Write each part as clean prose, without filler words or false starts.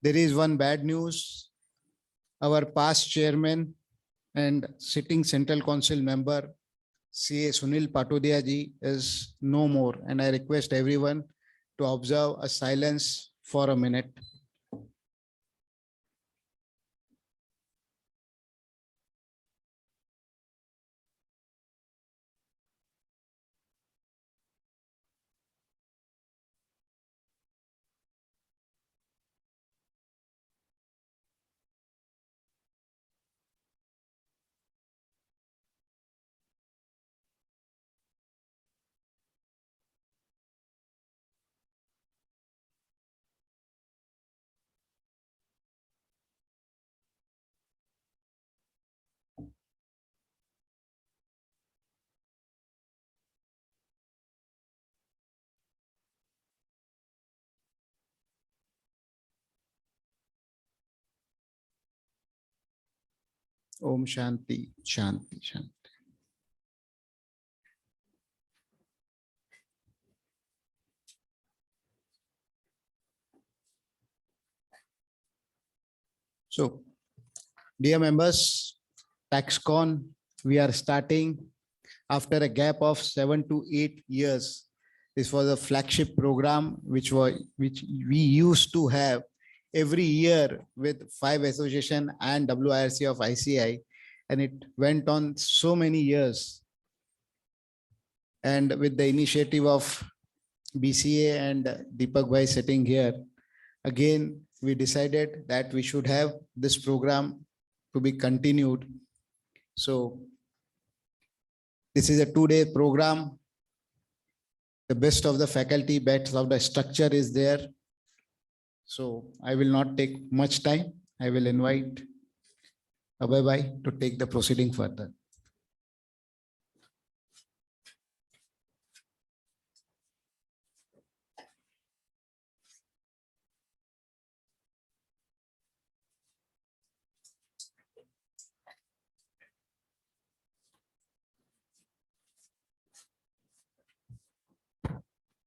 There is one bad news. Our past chairman and sitting Central Council member, CA Sunil Patodia ji, is no more. And I request everyone to observe a silence for a minute. Om Shanti, Shanti, Shanti. So, dear members, Taxcon, we are starting after a gap of 7 to 8 years. This was a flagship program which we used to have every year with 5 association and WIRC of ICI, and it went on so many years. And with the initiative of BCA and Deepak Bhai sitting here, again, we decided that we should have this program to be continued. So this is a 2-day program. The best of the faculty, best of the structure is there. So I will not take much time. I will invite Abhay Bhai to take the proceeding further.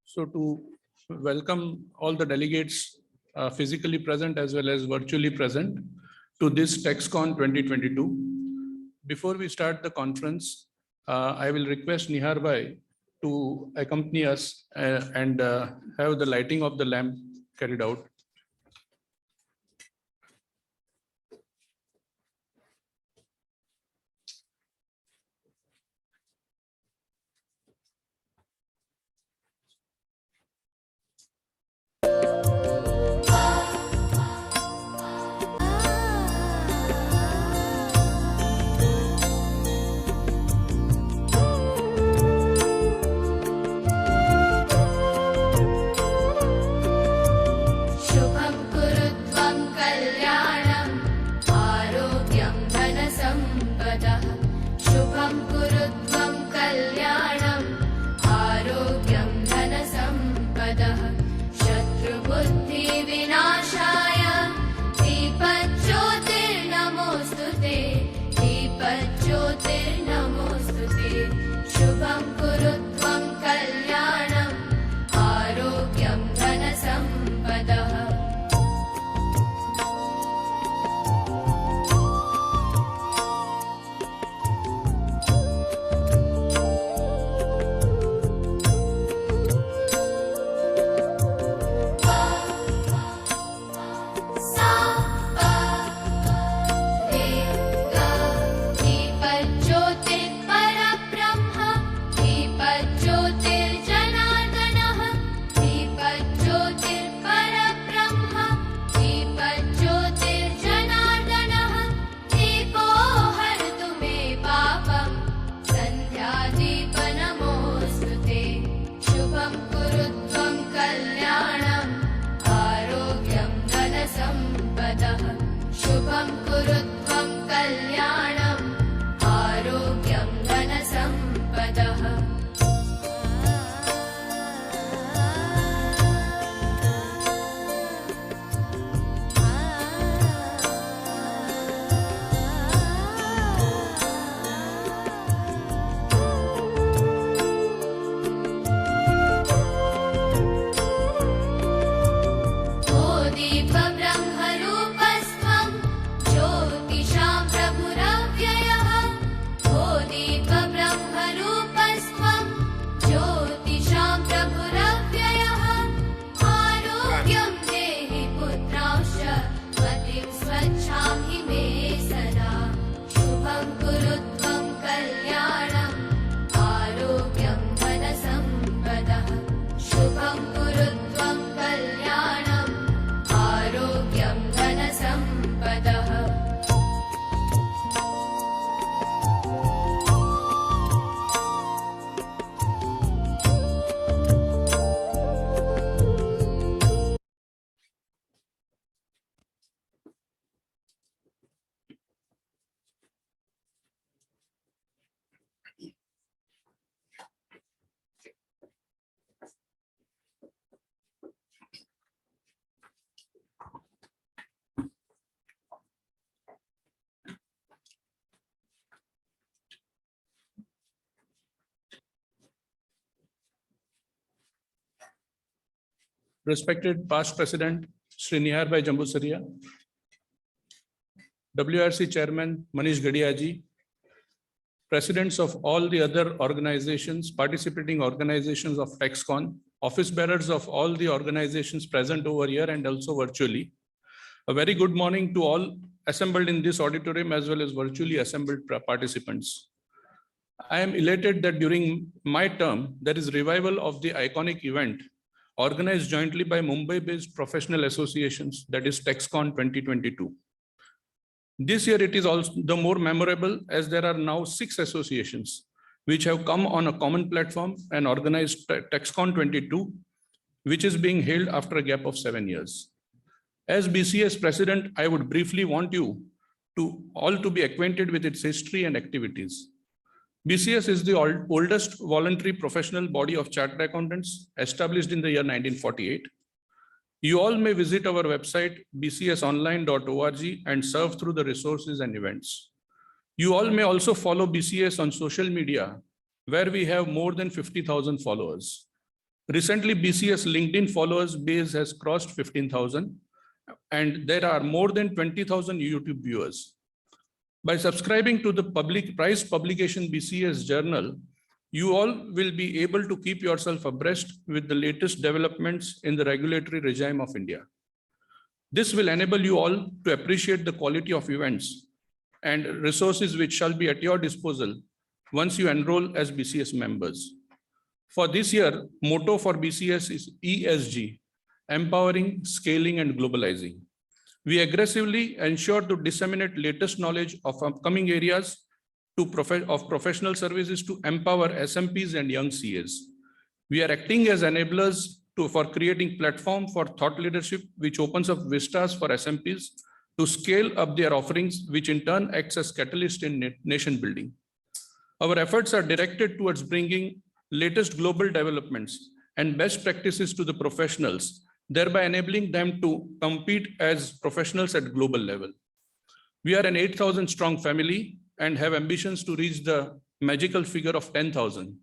So to welcome all the delegates physically present as well as virtually present to this Taxcon 2022. Before we start the conference, I will request Nihar Bhai to accompany us and have the lighting of the lamp carried out. शुभं कुरुत्वं कल्याणम् आरोग्यं धनसम्पदः Respected past president, Sri Nihar Bhai Jambusaria, WRC chairman Manish Gadiaji, presidents of all the other organizations, participating organizations of Taxcon, office bearers of all the organizations present over here and also virtually. A very good morning to all assembled in this auditorium as well as virtually assembled participants. I am elated that during my term, there is revival of the iconic event organized jointly by Mumbai-based professional associations, that is Taxcon 2022. This year it is also the more memorable as there are now 6 associations which have come on a common platform and organized Taxcon 22, which is being held after a gap of 7 years. As BCS president, I would briefly want you to be acquainted with its history and activities. BCS is the oldest voluntary professional body of chartered accountants established in the year 1948. You all may visit our website bcsonline.org and surf through the resources and events. You all may also follow BCS on social media, where we have more than 50,000 followers. Recently, BCS LinkedIn followers base has crossed 15,000, and there are more than 20,000 YouTube viewers. By subscribing to the prize publication BCS Journal, you all will be able to keep yourself abreast with the latest developments in the regulatory regime of India. This will enable you all to appreciate the quality of events and resources which shall be at your disposal once you enroll as BCS members. For this year, motto for BCS is ESG, empowering, scaling, and globalizing. We aggressively ensure to disseminate latest knowledge of upcoming areas of professional services to empower SMPs and young CAs. We are acting as enablers for creating platform for thought leadership, which opens up vistas for SMPs to scale up their offerings, which in turn acts as catalyst in nation building. Our efforts are directed towards bringing latest global developments and best practices to the professionals, thereby enabling them to compete as professionals at global level. We are an 8,000 strong family and have ambitions to reach the magical figure of 10,000,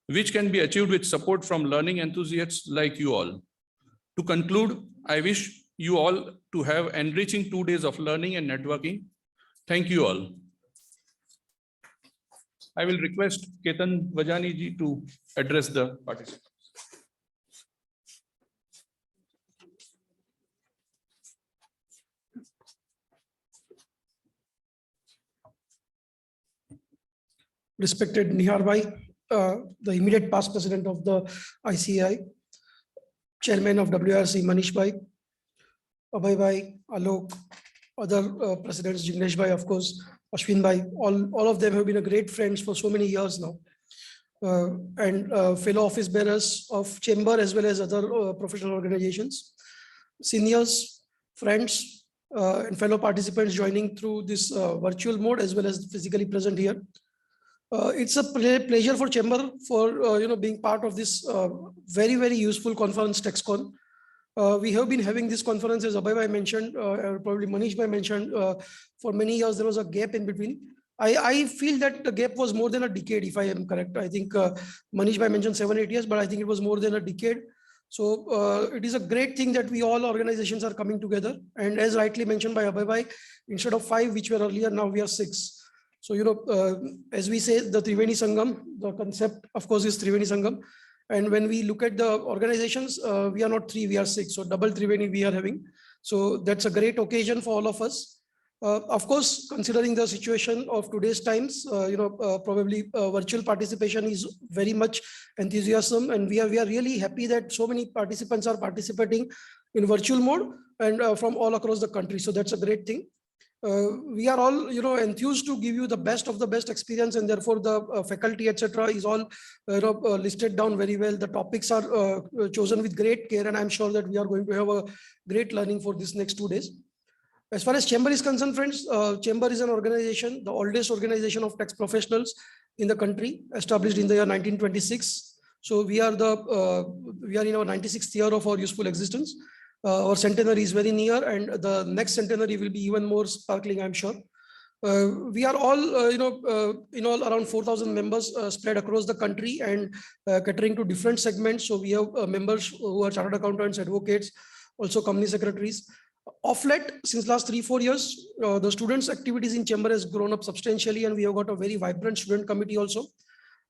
which can be achieved with support from learning enthusiasts like you all. To conclude, I wish you all to have enriching 2 days of learning and networking. Thank you all. I will request Ketan Vajani ji to address the participants. Respected Nihar Bhai, the immediate past president of the ICI, chairman of WRC Manish Bhai, Abhay Bhai, Alok, other presidents, Jignesh Bhai, of course, Ashwin Bhai, all of them have been a great friends for so many years now. And fellow office bearers of chamber as well as other professional organizations, seniors, friends, and fellow participants joining through this virtual mode as well as physically present here. It's a pleasure for chamber for being part of this very, very useful conference, Taxcon. We have been having this conference, as Abhay Bhai mentioned, probably Manish Bhai mentioned, for many years there was a gap in between. I feel that the gap was more than a decade, if I am correct. I think Manish Bhai mentioned 7-8 years, but I think it was more than a decade. So it is a great thing that we all organizations are coming together. And as rightly mentioned by Abhay Bhai, instead of 5, which were earlier, now we are 6. So, as we say, the Triveni Sangam, the concept, of course, is Triveni Sangam. And when we look at the organizations, we are not 3, we are 6. So double Triveni we are having. So that's a great occasion for all of us. Of course, considering the situation of today's times, probably virtual participation is very much enthusiasm, and we are really happy that so many participants are participating in virtual mode and from all across the country. So that's a great thing. We are all enthused to give you the best of the best experience, and therefore the faculty etc. is all listed down very well. The topics are chosen with great care, and I'm sure that we are going to have a great learning for this next 2 days. As far as Chamber is concerned, friends, Chamber is an organization, the oldest organization of tax professionals in the country, established in the year 1926. So we are in our 96th year of our useful existence. Our centenary is very near, and the next centenary will be even more sparkling, I'm sure. We are all, in all around 4,000 members spread across the country and catering to different segments. So we have members who are chartered accountants, advocates, also company secretaries. Of late, since last 3-4 years, the students' activities in Chamber has grown up substantially, and we have got a very vibrant student committee also.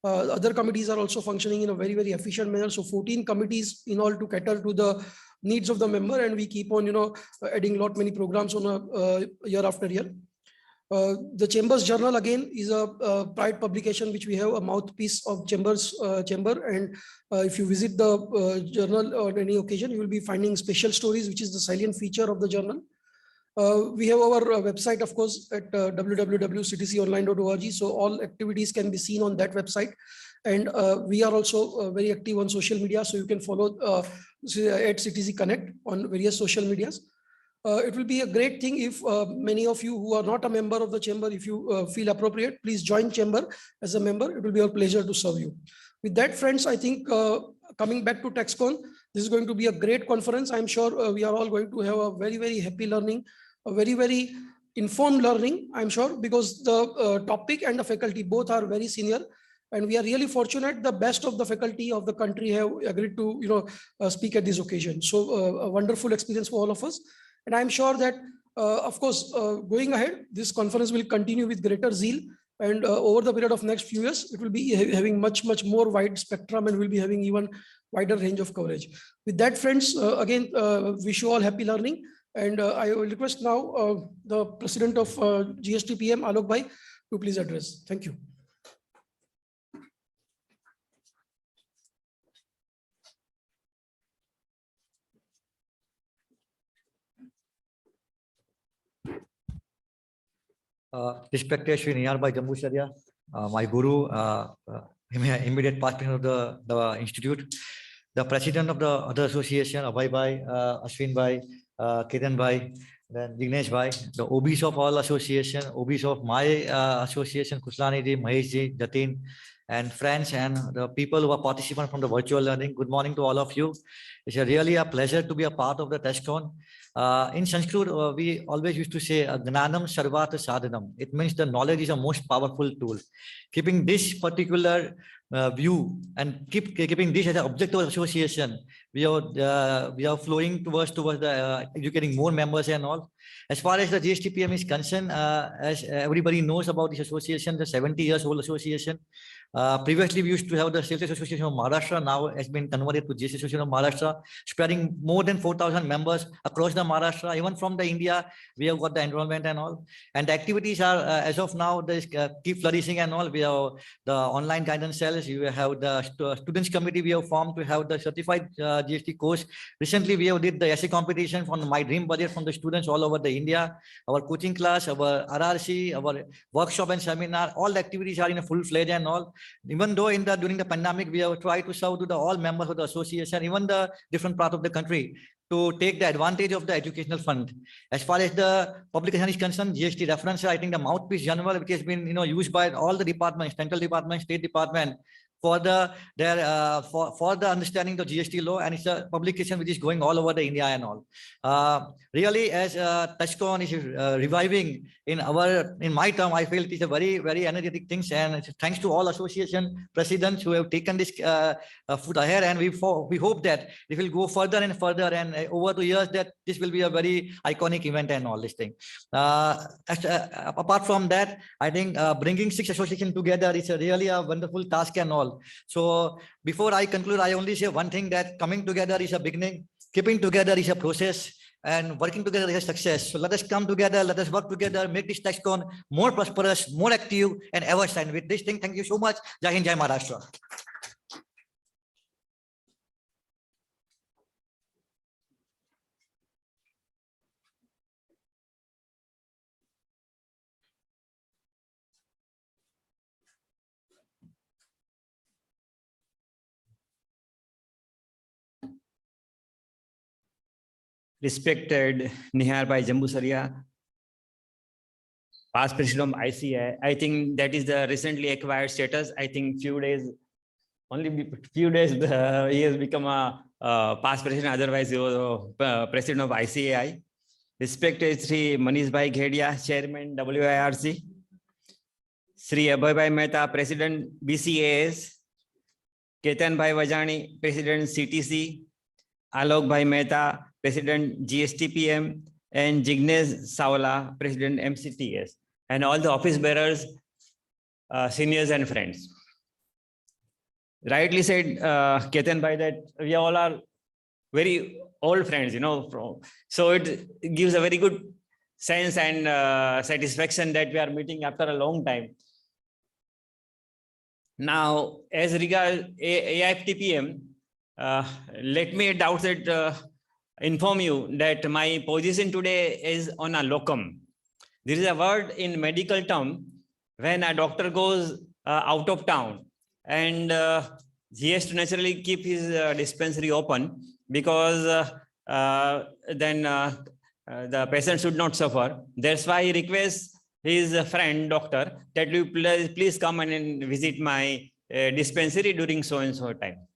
Other committees are also functioning in a very, very efficient manner. So 14 committees in all to cater to the needs of the member, and we keep on, adding many programs on a year after year. The Chamber's journal again is a pride publication which we have, a mouthpiece of Chamber's Chamber, and if you visit the journal on any occasion, you will be finding special stories, which is the salient feature of the journal. We have our website, of course, at www.ctconline.org. So all activities can be seen on that website. And we are also very active on social media. So you can follow at CTC Connect on various social medias. It will be a great thing if many of you who are not a member of the Chamber, if you feel appropriate, please join Chamber as a member. It will be our pleasure to serve you. With that, friends, I think coming back to Taxcon, this is going to be a great conference. I'm sure we are all going to have a very, very happy learning, a very, very informed learning, I'm sure, because the topic and the faculty both are very senior. And we are really fortunate the best of the faculty of the country have agreed to speak at this occasion. So a wonderful experience for all of us. And I'm sure that, of course, going ahead, this conference will continue with greater zeal. And over the period of next few years, it will be having much, much more wide spectrum, and will be having even wider range of coverage. With that, friends, again, wish you all happy learning. And I will request now the President of GSTPM, Alok Bhai, to please address. Thank you. Respected Shri Nearby Jambu Sharia, my guru, immediate partner of the institute, the president of the other association, Abhay Bhai, Ashwin Bhai, Ketan Bhai, then Dignesh Bhai, the OBs of all association, OBs of my association, Kuslani Ji, Mahesh Ji, Jatin, and friends and the people who are participants from the virtual learning. Good morning to all of you. It's really a pleasure to be a part of the Taxcon. In Sanskrit, we always used to say, Gnanam Sarvata Sadhanam. It means the knowledge is a most powerful tool. Keeping this particular view and keeping this as an objective association, we are flowing towards the educating more members and all. As far as the GSTPM is concerned, as everybody knows about this association, the 70 years old association. Previously, we used to have the Sales Association of Maharashtra. Now has been converted to GST Association of Maharashtra, spreading more than 4,000 members across the Maharashtra. Even from the India, we have got the enrollment and all. And the activities are, as of now, they keep flourishing and all. We have the online guidance cells. You have the students committee we have formed to have the certified GST course. Recently, we have did the essay competition from My Dream Budget from the students all over the India. Our coaching class, our RRC, our workshop and seminar, all the activities are in a full-fledged and all. Even though during the pandemic, we have tried to serve to the all members of the association, even the different part of the country, to take the advantage of the educational fund. As far as the publication is concerned, GST reference, I think the mouthpiece journal, which has been used by all the departments, central department, state department, for the understanding of GST law, and it's a publication which is going all over the India and all. Really, as Taxcon is reviving in my term, I feel it is a very, very energetic thing, and thanks to all association presidents who have taken this foot ahead, and we hope that it will go further and further, and over the years that this will be a very iconic event and all this thing. Apart from that, I think bringing 6 associations together is really a wonderful task and all. So before I conclude, I only say one thing, that coming together is a beginning, keeping together is a process, and working together is a success. So let us come together, let us work together, make this Taxcon more prosperous, more active, and ever shine. With this thing, thank you so much. Jai Hind, Jai Maharashtra. Respected Nihar Bhai Jambusaria, past president of ICI. I think that is the recently acquired status. I think few days he has become a past president. Otherwise, he was president of ICI. Respected Sri Manish Bhai Ghedia, Chairman WIRC. Sri Abhay Bhai Mehta, President BCAS. Ketan Bhai Vajani, President CTC. Alok Bhai Mehta, President GSTPM, and Jignesh Sawla, President MCTS, and all the office bearers, seniors and friends. Rightly said, Ketan Bhai, that we all are very old friends, so it gives a very good sense and satisfaction that we are meeting after a long time. Now, as regards AIFTPM, let me at outset inform you that my position today is on a locum. There is a word in medical term when a doctor goes out of town and he has to naturally keep his dispensary open because then the patient should not suffer. That's why he requests his friend doctor that you please come and visit my dispensary during so and so time.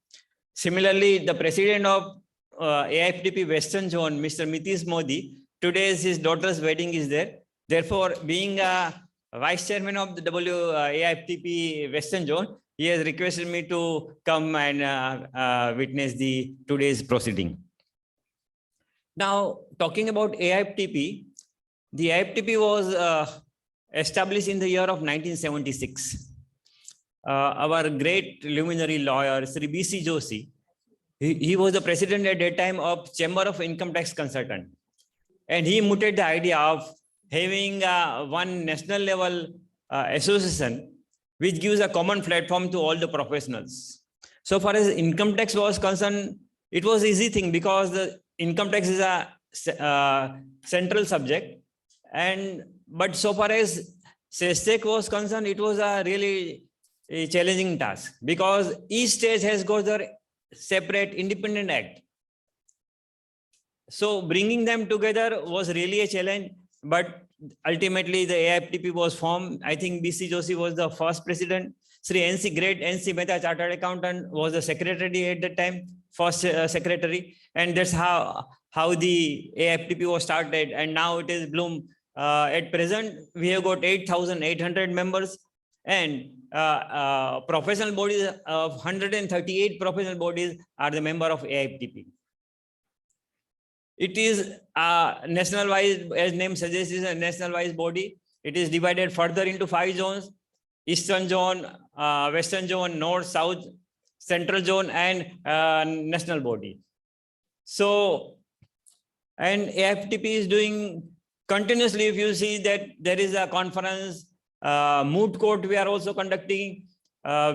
Similarly, the president of AIFTP Western Zone, Mr. Mitish Modi, today his daughter's wedding is there. Therefore, being a vice chairman of the AIFTP Western Zone, he has requested me to come and witness today's proceeding. Now, talking about AIFTP, the AIFTP was established in the year of 1976. Our great luminary lawyer, Sri B.C. Joshi, he was the president at that time of Chamber of Income Tax Consultant. And he mooted the idea of having one national level association which gives a common platform to all the professionals. So far as income tax was concerned, it was an easy thing because the income tax is a central subject. But so far as SESTEC was concerned, it was a really challenging task because each state has got their separate independent act. So bringing them together was really a challenge, but ultimately the AIFTP was formed. I think BC Joshi was the first president. Sri great NC Mehta, chartered accountant, was the secretary at that time, first secretary. And that's how the AIFTP was started. And now it is bloom. At present, we have got 8,800 members and professional bodies of 138 professional bodies are the member of AIFTP. It is national-wise, as name suggests, is a national-wise body. It is divided further into 5 zones: Eastern Zone, Western Zone, North, South, Central Zone, and national body. So, and AIFTP is doing continuously. If you see that there is a conference, moot court we are also conducting.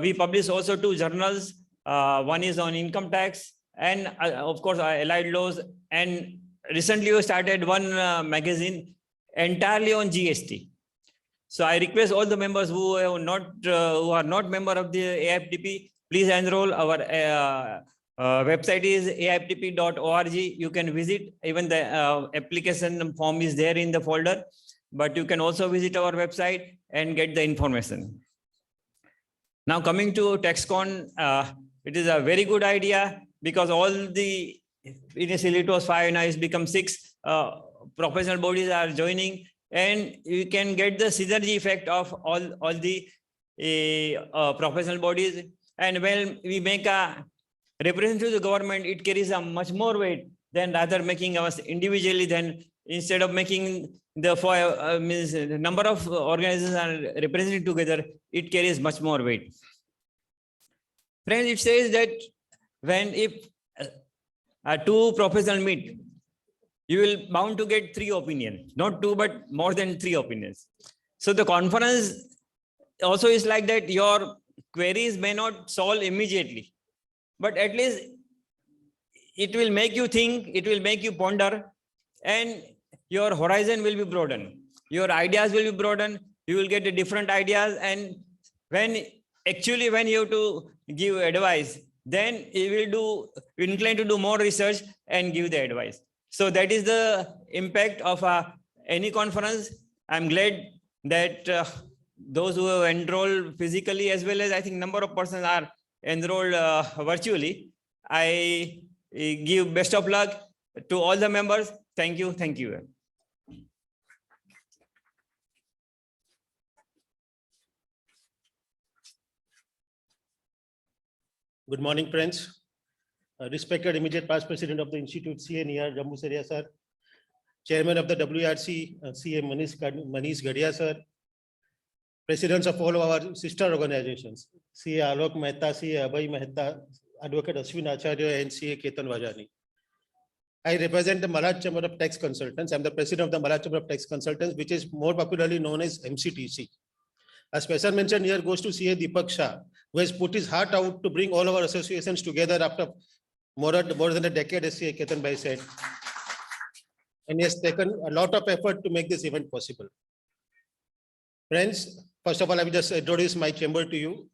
We publish also 2 journals. One is on income tax and of course allied laws. And recently we started one magazine entirely on GST. So I request all the members who are not member of the AIFTP, please enroll. Our website is aiftp.org. You can visit. Even the application form is there in the folder, but you can also visit our website and get the information. Now coming to Taxcon, it is a very good idea because all the, initially it was 5, now it's become 6 professional bodies are joining, and you can get the synergy effect of all the professional bodies. And when we make a representative to the government, it carries a much more weight than rather making us individually. Then instead of making the number of organizations are represented together, it carries much more weight. Friends, it says that if 2 professionals meet, you will bound to get 3 opinions, not 2, but more than 3 opinions. So the conference also is like that. Your queries may not solve immediately, but at least it will make you think, it will make you ponder, and your horizon will be broadened. Your ideas will be broadened. You will get the different ideas. And when you have to give advice, then you will inclined to do more research and give the advice. So that is the impact of any conference. I'm glad that those who have enrolled physically, as well as I think number of persons are enrolled virtually. I give best of luck to all the members. Thank you. Thank you. Good morning, friends. Respected immediate past president of the Institute, CA Nihar Jambusaria, sir. Chairman of the WRC, CA Manish Gadia, sir. Presidents of all our sister organizations, CA Alok Mehta, CA Abhay Mehta, Advocate Ashwin Acharya, and CA Ketan Vajani. I represent the Malad Chamber of Tax Consultants. I'm the president of the Malad Chamber of Tax Consultants, which is more popularly known as MCTC. A special mention here goes to CA Deepak Shah, who has put his heart out to bring all our associations together after more than a decade, as CA Ketan Bhai said. And he has taken a lot of effort to make this event possible. Friends, first of all, I will just introduce my chamber to you.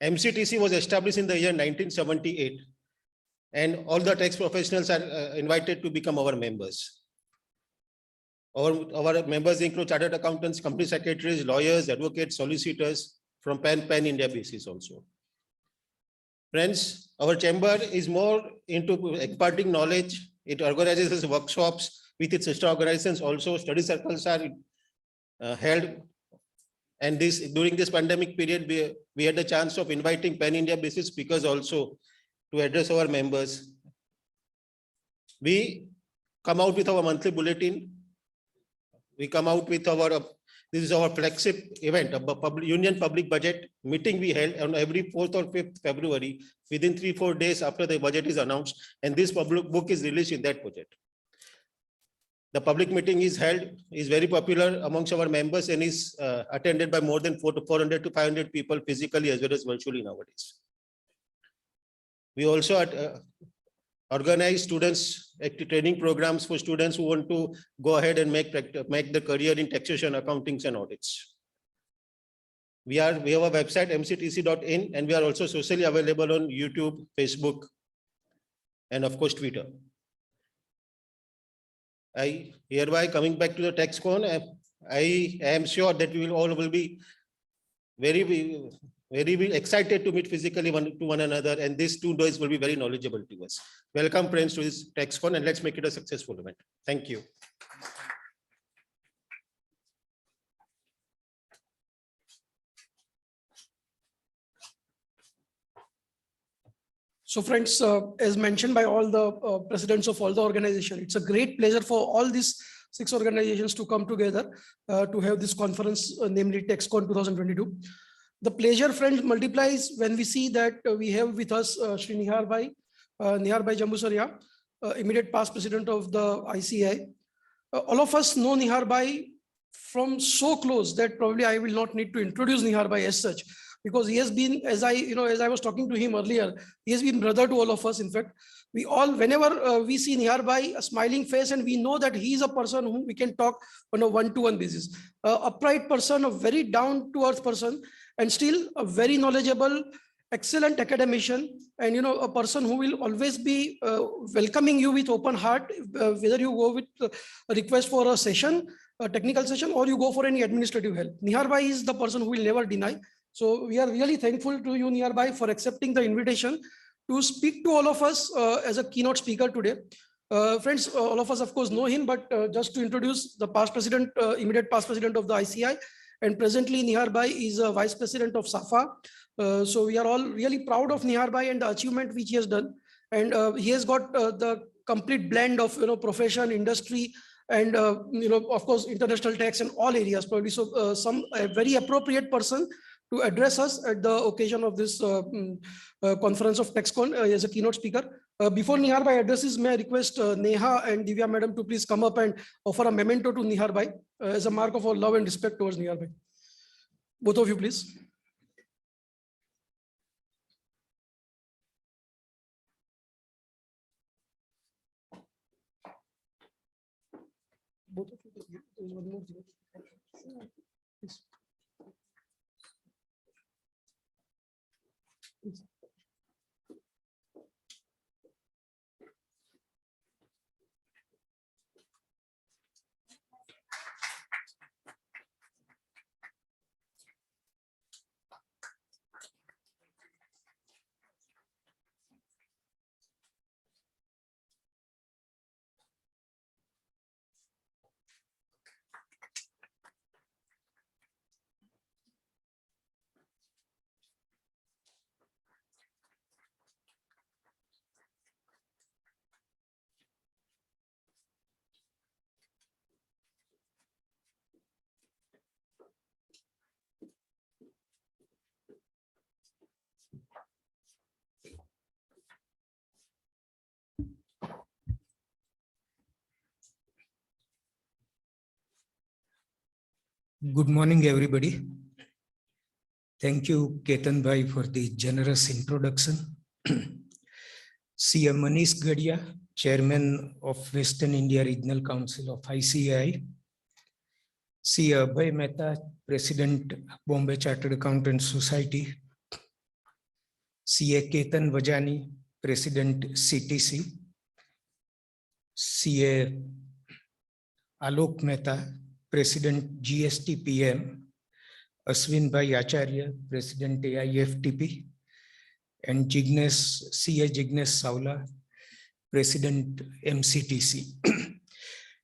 MCTC was established in the year 1978, and all the tax professionals are invited to become our members. Our members include chartered accountants, company secretaries, lawyers, advocates, solicitors from pan-India basis also. Friends, our chamber is more into imparting knowledge. It organizes workshops with its sister organizations. Also, study circles are held. And during this pandemic period, we had the chance of inviting pan-India basis speakers also to address our members. We come out with our monthly bulletin. We come out with this is our flagship event, a Union Public Budget meeting we held on every 4th or 5th February, within 3-4 days after the budget is announced, and this public book is released in that budget. The public meeting is held, is very popular amongst our members, and is attended by more than 400 to 500 people physically as well as virtually nowadays. We also organize students training programs for students who want to go ahead and make the career in taxation, accounting, and audits. We have a website, mctc.in, and we are also socially available on YouTube, Facebook, and of course, Twitter. Hereby coming back to the Taxcon, I am sure that we will all be very excited to meet physically to one another, and these 2 days will be very knowledgeable to us. Welcome, friends, to this Taxcon, and let's make it a successful event. Thank you. So friends, as mentioned by all the presidents of all the organizations, it's a great pleasure for all these 6 organizations to come together to have this conference, namely Taxcon 2022. The pleasure, friends, multiplies when we see that we have with us Shri Nihar Bhai Jambusaria, immediate past president of the ICI. All of us know Nihar Bhai from so close that probably I will not need to introduce Nihar Bhai as such, because he has been, as I was talking to him earlier, he has been brother to all of us. In fact, we all, whenever we see Nihar Bhai, a smiling face, and we know that he is a person whom we can talk on a one-to-one basis. Upright person, a very down-to-earth person, and still a very knowledgeable, excellent academician, and a person who will always be welcoming you with open heart, whether you go with a request for a session, a technical session, or you go for any administrative help. Nihar Bhai is the person who will never deny. So we are really thankful to you, Nihar Bhai, for accepting the invitation to speak to all of us as a keynote speaker today. Friends, all of us, of course, know him, but just to introduce the past president, immediate past president of the ICI, and presently Nihar Bhai is a vice president of SAFA. So we are all really proud of Nihar Bhai and the achievement which he has done. And he has got the complete blend of profession, industry, and of course, international tax and all areas probably. So a very appropriate person to address us at the occasion of this conference of Taxcon as a keynote speaker. Before Nihar Bhai addresses, may I request Neha and Divya Madam to please come up and offer a memento to Nihar Bhai as a mark of our love and respect towards Nihar Bhai. Both of you, please. Both of you, there is one more thing. Please. Please. Good morning, everybody. Thank you, Ketan Bhai, for the generous introduction. CM Manish Gadia, Chairman of Western India Regional Council of ICAI. C. Abhay Mehta, President, Bombay Chartered Accountants Society. C. A. Ketan Vajani, President, CTC. C. A. Alok Mehta, President, GST PM. Ashwin Bhai Acharya, President, AIFTP. And Jignesh, C.A. Jignesh Saula, President, MCTC.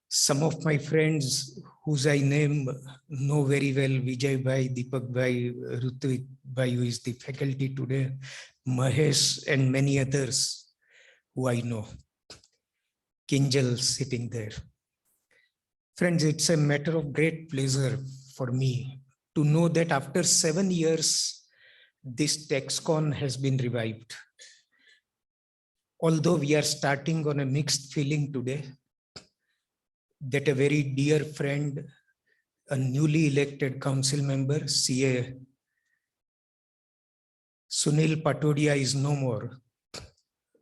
Some of my friends whose I name know very well, Vijay Bhai, Deepak Bhai, Rutvik Bhai, who is the faculty today, Mahesh, and many others who I know. Kinjal sitting there. Friends, it's a matter of great pleasure for me to know that after 7 years, this Taxcon has been revived. Although we are starting on a mixed feeling today, that a very dear friend, a newly elected council member, CA Sunil Patodia is no more,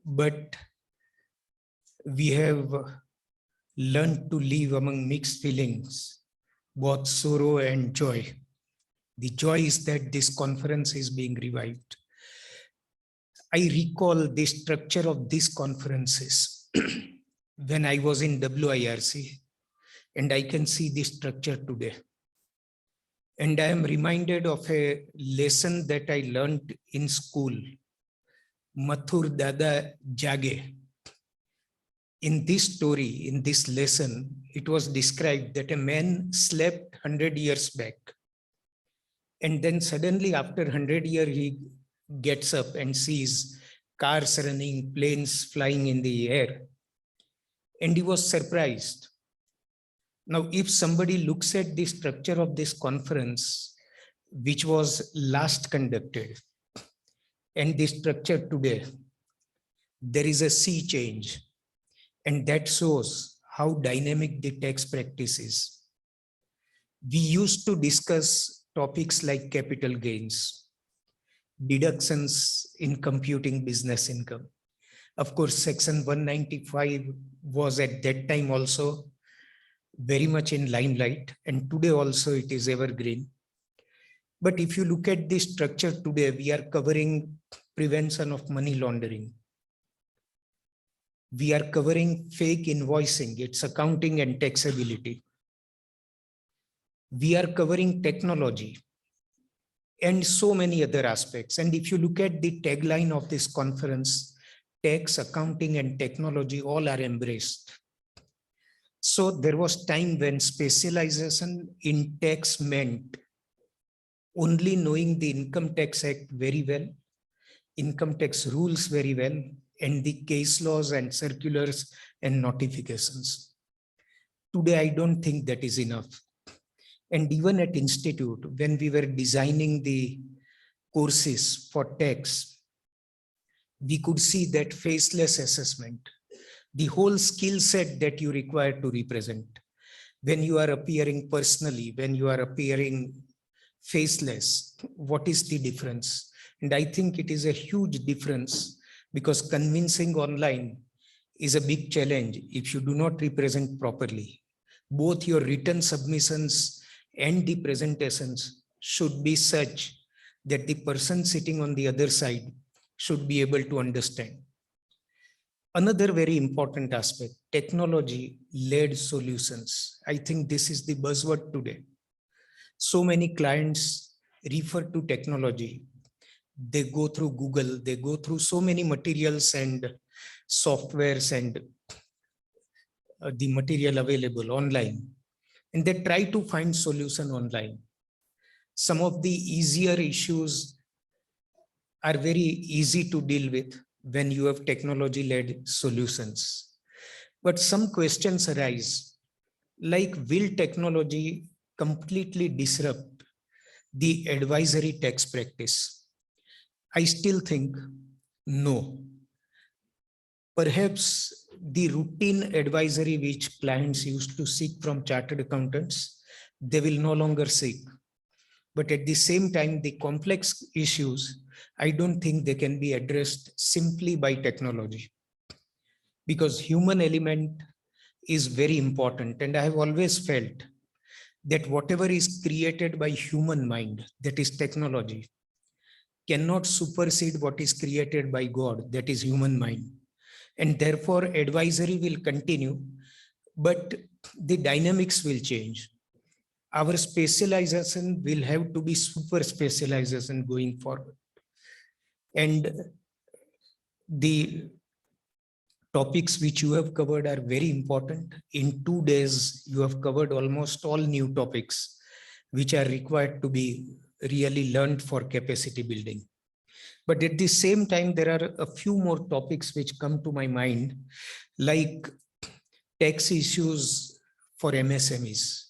but we have learned to live among mixed feelings, both sorrow and joy. The joy is that this conference is being revived. I recall the structure of these conferences when I was in WIRC, and I can see the structure today. And I am reminded of a lesson that I learned in school, Mathur Dada Jage. In this story, in this lesson, it was described that a man slept 100 years back. And then suddenly after 100 years, he gets up and sees cars running, planes flying in the air. And he was surprised. Now, if somebody looks at the structure of this conference, which was last conducted, and the structure today, there is a sea change. And that shows how dynamic the tax practice is. We used to discuss topics like capital gains, deductions in computing business income. Of course, Section 195 was at that time also very much in limelight, and today also it is evergreen. But if you look at the structure today, we are covering prevention of money laundering. We are covering fake invoicing, its accounting and taxability. We are covering technology and so many other aspects. And if you look at the tagline of this conference, tax, accounting, and technology all are embraced. So there was time when specialization in tax meant only knowing the Income Tax Act very well, income tax rules very well, and the case laws and circulars and notifications. Today, I don't think that is enough. And even at Institute, when we were designing the courses for tax, we could see that faceless assessment, the whole skill set that you require to represent. When you are appearing personally, when you are appearing faceless, what is the difference? And I think it is a huge difference, because convincing online is a big challenge if you do not represent properly. Both your written submissions and the presentations should be such that the person sitting on the other side should be able to understand. Another very important aspect, technology-led solutions. I think this is the buzzword today. So many clients refer to technology. They go through Google, they go through so many materials and softwares and the material available online, and they try to find solution online. Some of the easier issues are very easy to deal with when you have technology-led solutions. But some questions arise, like, will technology completely disrupt the advisory tax practice? I still think no. Perhaps the routine advisory which clients used to seek from chartered accountants, they will no longer seek. But at the same time, the complex issues, I don't think they can be addressed simply by technology, because human element is very important. And I have always felt that whatever is created by human mind, that is technology, cannot supersede what is created by God, that is human mind. And therefore advisory will continue, but the dynamics will change. Our specialization will have to be super specialization going forward. And the topics which you have covered are very important. In 2 days, you have covered almost all new topics which are required to be really learned for capacity building. But at the same time, there are a few more topics which come to my mind, like tax issues for MSMEs.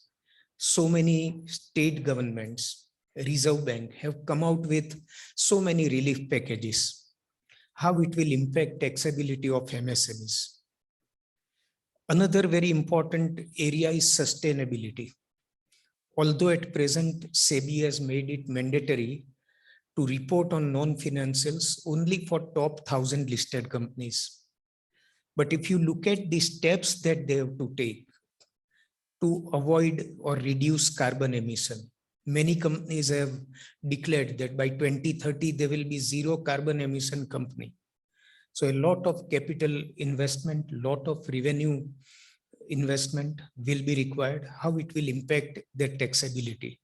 So many state governments, Reserve Bank have come out with so many relief packages. How it will impact taxability of MSMEs. Another very important area is sustainability. Although at present SEBI has made it mandatory to report on non-financials only for top 1,000 listed companies. But if you look at the steps that they have to take to avoid or reduce carbon emission, many companies have declared that by 2030, there will be zero carbon emission company. So a lot of capital investment, lot of revenue investment will be required. How it will impact their taxability?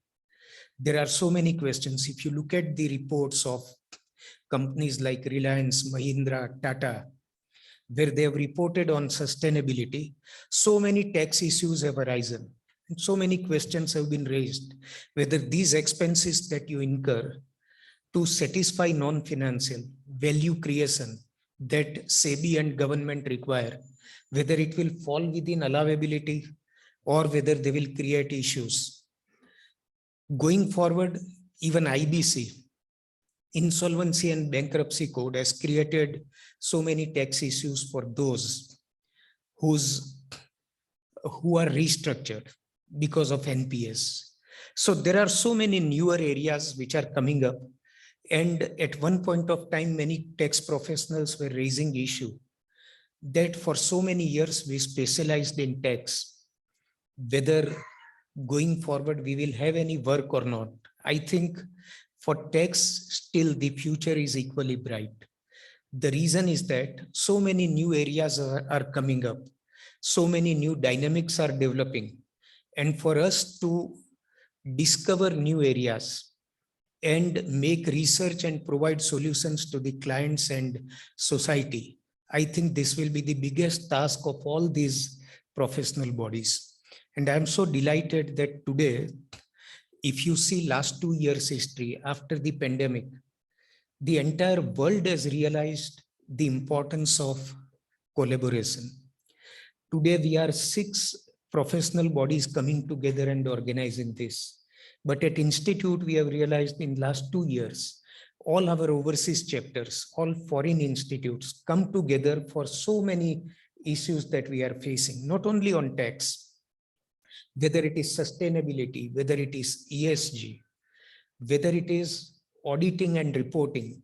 There are so many questions. If you look at the reports of companies like Reliance, Mahindra, Tata, where they have reported on sustainability, so many tax issues have arisen. And so many questions have been raised, whether these expenses that you incur to satisfy non-financial value creation that SEBI and government require, whether it will fall within allowability or whether they will create issues. Going forward, even IBC, Insolvency and Bankruptcy Code, has created so many tax issues for those who are restructured because of NPS. So there are so many newer areas which are coming up. And at one point of time, many tax professionals were raising issue that for so many years we specialized in tax, whether going forward we will have any work or not. I think for tax, still the future is equally bright. The reason is that so many new areas are coming up. So many new dynamics are developing. And for us to discover new areas and make research and provide solutions to the clients and society, I think this will be the biggest task of all these professional bodies. And I'm so delighted that today, if you see last 2 years history after the pandemic, the entire world has realized the importance of collaboration. Today, we are 6 professional bodies coming together and organizing this. But at Institute, we have realized in last 2 years, all our overseas chapters, all foreign institutes come together for so many issues that we are facing, not only on tax, whether it is sustainability, whether it is ESG, whether it is auditing and reporting,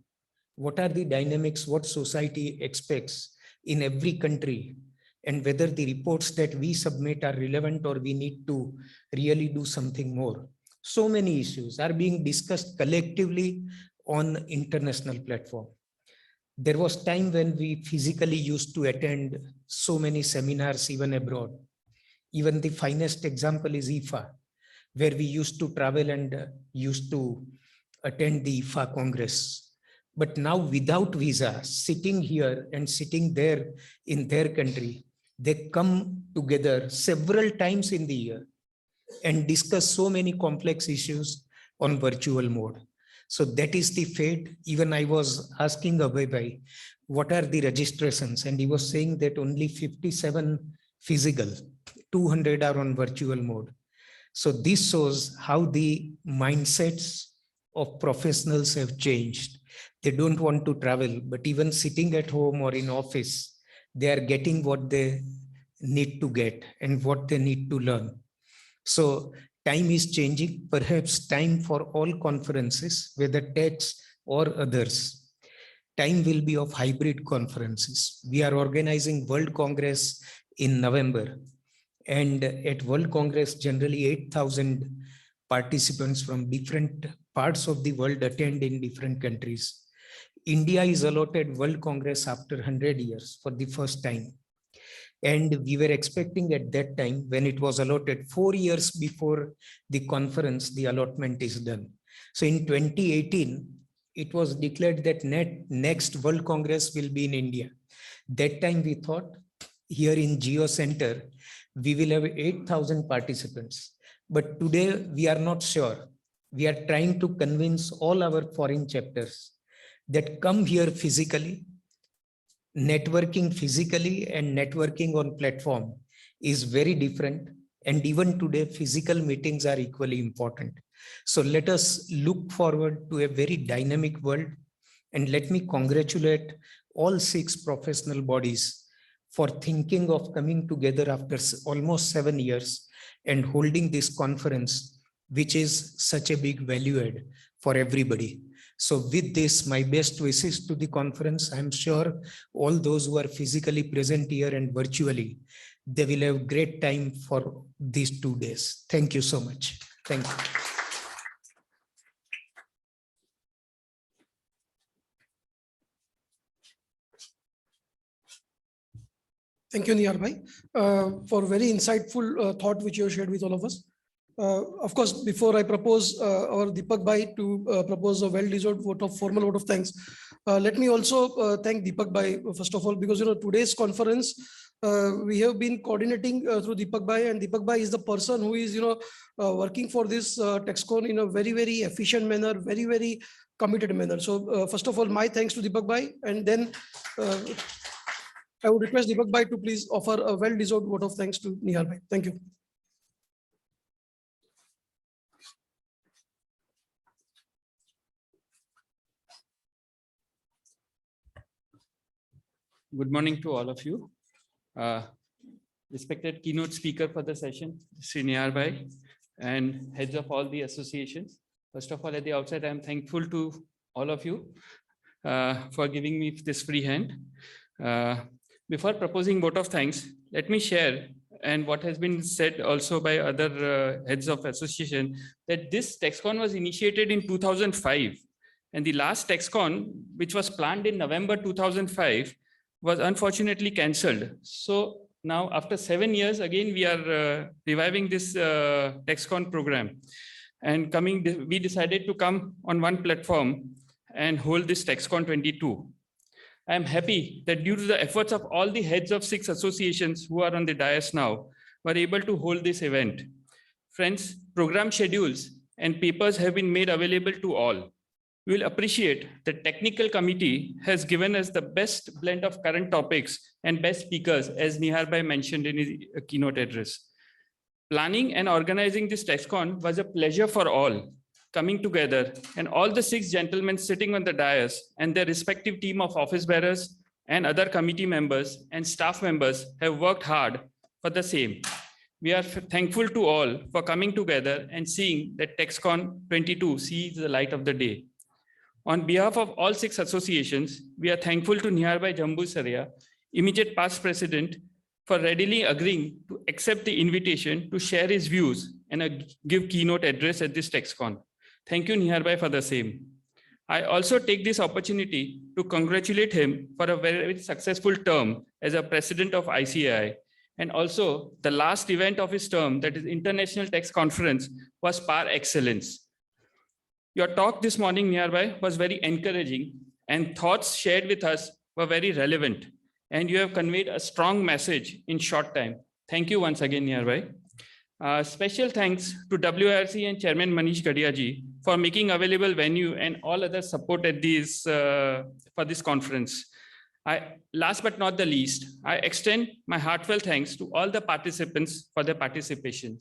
what are the dynamics, what society expects in every country, and whether the reports that we submit are relevant or we need to really do something more. So many issues are being discussed collectively on international platform. There was time when we physically used to attend so many seminars even abroad. Even the finest example is IFA, where we used to travel and used to attend the IFA Congress. But now without visa, sitting here and sitting there in their country, they come together several times in the year and discuss so many complex issues on virtual mode. So that is the fate. Even I was asking Abhay Bhai, what are the registrations? And he was saying that only 57 physical, 200 are on virtual mode. So this shows how the mindsets of professionals have changed. They don't want to travel, but even sitting at home or in office, they are getting what they need to get and what they need to learn. So time is changing, perhaps time for all conferences, whether tax or others. Time will be of hybrid conferences. We are organizing World Congress in November. And at World Congress, generally 8,000 participants from different parts of the world attend in different countries. India is allotted World Congress after 100 years for the first time. And we were expecting at that time, when it was allotted 4 years before the conference, the allotment is done. So in 2018, it was declared that next World Congress will be in India. That time we thought here in Geo Center, we will have 8,000 participants. But today we are not sure. We are trying to convince all our foreign chapters that come here physically. Networking physically and networking on platform is very different. And even today, physical meetings are equally important. So let us look forward to a very dynamic world. And let me congratulate all 6 professional bodies for thinking of coming together after almost 7 years and holding this conference, which is such a big value add for everybody. So with this, my best wishes to the conference. I'm sure all those who are physically present here and virtually, they will have great time for these 2 days. Thank you so much. Thank you. Thank you, Nihar Bhai, for very insightful thought which you have shared with all of us. Of course, before I propose our Deepak Bhai to propose a well-deserved formal vote of thanks, let me also thank Deepak Bhai first of all, because today's conference we have been coordinating through Deepak Bhai, and Deepak Bhai is the person who is working for this Taxcon in a very, very efficient manner, very, very committed manner. So first of all, my thanks to Deepak Bhai, and then I would request Deepak Bhai to please offer a well-deserved vote of thanks to Nihar Bhai. Thank you. Good morning to all of you. Respected keynote speaker for the session, Sri Nihar Bhai, and heads of all the associations. First of all, at the outset, I am thankful to all of you for giving me this free hand. Before proposing vote of thanks, let me share, and what has been said also by other heads of association, that this Taxcon was initiated in 2005. And the last Taxcon, which was planned in November 2005, was unfortunately cancelled. So now after 7 years, again, we are reviving this Taxcon program. And we decided to come on one platform and hold this Taxcon 22. I am happy that due to the efforts of all the heads of 6 associations who are on the dais now, were able to hold this event. Friends, program schedules and papers have been made available to all. We will appreciate the technical committee has given us the best blend of current topics and best speakers, as Nihar Bhai mentioned in his keynote address. Planning and organizing this Taxcon was a pleasure for all. coming together, and all the 6 gentlemen sitting on the dais and their respective team of office bearers and other committee members and staff members have worked hard for the same. We are thankful to all for coming together and seeing that Taxcon 22 sees the light of the day. On behalf of all 6 associations, we are thankful to Niharbai Jambu Saria, immediate past president, for readily agreeing to accept the invitation to share his views and give keynote address at this Taxcon. Thank you, Niharbai, for the same. I also take this opportunity to congratulate him for a very, very successful term as a president of ICAI. And also the last event of his term, that is International Tax Conference, was par excellence. Your talk this morning, Niharbai, was very encouraging and thoughts shared with us were very relevant. And you have conveyed a strong message in short time. Thank you once again, Niharbai. Special thanks to WRC and Chairman Manish Gadia ji for making available venue and all other support at these for this conference. Last but not the least, I extend my heartfelt thanks to all the participants for their participation.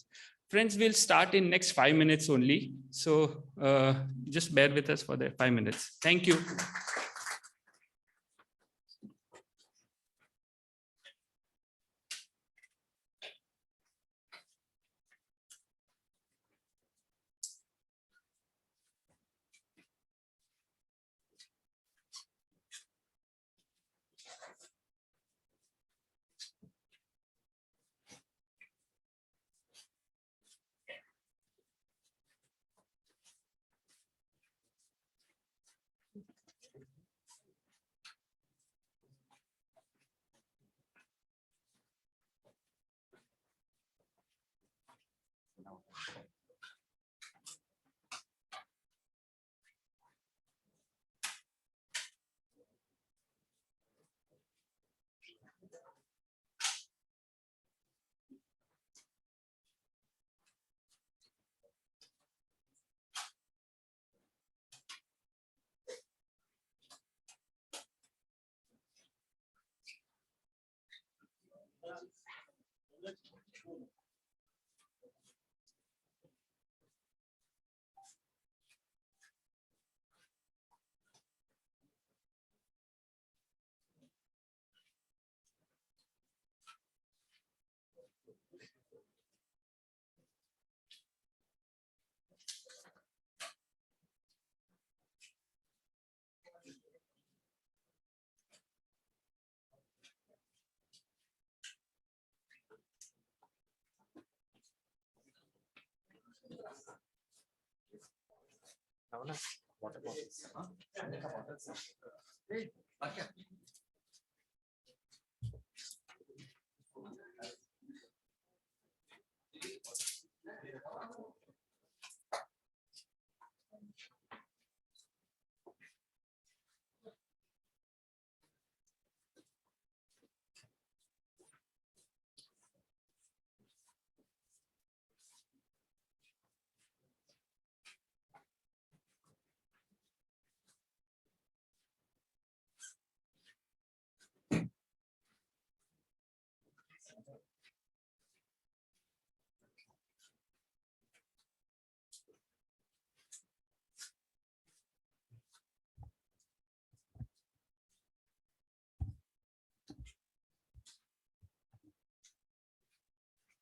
Friends, we'll start in next 5 minutes only. So just bear with us for the 5 minutes. Thank you.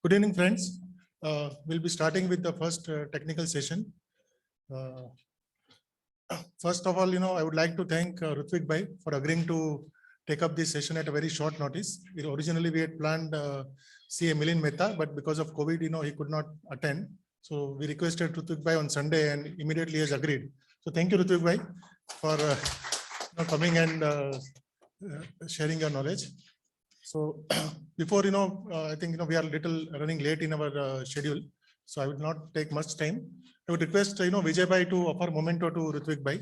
Good evening, friends. We'll be starting with the first technical session. First of all, I would like to thank Rutvik bhai for agreeing to take up this session at a very short notice. Originally, we had planned CA Milind Mehta, but because of COVID, he could not attend. So we requested Rutvik bhai on Sunday and immediately has agreed. So thank you, Rutvik bhai, for coming and sharing your knowledge. So before, I think, we are a little running late in our schedule. So I will not take much time. I would request, Vijay bhai to offer memento to Rutvik bhai.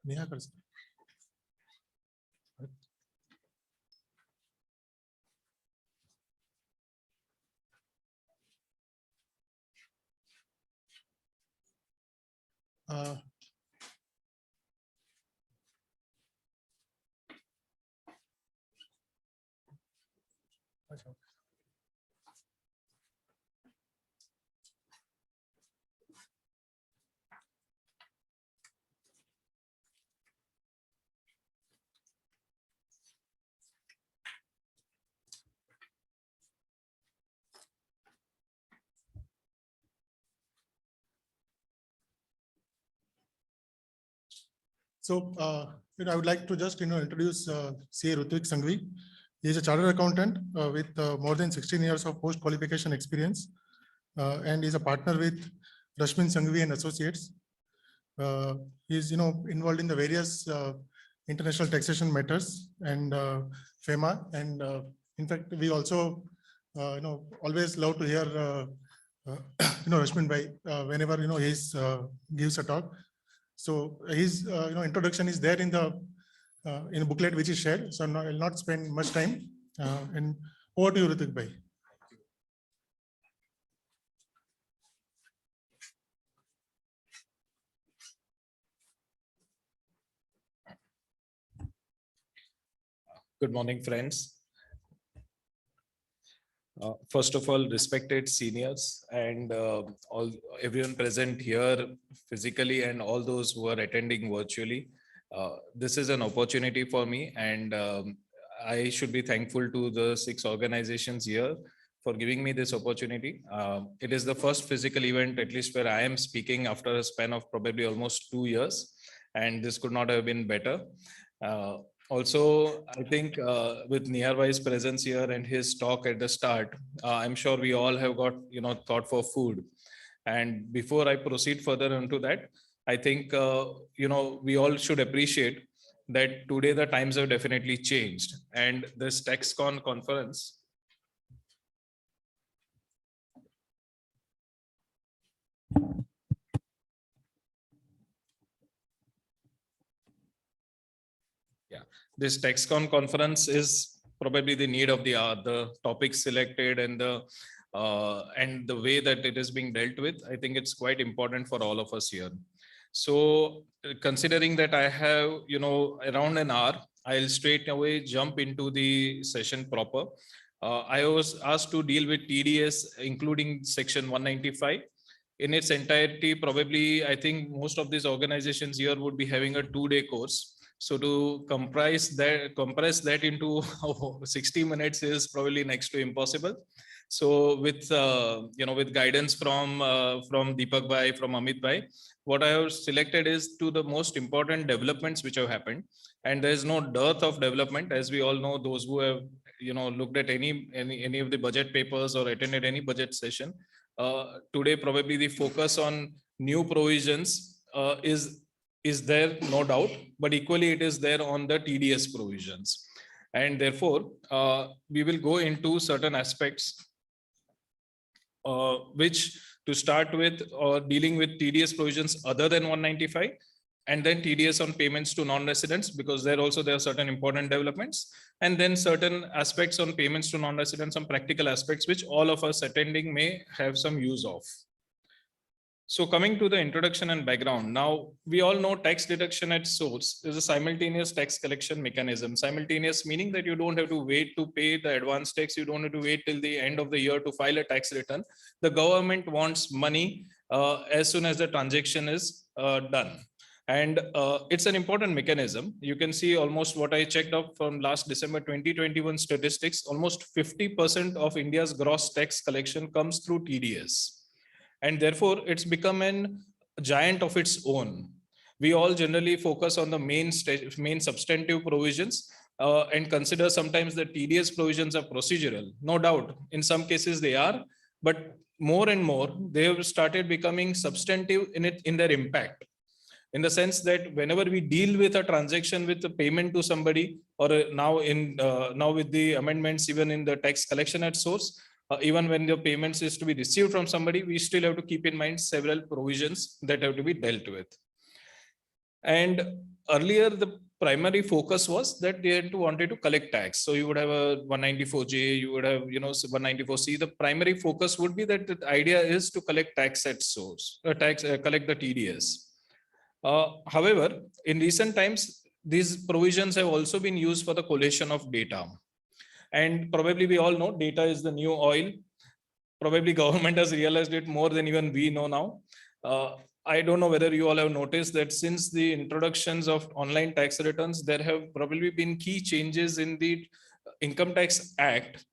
Neha Karsa. uh, I would like to just, introduce CA Rutvik Sanghvi. He is a chartered accountant with more than 16 years of post-qualification experience and is a partner with Rashmin Sanghvi and Associates. He is, involved in the various international taxation matters and FEMA. And in fact, we also, always love to hear, Rashmin Bhai whenever, he's gives a talk. So his introduction is there in the booklet which is shared. So I will not spend much time. And over to you, Rutvik Bhai. Good morning, friends. First of all, respected seniors and everyone present here physically and all those who are attending virtually. This is an opportunity for me, and I should be thankful to the 6 organizations here for giving me this opportunity. It is the first physical event, at least where I am speaking after a span of probably almost 2 years, and this could not have been better. Also, I think with Nihar Bhai's presence here and his talk at the start, I'm sure we all have got, thought for food. And before I proceed further into that, I think, we all should appreciate that today the times have definitely changed. And this Taxcon conference, this Taxcon conference is probably the need of the hour. The topics selected and the way that it is being dealt with, I think it's quite important for all of us here. So considering that I have, around an hour, I'll straight away jump into the session proper. I was asked to deal with TDS, including section 195. In its entirety, probably, I think most of these organizations here would be having a 2-day course. So to compress that into 60 minutes is probably next to impossible. So with with guidance from Deepak Bhai, from Amit Bhai, what I have selected is to the most important developments which have happened. And there is no dearth of development, as we all know, those who have looked at any of the budget papers or attended any budget session. Today, probably the focus on new provisions is there, no doubt, but equally it is there on the TDS provisions. And therefore, we will go into certain aspects which, to start with, dealing with TDS provisions other than 195, and then TDS on payments to non-residents, because there are certain important developments, and then certain aspects on payments to non-residents, some practical aspects which all of us attending may have some use of. So coming to the introduction and background, now we all know tax deduction at source is a simultaneous tax collection mechanism. Simultaneous meaning that you don't have to wait to pay the advance tax. You don't have to wait till the end of the year to file a tax return. The government wants money as soon as the transaction is done. And it's an important mechanism. You can see almost what I checked up from last December 2021 statistics, almost 50% of India's gross tax collection comes through TDS. And therefore, it's become a giant of its own. We all generally focus on the main substantive provisions and consider sometimes the TDS provisions are procedural. No doubt, in some cases they are, but more and more, they have started becoming substantive in their impact. In the sense that whenever we deal with a transaction with a payment to somebody, or now with the amendments, even in the tax collection at source, even when the payments is to be received from somebody, we still have to keep in mind several provisions that have to be dealt with. And earlier, the primary focus was that they wanted to collect tax. So you would have a 194J, you would have 194C. The primary focus would be that the idea is to collect tax at source, collect the TDS. However, in recent times, these provisions have also been used for the collation of data. And probably we all know data is the new oil. Probably government has realized it more than even we know now. I don't know whether you all have noticed that since the introductions of online tax returns, there have probably been key changes in the Income Tax Act,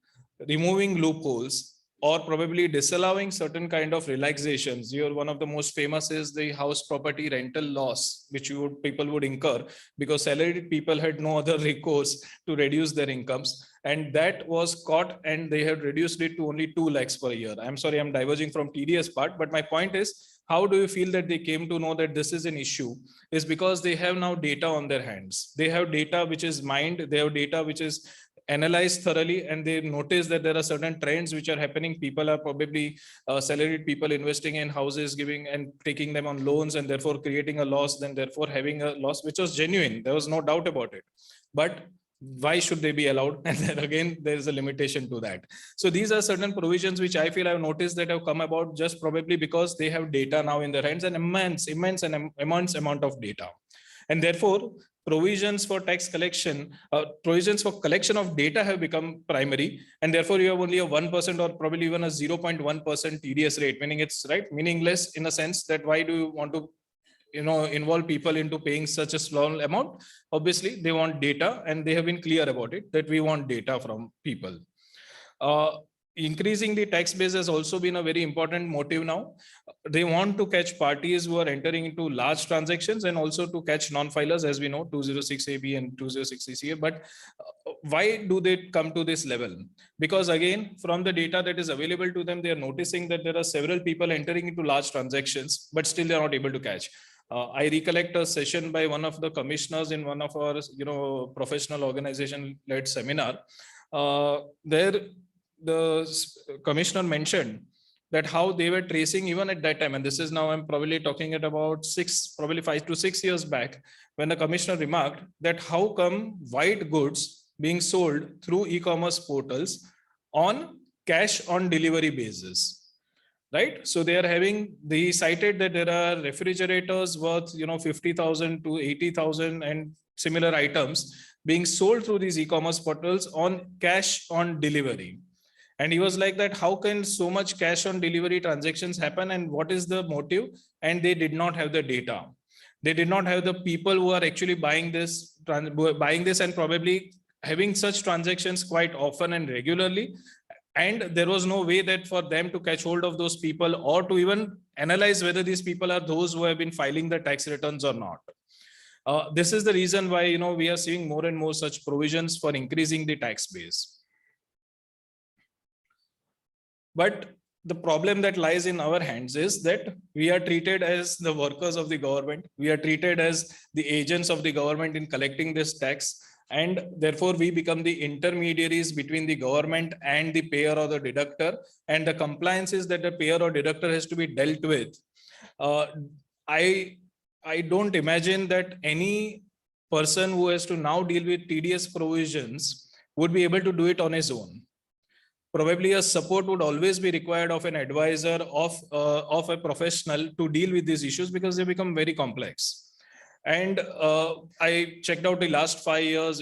removing loopholes or probably disallowing certain kind of relaxations. Here, one of the most famous is the house property rental loss, which people would incur because salaried people had no other recourse to reduce their incomes. And that was caught and they had reduced it to only 2 lakhs per year. I'm sorry, I'm diverging from TDS part, but my point is, how do you feel that they came to know that this is an issue? Is because they have now data on their hands. They have data which is mined, they have data which is analyzed thoroughly, and they notice that there are certain trends which are happening. People are probably salaried people investing in houses, giving and taking them on loans, and therefore creating a loss, then therefore having a loss which was genuine. There was no doubt about it. But why should they be allowed? And then again, there is a limitation to that. So these are certain provisions which I feel I've noticed that have come about just probably because they have data now in their hands, and immense amount of data. And therefore, provisions for tax collection, provisions for collection of data have become primary, and therefore you have only a 1% or probably even a 0.1% TDS rate, meaning it's meaningless in a sense that why do you want to involve people into paying such a small amount? Obviously, they want data, and they have been clear about it that we want data from people. Increasing the tax base has also been a very important motive now. They want to catch parties who are entering into large transactions and also to catch non-filers, as we know, 206AB and 206CCA. But why do they come to this level? Because again, from the data that is available to them, they are noticing that there are several people entering into large transactions, but still they are not able to catch. I recollect a session by one of the commissioners in one of our professional organization-led seminar. There, the commissioner mentioned that how they were tracing even at that time, and this is now I'm probably talking at about 5 to 6 years back, when the commissioner remarked that how come white goods being sold through e-commerce portals on cash on delivery basis, right? So they cited that there are refrigerators worth 50,000 to 80,000 and similar items being sold through these e-commerce portals on cash on delivery. And he was like that, how can so much cash on delivery transactions happen and what is the motive? And they did not have the data. They did not have the people who are actually buying this and probably having such transactions quite often and regularly. And there was no way that for them to catch hold of those people or to even analyze whether these people are those who have been filing the tax returns or not. This is the reason why we are seeing more and more such provisions for increasing the tax base. But the problem that lies in our hands is that we are treated as the workers of the government. We are treated as the agents of the government in collecting this tax. And therefore, we become the intermediaries between the government and the payer or the deductor. And the compliances that the payer or deductor has to be dealt with. I don't imagine that any person who has to now deal with TDS provisions would be able to do it on his own. Probably a support would always be required of an advisor, of a professional to deal with these issues because they become very complex. And I checked out the last 5 years,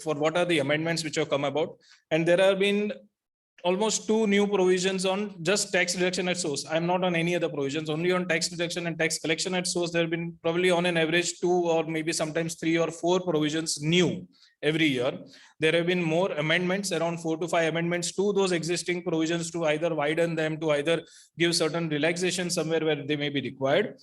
for what are the amendments which have come about. And there have been almost 2 new provisions on just tax deduction at source. I'm not on any other provisions, only on tax deduction and tax collection at source. There have been probably on an average 2 or maybe sometimes 3 or 4 provisions new every year. There have been more amendments, around 4 to 5 amendments to those existing provisions to either widen them, to either give certain relaxation somewhere where they may be required.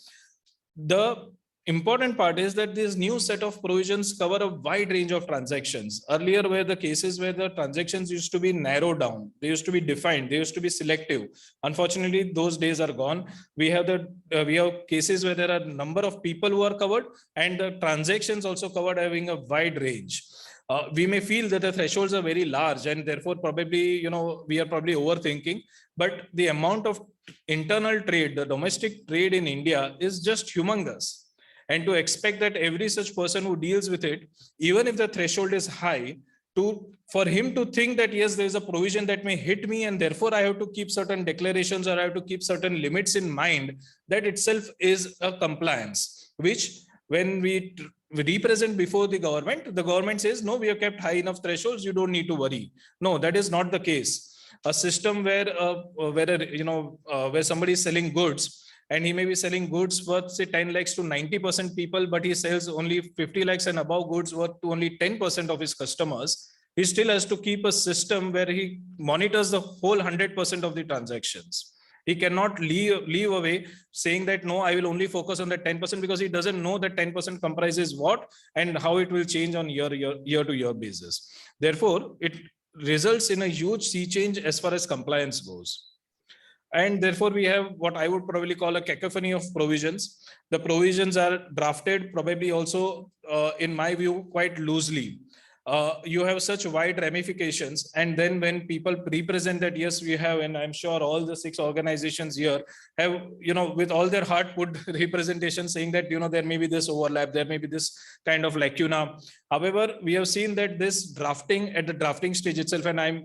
The important part is that this new set of provisions cover a wide range of transactions. Earlier were the cases where the transactions used to be narrowed down, they used to be defined, they used to be selective. Unfortunately, those days are gone. We have cases where there are a number of people who are covered and the transactions also covered, having a wide range. We may feel that the thresholds are very large and therefore probably, we are probably overthinking, but the amount of internal trade, the domestic trade in India is just humongous. And to expect that every such person who deals with it, even if the threshold is high, for him to think that, yes, there is a provision that may hit me and therefore I have to keep certain declarations or I have to keep certain limits in mind, that itself is a compliance. which when we represent before the government says, no, we have kept high enough thresholds, you don't need to worry. No, that is not the case. A system where where somebody is selling goods and he may be selling goods worth say 10 lakhs to 90% people, but he sells only 50 lakhs and above goods worth to only 10% of his customers. He still has to keep a system where he monitors the whole 100% of the transactions. He cannot leave away saying that, no, I will only focus on the 10% because he doesn't know that 10% comprises what and how it will change on year to year basis. Therefore, it results in a huge sea change as far as compliance goes. And therefore, we have what I would probably call a cacophony of provisions. The provisions are drafted probably also, in my view, quite loosely. You have such wide ramifications. And then when people represent that, yes, we have, and I'm sure all the 6 organizations here have, with all their heart put representation saying that, there may be this overlap, there may be this kind of lacuna. However, we have seen that this drafting at the drafting stage itself, and I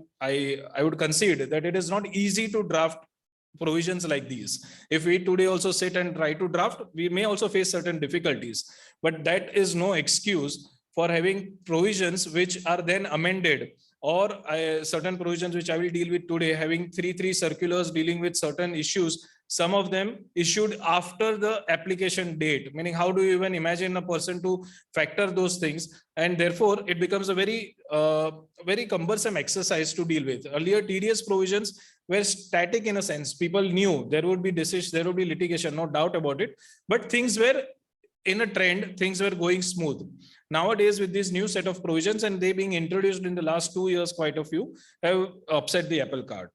would concede that it is not easy to draft provisions like these. If we today also sit and try to draft, we may also face certain difficulties, but that is no excuse for having provisions which are then amended, or certain provisions which I will deal with today, having 3 circulars dealing with certain issues, some of them issued after the application date, meaning how do you even imagine a person to factor those things? And therefore, it becomes a very cumbersome exercise to deal with. Earlier TDS provisions were static in a sense. People knew there would be decisions, there would be litigation, no doubt about it, but things were in a trend, things were going smooth. Nowadays, with this new set of provisions and they being introduced in the last 2 years, quite a few have upset the apple cart.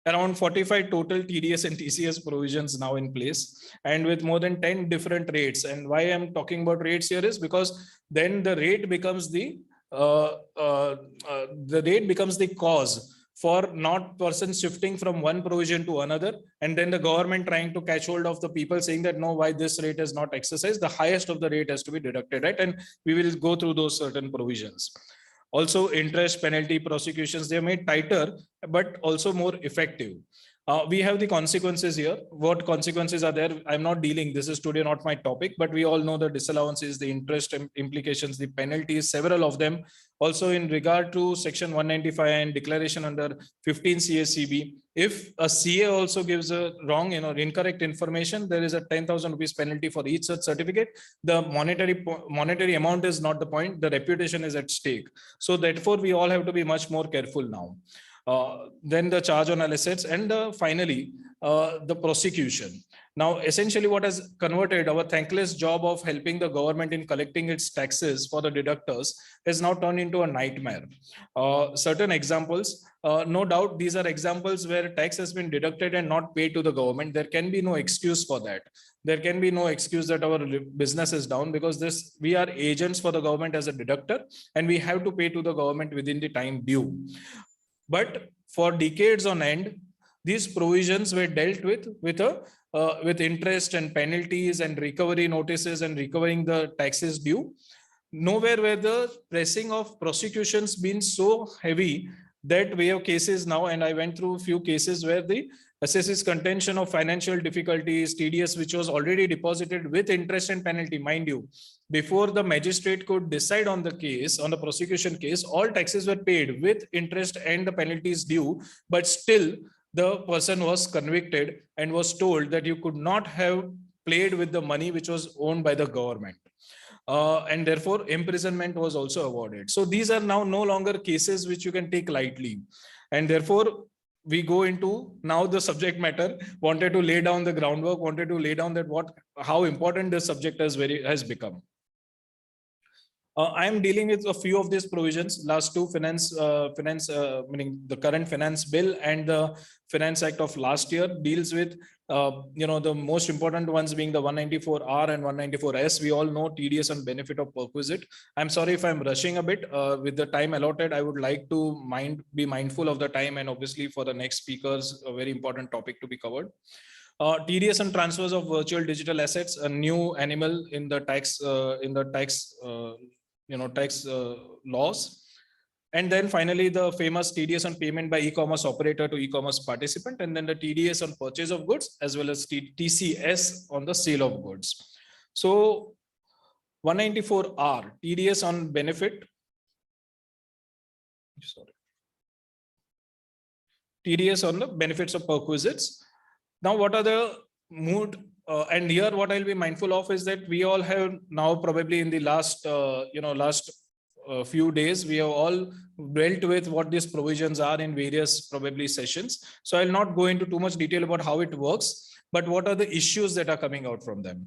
Around 45 total TDS and TCS provisions now in place, and with more than 10 different rates. And why I'm talking about rates here is because then the rate becomes the cause for not persons shifting from one provision to another, and then the government trying to catch hold of the people saying that, no, why this rate is not exercised, the highest of the rate has to be deducted, right? And we will go through those certain provisions. Also, interest, penalty, prosecutions, they are made tighter, but also more effective. We have the consequences here. What consequences are there? I'm not dealing, this is today not my topic, but we all know the disallowances, the interest implications, the penalties, several of them. Also in regard to section 195 and declaration under 15 CSCB, if a CA also gives a wrong, incorrect information, there is a 10,000 rupees penalty for each such certificate. The monetary amount is not the point, the reputation is at stake. So therefore, we all have to be much more careful now. Then the charge on assets, and finally, the prosecution. Now, essentially what has converted our thankless job of helping the government in collecting its taxes for the deductors has now turned into a nightmare. Certain examples, no doubt these are examples where tax has been deducted and not paid to the government. There can be no excuse for that. There can be no excuse that our business is down, because we are agents for the government as a deductor, and we have to pay to the government within the time due. But for decades on end, these provisions were dealt with interest and penalties and recovery notices and recovering the taxes due. Nowhere were the pressing of prosecutions been so heavy that we have cases now, and I went through a few cases where the assesses contention of financial difficulties, TDS, which was already deposited with interest and penalty, mind you, before the magistrate could decide on the case, on the prosecution case, all taxes were paid with interest and the penalties due, but still the person was convicted and was told that you could not have played with the money which was owned by the government. And therefore imprisonment was also awarded. So these are now no longer cases which you can take lightly. And therefore, we go into now the subject matter, wanted to lay down the groundwork, wanted to lay down that how important this subject has become. I am dealing with a few of these provisions. Last two meaning the current finance bill and the Finance Act of last year deals with, the most important ones being the 194R and 194S. We all know TDS and benefit of perquisite. I'm sorry if I'm rushing a bit with the time allotted. I would like to be mindful of the time, and obviously for the next speakers, a very important topic to be covered. TDS and transfers of virtual digital assets, a new animal in the tax laws. And then finally, the famous TDS on payment by e-commerce operator to e-commerce participant, and then the TDS on purchase of goods, as well as TCS on the sale of goods. So 194R, TDS on benefit. Sorry. TDS on the benefits of perquisites. Now, what are the mood? And here, what I'll be mindful of is that we all have now probably in the last, few days, we have all dealt with what these provisions are in various probably sessions. So I'll not go into too much detail about how it works, but what are the issues that are coming out from them.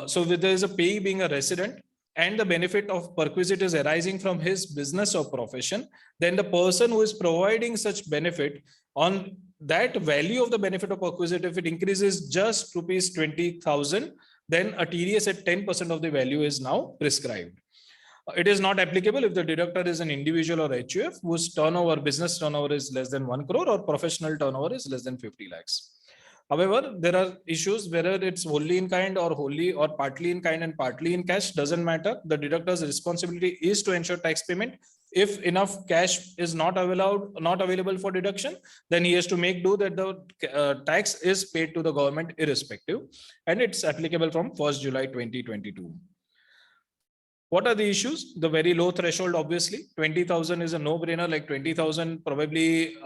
So if there is a payee being a resident and the benefit of perquisite is arising from his business or profession, then the person who is providing such benefit on that value of the benefit of perquisite, if it increases just rupees 20,000, then a TDS at 10% of the value is now prescribed. It is not applicable if the deductor is an individual or HUF whose turnover, business turnover is less than 1 crore or professional turnover is less than 50 lakhs. However, there are issues whether it's wholly in kind or wholly or partly in kind and partly in cash, doesn't matter. The deductor's responsibility is to ensure tax payment. If enough cash is not available for deduction, then he has to make do that the tax is paid to the government irrespective, and it's applicable from 1st July 2022. What are the issues? The very low threshold, obviously. 20,000 is a no-brainer, like 20,000 probably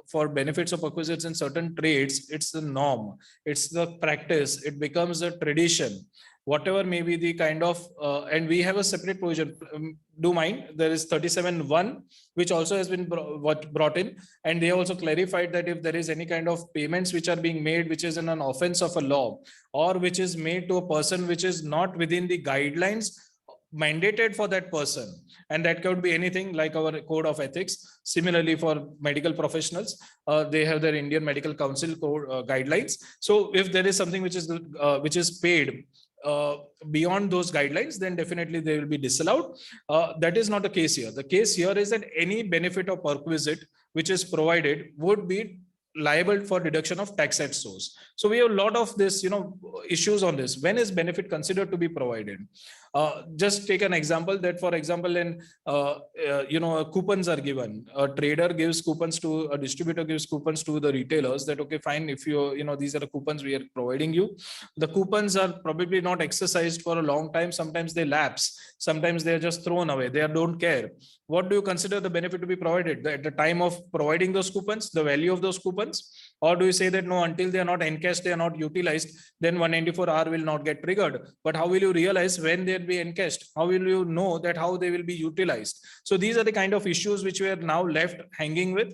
for benefits of perquisites in certain trades, it's the norm, it's the practice, it becomes a tradition. Whatever may be the kind of, and we have a separate provision, do mind, there is 37(1), which also has been brought in. And they also clarified that if there is any kind of payments which are being made, which is in an offense of a law, or which is made to a person which is not within the guidelines mandated for that person, and that could be anything like our code of ethics. Similarly, for medical professionals, they have their Indian Medical Council code guidelines. So if there is something which is paid beyond those guidelines, then definitely they will be disallowed. That is not the case here. The case here is that any benefit or perquisite which is provided would be liable for deduction of tax at source. So we have a lot of this, issues on this. When is benefit considered to be provided? Just take an example that, for example, in coupons are given. A trader gives coupons to a distributor, gives coupons to the retailers that, okay, fine, if these are the coupons we are providing you. The coupons are probably not exercised for a long time. Sometimes they lapse. Sometimes they are just thrown away. They don't care. What do you consider the benefit to be provided? At the time of providing those coupons, the value of those coupons? Or do you say that no, until they are not encashed, they are not utilized, then 194R will not get triggered? But how will you realize when they'll be encashed? How will you know that how they will be utilized? So these are the kind of issues which we are now left hanging with.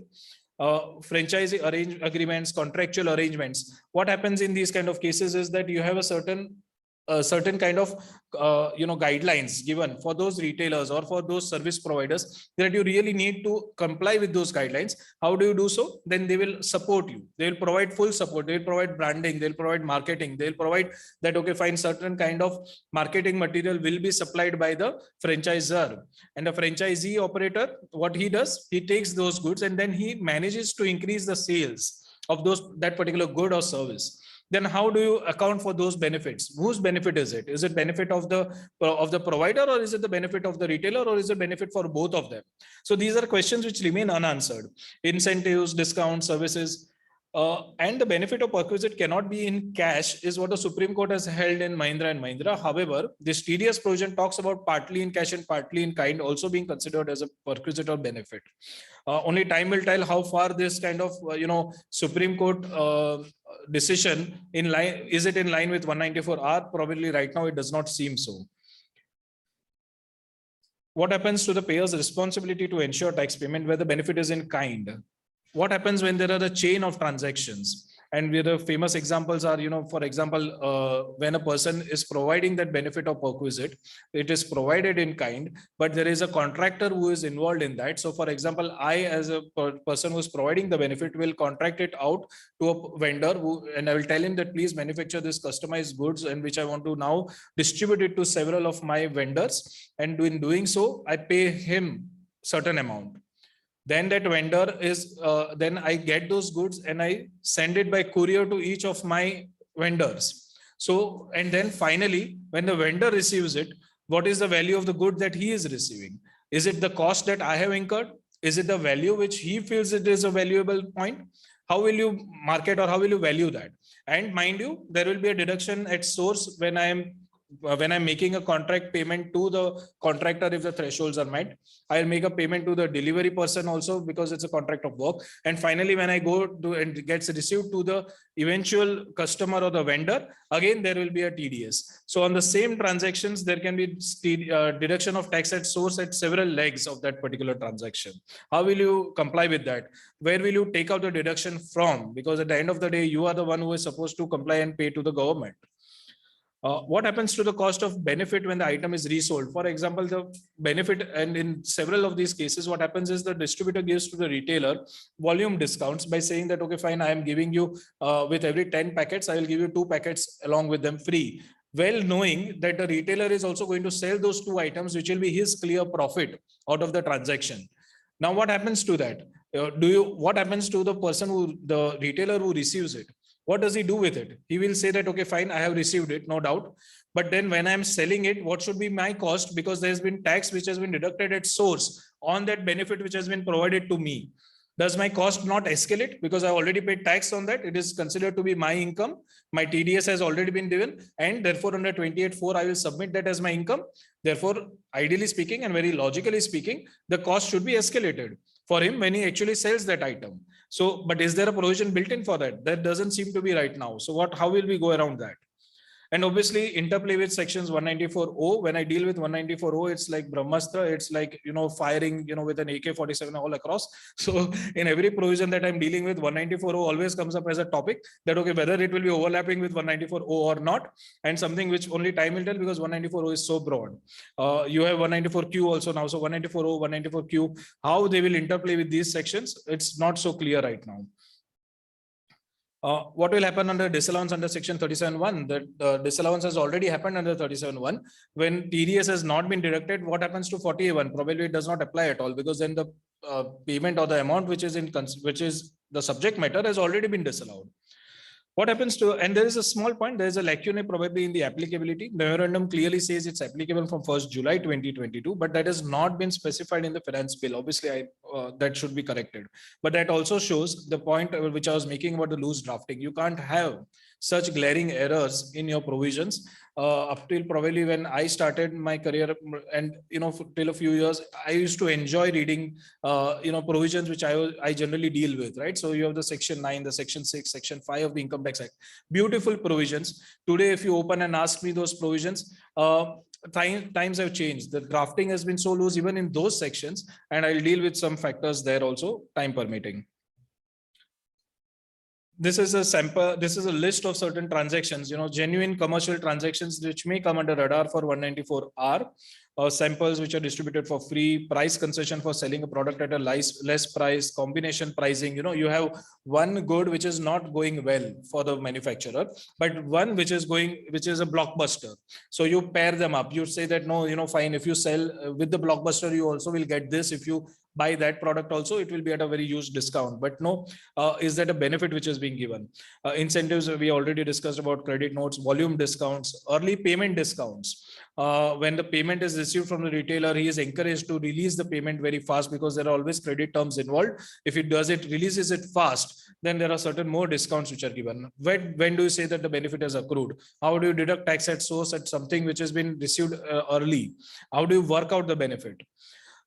Franchisee agreements, contractual arrangements. What happens in these kind of cases is that you have a certain kind of guidelines given for those retailers or for those service providers that you really need to comply with those guidelines. How do you do so? Then they will support you. They will provide full support. They will provide branding. They'll provide marketing. They'll provide that, okay, fine, certain kind of marketing material will be supplied by the franchisor. And the franchisee operator, what he does, he takes those goods and then he manages to increase the sales of that particular good or service. Then how do you account for those benefits? Whose benefit is it? Is it benefit of the provider, or is it the benefit of the retailer, or is it benefit for both of them? So these are questions which remain unanswered. Incentives, discounts, services, and the benefit of perquisite cannot be in cash is what the Supreme Court has held in Mahindra and Mahindra. However, this TDS provision talks about partly in cash and partly in kind also being considered as a perquisite or benefit. Only time will tell how far this kind of Supreme Court decision is it in line with 194R? Probably right now it does not seem so. What happens to the payer's responsibility to ensure tax payment where the benefit is in kind? What happens when there are a chain of transactions? And where the famous examples are, for example, when a person is providing that benefit of perquisite, it is provided in kind, but there is a contractor who is involved in that. So for example, I as a person who is providing the benefit will contract it out to a vendor and I will tell him that please manufacture this customized goods and which I want to now distribute it to several of my vendors. And in doing so, I pay him certain amount. Then that vendor is, then I get those goods and I send it by courier to each of my vendors. So, and then finally, when the vendor receives it, what is the value of the good that he is receiving? Is it the cost that I have incurred? Is it the value which he feels it is a valuable point? How will you market or how will you value that? And mind you, there will be a deduction at source when I am when I'm making a contract payment to the contractor, if the thresholds are met, I'll make a payment to the delivery person also because it's a contract of work. And finally, when I go to and gets received to the eventual customer or the vendor, again, there will be a TDS. So on the same transactions, there can be deduction of tax at source at several legs of that particular transaction. How will you comply with that? Where will you take out the deduction from? Because at the end of the day, you are the one who is supposed to comply and pay to the government. What happens to the cost of benefit when the item is resold? For example, the benefit, and in several of these cases, what happens is the distributor gives to the retailer volume discounts by saying that, okay, fine, I am giving you with every 10 packets, I will give you 2 packets along with them free. Well, knowing that the retailer is also going to sell those 2 items, which will be his clear profit out of the transaction. Now, what happens to that? What happens to the person the retailer who receives it? What does he do with it? He will say that, okay, fine, I have received it, no doubt. But then when I'm selling it, what should be my cost? Because there's been tax which has been deducted at source on that benefit which has been provided to me. Does my cost not escalate? Because I already paid tax on that. It is considered to be my income. My TDS has already been given. And therefore, under 28(4), I will submit that as my income. Therefore, ideally speaking and very logically speaking, the cost should be escalated for him when he actually sells that item. So, but is there a provision built in for that? That doesn't seem to be right now. So how will we go around that? And obviously interplay with sections 194O. When I deal with 194O, it's like Brahmastra. It's like, firing, with an AK-47 all across. So in every provision that I'm dealing with, 194O always comes up as a topic that, okay, whether it will be overlapping with 194O or not, and something which only time will tell because 194O is so broad. You have 194Q also now. So 194O, 194Q, how they will interplay with these sections, it's not so clear right now. What will happen under disallowance under section 37(1)? The disallowance has already happened under 37(1). When TDS has not been deducted, what happens to 40A1? Probably it does not apply at all because then the payment or the amount which is the subject matter has already been disallowed. What happens to, and there is a small point, there is a lacunae probably in the applicability. Memorandum clearly says it's applicable from 1st July 2022, but that has not been specified in the finance bill. Obviously, that should be corrected. But that also shows the point which I was making about the loose drafting. You can't have such glaring errors in your provisions. Up till probably when I started my career, and till a few years, I used to enjoy reading provisions which I generally deal with, right? So you have the section 9, the section 6, section 5 of the Income Tax Act. Beautiful provisions. Today, if you open and ask me those provisions, times have changed. The drafting has been so loose even in those sections, and I'll deal with some factors there also, time permitting. This is a sample. This is a list of certain transactions, genuine commercial transactions which may come under radar for 194R. Samples which are distributed for free, price concession for selling a product at a less price, combination pricing. You have one good which is not going well for the manufacturer, but one which is a blockbuster. So you pair them up. You say that no, fine. If you sell with the blockbuster, you also will get this. If you buy that product also, it will be at a very huge discount. But no, is that a benefit which is being given? Incentives, we already discussed about credit notes, volume discounts, early payment discounts. When the payment is received from the retailer, he is encouraged to release the payment very fast because there are always credit terms involved. If it releases it fast, then there are certain more discounts which are given. When do you say that the benefit is accrued? How do you deduct tax at source at something which has been received early? How do you work out the benefit?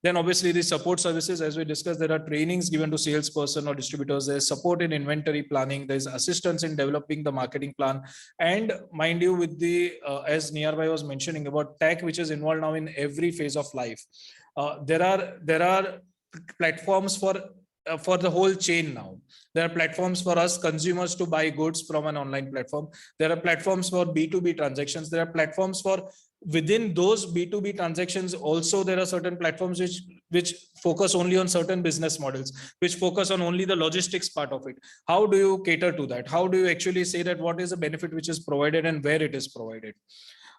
Then obviously the support services, as we discussed, there are trainings given to salesperson or distributors. There's support in inventory planning. There's assistance in developing the marketing plan. And mind you, with the, as Nearby was mentioning about tech, which is involved now in every phase of life. There are platforms for the whole chain now. There are platforms for us consumers to buy goods from an online platform. There are platforms for B2B transactions. There are platforms for within those B2B transactions. Also, there are certain platforms which focus only on certain business models, which focus on only the logistics part of it. How do you cater to that? How do you actually say that what is the benefit which is provided and where it is provided?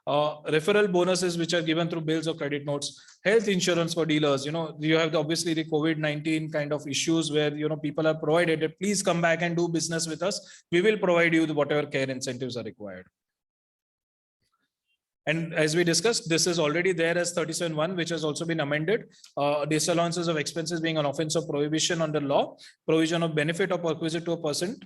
Referral bonuses which are given through bills or credit notes, health insurance for dealers. You have obviously the COVID-19 kind of issues where people are provided, please come back and do business with us. We will provide you whatever care incentives are required. And as we discussed, this is already there as 37(1), which has also been amended. Disallowances of expenses being an offense of prohibition under law, provision of benefit or perquisite to a person,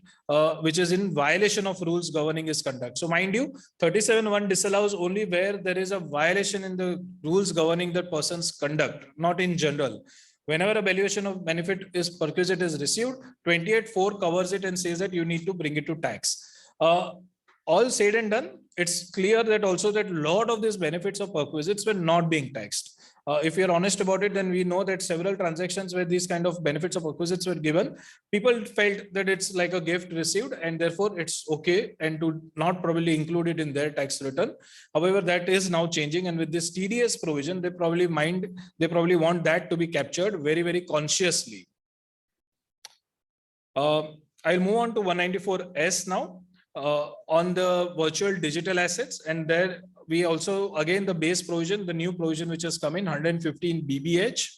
which is in violation of rules governing his conduct. So mind you, 37(1) disallows only where there is a violation in the rules governing that person's conduct, not in general. Whenever a valuation of benefit is perquisite is received, 28(4) covers it and says that you need to bring it to tax. All said and done, it's clear that also that a lot of these benefits of perquisites were not being taxed. If you're honest about it, then we know that several transactions where these kind of benefits of perquisites were given, people felt that it's like a gift received and therefore it's okay and to not probably include it in their tax return. However, that is now changing, and with this TDS provision, they probably want that to be captured very, very consciously. I'll move on to 194S now. On the virtual digital assets, and there we also, again, the base provision, the new provision which has come in 115 BBH.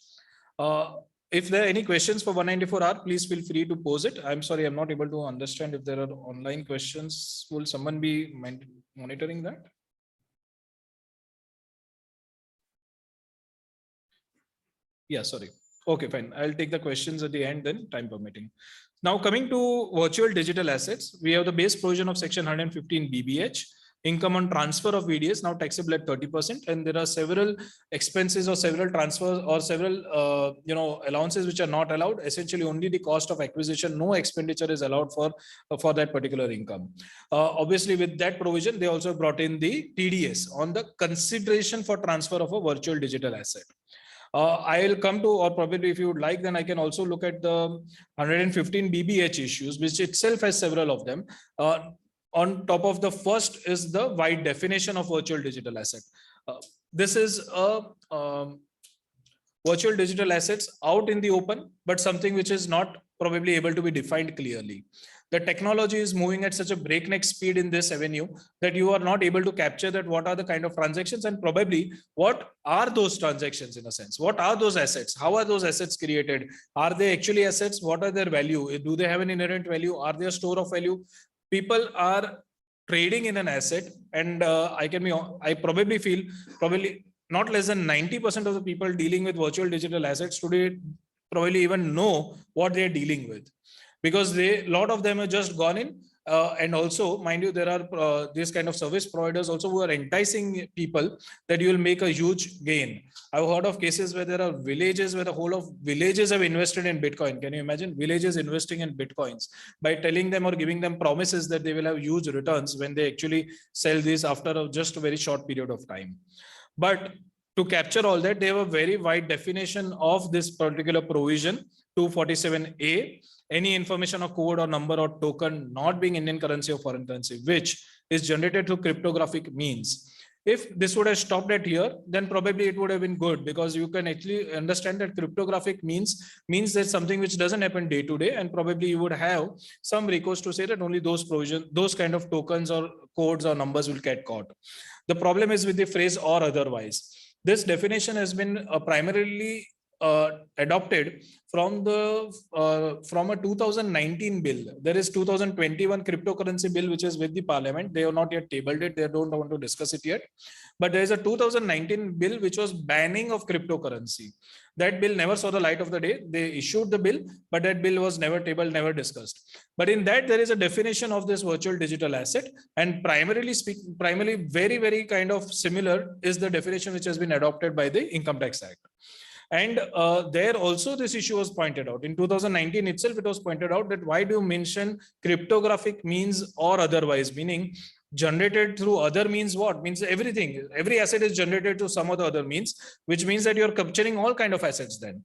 If there are any questions for 194R, please feel free to pose it. I'm sorry, I'm not able to understand if there are online questions. Will someone be monitoring that? Yeah, sorry. Okay, fine. I'll take the questions at the end then, time permitting. Now coming to virtual digital assets, we have the base provision of section 115 BBH, income on transfer of VDS now taxable at 30%, and there are several expenses or several transfers or several allowances which are not allowed. Essentially, only the cost of acquisition, no expenditure is allowed for that particular income. Obviously, with that provision, they also brought in the TDS on the consideration for transfer of a virtual digital asset. I'll come to, or probably if you would like, then I can also look at the 115 BBH issues, which itself has several of them. On top of the first is the wide definition of virtual digital asset. This is a virtual digital assets out in the open, but something which is not probably able to be defined clearly. The technology is moving at such a breakneck speed in this avenue that you are not able to capture that what are the kind of transactions and probably what are those transactions in a sense. What are those assets? How are those assets created? Are they actually assets? What are their value? Do they have an inherent value? Are they a store of value? People are trading in an asset, and I probably feel not less than 90% of the people dealing with virtual digital assets today probably even know what they're dealing with, because a lot of them have just gone in. And also, mind you, there are these kind of service providers also who are enticing people that you will make a huge gain. I've heard of cases where there are villages where the whole of villages have invested in Bitcoin. Can you imagine villages investing in Bitcoins by telling them or giving them promises that they will have huge returns when they actually sell these after just a very short period of time. But to capture all that, they have a very wide definition of this particular provision, 247A. Any information or code or number or token not being Indian currency or foreign currency, which is generated through cryptographic means. If this would have stopped at here, then probably it would have been good, because you can actually understand that cryptographic means there's something which doesn't happen day to day, and probably you would have some recourse to say that only those provisions, those kind of tokens or codes or numbers will get caught. The problem is with the phrase or otherwise. This definition has been primarily adopted from a 2019 bill. There is 2021 cryptocurrency bill which is with the parliament. They have not yet tabled it. They don't want to discuss it yet. But there is a 2019 bill which was banning of cryptocurrency. That bill never saw the light of the day. They issued the bill, but that bill was never tabled, never discussed. But in that, there is a definition of this virtual digital asset, and primarily very, very kind of similar is the definition which has been adopted by the Income Tax Act. And there also this issue was pointed out. In 2019 itself, it was pointed out that why do you mention cryptographic means or otherwise, meaning generated through other means what? Means everything. Every asset is generated through some other means, which means that you're capturing all kind of assets then.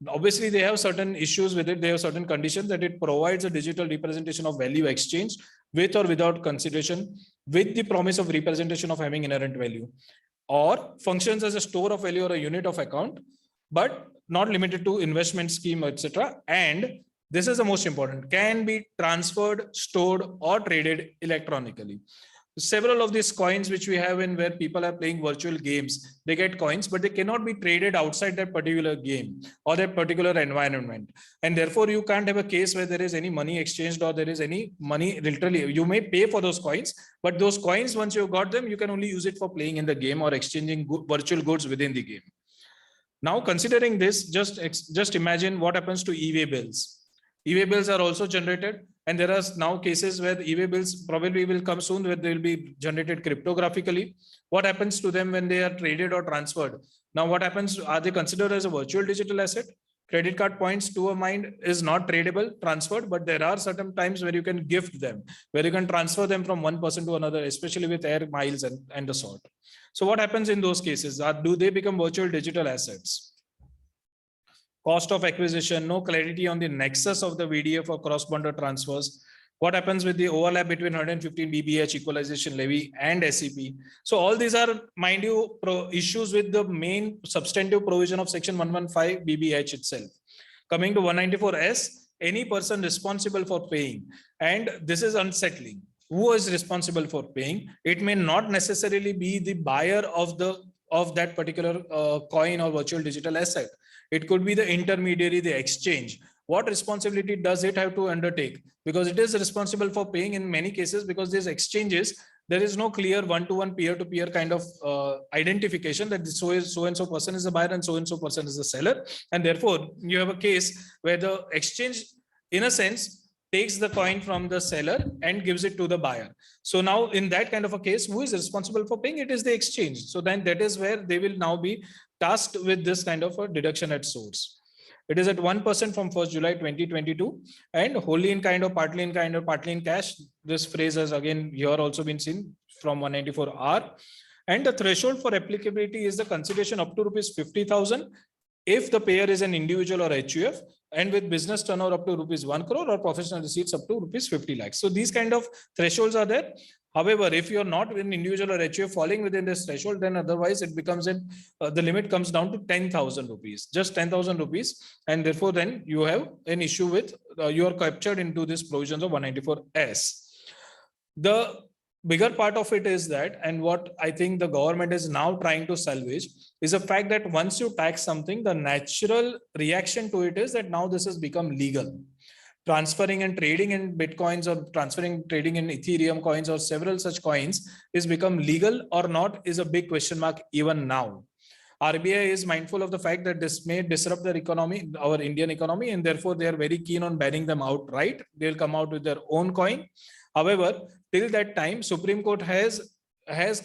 Obviously, they have certain issues with it. They have certain conditions that it provides a digital representation of value exchange with or without consideration, with the promise of representation of having inherent value, or functions as a store of value or a unit of account, but not limited to investment scheme, etc. And this is the most important, can be transferred, stored, or traded electronically. several of these coins which we have in where people are playing virtual games, they get coins, but they cannot be traded outside that particular game or that particular environment. And therefore you can't have a case where there is any money exchanged or there is any money literally. You may pay for those coins, but those coins, once you got them, you can only use it for playing in the game or exchanging virtual goods within the game. Now, considering this, just imagine what happens to e-way bills. E-way bills are also generated, and there are now cases where e-way bills probably will come soon where they will be generated cryptographically. What happens to them when they are traded or transferred? Now, what happens? Are they considered as a virtual digital asset? Credit card points to a mind is not tradable, transferred, but there are certain times where you can gift them, where you can transfer them from one person to another, especially with air miles and the sort. So what happens in those cases? Do they become virtual digital assets? Cost of acquisition, no clarity on the nexus of the VDA for cross-border transfers. What happens with the overlap between 115 BBH equalization levy and SEP? So all these are, mind you, issues with the main substantive provision of section 115 BBH itself. Coming to 194S, any person responsible for paying, and this is unsettling. Who is responsible for paying? It may not necessarily be the buyer of that particular coin or virtual digital asset. It could be the intermediary, the exchange. What responsibility does it have to undertake? Because it is responsible for paying in many cases, because these exchanges, there is no clear one-to-one peer-to-peer kind of identification that so-and-so person is the buyer and so-and-so person is the seller. And therefore, you have a case where the exchange, in a sense, takes the coin from the seller and gives it to the buyer. So now in that kind of a case, who is responsible for paying? It is the exchange. So then that is where they will now be tasked with this kind of a deduction at source. It is at 1% from 1st July 2022 and wholly in kind or partly in kind or partly in cash. This phrase has again here also been seen from 194R. And the threshold for applicability is the consideration up to rupees 50,000 if the payer is an individual or HUF, and with business turnover up to rupees 1 crore or professional receipts up to rupees 50 lakhs. So these kind of thresholds are there. However, if you're not an individual or HUF falling within this threshold, then otherwise it becomes the limit comes down to 10,000 rupees, just 10,000 rupees. And therefore, then you have an issue with, you are captured into this provisions of 194S. The bigger part of it is that, and what I think the government is now trying to salvage is the fact that once you tax something, the natural reaction to it is that now this has become legal. Transferring and trading in Bitcoins or transferring trading in Ethereum coins or several such coins is become legal or not is a big question mark even now. RBI is mindful of the fact that this may disrupt their economy, our Indian economy, and therefore they are very keen on banning them outright. They'll come out with their own coin. However, till that time, Supreme Court has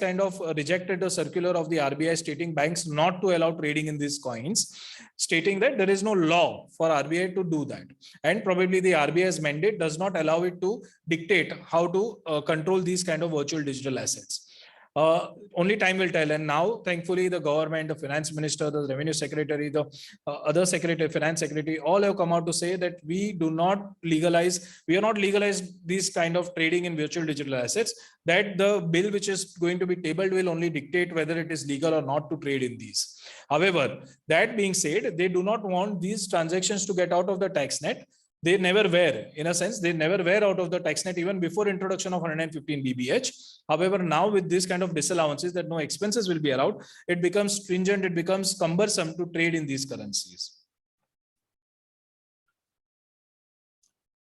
kind of rejected the circular of the RBI stating banks not to allow trading in these coins, stating that there is no law for RBI to do that. And probably the RBI's mandate does not allow it to dictate how to control these kind of virtual digital assets. Only time will tell. And now, thankfully, the government, the finance minister, the revenue secretary, the other secretary, finance secretary, all have come out to say that we are not legalized these kind of trading in virtual digital assets, that the bill which is going to be tabled will only dictate whether it is legal or not to trade in these. However, that being said, they do not want these transactions to get out of the tax net. They never were, in a sense, they never were out of the tax net even before introduction of 115 BBH. However, now with this kind of disallowances that no expenses will be allowed, it becomes stringent, it becomes cumbersome to trade in these currencies.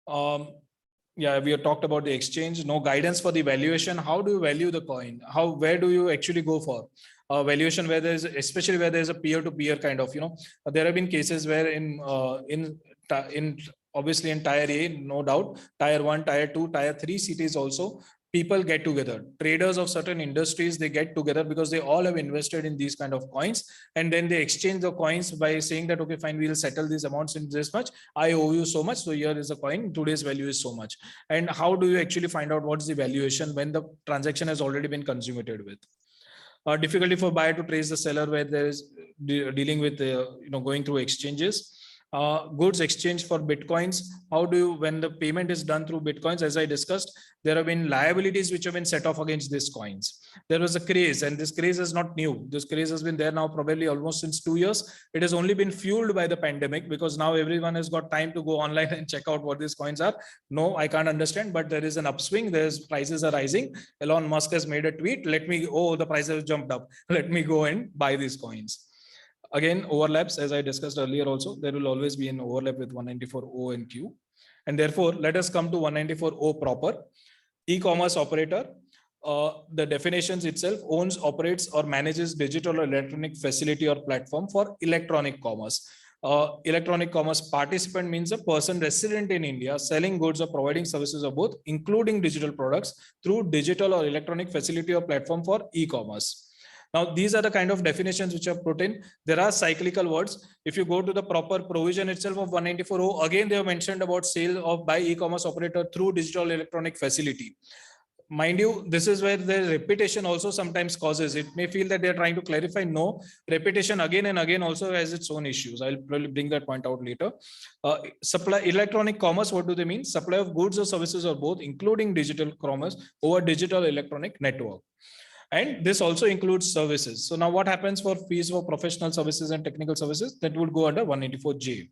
Yeah, we have talked about the exchange, no guidance for the valuation. How do you value the coin? Where do you actually go for? Valuation where there is, especially where there is a peer-to-peer kind of, there have been cases where obviously in tier A, no doubt, tier 1, tier 2, tier 3 cities also, people get together. Traders of certain industries, they get together because they all have invested in these kind of coins. And then they exchange the coins by saying that, okay, fine, we'll settle these amounts in this much. I owe you so much. So here is a coin. Today's value is so much. And how do you actually find out what's the valuation when the transaction has already been consummated with? Difficulty for buyer to trace the seller where there is dealing with, going through exchanges. goods exchange for Bitcoins. How do you, when the payment is done through Bitcoins, as I discussed, there have been liabilities which have been set off against these coins. There was a craze, and this craze is not new. This craze has been there now probably almost since 2 years. It has only been fueled by the pandemic, because now everyone has got time to go online and check out what these coins are. No, I can't understand, but there is an upswing. There's prices are rising. Elon Musk has made a tweet. The prices have jumped up. Let me go and buy these coins. Again, overlaps, as I discussed earlier also, there will always be an overlap with 194O and Q. And therefore, let us come to 194O proper. E-commerce operator, the definitions itself: owns, operates, or manages digital or electronic facility or platform for electronic commerce. Electronic commerce participant means a person resident in India selling goods or providing services of both, including digital products, through digital or electronic facility or platform for e-commerce. Now, these are the kind of definitions which are put in. There are cyclical words. If you go to the proper provision itself of 194O, again, they have mentioned about sale of by e-commerce operator through digital electronic facility. Mind you, this is where the repetition also sometimes causes. It may feel that they are trying to clarify. No, repetition again and again also has its own issues. I'll probably bring that point out later. Supply electronic commerce, what do they mean? Supply of goods or services or both, including digital commerce over digital electronic network. And this also includes services. So now what happens for fees for professional services and technical services? That would go under 194J.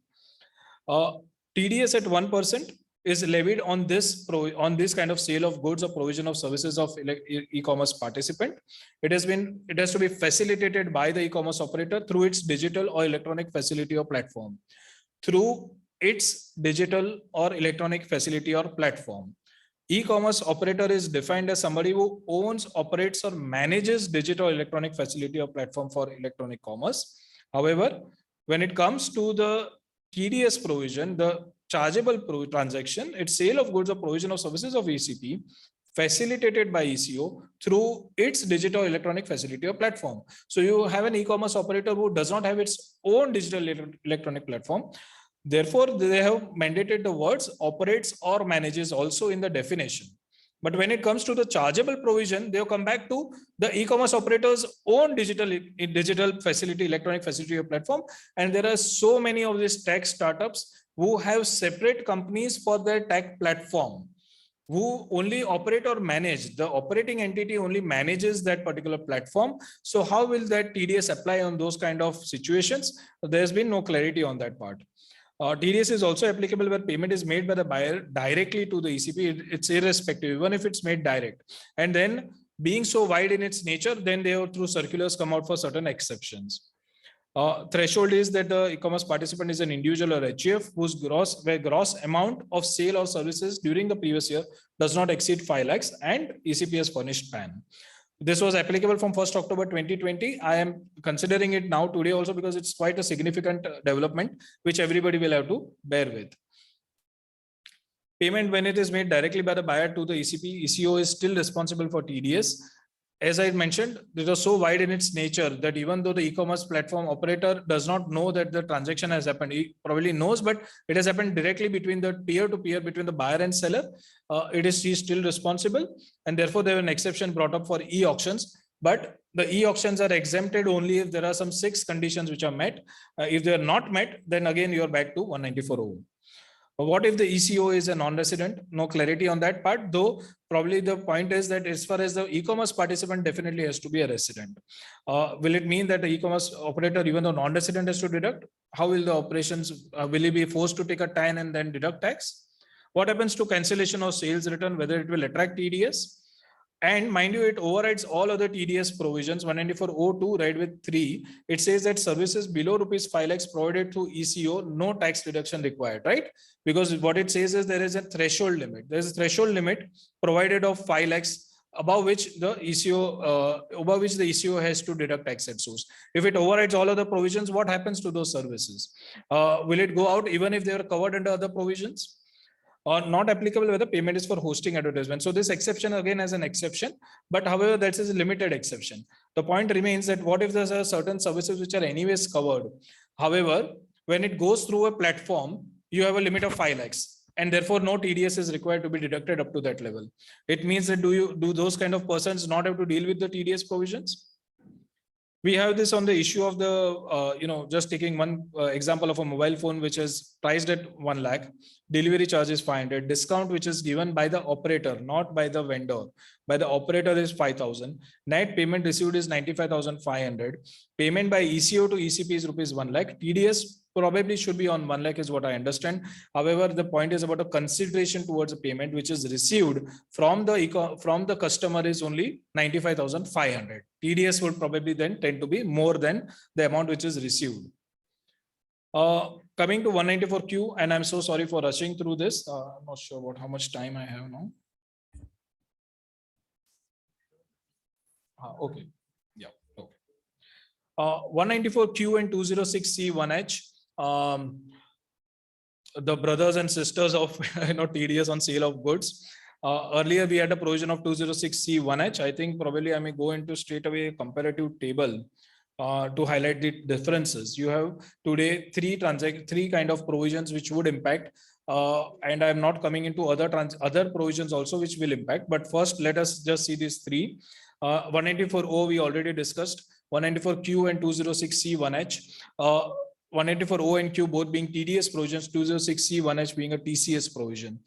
TDS at 1% is levied on this kind of sale of goods or provision of services of e-commerce participant. It has to be facilitated by the e-commerce operator through its digital or electronic facility or platform. Through its digital or electronic facility or platform. E-commerce operator is defined as somebody who owns, operates, or manages digital electronic facility or platform for electronic commerce. However, when it comes to the TDS provision, the chargeable transaction, it's sale of goods or provision of services of ECP facilitated by ECO through its digital electronic facility or platform. So you have an e-commerce operator who does not have its own digital electronic platform. Therefore, they have mandated the words operates or manages also in the definition. But when it comes to the chargeable provision, they have come back to the e-commerce operator's own digital facility, electronic facility or platform. And there are so many of these tech startups who have separate companies for their tech platform, who only operate or manage. The operating entity only manages that particular platform. So how will that TDS apply on those kind of situations? There's been no clarity on that part. TDS is also applicable where payment is made by the buyer directly to the ECP. It's irrespective, even if it's made direct. And then being so wide in its nature, then they have through circulars come out for certain exceptions. Threshold is that the e-commerce participant is an individual or HUF whose gross amount of sale or services during the previous year does not exceed 5 lakhs and ECP has furnished PAN. This was applicable from 1st October 2020. I am considering it now today also because it's quite a significant development, which everybody will have to bear with. Payment when it is made directly by the buyer to the ECP, ECO is still responsible for TDS. As I mentioned, it was so wide in its nature that even though the e-commerce platform operator does not know that the transaction has happened, he probably knows, but it has happened directly between the peer-to-peer between the buyer and seller. He's still responsible, and therefore there was an exception brought up for e-auctions. But the e-auctions are exempted only if there are some 6 conditions which are met. If they are not met, then again you are back to 194O. What if the ECO is a non-resident? No clarity on that part, though probably the point is that as far as the e-commerce participant definitely has to be a resident. Will it mean that the e-commerce operator, even though non-resident, has to deduct? How will the operations, will he be forced to take a TAN and then deduct tax? What happens to cancellation of sales return, whether it will attract TDS? And mind you, it overrides all other TDS provisions. 194O2 right with 3. It says that services below ₹5 lakhs provided through ECO, no tax deduction required, right? Because what it says is there is a threshold limit. There is a threshold limit provided of 5 lakhs above which the ECO has to deduct tax at source. If it overrides all other provisions, what happens to those services? Will it go out even if they are covered under other provisions? Or not applicable where the payment is for hosting advertisement. So this exception again has an exception, but however, that is a limited exception. The point remains that what if there are certain services which are anyways covered? However, when it goes through a platform, you have a limit of 5 lakhs and therefore no TDS is required to be deducted up to that level. It means that do those kind of persons not have to deal with the TDS provisions? We have this on the issue of the, just taking one example of a mobile phone, which is priced at 1 lakh, delivery charge is 500, discount which is given by the operator, not by the vendor. By the operator is 5,000. Net payment received is 95,500. Payment by ECO to ECP is rupees 1 lakh. TDS probably should be on 1 lakh is what I understand. However, the point is about a consideration towards a payment which is received from the customer is only 95,500. TDS would probably then tend to be more than the amount which is received. Coming to 194Q, and I'm so sorry for rushing through this. I'm not sure how much time I have now. Okay. Yeah. Okay. 194Q and 206C1H. The brothers and sisters of TDS on sale of goods. Earlier we had a provision of 206C1H. I think probably I may go into straight away a comparative table to highlight the differences. You have today three kind of provisions which would impact, and I'm not coming into other provisions also which will impact. But first, let us just see these three. 194O we already discussed. 194Q and 206C1H. 194O and Q both being TDS provisions, 206C1H being a TCS provision.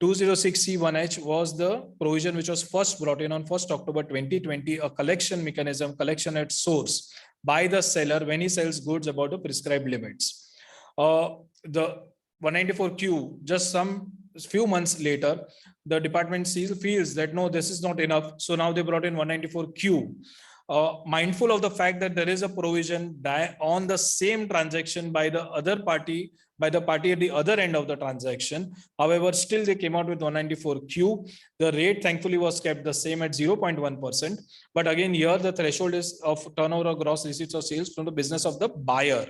206C1H was the provision which was first brought in on 1st October 2020, a collection mechanism, collection at source by the seller when he sells goods above the prescribed limits. The 194Q, just some few months later, the department feels that no, this is not enough. So now they brought in 194Q. Mindful of the fact that there is a provision on the same transaction by the other party, by the party at the other end of the transaction. However, still they came out with 194Q. The rate thankfully was kept the same at 0.1%. But again, here the threshold is of turnover of gross receipts or sales from the business of the buyer,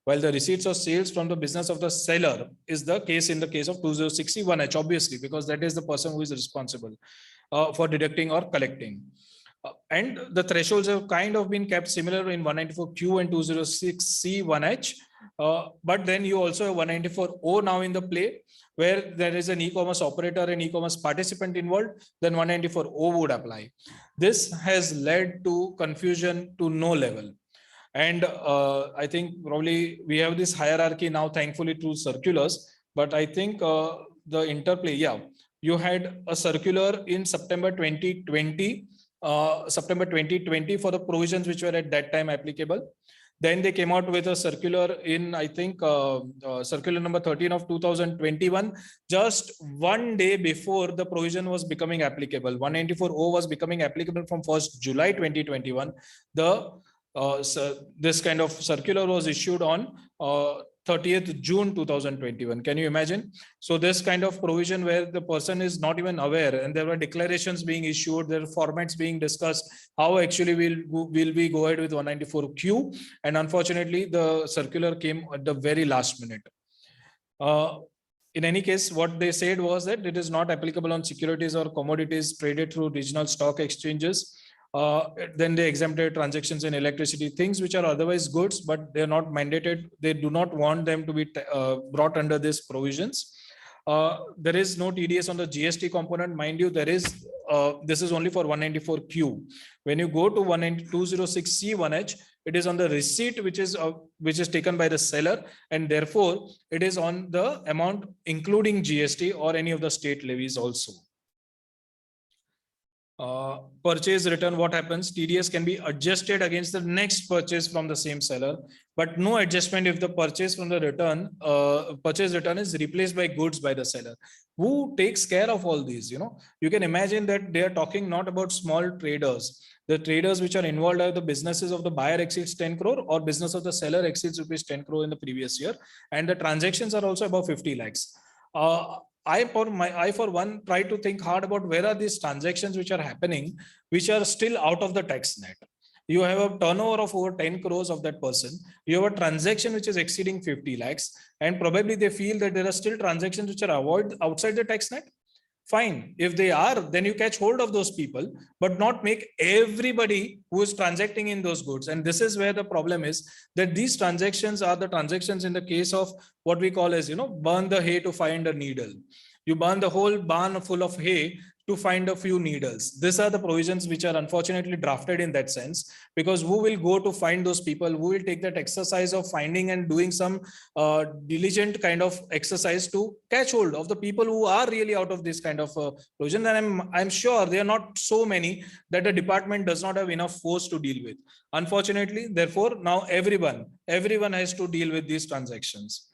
while the receipts or sales from the business of the seller is the case in the case of 206C1H, obviously, because that is the person who is responsible for deducting or collecting. And the thresholds have kind of been kept similar in 194Q and 206C1H. But then you also have 194O now in the play, where there is an e-commerce operator and e-commerce participant involved, then 194O would apply. This has led to confusion to no level. And I think probably we have this hierarchy now, thankfully, through circulars. But I think the interplay, you had a circular in September 2020 for the provisions which were at that time applicable. Then they came out with a circular in, I think, circular number 13 of 2021, just one day before the provision was becoming applicable. 194O was becoming applicable from 1st July 2021. This kind of circular was issued on 30th June 2021. Can you imagine? So this kind of provision where the person is not even aware, and there were declarations being issued, there are formats being discussed, how actually will we go ahead with 194Q? And unfortunately, the circular came at the very last minute. In any case, what they said was that it is not applicable on securities or commodities traded through regional stock exchanges. Then they exempted transactions in electricity, things which are otherwise goods, but they're not mandated. They do not want them to be brought under these provisions. There is no TDS on the GST component. Mind you, there is, this is only for 194Q. When you go to 206C1H, it is on the receipt which is taken by the seller, and therefore it is on the amount including GST or any of the state levies also. Purchase return, what happens? TDS can be adjusted against the next purchase from the same seller, but no adjustment if the purchase from the purchase return is replaced by goods by the seller. Who takes care of all these? You can imagine that they are talking not about small traders. The traders which are involved are the businesses of the buyer exceeds 10 crore or business of the seller exceeds rupees 10 crore in the previous year, and the transactions are also above 50 lakhs. I for one try to think hard about where are these transactions which are happening, which are still out of the tax net. You have a turnover of over 10 crores of that person. You have a transaction which is exceeding 50 lakhs, and probably they feel that there are still transactions which are outside the tax net. Fine. If they are, then you catch hold of those people, but not make everybody who is transacting in those goods. And this is where the problem is, that these transactions are the transactions in the case of what we call as, burn the hay to find a needle. You burn the whole barn full of hay to find a few needles. These are the provisions which are unfortunately drafted in that sense, because who will go to find those people, who will take that exercise of finding and doing some diligent kind of exercise to catch hold of the people who are really out of this kind of provision. And I'm sure there are not so many that the department does not have enough force to deal with. Unfortunately, therefore, now everyone has to deal with these transactions.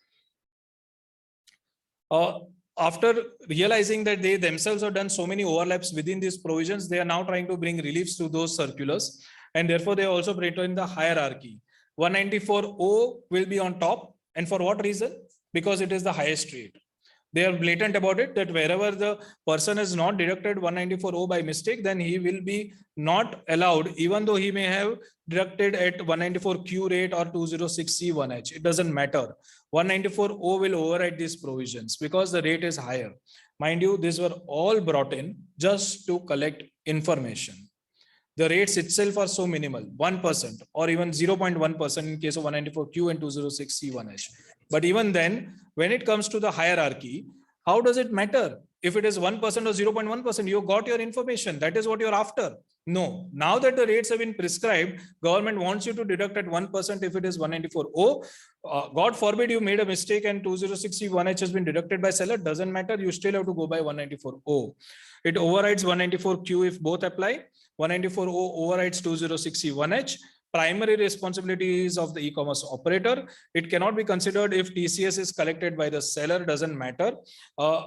After realizing that they themselves have done so many overlaps within these provisions, they are now trying to bring reliefs to those circulars. And therefore, they also bring in the hierarchy. 194O will be on top. And for what reason? Because it is the highest rate. They are blatant about it, that wherever the person is not deducted 194O by mistake, then he will be not allowed, even though he may have deducted at 194Q rate or 206C1H. It doesn't matter. 194O will override these provisions because the rate is higher. Mind you, these were all brought in just to collect information. The rates itself are so minimal, 1% or even 0.1% in case of 194Q and 206C1H. But even then, when it comes to the hierarchy, how does it matter? If it is 1% or 0.1%, you got your information. That is what you're after. No, now that the rates have been prescribed, government wants you to deduct at 1% if it is 194O. God forbid you made a mistake and 206C1H has been deducted by seller. Doesn't matter. You still have to go by 194O. It overrides 194Q if both apply. 194O overrides 206C1H. Primary responsibilities of the e-commerce operator. It cannot be considered if TCS is collected by the seller, doesn't matter,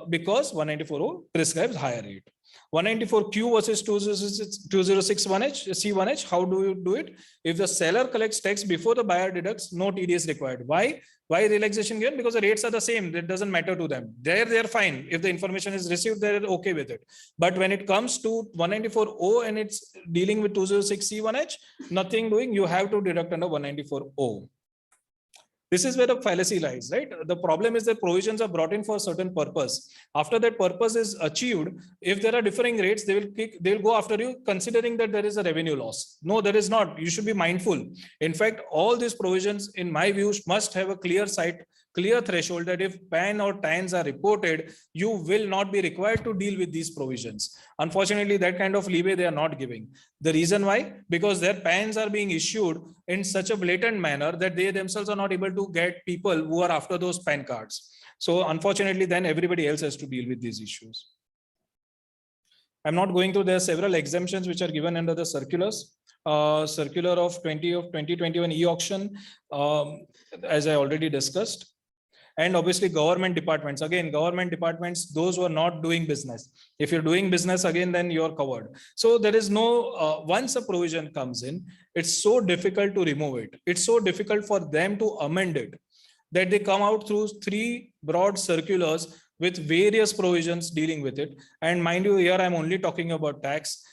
because 194O prescribes higher rate. 194Q versus 206C1H, C1H, how do you do it? If the seller collects tax before the buyer deducts, no TDS required. Why? Why relaxation given? Because the rates are the same. It doesn't matter to them. They're fine. If the information is received, they're okay with it. But when it comes to 194O and it's dealing with 206C1H, nothing doing, you have to deduct under 194O. This is where the fallacy lies, right? The problem is that provisions are brought in for a certain purpose. After that purpose is achieved, if there are differing rates, they will go after you considering that there is a revenue loss. No, there is not. You should be mindful. In fact, all these provisions, in my view, must have a clear threshold that if PAN or TANs are reported, you will not be required to deal with these provisions. Unfortunately, that kind of leeway they are not giving. The reason why? Because their PANs are being issued in such a blatant manner that they themselves are not able to get people who are after those PAN cards. So unfortunately, then everybody else has to deal with these issues. I'm not going through, there are several exemptions which are given under the circulars. Circular of 2021 e-auction, as I already discussed. And obviously government departments, again, government departments, those who are not doing business. If you're doing business again, then you're covered. So there is no, once a provision comes in, it's so difficult to remove it. It's so difficult for them to amend it that they come out through 3 broad circulars with various provisions dealing with it. And mind you, here I'm only talking about tax.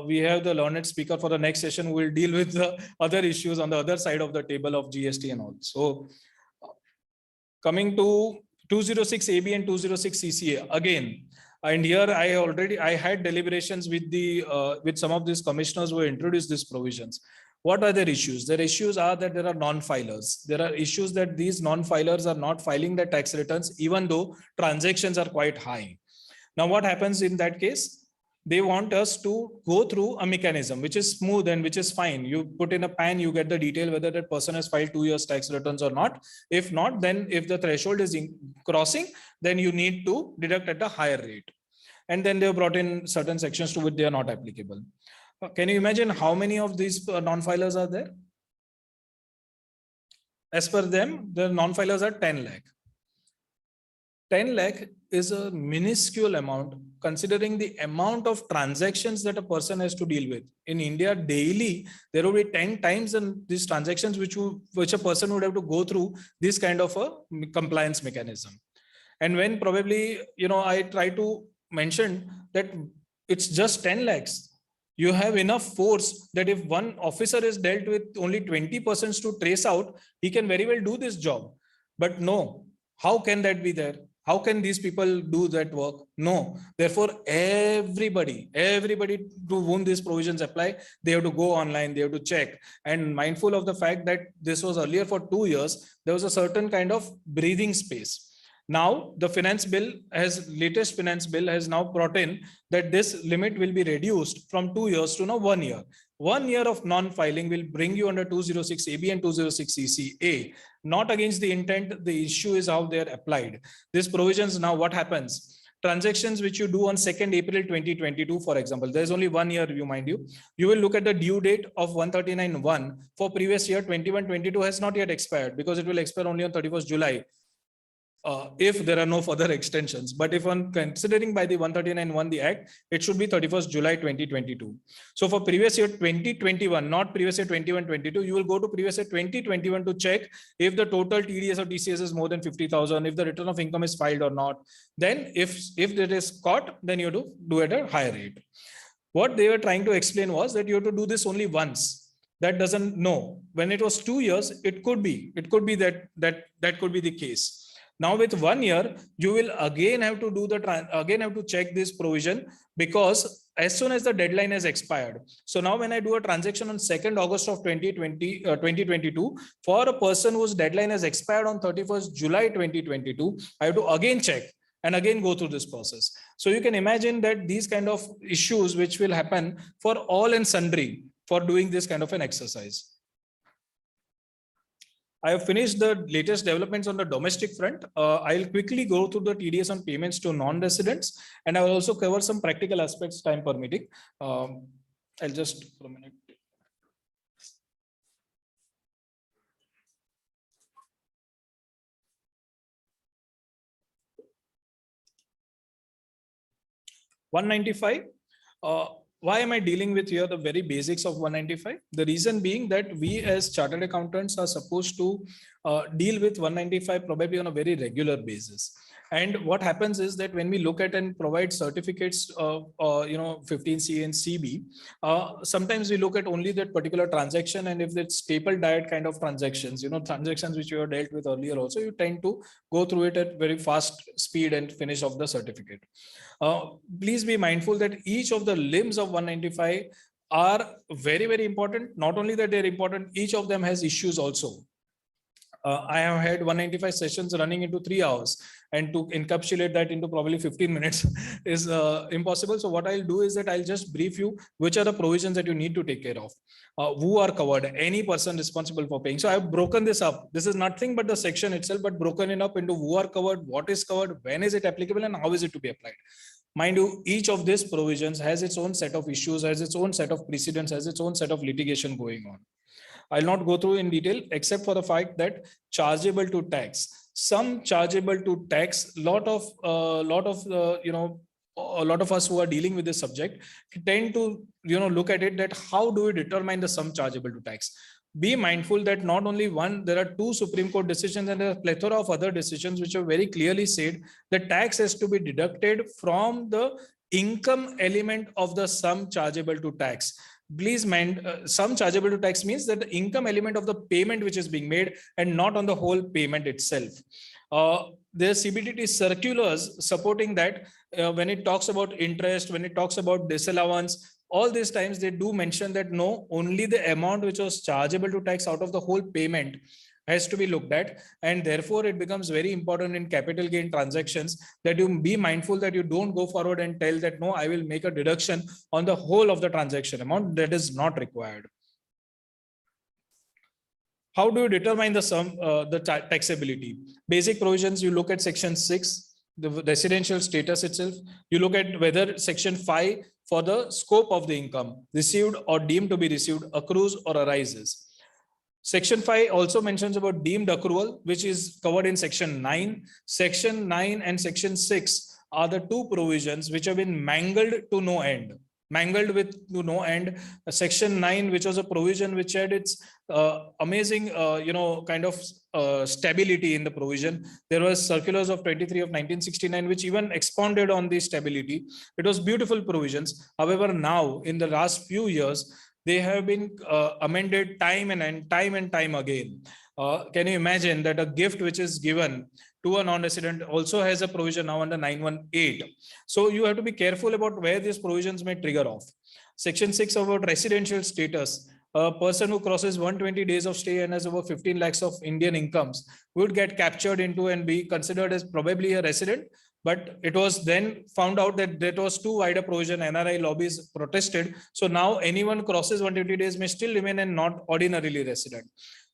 We have the learned speaker for the next session who will deal with the other issues on the other side of the table of GST and all. So coming to 206AB and 206CCA again, and here I had deliberations with with some of these commissioners who introduced these provisions. What are their issues? Their issues are that there are non-filers. There are issues that these non-filers are not filing their tax returns, even though transactions are quite high. Now, what happens in that case? They want us to go through a mechanism which is smooth and which is fine. You put in a PAN, you get the detail whether that person has filed 2 years tax returns or not. If not, then if the threshold is crossing, then you need to deduct at a higher rate. And then they brought in certain sections to which they are not applicable. Can you imagine how many of these non-filers are there? As per them, the non-filers are 10 lakh. 10 lakh is a minuscule amount considering the amount of transactions that a person has to deal with. In India, daily, there will be 10 times in these transactions which a person would have to go through this kind of a compliance mechanism. And when probably, I try to mention that it's just 10 lakhs. You have enough force that if one officer is dealt with only 20 persons to trace out, he can very well do this job. But no, how can that be there? How can these people do that work? No. Therefore, everybody to whom these provisions apply, they have to go online, they have to check. And mindful of the fact that this was earlier for 2 years, there was a certain kind of breathing space. Now, the latest finance bill has now brought in that this limit will be reduced from 2 years to now 1 year. 1 year of non-filing will bring you under 206 AB and 206 CCA. Not against the intent, the issue is how they are applied. These provisions now, what happens? Transactions which you do on 2nd April 2022, for example, there's only 1 year, you will look at the due date of 139(1) for previous year 21-22 has not yet expired because it will expire only on 31st July. If there are no further extensions. But if on considering by the 139(1) the Act, it should be 31st July 2022. So for previous year 2021, not previous year 21-22, you will go to previous year 2021 to check if the total TDS or TCS is more than 50,000, if the return of income is filed or not. Then if it is caught, then you have to do it at a higher rate. What they were trying to explain was that you have to do this only once. That doesn't know. When it was 2 years, it could be that could be the case. Now with 1 year, you will again have to check this provision because as soon as the deadline has expired. So now when I do a transaction on 2nd August of 2022 for a person whose deadline has expired on 31st July 2022, I have to again check and again go through this process. So you can imagine that these kind of issues which will happen for all and sundry for doing this kind of an exercise. I have finished the latest developments on the domestic front. I'll quickly go through the TDS on payments to non-residents, and I will also cover some practical aspects, time permitting. I'll just for a minute. $195. Why am I dealing with here the very basics of 195? The reason being that we as chartered accountants are supposed to deal with 195 probably on a very regular basis. And what happens is that when we look at and provide certificates of 15C and CB, sometimes we look at only that particular transaction, and if it's staple diet kind of transactions, transactions which you have dealt with earlier also, you tend to go through it at very fast speed and finish off the certificate. Please be mindful that each of the limbs of 195 are very, very important. Not only that they're important, each of them has issues also. I have had 195 sessions running into 3 hours, and to encapsulate that into probably 15 minutes is impossible. So what I'll do is that I'll just brief you which are the provisions that you need to take care of. Who are covered, any person responsible for paying. So I've broken this up. This is nothing but the section itself, but broken it up into who are covered, what is covered, when is it applicable, and how is it to be applied. Mind you, each of these provisions has its own set of issues, has its own set of precedents, has its own set of litigation going on. I'll not go through in detail, except for the fact that chargeable to tax, some chargeable to tax, a lot of us who are dealing with this subject tend to, look at it that how do we determine the sum chargeable to tax? Be mindful that not only one, there are 2 Supreme Court decisions and a plethora of other decisions which have very clearly said that tax has to be deducted from the income element of the sum chargeable to tax. Please mind, sum chargeable to tax means that the income element of the payment which is being made and not on the whole payment itself. There are CBDT circulars supporting that when it talks about interest, when it talks about disallowance, all these times they do mention that no, only the amount which was chargeable to tax out of the whole payment has to be looked at, and therefore it becomes very important in capital gain transactions that you be mindful that you don't go forward and tell that no, I will make a deduction on the whole of the transaction amount. That is not required. How do you determine the sum, the taxability? Basic provisions, you look at section 6, the residential status itself. You look at whether section 5 for the scope of the income received or deemed to be received accrues or arises. Section 5 also mentions about deemed accrual, which is covered in section 9. Section 9 and section 6 are the 2 provisions which have been mangled to no end. Mangled with to no end. Section 9, which was a provision which had its amazing, kind of stability in the provision. There was circulars of 23 of 1969, which even expounded on the stability. It was beautiful provisions. However, now in the last few years, they have been amended time and time again. Can you imagine that a gift which is given to a non-resident also has a provision now under 918. So you have to be careful about where these provisions may trigger off. Section 6 about residential status. a person who crosses 120 days of stay and has over 15 lakhs of Indian incomes would get captured into and be considered as probably a resident. But it was then found out that that was too wide a provision. NRI lobbies protested. So now anyone crosses 120 days may still remain and not ordinarily resident.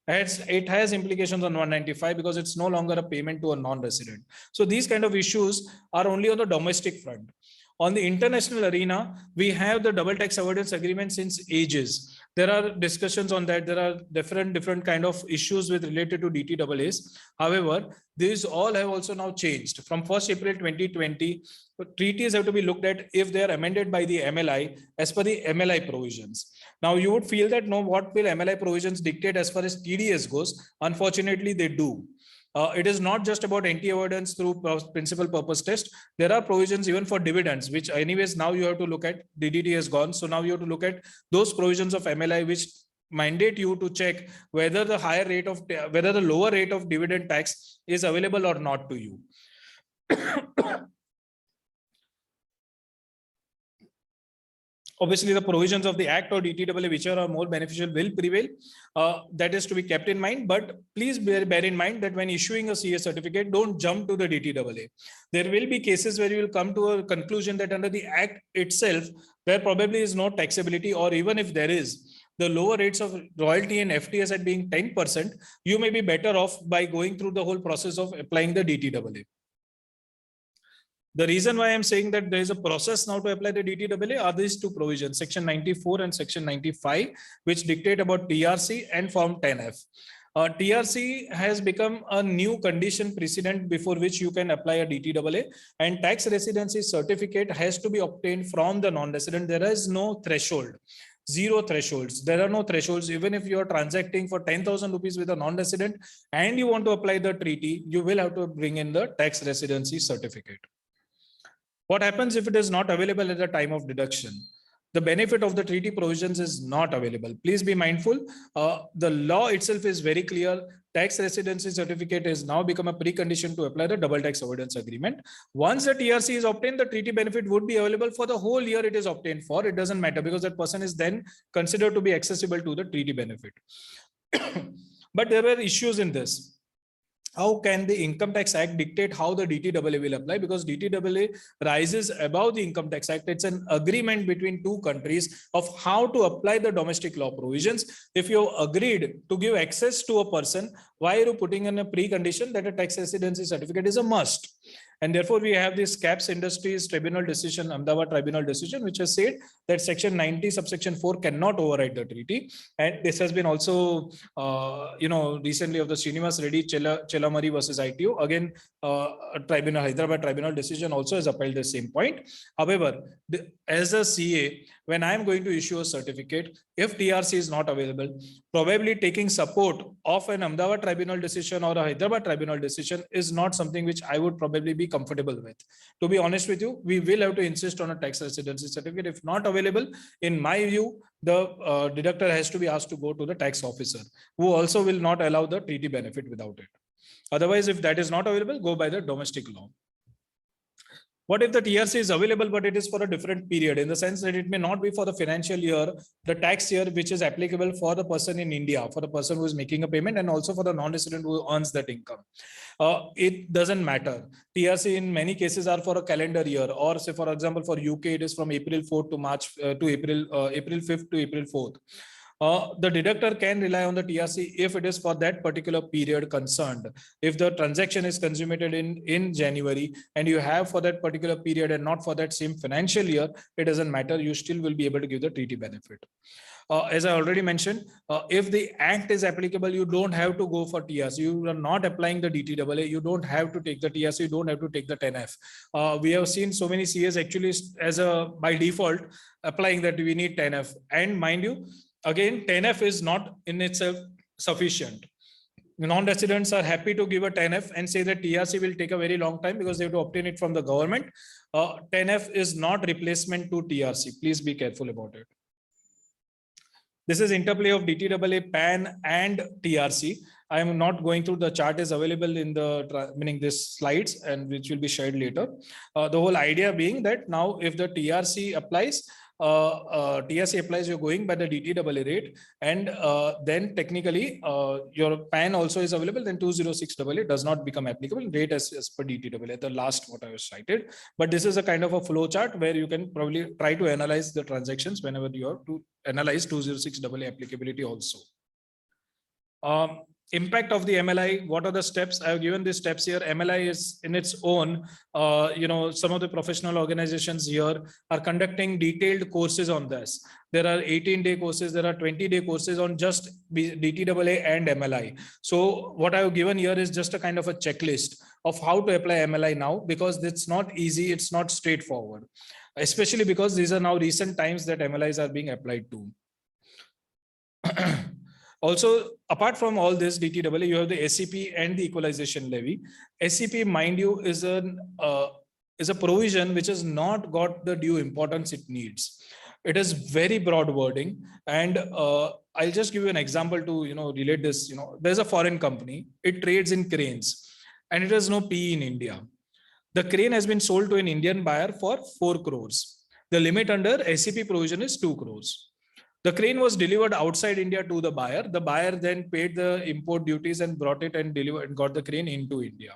It has implications on 195 because it's no longer a payment to a non-resident. So these kind of issues are only on the domestic front. On the international arena, we have the double tax avoidance agreement since ages. There are discussions on that. There are different kind of issues with related to DTAAs. However, these all have also now changed. From 1st April 2020, treaties have to be looked at if they are amended by the MLI as per the MLI provisions. Now, you would feel that no, what will MLI provisions dictate as far as TDS goes? Unfortunately, they do. It is not just about anti-avoidance through principal purpose test. There are provisions even for dividends, which anyways now you have to look at. DDT has gone. So now you have to look at those provisions of MLI which mandate you to check whether the lower rate of dividend tax is available or not to you. Obviously, the provisions of the Act or DTAA, which are more beneficial, will prevail. That is to be kept in mind. But please bear in mind that when issuing a CA certificate, don't jump to the DTAA. There will be cases where you will come to a conclusion that under the Act itself, there probably is no taxability, or even if there is, the lower rates of royalty and FTS at being 10%, you may be better off by going through the whole process of applying the DTAA. The reason why I'm saying that there is a process now to apply the DTAA are these two provisions, Section 94 and Section 95, which dictate about TRC and Form 10F. TRC has become a new condition precedent before which you can apply a DTAA, and tax residency certificate has to be obtained from the non-resident. There is no threshold. Zero thresholds. There are no thresholds. Even if you are transacting for 10,000 rupees with a non-resident and you want to apply the treaty, you will have to bring in the tax residency certificate. What happens if it is not available at the time of deduction? The benefit of the treaty provisions is not available. Please be mindful. The law itself is very clear. Tax residency certificate has now become a precondition to apply the double tax avoidance agreement. Once the TRC is obtained, the treaty benefit would be available for the whole year it is obtained for. It doesn't matter because that person is then considered to be accessible to the treaty benefit. But there were issues in this. How can the Income Tax Act dictate how the DTAA will apply? Because DTAA rises above the Income Tax Act. It's an agreement between two countries of how to apply the domestic law provisions. If you agreed to give access to a person, why are you putting in a precondition that a tax residency certificate is a must? And therefore, we have this CAPS Industries Tribunal decision, Ahmedabad Tribunal decision, which has said that Section 90, subsection 4 cannot override the treaty. And this has been also, recently of the Srinivas Reddy Chelamari versus ITO. Again, Hyderabad Tribunal decision also has upheld the same point. However, as a CA, when I'm going to issue a certificate, if TRC is not available, probably taking support of an Ahmedabad Tribunal decision or a Hyderabad Tribunal decision is not something which I would probably be comfortable with. To be honest with you, we will have to insist on a tax residency certificate. If not available, in my view, the deductor has to be asked to go to the tax officer, who also will not allow the treaty benefit without it. Otherwise, if that is not available, go by the domestic law. What if the TRC is available, but it is for a different period, in the sense that it may not be for the financial year, the tax year, which is applicable for the person in India, for the person who is making a payment, and also for the non-resident who earns that income. It doesn't matter. TRC in many cases are for a calendar year, or say, for example, for UK, it is from April 4th to March to April 5th to April 4th. The deductor can rely on the TRC if it is for that particular period concerned. If the transaction is consummated in January and you have for that particular period and not for that same financial year, it doesn't matter. You still will be able to give the treaty benefit. As I already mentioned, if the Act is applicable, you don't have to go for TRC. You are not applying the DTAA. You don't have to take the TRC. You don't have to take the 10F. We have seen so many CAs actually as by default applying that we need 10F. And mind you, again, 10F is not in itself sufficient. Non-residents are happy to give a 10F and say that TRC will take a very long time because they have to obtain it from the government. 10F is not replacement to TRC. Please be careful about it. This is interplay of DTAA, PAN and TRC. I am not going through, the chart is available in the this slides, and which will be shared later. The whole idea being that now if the TRC applies, TRC applies, you're going by the DTAA rate, and then technically your PAN also is available, then 206AA does not become applicable rate as per DTAA, the last what I was cited. But this is a kind of a flow chart where you can probably try to analyze the transactions whenever you have to analyze 206AA applicability also. Impact of the MLI, what are the steps? I have given these steps here. MLI is in its own, some of the professional organizations here are conducting detailed courses on this. There are 18-day courses, there are 20-day courses on just DTAA and MLI. So what I have given here is just a kind of a checklist of how to apply MLI now, because it's not easy, it's not straightforward, especially because these are now recent times that MLIs are being applied to. Also, apart from all this DTAA, you have the SCP and the equalization levy. SCP, mind you, is a provision which has not got the due importance it needs. It is very broad wording, and I'll just give you an example to relate this. There's a foreign company, it trades in cranes, and it has no PE in India. The crane has been sold to an Indian buyer for 4 crores. The limit under SCP provision is 2 crores. The crane was delivered outside India to the buyer. The buyer then paid the import duties and brought it and delivered and got the crane into India.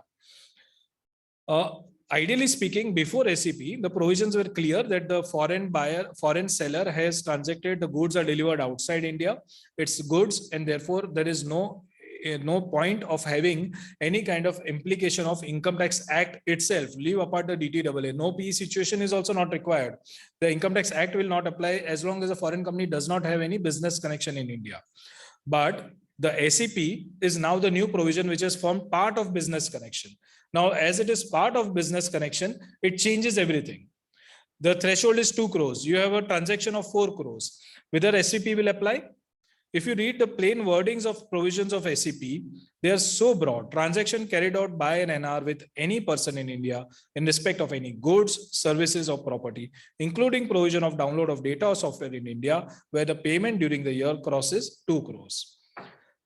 Ideally speaking, before SCP, the provisions were clear that the foreign seller has transacted, the goods are delivered outside India. It's goods, and therefore there is no point of having any kind of implication of Income Tax Act itself. Leave apart the DTAA. No PE situation is also not required. The Income Tax Act will not apply as long as a foreign company does not have any business connection in India. But the SCP is now the new provision which has formed part of business connection. Now, as it is part of business connection, it changes everything. The threshold is 2 crores. You have a transaction of 4 crores. Whether SCP will apply? If you read the plain wordings of provisions of SCP, they are so broad. Transaction carried out by an NR with any person in India in respect of any goods, services, or property, including provision of download of data or software in India, where the payment during the year crosses 2 crores.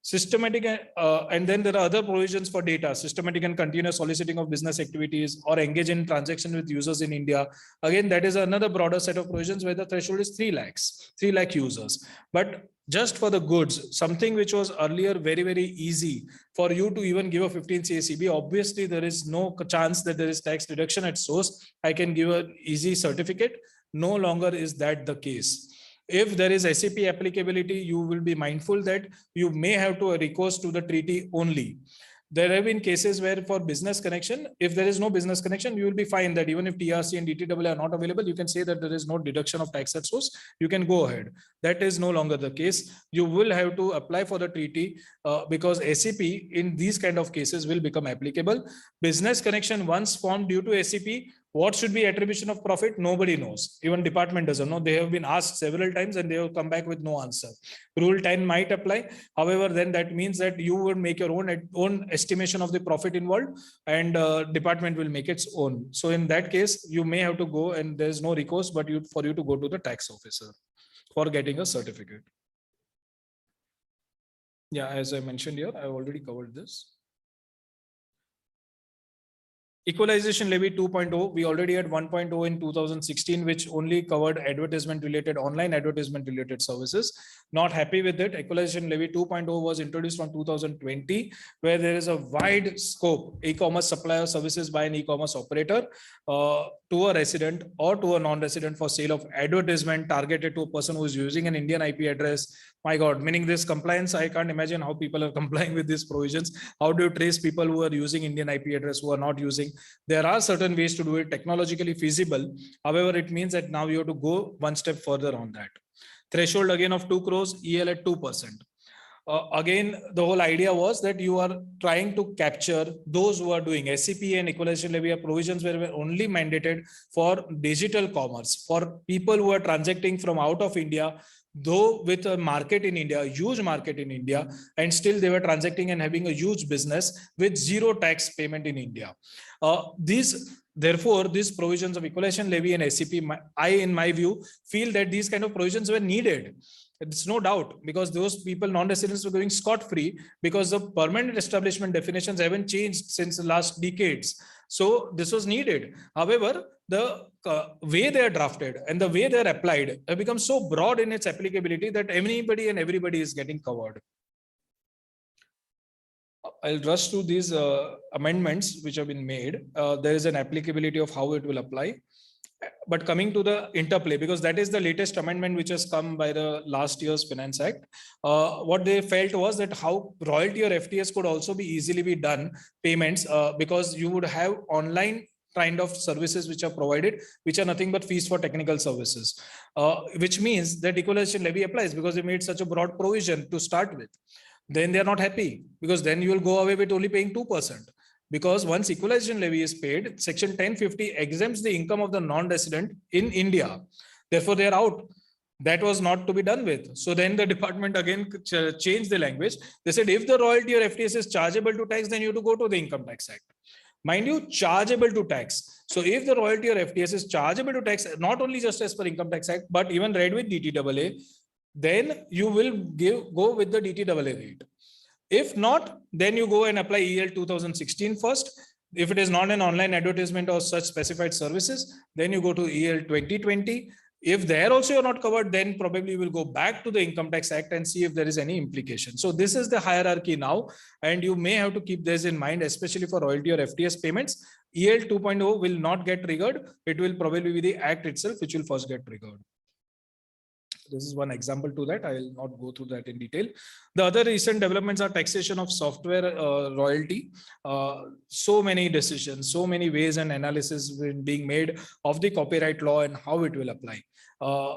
Systematic, and then there are other provisions for data, systematic and continuous soliciting of business activities or engage in transaction with users in India. Again, that is another broader set of provisions where the threshold is 3 lakh users. But just for the goods, something which was earlier very, very easy for you to even give a 15 CACB, obviously there is no chance that there is tax deduction at source. I can give an easy certificate. No longer is that the case. If there is SCP applicability, you will be mindful that you may have to recourse to the treaty only. There have been cases where for business connection, if there is no business connection, you will be fine that even if TRC and DTAA are not available, you can say that there is no deduction of tax at source. You can go ahead. That is no longer the case. You will have to apply for the treaty because SCP in these kind of cases will become applicable. Business connection once formed due to SCP, what should be attribution of profit? Nobody knows. Even department doesn't know. They have been asked several times and they have come back with no answer. Rule 10 might apply. However, then that means that you would make your own estimation of the profit involved and department will make its own. So in that case, you may have to go and there is no recourse, but for you to go to the tax officer for getting a certificate. Yeah, as I mentioned here, I've already covered this. Equalization levy 2.0, we already had 1.0 in 2016, which only covered advertisement related, online advertisement related services. Not happy with it. Equalization levy 2.0 was introduced from 2020, where there is a wide scope, e-commerce supplier services by an e-commerce operator to a resident or to a non-resident for sale of advertisement targeted to a person who is using an Indian IP address. My God, meaning this compliance, I can't imagine how people are complying with these provisions. How do you trace people who are using Indian IP address, who are not using? There are certain ways to do it, technologically feasible. However, it means that now you have to go one step further on that. Threshold again of 2 crores, EL at 2%. Again, the whole idea was that you are trying to capture those who are doing SCP and equalization levy provisions were only mandated for digital commerce, for people who are transacting from out of India, though with a market in India, a huge market in India, and still they were transacting and having a huge business with zero tax payment in India. Therefore, these provisions of equalization levy and SCP, in my view, feel that these kind of provisions were needed. It's no doubt, because those people, non-residents, were going scot-free because the permanent establishment definitions haven't changed since the last decades. So this was needed. However, the way they are drafted and the way they are applied have become so broad in its applicability that anybody and everybody is getting covered. I'll rush through these amendments which have been made. There is an applicability of how it will apply. But coming to the interplay, because that is the latest amendment which has come by the last year's Finance Act, what they felt was that how royalty or FTS could also be easily be done payments, because you would have online kind of services which are provided, which are nothing but fees for technical services, which means that equalization levy applies because they made such a broad provision to start with. Then they are not happy, because then you will go away with only paying 2%. Because once equalization levy is paid, section 1050 exempts the income of the non-resident in India. Therefore, they are out. That was not to be done with. So then the department again changed the language. They said, if the royalty or FTS is chargeable to tax, then you have to go to the Income Tax Act. Mind you, chargeable to tax. So if the royalty or FTS is chargeable to tax, not only just as per Income Tax Act, but even read with DTAA, then you will go with the DTAA rate. If not, then you go and apply EL 2016 first. If it is not an online advertisement or such specified services, then you go to EL 2020. If there also you're not covered, then probably you will go back to the Income Tax Act and see if there is any implication. So this is the hierarchy now, and you may have to keep this in mind, especially for royalty or FTS payments. EL 2.0 will not get triggered. It will probably be the Act itself which will first get triggered. This is one example to that. I will not go through that in detail. The other recent developments are taxation of software royalty. So many decisions, so many ways and analysis being made of the copyright law and how it will apply.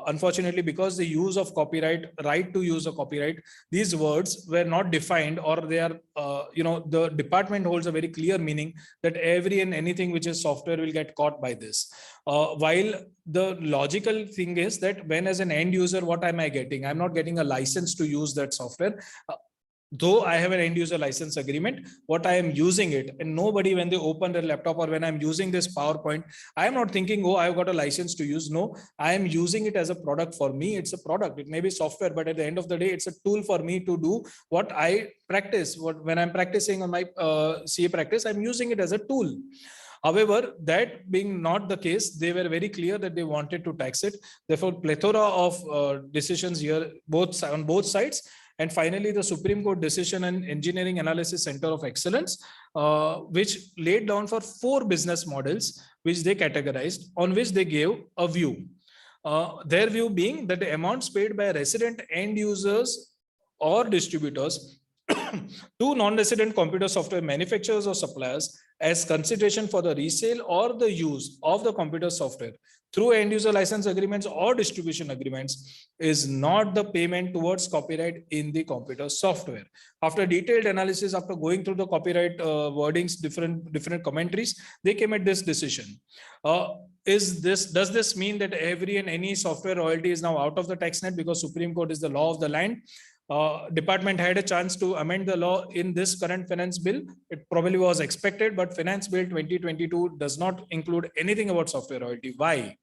Unfortunately, because the use of copyright, right to use a copyright, these words were not defined, or they are, the department holds a very clear meaning that every and anything which is software will get caught by this. While the logical thing is that when as an end user, what am I getting? I'm not getting a license to use that software. Though I have an end user license agreement, what I am using it, and nobody, when they open their laptop or when I'm using this PowerPoint, I am not thinking, oh, I've got a license to use. No, I am using it as a product. For me, it's a product. It may be software, but at the end of the day, it's a tool for me to do what I practice. When I'm practicing on my CA practice, I'm using it as a tool. However, that being not the case, they were very clear that they wanted to tax it. Therefore, plethora of decisions here, on both sides. And finally, the Supreme Court decision and Engineering Analysis Center of Excellence, which laid down for 4 business models, which they categorized, on which they gave a view. Their view being that the amounts paid by resident end users or distributors to non-resident computer software manufacturers or suppliers as consideration for the resale or the use of the computer software through end user license agreements or distribution agreements is not the payment towards copyright in the computer software. After detailed analysis, after going through the copyright wordings, different commentaries, they came at this decision. Does this mean that every and any software royalty is now out of the tax net because Supreme Court is the law of the land? Department had a chance to amend the law in this current finance bill. It probably was expected, but Finance Bill 2022 does not include anything about software royalty. Why?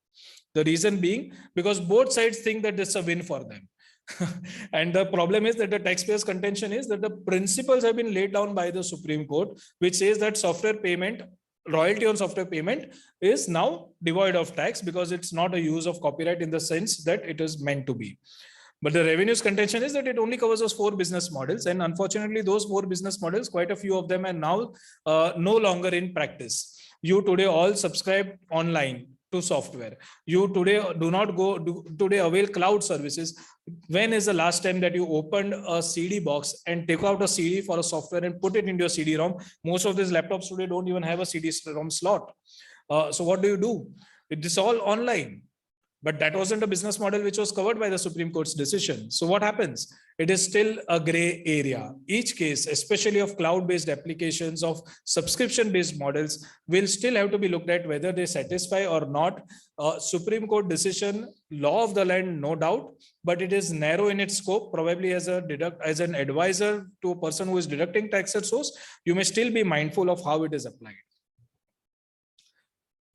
The reason being, because both sides think that this is a win for them. And the problem is that the taxpayers' contention is that the principles have been laid down by the Supreme Court, which says that software payment, royalty on software payment is now devoid of tax because it's not a use of copyright in the sense that it is meant to be. But the revenues contention is that it only covers those 4 business models. And unfortunately, those 4 business models, quite a few of them are now no longer in practice. You today all subscribe online to software. You today do not today avail cloud services. When is the last time that you opened a CD box and take out a CD for a software and put it into your CD-ROM? Most of these laptops today don't even have a CD-ROM slot. So what do? It is all online. But that wasn't a business model which was covered by the Supreme Court's decision. So what happens? It is still a gray area. Each case, especially of cloud-based applications, of subscription-based models, will still have to be looked at whether they satisfy or not. Supreme Court decision, law of the land, no doubt, but it is narrow in its scope. Probably as an advisor to a person who is deducting tax at source, you may still be mindful of how it is applied.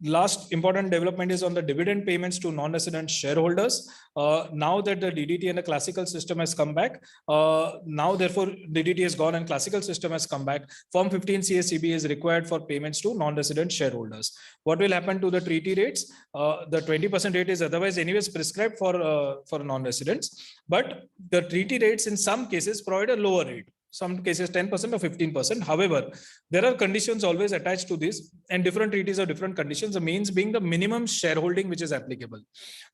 Last important development is on the dividend payments to non-resident shareholders. Now that the DDT and the classical system has come back, now therefore DDT is gone and classical system has come back, Form 15 CACB is required for payments to non-resident shareholders. What will happen to the treaty rates? The 20% rate is otherwise anyways prescribed for non-residents, but the treaty rates in some cases provide a lower rate. Some cases 10% or 15%. However, there are conditions always attached to this, and different treaties have different conditions. The means being the minimum shareholding which is applicable.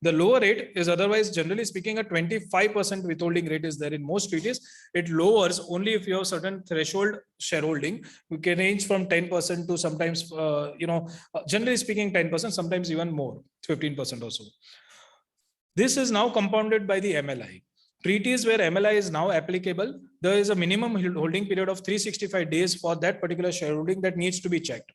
The lower rate is otherwise, generally speaking, a 25% withholding rate is there in most treaties. It lowers only if you have certain threshold shareholding. You can range from 10% to sometimes, generally speaking, 10%, sometimes even more, 15% or so. This is now compounded by the MLI. Treaties where MLI is now applicable, there is a minimum holding period of 365 days for that particular shareholding that needs to be checked.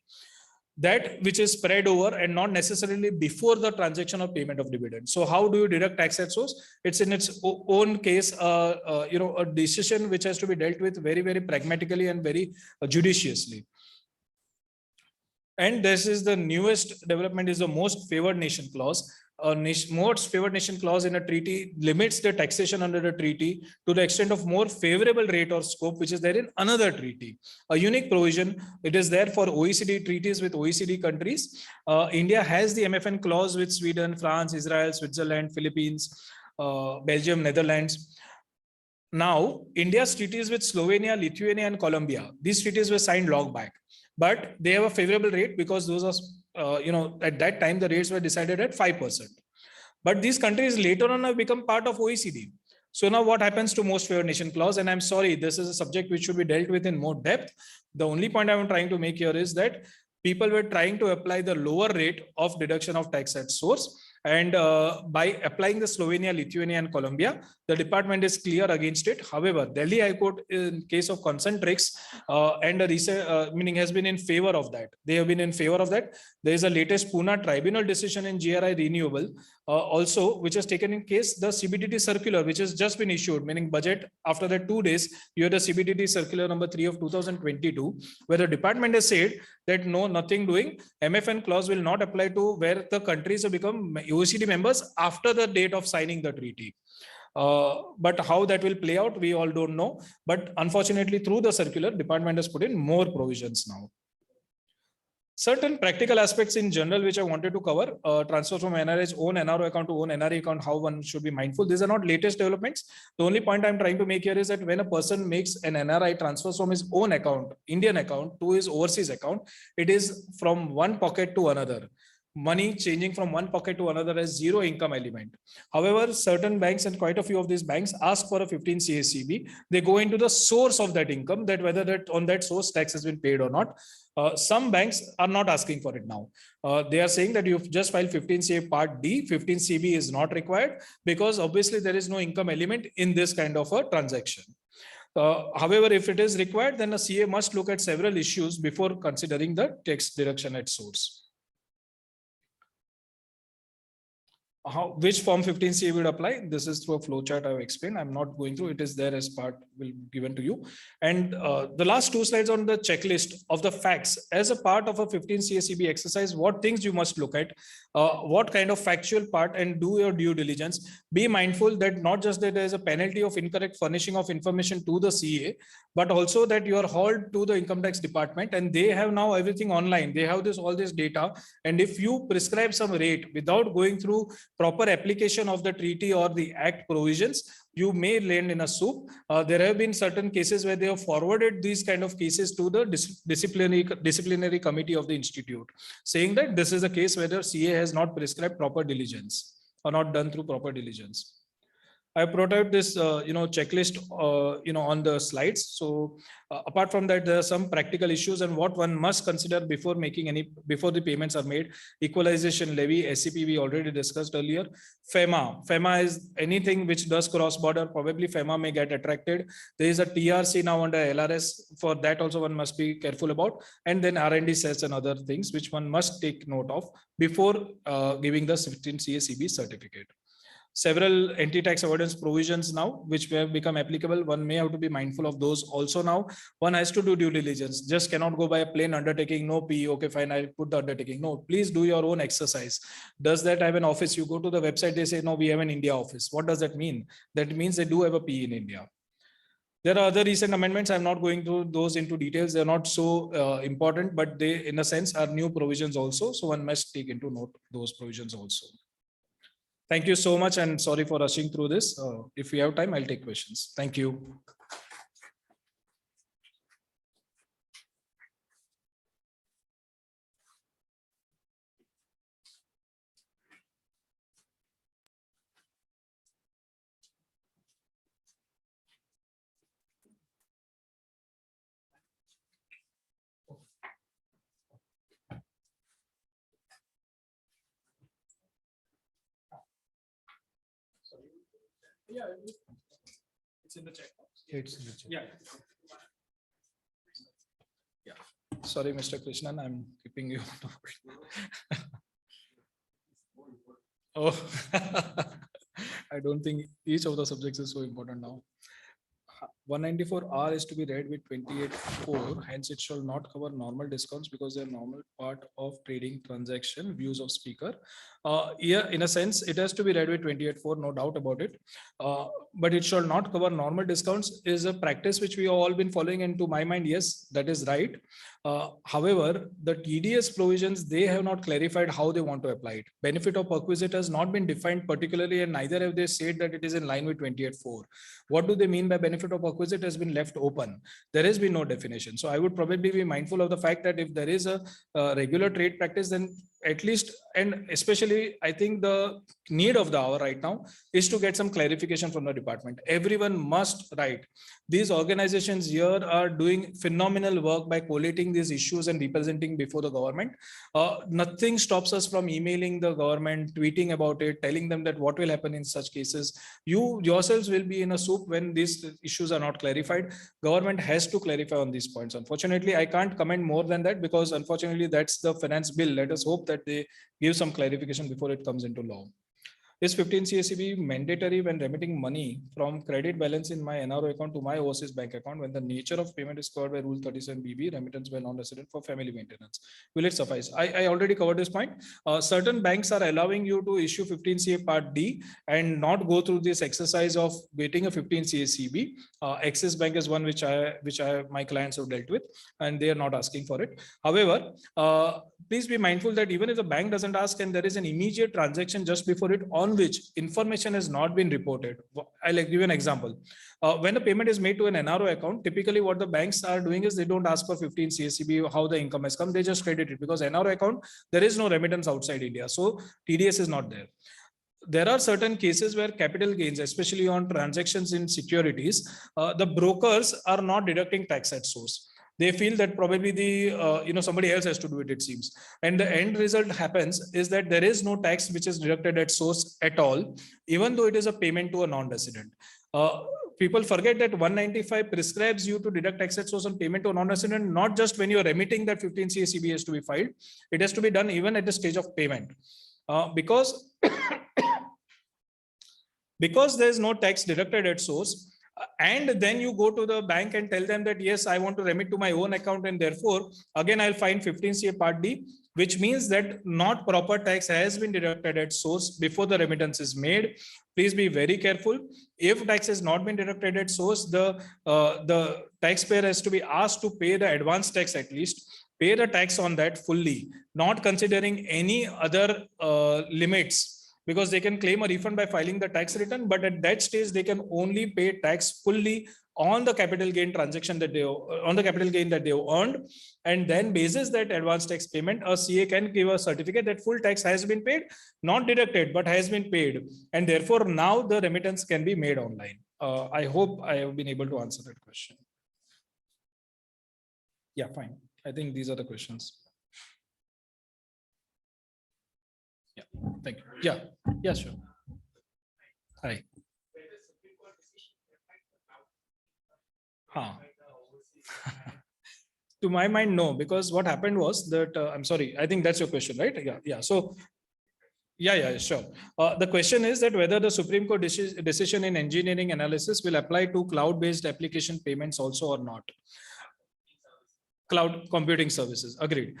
That which is spread over and not necessarily before the transaction of payment of dividend. So how do you deduct tax at source? It's in its own case, a decision which has to be dealt with very, very pragmatically and very judiciously. And this is the newest development, is the most favored nation clause. Most favored nation clause in a treaty limits the taxation under the treaty to the extent of more favorable rate or scope, which is there in another treaty. A unique provision. It is there for OECD treaties with OECD countries. India has the MFN clause with Sweden, France, Israel, Switzerland, Philippines, Belgium, Netherlands. Now, India's treaties with Slovenia, Lithuania, and Colombia, these treaties were signed long back, but they have a favorable rate because those are at that time, the rates were decided at 5%. But these countries later on have become part of OECD. So now what happens to most favored nation clause? And I'm sorry, this is a subject which should be dealt with in more depth. The only point I'm trying to make here is that people were trying to apply the lower rate of deduction of tax at source. And by applying the Slovenia, Lithuania, and Colombia, the department is clear against it. However, Delhi High Court, in case of Concentrix, and a recent meaning has been in favor of that. They have been in favor of that. There is a latest Pune tribunal decision in GRI renewable, also, which has taken in case the CBDT circular, which has just been issued, meaning budget. After that 2 days, you had the CBDT circular number 3 of 2022, where the department has said that no, nothing doing. MFN clause will not apply to where the countries have become OECD members after the date of signing the treaty. But how that will play out, we all don't know. But unfortunately, through the circular, department has put in more provisions now. Certain practical aspects in general, which I wanted to cover, transfer from NRI's own NRO account to own NRE account, how one should be mindful. These are not latest developments. The only point I'm trying to make here is that when a person makes an NRI transfer from his own account, Indian account, to his overseas account, it is from one pocket to another. Money changing from one pocket to another has zero income element. However, certain banks, and quite a few of these banks, ask for a 15 CACB. They go into the source of that income, that whether that on that source tax has been paid or not. Some banks are not asking for it now. They are saying that you've just filed 15 CA Part D, 15 CB is not required because obviously there is no income element in this kind of a transaction. However, if it is required, then a CA must look at several issues before considering the tax deduction at source. Which form 15CA would apply? This is through a flow chart I've explained. I'm not going through it. Is there as part will be given to you. And the last 2 slides on the checklist of the facts as a part of a 15CACB exercise, what things you must look at, what kind of factual part, and do your due diligence. Be mindful that not just that there is a penalty of incorrect furnishing of information to the CA, but also that you are hauled to the income tax department and they have now everything online. They have all this data. And if you prescribe some rate without going through proper application of the treaty or the act provisions, you may land in a soup. There have been certain cases where they have forwarded these kind of cases to the disciplinary committee of the institute, saying that this is a case where the CA has not prescribed proper diligence or not done through proper diligence. I brought out this, checklist, on the slides. So apart from that, there are some practical issues and what one must consider before before the payments are made. Equalization levy, SCP, we already discussed earlier. FEMA. FEMA is anything which does cross border. Probably FEMA may get attracted. There is a TRC now under LRS. For that also one must be careful about. And then R&D sets and other things which one must take note of before giving the 15 CACB certificate. several anti-tax avoidance provisions now, which have become applicable. One may have to be mindful of those also now. One has to do due diligence, just cannot go by a plain undertaking, no P, okay, fine, I'll put the undertaking. No, please do your own exercise. Does that have an office? You go to the website, they say, no, we have an India office. What does that mean? That means they do have a P in India. There are other recent amendments. I'm not going through those into details. They're not so important, but they, in a sense, are new provisions also. So one must take into note those provisions also. Thank you so much, and sorry for rushing through this. If we have time, I'll take questions. Thank you. Yeah, it's in the chat box. It's in the chat. Yeah. Yeah. Sorry, Mr. Krishnan, I'm keeping you. Oh, I don't think each of the subjects is so important now. 194R is to be read with 28.4, hence it shall not cover normal discounts because they're normal part of trading transaction, views of speaker. Yeah, in a sense, it has to be read with 28.4, no doubt about it. But it shall not cover normal discounts is a practice which we have all been following, and to my mind, yes, that is right. However, the TDS provisions, they have not clarified how they want to apply it. Benefit of perquisite has not been defined particularly, and neither have they said that it is in line with 28.4. What do they mean by benefit of perquisite has been left open. There has been no definition. So I would probably be mindful of the fact that if there is a regular trade practice, then at least, and especially I think the need of the hour right now is to get some clarification from the department. Everyone must write. These organizations here are doing phenomenal work by collating these issues and representing before the government. Nothing stops us from emailing the government, tweeting about it, telling them that what will happen in such cases. You yourselves will be in a soup when these issues are not clarified. Government has to clarify on these points. Unfortunately, I can't comment more than that because unfortunately that's the finance bill. Let us hope that they give some clarification before it comes into law. Is 15 CSCB mandatory when remitting money from credit balance in my NRO account to my overseas bank account when the nature of payment is covered by Rule 37BB, remittance by non-resident for family maintenance? Will it suffice? I already covered this point. Certain banks are allowing you to issue 15 CA Part D and not go through this exercise of getting a 15 CSCB. Axis Bank is one which my clients have dealt with, and they are not asking for it. However, please be mindful that even if the bank doesn't ask and there is an immediate transaction just before it on which information has not been reported. I'll give you an example. When a payment is made to an NRO account, typically what the banks are doing is they don't ask for 15 CSCB, how the income has come, they just credit it because NRO account, there is no remittance outside India. So TDS is not there. There are certain cases where capital gains, especially on transactions in securities, the brokers are not deducting tax at source. They feel that probably the somebody else has to do it, it seems. And the end result happens is that there is no tax which is deducted at source at all, even though it is a payment to a non-resident. People forget that 195 prescribes you to deduct tax at source on payment to a non-resident, not just when you're remitting that 15 CSCB has to be filed. It has to be done even at the stage of payment. Because there is no tax deducted at source, and then you go to the bank and tell them that, yes, I want to remit to my own account, and therefore, again, I'll find 15 CA Part D, which means that not proper tax has been deducted at source before the remittance is made. Please be very careful. If tax has not been deducted at source, the taxpayer has to be asked to pay the advance tax at least, pay the tax on that fully, not considering any other limits, because they can claim a refund by filing the tax return, but at that stage they can only pay tax fully on the capital gain transaction that they have earned, and then basis that advance tax payment, a CA can give a certificate that full tax has been paid, not deducted but has been paid, and therefore now the remittance can be made online. I hope I have been able to answer that question. Yeah, fine. I think these are the questions. Yeah, thank you. Yeah, sure. Hi. To my mind, no, because what happened was that, I'm sorry, I think that's your question, right? Yeah. So Yeah, sure. The question is that whether the Supreme Court decision in engineering analysis will apply to cloud-based application payments also or not. Cloud computing services, agreed.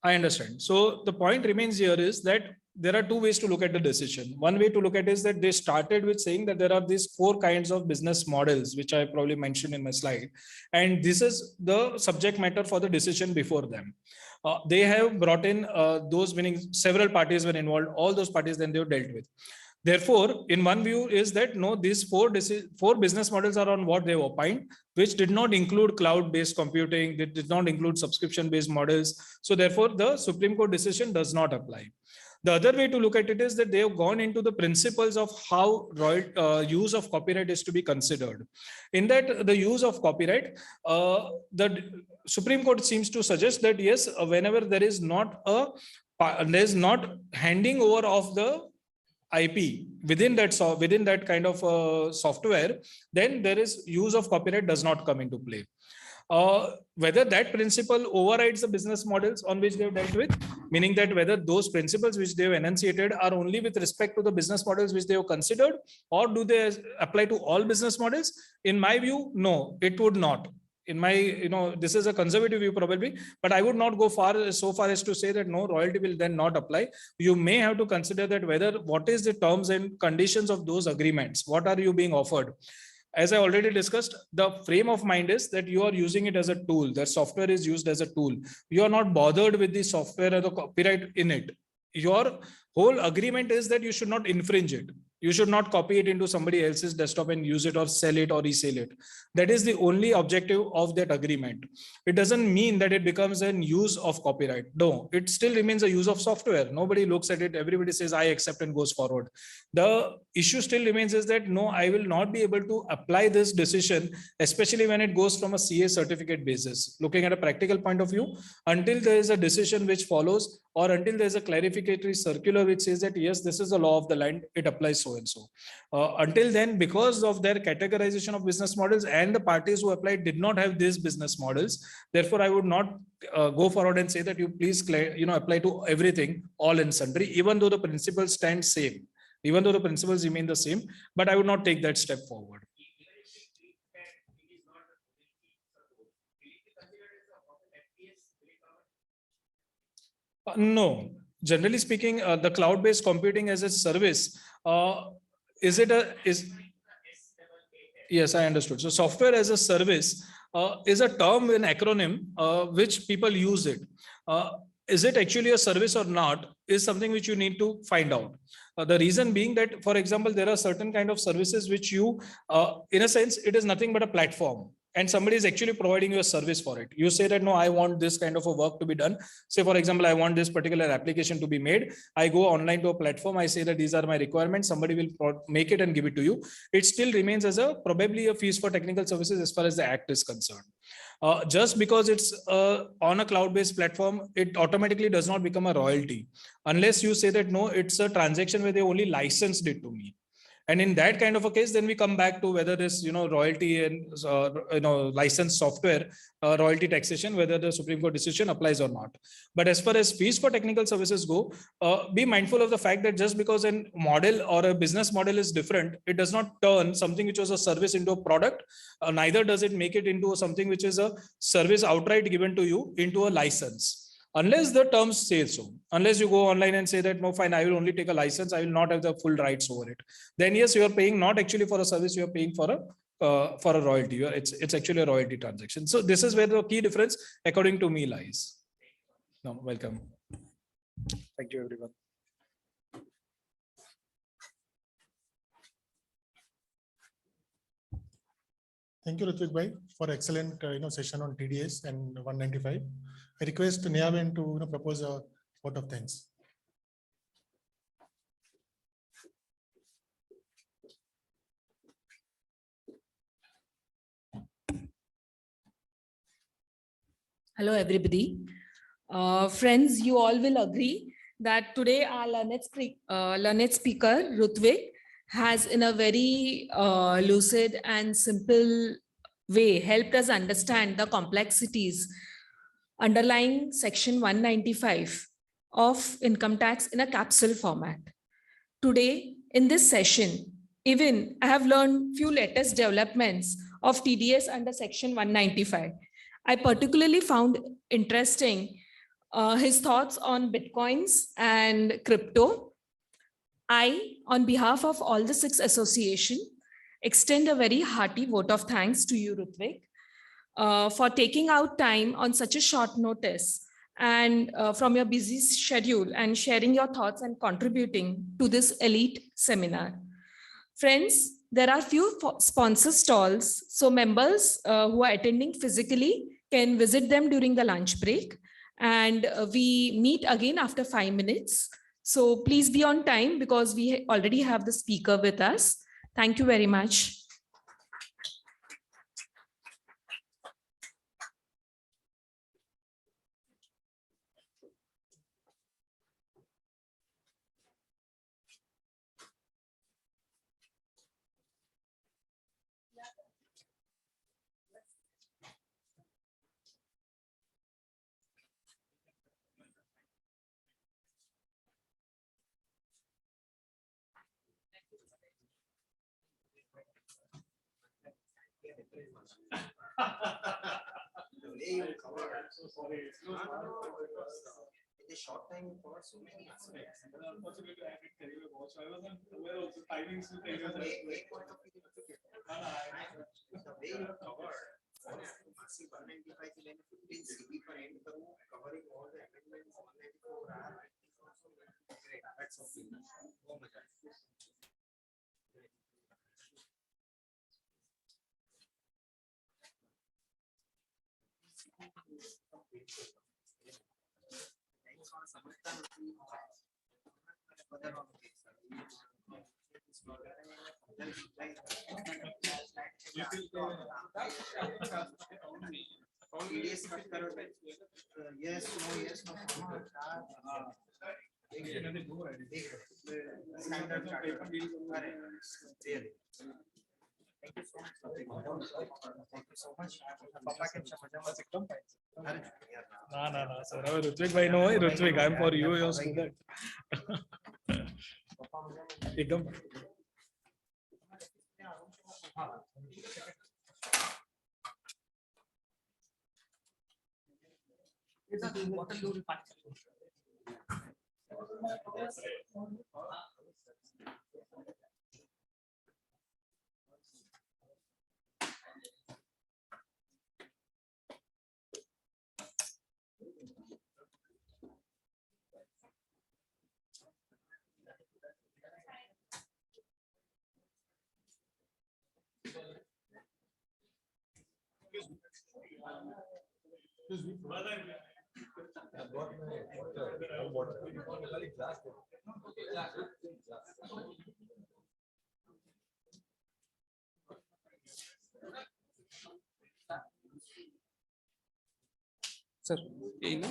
I understand. So the point remains here is that there are two ways to look at the decision. One way to look at it is that they started with saying that there are these 4 kinds of business models, which I probably mentioned in my slide. And this is the subject matter for the decision before them. They have brought in those, meaning several parties were involved, all those parties then they were dealt with. Therefore, in one view is that no, these four business models are on what they opined, which did not include cloud-based computing, they did not include subscription-based models. So therefore, the Supreme Court decision does not apply. The other way to look at it is that they have gone into the principles of how use of copyright is to be considered. In that, the use of copyright, the Supreme Court seems to suggest that yes, whenever there is not handing over of the IP within that kind of software, then there is use of copyright does not come into play. Whether that principle overrides the business models on which they have dealt with, meaning that whether those principles which they have enunciated are only with respect to the business models which they have considered, or do they apply to all business models? In my view, no, it would not. In my, this is a conservative view probably, but I would not go so far as to say that no, royalty will then not apply. You may have to consider that what is the terms and conditions of those agreements? What are you being offered? As I already discussed, the frame of mind is that you are using it as a tool. That software is used as a tool. You are not bothered with the software or the copyright in it. Your whole agreement is that you should not infringe it. You should not copy it into somebody else's desktop and use it or sell it or resell it. That is the only objective of that agreement. It doesn't mean that it becomes an use of copyright. No, it still remains a use of software. Nobody looks at it. Everybody says, I accept and goes forward. The issue still remains is that no, I will not be able to apply this decision, especially when it goes from a CA certificate basis. Looking at a practical point of view, until there is a decision which follows, or until there is a clarificatory circular which says that, yes, this is the law of the land, it applies so and so. Until then, because of their categorization of business models and the parties who applied did not have these business models, therefore, I would not go forward and say that you please apply to everything, all and sundry, even though the principles stand same, even though the principles remain the same, but I would not take that step forward. No, generally speaking, the cloud-based computing as a service, yes, I understood. So software as a service is a term, an acronym, which people use it. Is it actually a service or not is something which you need to find out. The reason being that, for example, there are certain kind of services which you, in a sense, it is nothing but a platform. And somebody is actually providing you a service for it. You say that, no, I want this kind of a work to be done. Say, for example, I want this particular application to be made. I go online to a platform. I say that these are my requirements. Somebody will make it and give it to you. It still remains as probably a fees for technical services as far as the act is concerned. Just because it's on a cloud-based platform, it automatically does not become a royalty. Unless you say that, no, it's a transaction where they only licensed it to me. And in that kind of a case, then we come back to whether this, royalty and, licensed software, royalty taxation, whether the Supreme Court decision applies or not. But as far as fees for technical services go, be mindful of the fact that just because a model or a business model is different, it does not turn something which was a service into a product. Neither does it make it into something which is a service outright given to you into a license. Unless the terms say so, unless you go online and say that, no, fine, I will only take a license, I will not have the full rights over it. Then yes, you are paying not actually for a service, you are paying for a royalty. It's actually a royalty transaction. So this is where the key difference, according to me, lies. No, welcome. Thank you, everyone. Thank you, Rutvik bhai, for excellent session on TDS and 195. I request Nehaven to propose a vote of thanks. Hello, everybody. Friends, you all will agree that today our learned speaker, Rutvik, has in a very lucid and simple way helped us understand the complexities underlying section 195 of income tax in a capsule format. Today, in this session, even I have learned few latest developments of TDS under Section 195. I particularly found interesting his thoughts on Bitcoins and crypto. I, on behalf of all the 6 associations, extend a very hearty vote of thanks to you, Rutvik, for taking out time on such a short notice and from your busy schedule and sharing your thoughts and contributing to this elite seminar. Friends, there are few sponsor stalls, so members who are attending physically can visit them during the lunch break, and we meet again after 5 minutes. So please be on time because we already have the speaker with us. Thank you very much. Short time for so many aspects. The way you covered massive 195 to 15 CB per end, covering all the amendments 194 R. Great, that's something. Oh my God. Yes, no. Standard charter. Really. Thank you so much. Thank you so much. Papa can No, sir. Rutvik bhai, no, Rutvik, I'm for you, your student. Ekdam. Sir, yeah.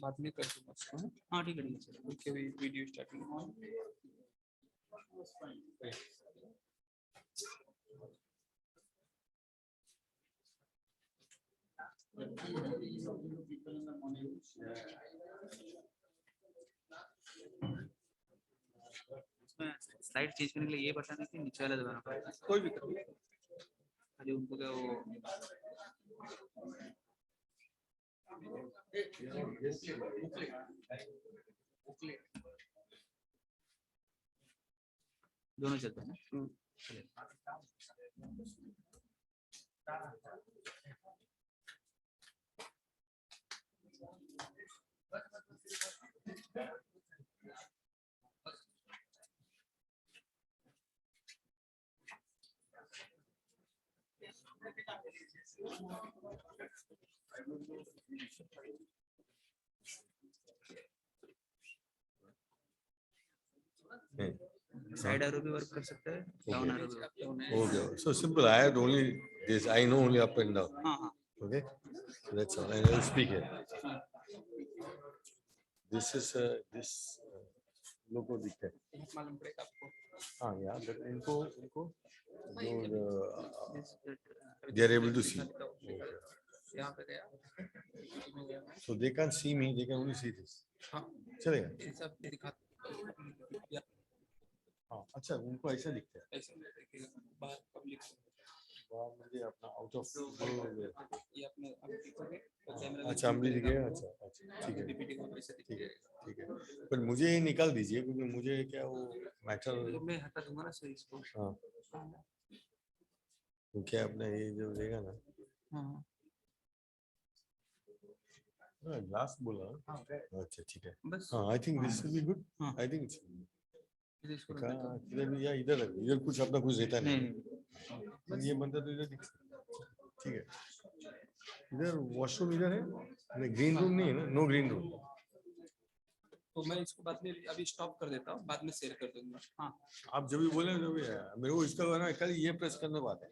बाद में कर दूंगा उसको। हाँ ठीक है sir, okay video starting on. Slide change करने के लिए ये बटन है कि नीचे वाला दबाना पड़ेगा, कोई भी करो खाली उनको क्या वो दोनों चलते हैं ना। साइड एरो भी वर्क कर सकता है, डाउन एरो भी Okay, so simple. I had only this. I know only up and down. Okay, so that's all. I will speak here. This is this logo दिखता है. मालूम पड़ेगा आपको. हाँ यार, but इनको they are able to see. यहाँ पे गया. So they can't see me. They can only see this. चलेगा. ये सब दिखा. हाँ, अच्छा उनको ऐसा दिखता है. ऐसे दिखेगा बाहर पब्लिक. बाहर मुझे अपना आउट ऑफ ये अपने आप दिखोगे. अच्छा हम भी दिखेगा. अच्छा ठीक है. ठीक है. पर मुझे ये निकाल दीजिए क्योंकि मुझे क्या वो मैटर. मैं हटा दूंगा ना सर इसको. हाँ. तो क्या अपना ये जो देगा ना. लास्ट बोला. अच्छा ठीक है. हाँ I think this will be good. I think इधर कुछ अपना कुछ देता नहीं. ये बंदा तो इधर ठीक है. इधर वॉशरूम इधर है. नहीं ग्रीन रूम नहीं है ना. No green room. तो मैं इसको बाद में अभी स्टॉप कर देता हूँ, बाद में शेयर कर दूंगा. हाँ आप जब भी बोले जब मेरे को इसका ना कल ये प्रेस करने बात है.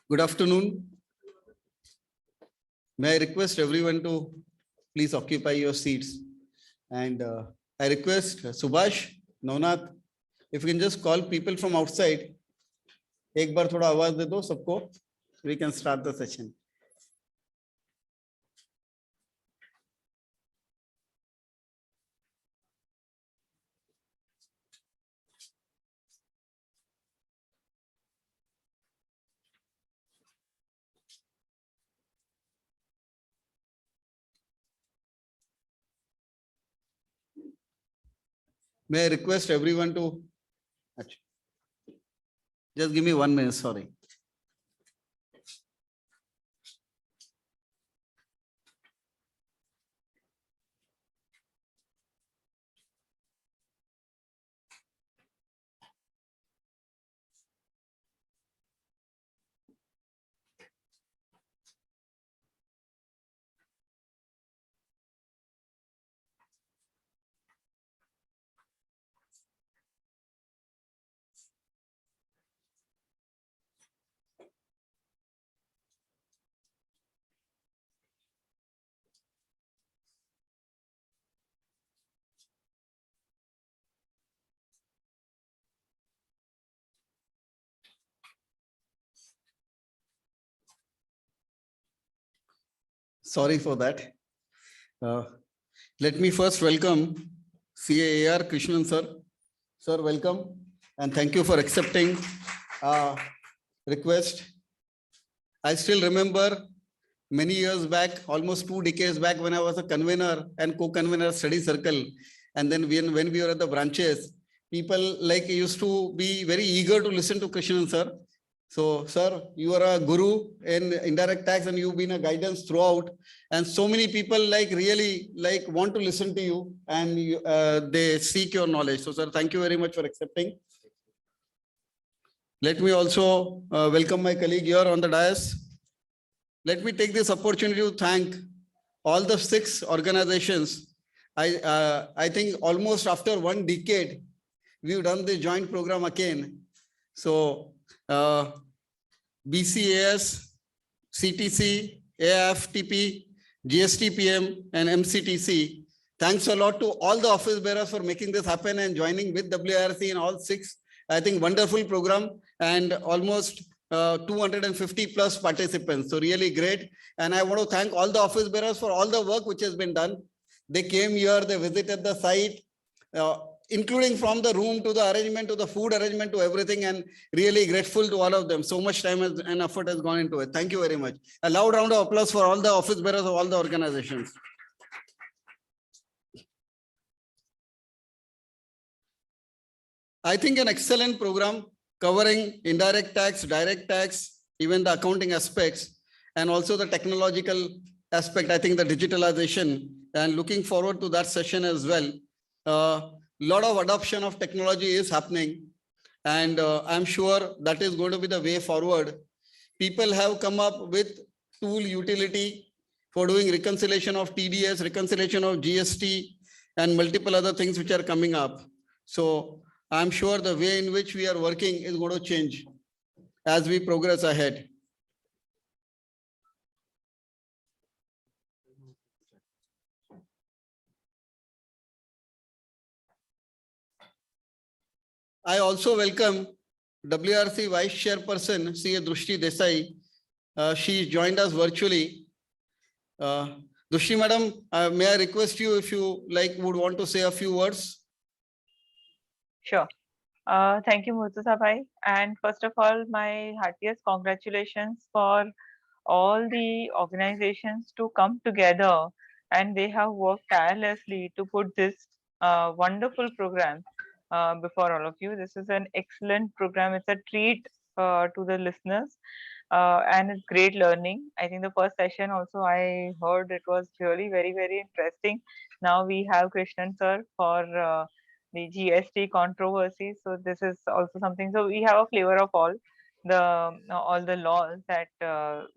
Good afternoon. May I request everyone to please occupy your seats. And I request Subhash, Navnath, if you can just call people from outside. एक बार थोड़ा आवाज दे दो सबको. We can start the session. May I request everyone to just give me 1 minute, sorry. Sorry for that. Let me first welcome CA R Krishnan sir. Sir, welcome and thank you for accepting request. I still remember many years back, almost 2 decades back, when I was a convener and co-convener study circle. And then when we were at the branches, people like used to be very eager to listen to Krishnan sir. So, sir, you are a guru in indirect tax and you've been a guidance throughout. And so many people really want to listen to you and they seek your knowledge. So, sir, thank you very much for accepting. Let me also welcome my colleague here on the dais. Let me take this opportunity to thank all the 6 organizations. I think almost after 1 decade, we've done the joint program again. So, BCAS, CTC, AFTP, GSTPM, and MCTC. Thanks a lot to all the office bearers for making this happen and joining with WIRC in all 6. I think wonderful program and almost 250 plus participants. So really great. And I want to thank all the office bearers for all the work which has been done. They came here, they visited the site, including from the room to the arrangement, to the food arrangement, to everything, and really grateful to all of them. So much time and effort has gone into it. Thank you very much. A loud round of applause for all the office bearers of all the organizations. I think an excellent program covering indirect tax, direct tax, even the accounting aspects, and also the technological aspect, I think the digitalization, and looking forward to that session as well. Lot of adoption of technology is happening, and I'm sure that is going to be the way forward. People have come up with tool utility for doing reconciliation of TDS, reconciliation of GST, and multiple other things which are coming up. So I'm sure the way in which we are working is going to change as we progress ahead. I also welcome WRC Vice Chairperson, CA Drushti Desai. She joined us virtually. Drushti Madam, may I request you if you would want to say a few words? Sure. Thank you, Murtuza Bhai. And first of all, my heartiest congratulations for all the organizations to come together, and they have worked tirelessly to put this wonderful program before all of you. This is an excellent program. It's a treat to the listeners and it's great learning. I think the first session also I heard it was really very, very interesting. Now we have Krishnan sir for the GST controversies. So this is also something. So we have a flavor of all the laws that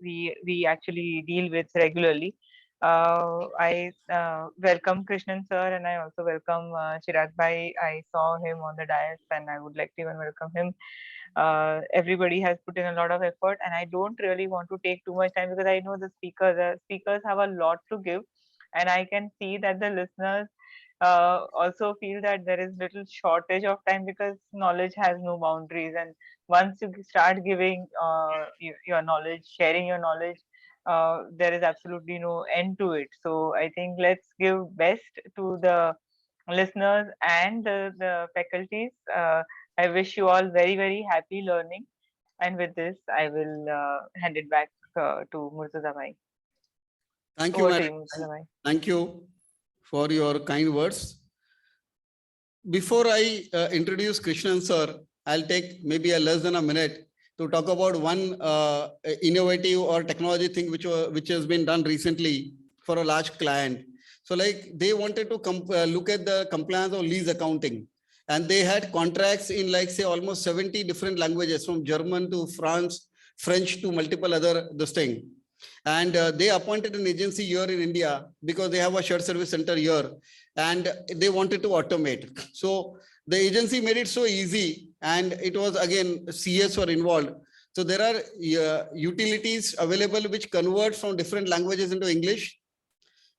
we actually deal with regularly. I welcome Krishnan sir and I also welcome Chirag bhai. I saw him on the dais and I would like to even welcome him. Everybody has put in a lot of effort and I don't really want to take too much time because I know the speakers have a lot to give and I can see that the listeners also feel that there is little shortage of time because knowledge has no boundaries and once you start giving your knowledge, sharing your knowledge, there is absolutely no end to it. So I think let's give best to the listeners and the faculties. I wish you all very, very happy learning. And with this, I will hand it back to Murtaza bhai. Thank you, Over to madam. you, Murtaza bhai. Thank you for your kind words. Before I introduce Krishnan sir, I'll take maybe a less than a minute to talk about one innovative or technology thing which has been done recently for a large client. So like they wanted to look at the compliance of lease accounting. And they had contracts in like say almost 70 different languages from German to French to multiple other this thing. And they appointed an agency here in India because they have a shared service center here and they wanted to automate. So the agency made it so easy and it was again CS were involved. So there are utilities available which convert from different languages into English.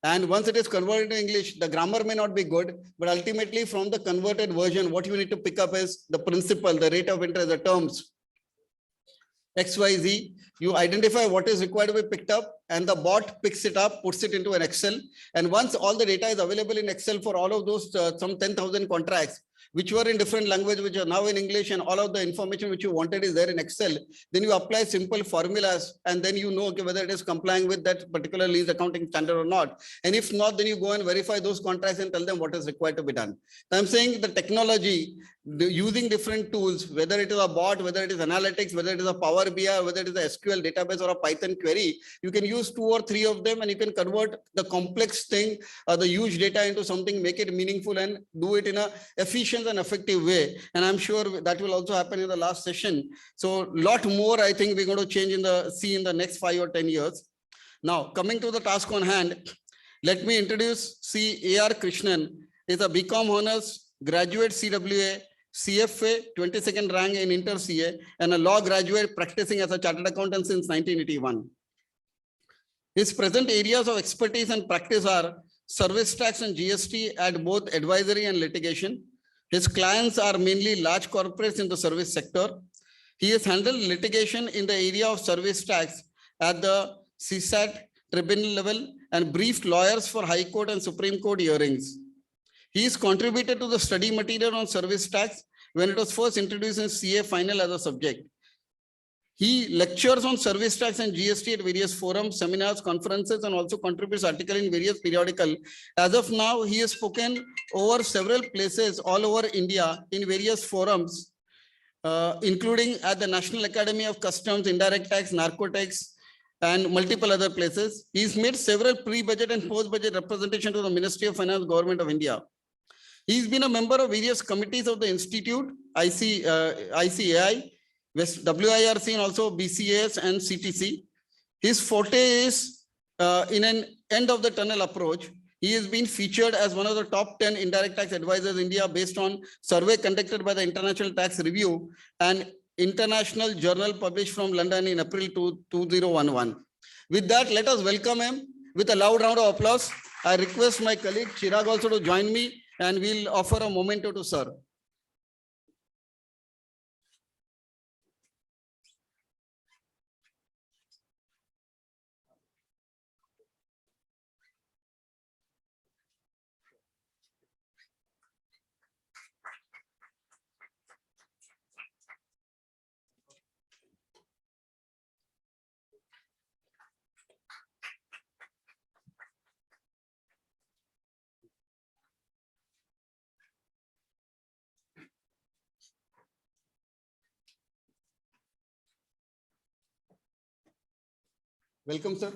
And once it is converted to English, the grammar may not be good, but ultimately from the converted version, what you need to pick up is the principle, the rate of interest, the terms, XYZ. You identify what is required to be picked up and the bot picks it up, puts it into an Excel. And once all the data is available in Excel for all of those, some 10,000 contracts, which were in different language, which are now in English and all of the information which you wanted is there in Excel, then you apply simple formulas and then you know okay, whether it is complying with that particular lease accounting standard or not. And if not, then you go and verify those contracts and tell them what is required to be done. So I'm saying the technology, using different tools, whether it is a bot, whether it is analytics, whether it is a Power BI, whether it is a SQL database or a Python query, you can use 2 or 3 of them and you can convert the complex thing or the huge data into something, make it meaningful and do it in a efficient and effective way. And I'm sure that will also happen in the last session. So a lot more, I think we're going to change in the next 5 or 10 years. Now, coming to the task on hand, let me introduce R Krishnan. He's a BCom honors, graduate CWA, CFA, 22nd rank in Inter CA, and a law graduate practicing as a chartered accountant since 1981. His present areas of expertise and practice are service tax and GST at both advisory and litigation. His clients are mainly large corporates in the service sector. He has handled litigation in the area of service tax at the CSAT tribunal level and briefed lawyers for High Court and Supreme Court hearings. He has contributed to the study material on service tax when it was first introduced in CA final as a subject. He lectures on service tax and GST at various forums, seminars, conferences, and also contributes articles in various periodicals. As of now, he has spoken over several places all over India in various forums, including at the National Academy of Customs, Indirect Tax, Narcotics, and multiple other places. He's made several pre-budget and post-budget representation to the Ministry of Finance, Government of India. He's been a member of various committees of the Institute, ICAI, WIRC, and also BCAS and CTC. His forte is in an end of the tunnel approach. He has been featured as one of the top 10 indirect tax advisors in India based on survey conducted by the International Tax Review and international journal published from London in April 2011. With that, let us welcome him with a loud round of applause. I request my colleague Chirag also to join me and we'll offer a memento to sir. Welcome, sir.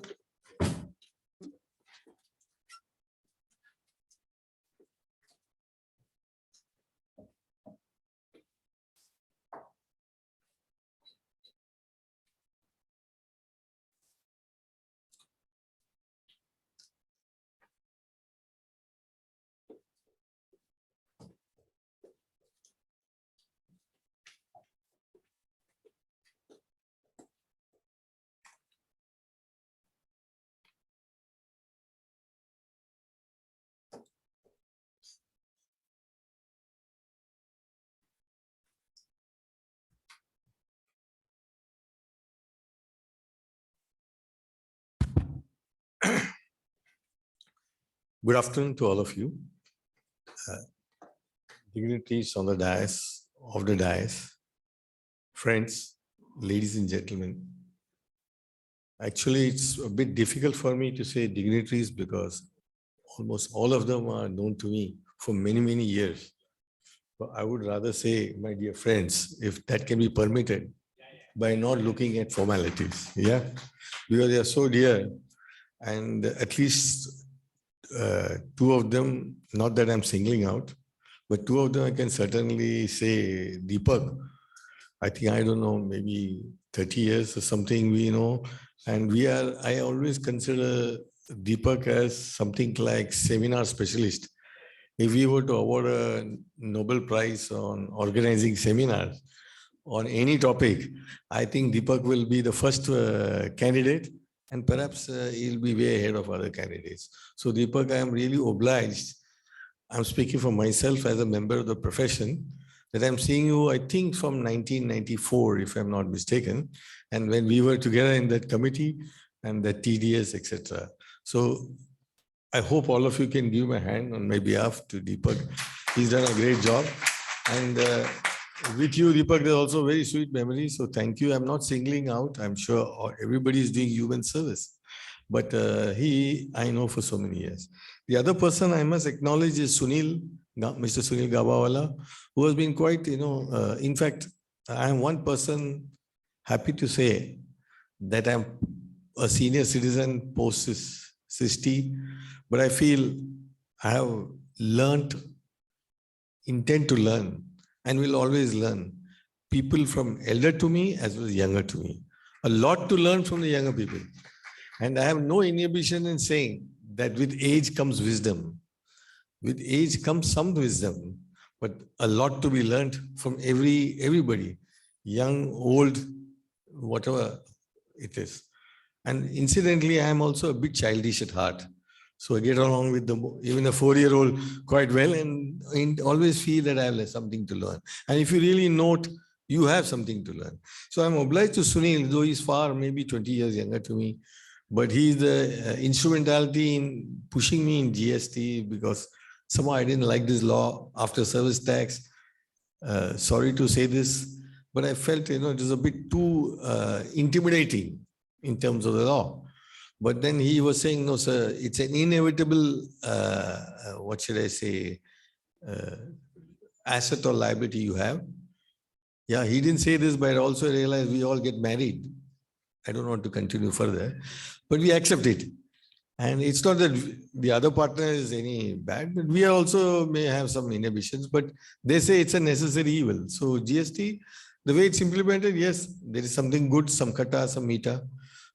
Good afternoon to all of you. Dignitaries on the dais, of the dais, friends, ladies and gentlemen. Actually, it's a bit difficult for me to say dignitaries because almost all of them are known to me for many, many years. But I would rather say, my dear friends, if that can be permitted, by not looking at formalities, yeah? Because they are so dear. And at least two of them, not that I'm singling out, but two of them I can certainly say, Deepak, I think, I don't know, maybe 30 years or something we know. And I always consider Deepak as something like seminar specialist. If we were to award a Nobel Prize on organizing seminars on any topic, I think Deepak will be the first candidate. And perhaps he'll be way ahead of other candidates. So Deepak, I am really obliged. I'm speaking for myself as a member of the profession, that I'm seeing you, I think from 1994, if I'm not mistaken. And when we were together in that committee and the TDS, etc. So I hope all of you can give a hand on my behalf to Deepak. He's done a great job. And with you, Deepak, there's also very sweet memories. So thank you. I'm not singling out. I'm sure everybody is doing human service. But I know for so many years. The other person I must acknowledge is Mr. Sunil Gabawala, who has been quite, in fact, I am one person happy to say that I'm a senior citizen post 60, but I feel I have learned, intend to learn, and will always learn. People from elder to me as well as younger to me. A lot to learn from the younger people. And I have no inhibition in saying that with age comes wisdom. With age comes some wisdom, but a lot to be learned from everybody, young, old, whatever it is. And incidentally, I am also a bit childish at heart. So I get along with even a 4-year-old quite well and always feel that I have something to learn. And if you really note, you have something to learn. So I'm obliged to Sunil, though he's far, maybe 20 years younger to me, but he's the instrumentality in pushing me in GST because somehow I didn't like this law after service tax. Sorry to say this, but I felt, it was a bit too intimidating in terms of the law. But then he was saying, no, sir, it's an inevitable, what should I say, asset or liability you have. Yeah, he didn't say this, but I also realized we all get married. I don't want to continue further, but we accept it. And it's not that the other partner is any bad, but we also may have some inhibitions, but they say it's a necessary evil. So GST, the way it's implemented, yes, there is something good, some kata, some mita.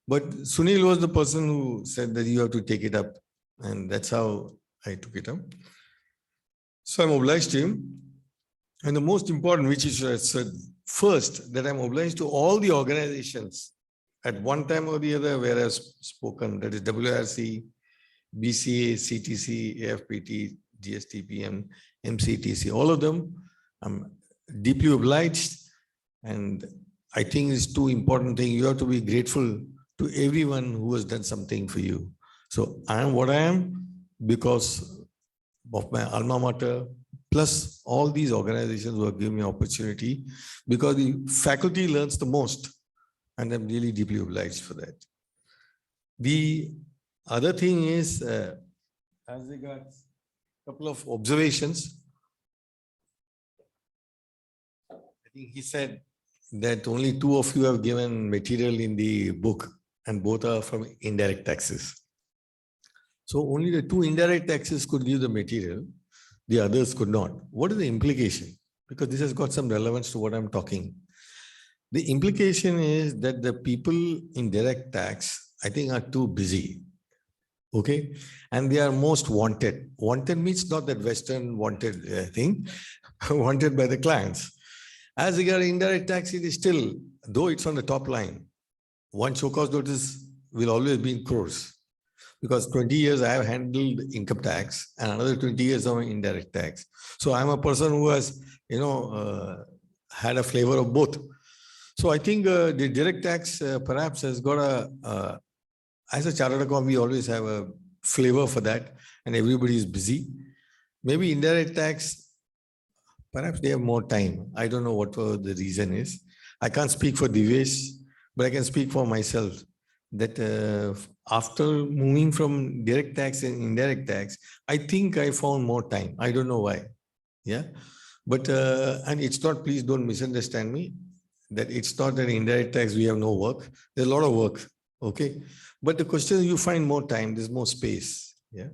But Sunil was the person who said that you have to take it up. And that's how I took it up. So I'm obliged to him. And the most important, which is I said first, that I'm obliged to all the organizations at one time or the other where I've spoken, that is WRC, BCA, CTC, AFPT, GSTPM, MCTC, all of them. I'm deeply obliged. And I think it's two important things. You have to be grateful to everyone who has done something for you. So I am what I am because of my alma mater, plus all these organizations who have given me opportunity, because the faculty learns the most. And I'm really deeply obliged for that. The other thing is, as regards a couple of observations, I think he said that only 2 of you have given material in the book. and both are from indirect taxes. So only the two indirect taxes could give the material, the others could not. What is the implication? Because this has got some relevance to what I'm talking. The implication is that the people in direct tax, I think, are too busy. Okay. And they are most wanted. Wanted means not that Western wanted thing, wanted by the clients. As regard indirect tax, it is still, though it's on the top line, one show cause notice will always be in crores. Because 20 years I have handled income tax and another 20 years of indirect tax. So I'm a person who has, had a flavor of both. So I think the direct tax perhaps has got a, as a chartered accountant, we always have a flavor for that and everybody is busy. Maybe indirect tax, perhaps they have more time. I don't know what the reason is. I can't speak for Divyesh, but I can speak for myself that after moving from direct tax and indirect tax, I think I found more time. I don't know why. Yeah. But, and it's not, please don't misunderstand me, that it's not that indirect tax, we have no work. There's a lot of work. Okay. But the question is, you find more time, there's more space. Yeah.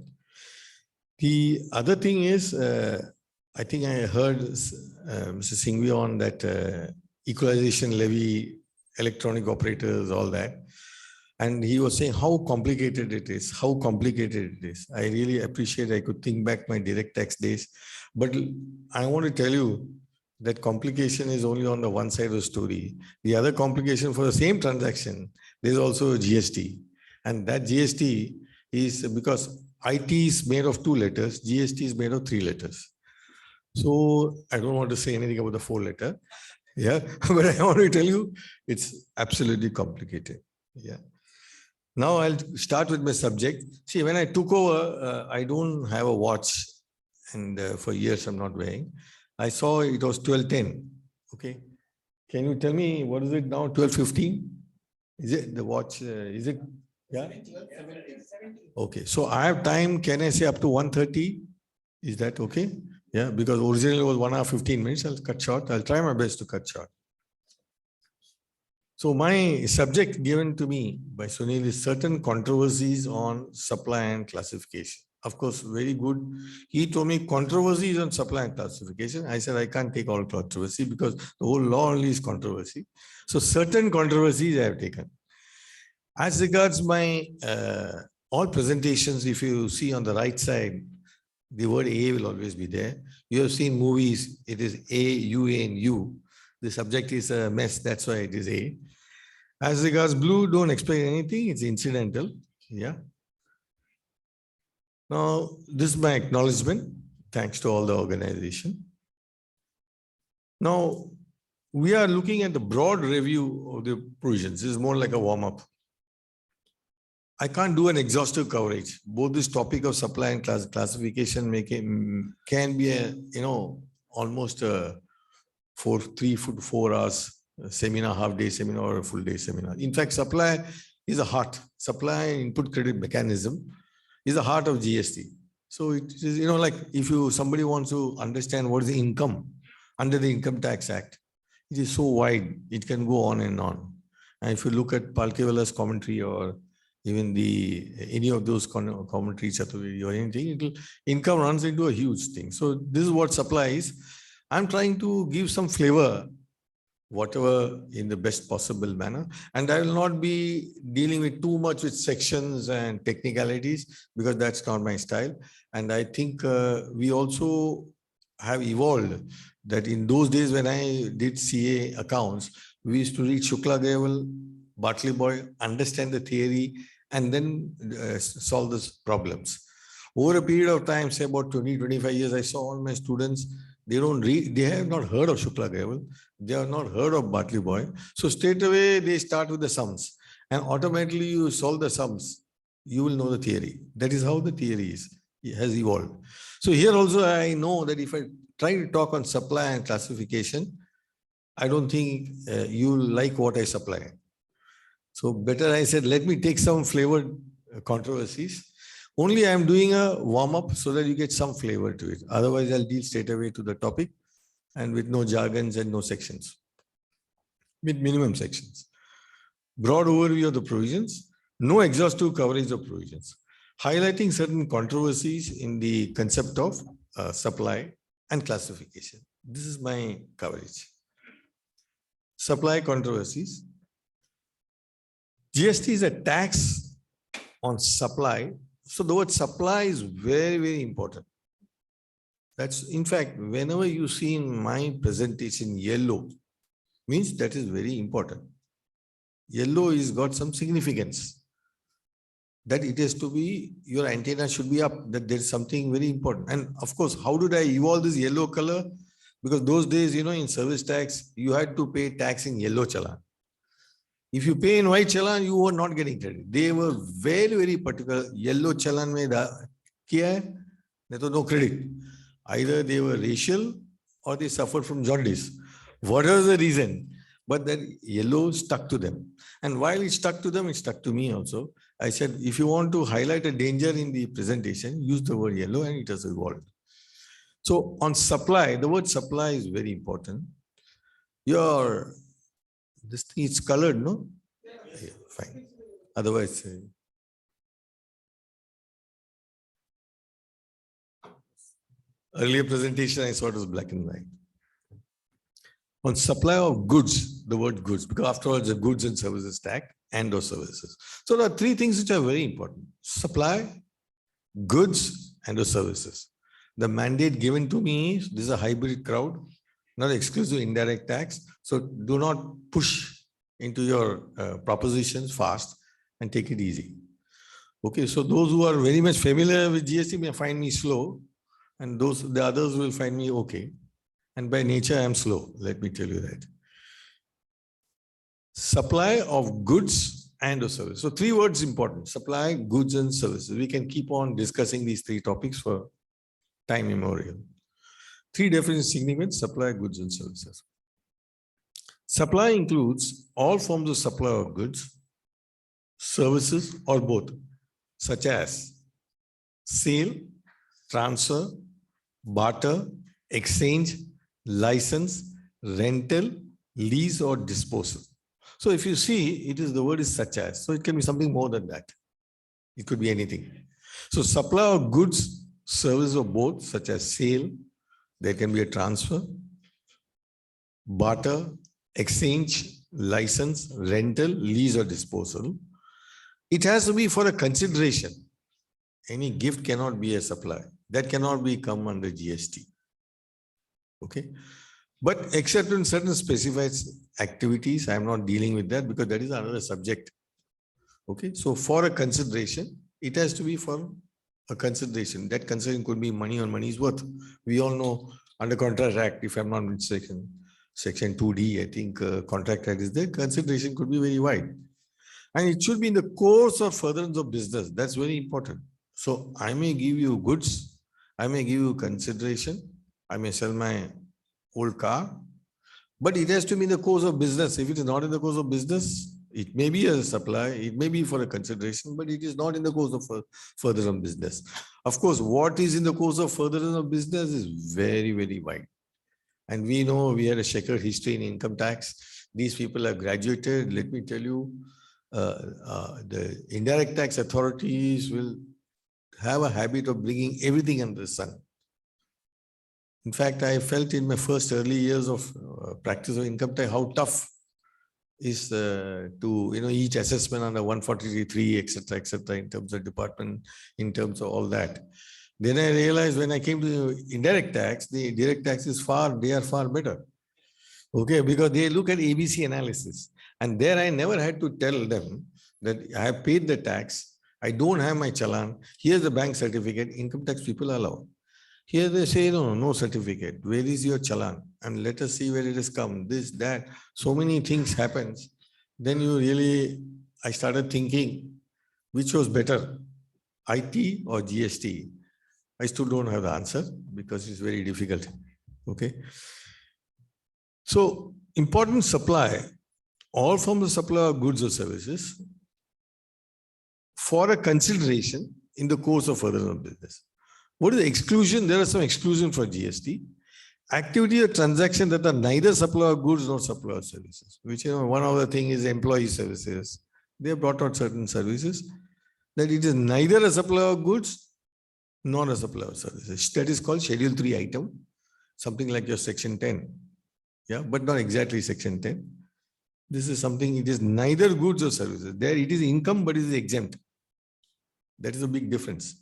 The other thing is, I think I heard Mr. Sanghvi on that equalization levy, electronic operators, all that. And he was saying how complicated it is, how complicated it is. I really appreciate, I could think back my direct tax days. But I want to tell you that complication is only on the one side of the story. The other complication for the same transaction, there's also a GST. And that GST is because IT is made of 2 letters, GST is made of 3 letters. So I don't want to say anything about the 4 letter. Yeah, but I want to tell you, it's absolutely complicated. Yeah. Now I'll start with my subject. See, when I took over, I don't have a watch and for years I'm not wearing. I saw it was 12:10. Okay. Can you tell me what is it now? 12:15? Is it the watch? Is it? Yeah. Okay. So I have time. Can I say up to 1:30? Is that okay? Yeah. Because originally it was 1 hour 15 minutes. I'll cut short. I'll try my best to cut short. So my subject given to me by Sunil is certain controversies on supply and classification. Of course, very good. He told me controversies on supply and classification. I said, I can't take all controversy because the whole law only is controversy. So certain controversies I have taken. As regards my all presentations, if you see on the right side, the word A will always be there. You have seen movies, it is A, U, A, and U. The subject is a mess, that's why it is A. As regards blue, don't explain anything, it's incidental. Yeah. Now, this is my acknowledgement. Thanks to all the organization. Now, we are looking at the broad review of the provisions. This is more like a warm-up. I can't do an exhaustive coverage. Both this topic of supply and classification can be a, almost a 3 to 4 hours seminar, half-day seminar or a full-day seminar. In fact, supply is a heart. Supply input credit mechanism is the heart of GST. So it is, like if somebody wants to understand what is the income under the Income Tax Act, it is so wide, it can go on and on. And if you look at Palkewala's commentary or even any of those commentaries or anything, income runs into a huge thing. So this is what supply is. I'm trying to give some flavor, whatever in the best possible manner. And I will not be dealing with too much with sections and technicalities because that's not my style. And I think we also have evolved that in those days when I did CA accounts, we used to read Shukla Gayaval, Bartley Boy, understand the theory, and then solve these problems. Over a period of time, say about 20-25 years, I saw all my students, they don't read, they have not heard of Shukla Gayaval, they have not heard of Bartley Boy. So straight away, they start with the sums. And automatically you solve the sums, you will know the theory. That is how the theory has evolved. So here also I know that if I try to talk on supply and classification, I don't think you will like what I supply. So better I said, let me take some flavored controversies. Only I am doing a warm-up so that you get some flavor to it. Otherwise, I'll deal straight away to the topic and with no jargons and no sections, with minimum sections. Broad overview of the provisions. No exhaustive coverage of provisions. Highlighting certain controversies in the concept of supply and classification. This is my coverage. Supply controversies. GST is a tax on supply. So the word supply is very, very important. That's, in fact, whenever you see in my presentation yellow, means that is very important. Yellow is got some significance. That it has to be, your antenna should be up, that there is something very important. And of course, how did I evolve this yellow color? Because those days, in service tax, you had to pay tax in yellow challan. If you pay in white challan, you were not getting credit. They were very, very particular. Yellow challan mein kiya hai, no credit. Either they were racial or they suffered from jaundice. Whatever the reason, but that yellow stuck to them. And while it stuck to them, it stuck to me also. I said, if you want to highlight a danger in the presentation, use the word yellow, and it has evolved. So on supply, the word supply is very important. This thing is colored, no? Yeah, fine. Otherwise, earlier presentation, I saw it was black and white. On supply of goods, the word goods, because after all, it's a goods and services tax and or services. So there are three things which are very important: supply, goods, and or services. The mandate given to me is, this is a hybrid crowd, not exclusive indirect tax. So do not push into your propositions fast and take it easy. Okay, so those who are very much familiar with GST may find me slow, and the others will find me okay. And by nature, I am slow, let me tell you that. Supply of goods and or services. So three words important: supply, goods, and services. We can keep on discussing these three topics for time immemorial. Three definitions significant: supply, goods, and services. Supply includes all forms of supply of goods, services, or both, such as sale, transfer, barter, exchange, license, rental, lease, or disposal. So if you see, the word is such as, so it can be something more than that. It could be anything. So supply of goods, service of both, such as sale, there can be a transfer, barter, exchange, license, rental, lease, or disposal. It has to be for a consideration. Any gift cannot be a supply. That cannot be come under GST. Okay. But except in certain specified activities, I am not dealing with that because that is another subject. Okay. So for a consideration, it has to be for a consideration. That consideration could be money or money's worth. We all know under Contract Act, if I'm not mistaken, Section 2D, I think Contract Act is there. Consideration could be very wide. And it should be in the course or furtherance of business. That's very important. So I may give you goods, I may give you consideration, I may sell my old car, but it has to be in the course of business. If it is not in the course of business, it may be a supply, it may be for a consideration, but it is not in the course of furtherance of business. Of course, what is in the course of furtherance of business is very, very wide. And we know we had a checkered history in income tax. These people have graduated. Let me tell you, the indirect tax authorities will have a habit of bringing everything under the sun. In fact, I felt in my first early years of practice of income tax how tough is to each assessment under 143, etc., in terms of department, in terms of all that. Then I realized when I came to indirect tax, the direct tax is they are far better. Okay, because they look at ABC analysis. And there I never had to tell them that I have paid the tax, I don't have my challan, here's the bank certificate, income tax people allow. Here they say, no certificate. Where is your challan? And let us see where it has come. This, that, so many things happens. Then I started thinking, which was better, IT or GST? I still don't have the answer because it's very difficult. Okay. So important supply, all forms of supply of goods or services for a consideration in the course of furtherance of business. What is the exclusion? There are some exclusion for GST. Activity or transaction that are neither supply of goods nor supply of services, which one of the things is employee services, They have brought out certain services that it is neither a supplier of goods nor a supplier of services. That is called Schedule 3 item, something like your Section 10. Yeah, but not exactly Section 10. This is something, it is neither goods or services. There it is income, but it is exempt. That is a big difference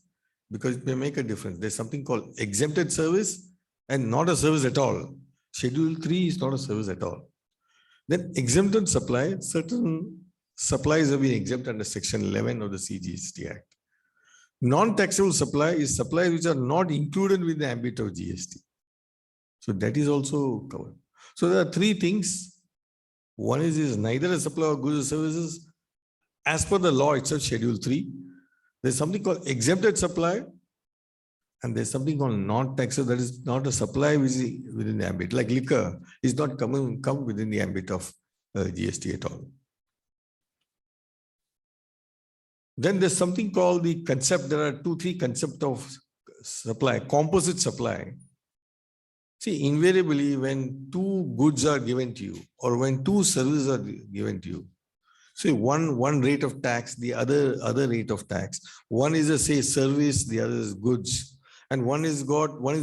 because it may make a difference. There's something called exempted service and not a service at all. Schedule 3 is not a service at all. Then exempted supply, certain supplies have been exempt under Section 11 of the CGST Act. Non-taxable supply is supplies which are not included with the ambit of GST. So that is also covered. So there are three things. One is neither a supplier of goods or services. As per the law itself, Schedule 3, there's something called exempted supply, and there's something called non-taxable, that is not a supply which is within the ambit. Like liquor is not come within the ambit of GST at all. Then there's something called the concept. There are 2-3 concepts of supply, composite supply. See, invariably, when two goods are given to you, or when two services are given to you, say one rate of tax, the other rate of tax. One is a say service, the other is goods, and one is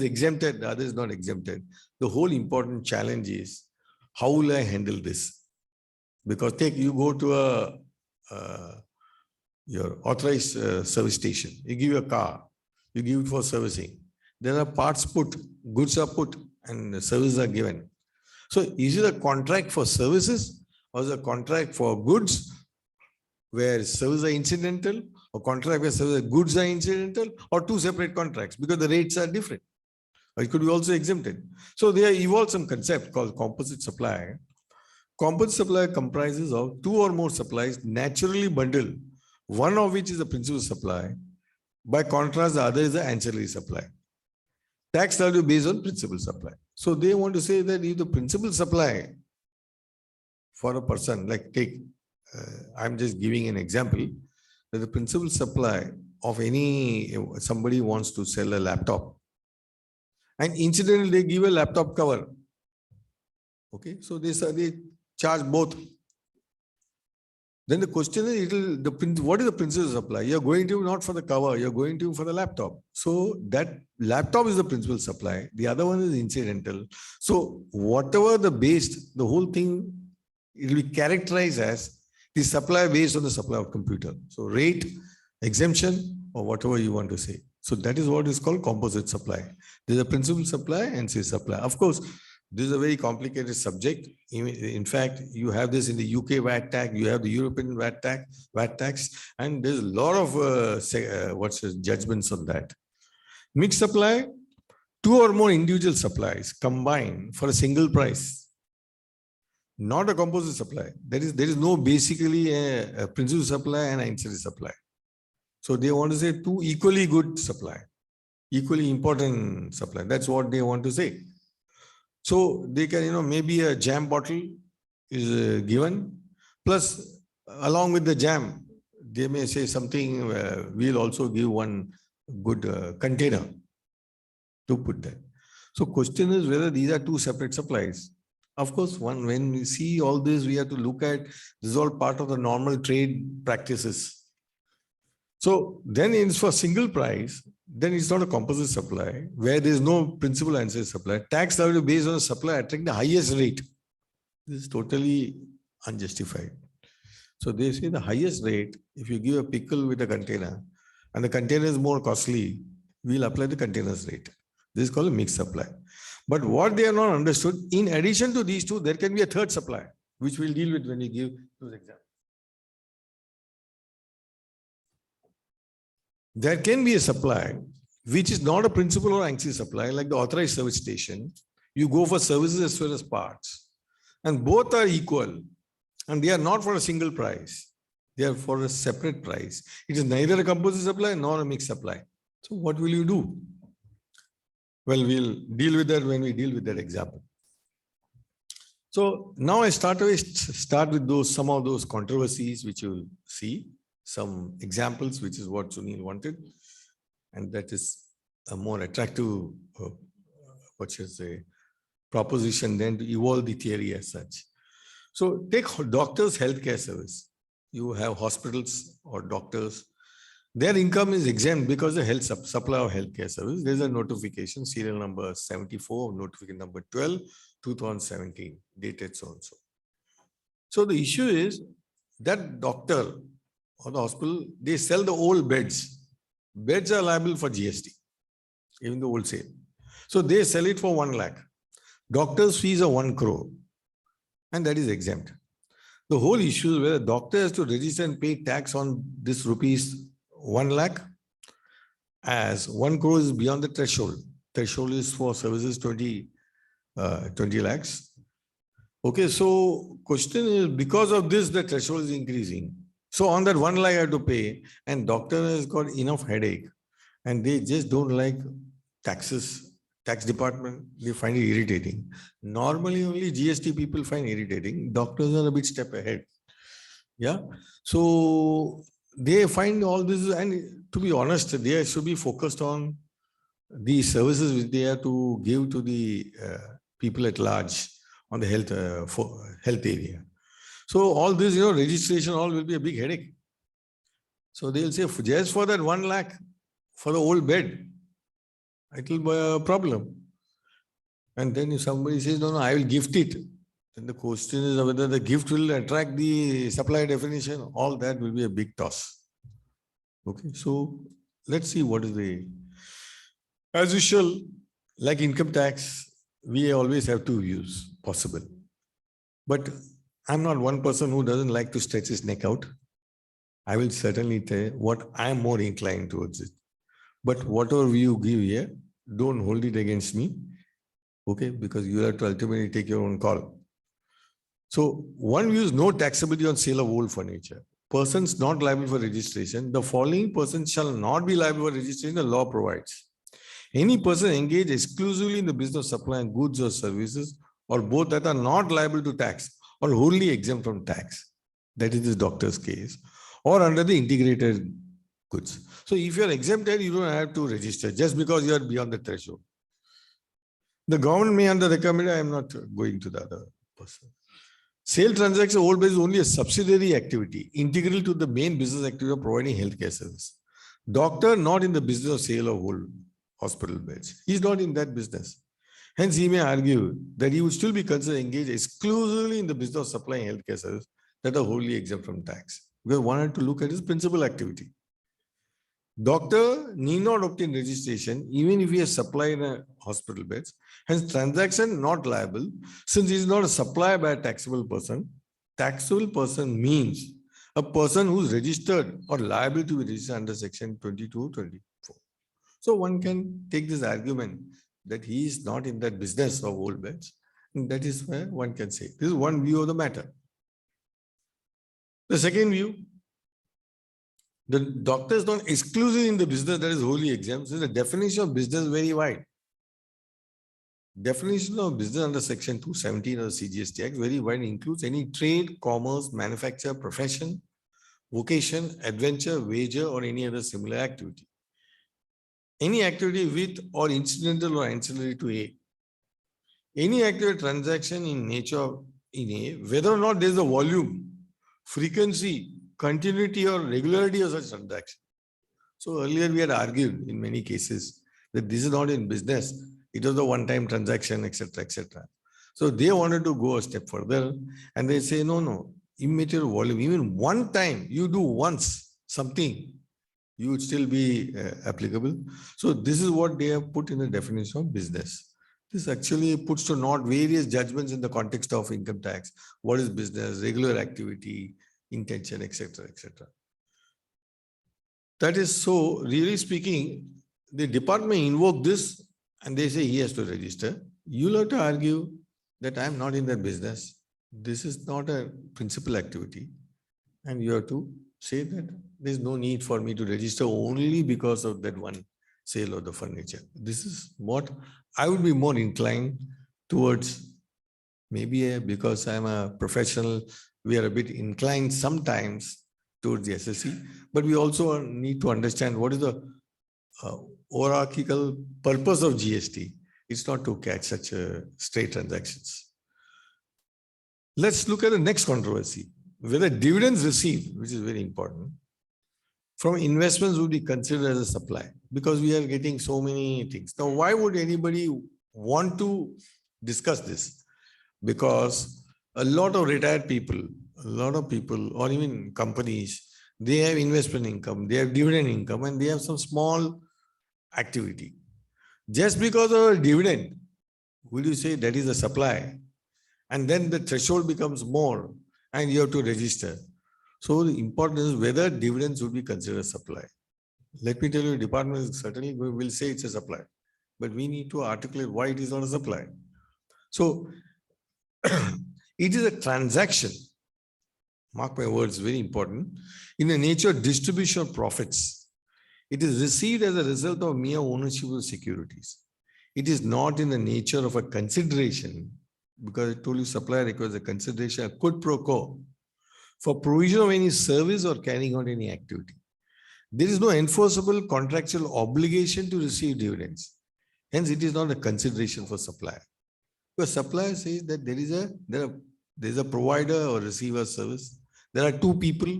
exempted, the other is not exempted. The whole important challenge is how will I handle this? Because you go to your authorized service station, you give a car, you give it for servicing. There are parts put, goods are put, and services are given. So is it a contract for services or is it a contract for goods where services are incidental, or contract where goods are incidental, or two separate contracts because the rates are different? Or it could be also exempted. So they have evolved some concept called composite supply. Composite supply comprises of two or more supplies naturally bundled, one of which is the principal supply. By contrast, the other is the ancillary supply. Tax value based on principal supply. So they want to say that if the principal supply for a person, like I'm just giving an example, that the principal supply of somebody wants to sell a laptop, and incidentally they give a laptop cover. Okay, so they charge both. Then the question is, what is the principal supply? You're going to not for the cover, you're going to for the laptop. So that laptop is the principal supply. The other one is incidental. So whatever the base, the whole thing, it will be characterized as the supply based on the supply of computer. So rate, exemption, or whatever you want to say. So that is what is called composite supply. There's a principal supply and say supply. Of course, this is a very complicated subject. In fact, you have this in the UK VAT tax, you have the European VAT tax, and there's a lot of judgments on that. Mixed supply, two or more individual supplies combined for a single price. Not a composite supply. There is no basically a principal supply and an ancillary supply. So they want to say two equally good supply, equally important supply. That's what they want to say. So they can, maybe a jam bottle is given, plus along with the jam, they may say something, we'll also give one good container to put that. So question is whether these are two separate supplies. Of course, when we see all this, we have to look at, this is all part of the normal trade practices. So then it's for single price, then it's not a composite supply where there is no principal ancillary supply. Tax value based on the supply attracting the highest rate. This is totally unjustified. So they say the highest rate, if you give a pickle with a container and the container is more costly, we'll apply the container's rate. This is called a mixed supply. But what they have not understood, in addition to these two, there can be a third supply, which we'll deal with when we give those examples. There can be a supply which is not a principal or ancillary supply, like the authorized service station. You go for services as well as parts, and both are equal, and they are not for a single price. They are for a separate price. It is neither a composite supply nor a mixed supply. So what will you do? Well, we'll deal with that when we deal with that example. So now I start with some of those controversies which you'll see. Some examples, which is what Sunil wanted, and that is a more attractive, proposition than to evolve the theory as such. So take doctors' healthcare service. you have hospitals or doctors, their income is exempt because the health supply of healthcare service. There's a notification, serial number 74, notification number 12, 2017, dated so and so. So the issue is that doctor or the hospital, they sell the old beds. Beds are liable for GST, even the wholesale. So they sell it for 1 lakh. Doctor's fees are 1 crore, and that is exempt. The whole issue is whether the doctor has to register and pay tax on this rupees 1 lakh, as 1 crore is beyond the threshold. Threshold is for services 20 lakhs. Okay, so question is, because of this, the threshold is increasing. So on that 1 lakh I have to pay, and doctor has got enough headache, and they just don't like taxes. Tax department, they find it irritating. Normally only GST people find irritating. Doctors are a bit step ahead. Yeah. So they find all this, and to be honest, they should be focused on the services which they have to give to the people at large on the health area. So all this, registration, all will be a big headache. So they'll say, just for that 1 lakh for the old bed, it will be a problem. And then if somebody says, no, I will gift it, then the question is whether the gift will attract the supply definition. All that will be a big toss. Okay, so let's see what is the, as usual, like income tax, we always have two views possible. But I'm not one person who doesn't like to stretch his neck out. I will certainly tell what I'm more inclined towards it. But whatever view you give here, don't hold it against me. Okay, because you have to ultimately take your own call. So one view is no taxability on sale of old furniture. Persons not liable for registration. The following persons shall not be liable for registration, the law provides. Any person engaged exclusively in the business of supplying goods or services, or both, that are not liable to tax or wholly exempt from tax. That is this doctor's case. Or under the integrated goods. So if you are exempted, you don't have to register just because you are beyond the threshold. The government may under recommend, I am not going to the other person. Sale transaction old bed is only a subsidiary activity, integral to the main business activity of providing healthcare service. Doctor not in the business of sale of whole hospital beds. He is not in that business. Hence, he may argue that he would still be considered engaged exclusively in the business of supplying healthcare service that are wholly exempt from tax. Because one had to look at his principal activity. Doctor need not obtain registration even if he has supplied a hospital beds. Hence, transaction not liable since he is not a supplier by a taxable person. Taxable person means a person who is registered or liable to be registered under section 22-24. So one can take this argument that he is not in that business of old beds. And that is where one can say. This is one view of the matter. The second view, the doctor is not exclusive in the business that is wholly exempt. So the definition of business is very wide. Definition of business under section 217 of the CGST Act very wide, includes any trade, commerce, manufacture, profession, vocation, adventure, wager, or any other similar activity. Any activity with or incidental or ancillary to A. Any activity transaction in nature in A, whether or not there is a volume, frequency, continuity or regularity of such transaction. So earlier we had argued in many cases that this is not in business. It was a one-time transaction, etc., etc. So they wanted to go a step further and they say, no, immaterial volume, even one time you do once something, you would still be applicable. So this is what they have put in the definition of business. This actually puts to naught various judgments in the context of income tax. What is business, regular activity, intention, etc., etc. That is so, really speaking, the department invoke this and they say he has to register. You'll have to argue that I'm not in that business. This is not a principal activity. And you have to say that there's no need for me to register only because of that one sale of the furniture. This is what I would be more inclined towards. Maybe because I'm a professional, we are a bit inclined sometimes towards the SSC, but we also need to understand what is the hierarchical purpose of GST. It's not to catch such straight transactions. Let's look at the next controversy. whether dividends received, which is very important, from investments would be considered as a supply because we are getting so many things. Now, why would anybody want to discuss this? Because a lot of retired people, or even companies, they have investment income, they have dividend income, and they have some small activity. Just because of a dividend, will you say that is a supply? And then the threshold becomes more and you have to register. So the important is whether dividends would be considered supply. Let me tell you, department certainly will say it's a supply, but we need to articulate why it is not a supply. So it is a transaction, mark my words, very important, in the nature of distribution of profits. It is received as a result of mere ownership of securities. It is not in the nature of a consideration, because I told you supply requires a consideration, a quid pro quo, for provision of any service or carrying out any activity. There is no enforceable contractual obligation to receive dividends. Hence, it is not a consideration for supplier. Because supplier says that there is a provider or receiver service. There are two people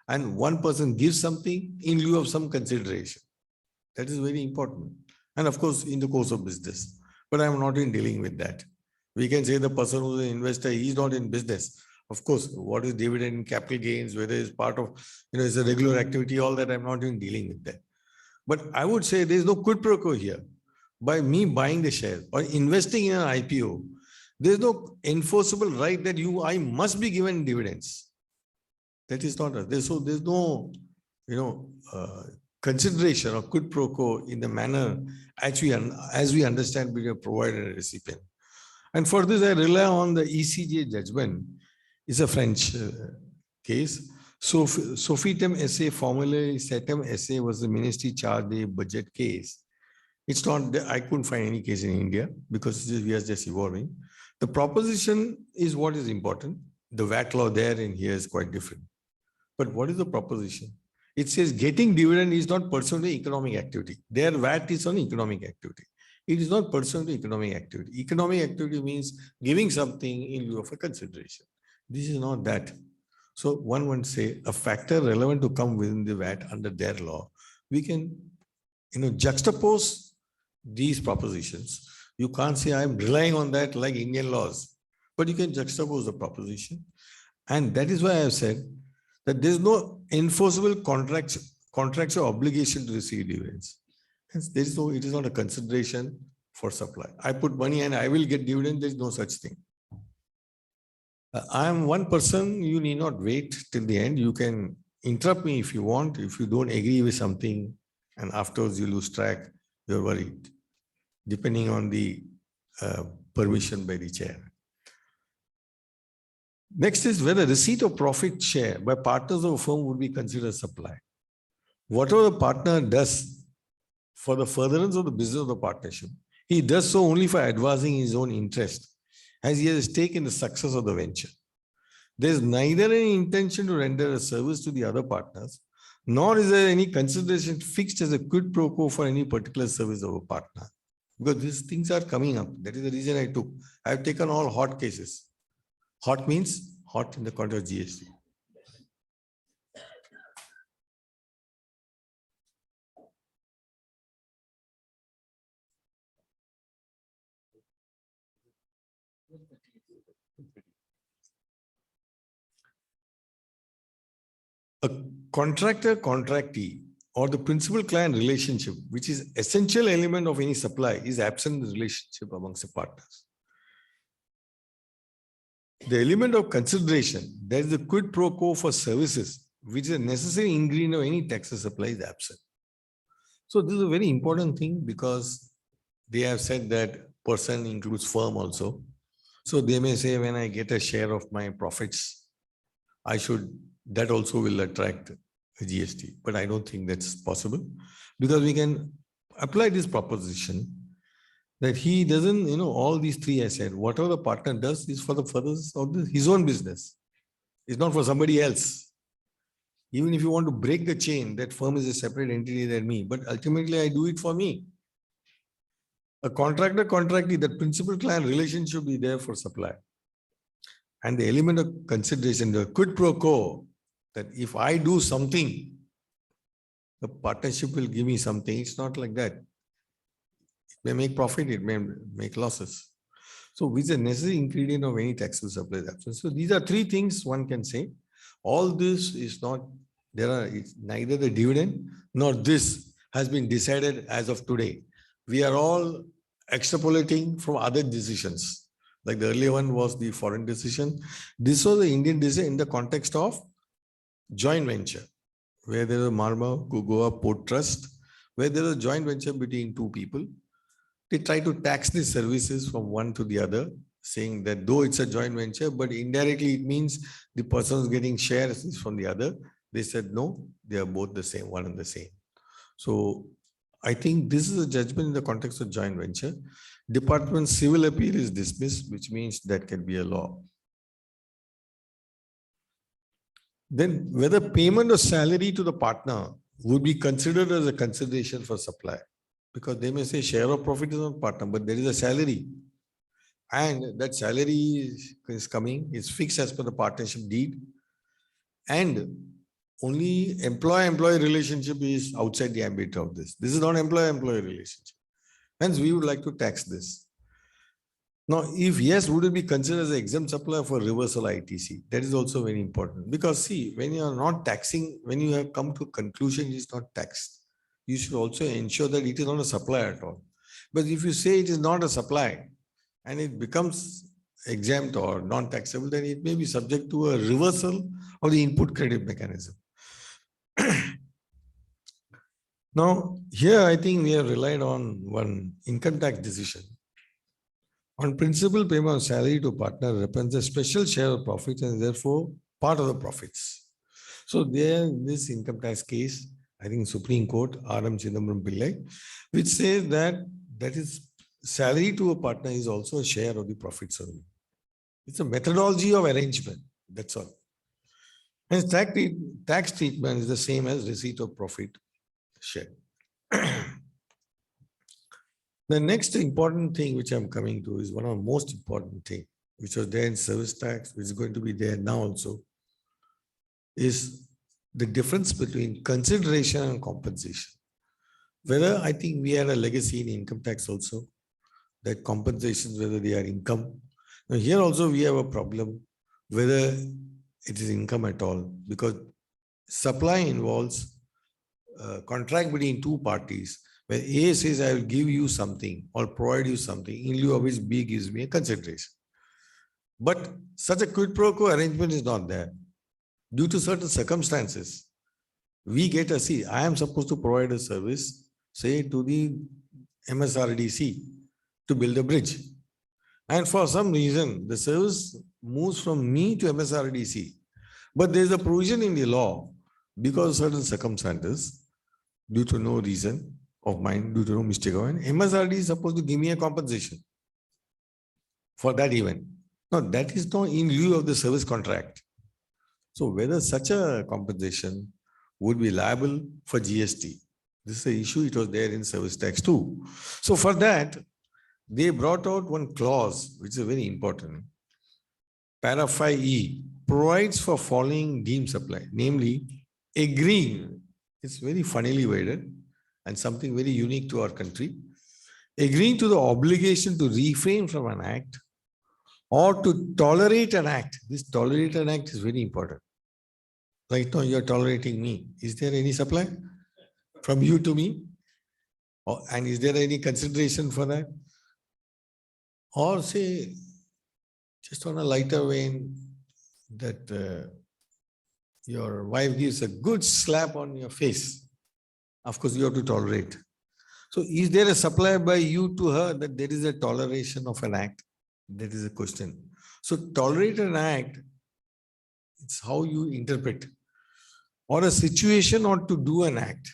and one person gives something in lieu of some consideration. That is very important. And of course, in the course of business. But I am not in dealing with that. We can say the person who is an investor, he is not in business. Of course, what is dividend, capital gains, whether it's part of, it's a regular activity, all that, I'm not in dealing with that. But I would say there is no quid pro quo here. By me buying the share or investing in an IPO, there is no enforceable right that I must be given dividends. That is not, there's no, consideration or quid pro quo in the manner as we understand between a provider and a recipient. And for this, I rely on the ECJ judgment. It's a French case. So Sofitem essay, formerly Setem essay, was the ministry charge a budget case. It's not, I couldn't find any case in India because we are just evolving. The proposition is what is important. The VAT law there and here is quite different. But what is the proposition? It says getting dividend is not pursuant to economic activity. Their VAT is on economic activity. It is not pursuant to economic activity. Economic activity means giving something in lieu of a consideration. This is not that. So one would say a factor relevant to come within the VAT under their law. We can, juxtapose these propositions. You can't say I'm relying on that like Indian laws, but you can juxtapose the proposition. And that is why I have said that there's no enforceable contractual obligation to receive dividends. Hence, it is not a consideration for supply. I put money and I will get dividend. There's no such thing. I am one person, you need not wait till the end. You can interrupt me if you want, if you don't agree with something and afterwards you lose track, you're worried, depending on the permission by the chair. Next is whether receipt of profit share by partners of a firm would be considered supply. Whatever the partner does for the furtherance of the business of the partnership, he does so only for advancing his own interest, as he has a stake in the success of the venture. There is neither any intention to render a service to the other partners, nor is there any consideration fixed as a quid pro quo for any particular service of a partner. Because these things are coming up. That is the reason I took. I have taken all hot cases. Hot means hot in the context of GST. A contractor-contractee or the principal-client relationship, which is essential element of any supply, is absent in the relationship amongst the partners. The element of consideration, that is the quid pro quo for services, which is a necessary ingredient of any tax supply, is absent. So this is a very important thing because they have said that person includes firm also. So they may say when I get a share of my profits, that also will attract a GST. But I don't think that's possible because we can apply this proposition that he doesn't, all these three I said, whatever the partner does is for the furtherance of his own business. It's not for somebody else. Even if you want to break the chain, that firm is a separate entity than me, but ultimately I do it for me. A contractor-contractee, that principal-client relationship should be there for supply. And the element of consideration, the quid pro quo, that if I do something, the partnership will give me something. It's not like that. It may make profit, it may make losses. So which is a necessary ingredient of any taxable surplus absence. So these are three things one can say. All this is not, it's neither the dividend nor this has been decided as of today. We are all extrapolating from other decisions. Like the earlier one was the foreign decision. This was the Indian decision in the context of joint venture, where there is a Marmar Goa Port Trust, where there is a joint venture between two people. They try to tax the services from one to the other, saying that though it's a joint venture, but indirectly it means the person is getting shares from the other. They said, no, they are both the same, one and the same. So I think this is a judgment in the context of joint venture. Department civil appeal is dismissed, which means that can be a law. Then whether payment of salary to the partner would be considered as a consideration for supply. Because they may say share of profit is not partner, but there is a salary. And that salary is coming, is fixed as per the partnership deed. And only employer-employee relationship is outside the ambit of this. This is not employer-employee relationship. Hence, we would like to tax this. Now, if yes, would it be considered as an exempt supplier for reversal ITC? That is also very important. Because see, when you are not taxing, when you have come to a conclusion, it is not taxed. You should also ensure that it is not a supply at all. But if you say it is not a supply and it becomes exempt or non-taxable, then it may be subject to a reversal of the input credit mechanism. Now, here I think we have relied on one income tax decision. On principal, payment of salary to partner represents a special share of profits and therefore part of the profits. So there, in this income tax case, I think Supreme Court, R.M. Chidambaram Pillai, which says that that is salary to a partner is also a share of the profits only. It's a methodology of arrangement. That's all. And tax treatment is the same as receipt of profit share. The next important thing which I'm coming to is one of the most important things, which was there in service tax, which is going to be there now also, is the difference between consideration and compensation. Whether I think we had a legacy in income tax also, that compensations, whether they are income. Now here also we have a problem, whether it is income at all, because supply involves a contract between two parties, where A says, I will give you something or provide you something, in lieu of which B gives me a consideration. But such a quid pro quo arrangement is not there. Due to certain circumstances, we get a see, I am supposed to provide a service, say to the MSRDC to build a bridge. And for some reason, the service moves from me to MSRDC. But there is a provision in the law, because of certain circumstances, due to no reason of mine, due to no mistake of mine, MSRDC is supposed to give me a compensation for that event. Now, that is not in lieu of the service contract. So whether such a compensation would be liable for GST. This is the issue, it was there in service tax too. So for that, they brought out one clause, which is very important. Para 5E provides for following deemed supply, namely agreeing, it's very funnily worded and something very unique to our country, agreeing to the obligation to refrain from an act or to tolerate an act. This tolerate an act is very important. Right now you are tolerating me. Is there any supply from you to me? And is there any consideration for that? Or say, just on a lighter vein, that your wife gives a good slap on your face. Of course, you have to tolerate. So is there a supply by you to her that there is a toleration of an act? That is a question. So tolerate an act, it's how you interpret. Or a situation or to do an act.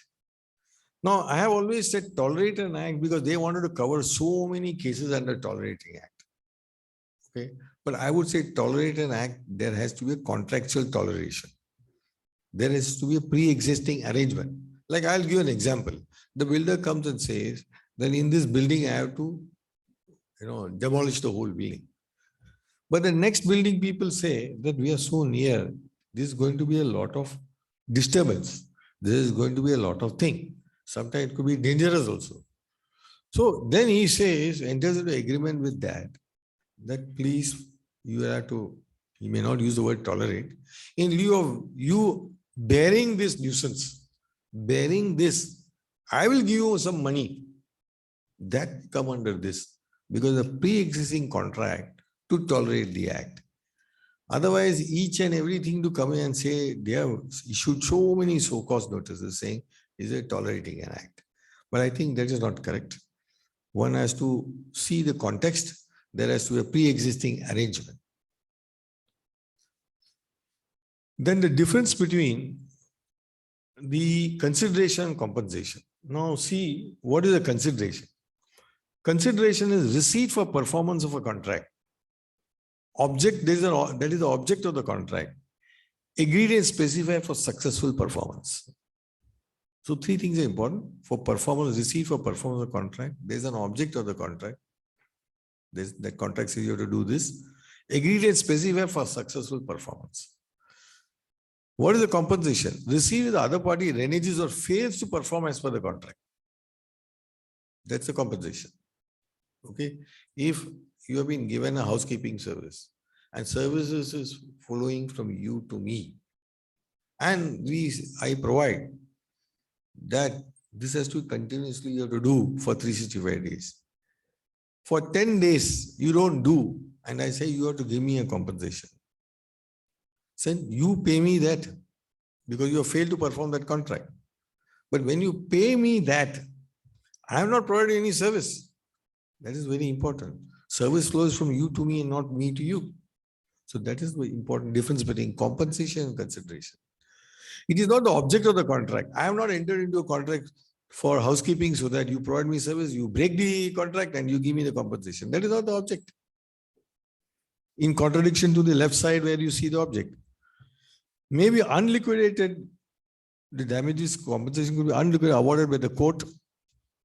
Now, I have always said tolerate an act because they wanted to cover so many cases under tolerating act. Okay, but I would say tolerate an act, there has to be a contractual toleration. There has to be a pre-existing arrangement. Like I'll give an example. The builder comes and says, then in this building, I have to, demolish the whole building. But the next building people say that we are so near, this is going to be a lot of disturbance. There is going to be a lot of thing. Sometimes it could be dangerous also. So then he says, enters into agreement with that please, you have to, he may not use the word tolerate, in lieu of you bearing this nuisance, bearing this, I will give you some money. That come under this, because the pre-existing contract to tolerate the act. Otherwise, each and everything to come in and say they have issued so many so-called notices saying, is it tolerating an act? But I think that is not correct. One has to see the context. There has to be a pre-existing arrangement. Then the difference between the consideration and compensation. Now see, what is a consideration? Consideration is receipt for performance of a contract. Object, that is the object of the contract. Agreed and specified for successful performance. So three things are important. For performance, receipt for performance of the contract. There is an object of the contract. That contract says you have to do this. Agreed and specified for successful performance. What is the compensation? Received if the other party reneges or fails to perform as per the contract. That's the compensation. Okay. If you have been given a housekeeping service and services is following from you to me, and I provide that this has to continuously you have to do for 365 days. For 10 days, you don't do, and I say you have to give me a compensation. So you pay me that because you have failed to perform that contract. But when you pay me that, I have not provided any service. That is very important. Service flows from you to me and not me to you. So that is the important difference between compensation and consideration. It is not the object of the contract. I have not entered into a contract for housekeeping so that you provide me service, you break the contract and you give me the compensation. That is not the object. In contradiction to the left side where you see the object. Maybe unliquidated, the damages compensation could be unliquidated awarded by the court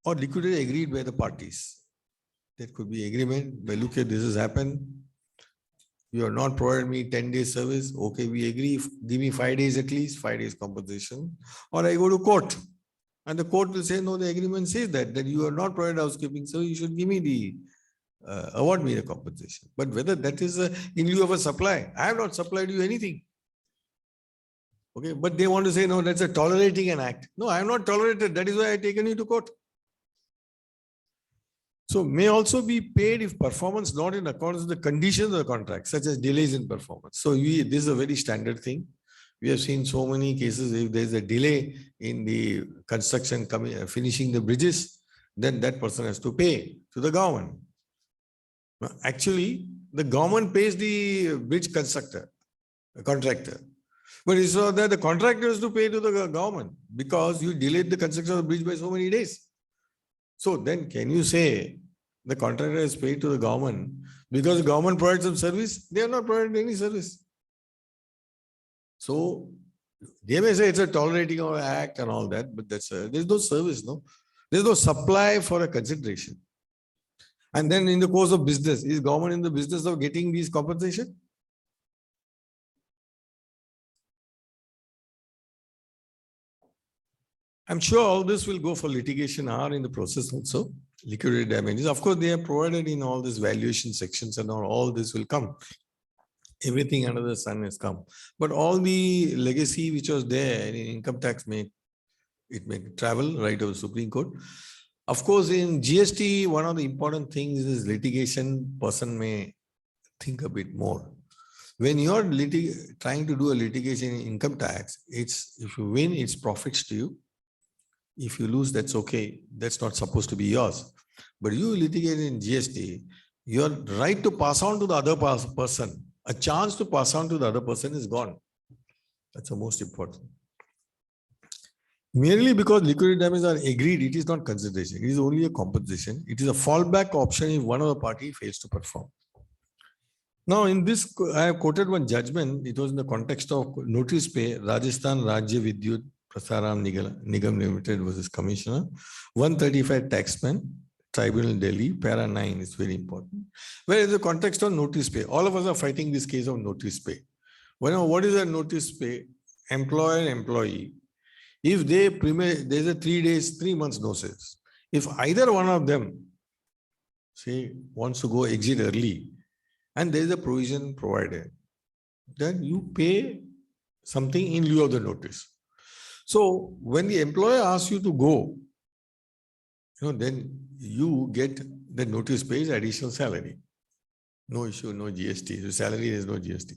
or liquidated agreed by the parties. There could be agreement, but look at this has happened. You have not provided me 10 days service. Okay, we agree, give me 5 days at least, 5 days compensation. Or I go to court and the court will say, no, the agreement says that you have not provided housekeeping, so you should give me the, award me the compensation. But whether that is in lieu of a supply, I have not supplied you anything. Okay, but they want to say, no, that's a tolerating an act. No, I have not tolerated. That is why I have taken you to court. So may also be paid if performance not in accordance with the conditions of the contract, such as delays in performance. So this is a very standard thing. We have seen so many cases. If there is a delay in the construction finishing the bridges, then that person has to pay to the government. Actually, the government pays the bridge constructor, the contractor. But it's not that the contractor has to pay to the government because you delayed the construction of the bridge by so many days. So then can you say the contractor is paid to the government because the government provides some service? They are not providing any service. So they may say it's a tolerating of an act and all that, but there's no service, no? There's no supply for a consideration. And then in the course of business, is government in the business of getting these compensation? I'm sure all this will go for litigation are in the process also. Liquidated damages. Of course, they are provided in all these valuation sections and all this will come. Everything under the sun has come. But all the legacy which was there in income tax may travel right over Supreme Court. Of course, in GST, one of the important things is litigation person may think a bit more. When you're trying to do a litigation in income tax, if you win, it's profits to you. If you lose, that's okay. That's not supposed to be yours. But you litigate in GST, your right to pass on to the other person, a chance to pass on to the other person is gone. That's the most important. Merely because liquidated damages are agreed, it is not consideration. It is only a compensation. It is a fallback option if one of the party fails to perform. Now, in this, I have quoted one judgment. It was in the context of notice pay, Rajasthan Rajya Vidyut Prasaran Nigam Limited versus Commissioner, 135 taxman, Tribunal in Delhi, para 9 is very important. Where is the context of notice pay? All of us are fighting this case of notice pay. Well, what is a notice pay? Employer, employee. If they there's a 3 months notice. If either one of them, say, wants to go exit early, and there is a provision provided, then you pay something in lieu of the notice. So when the employer asks you to go, then you get the notice pays additional salary. No issue, no GST. The salary is no GST.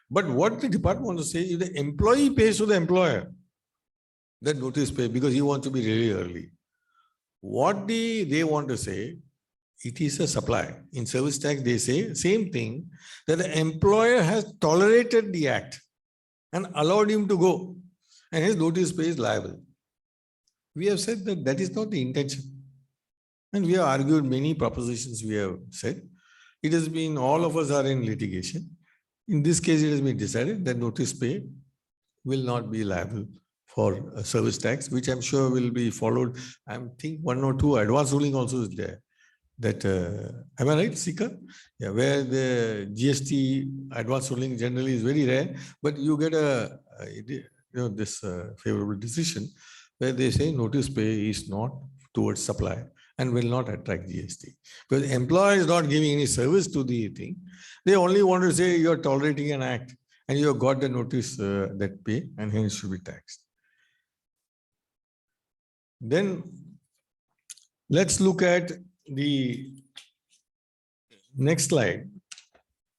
But what the department wants to say is the employee pays to the employer that notice pay because he wants to be really early. What they want to say, it is a supply. In service tax, they say same thing, that the employer has tolerated the act and allowed him to go, and his notice pay is liable. We have said that that is not the intention. And we have argued many propositions we have said. It has been, all of us are in litigation. In this case, it has been decided that notice pay will not be liable for a service tax, which I'm sure will be followed. I think 1 or 2 advance ruling also is there. That, am I right, Sika? Yeah, where the GST advance ruling generally is very rare, but you get this favorable decision where they say notice pay is not towards supply and will not attract GST. Because the employer is not giving any service to the thing. They only want to say you're tolerating an act and you have got the notice that pay and hence should be taxed. Then let's look at the next slide,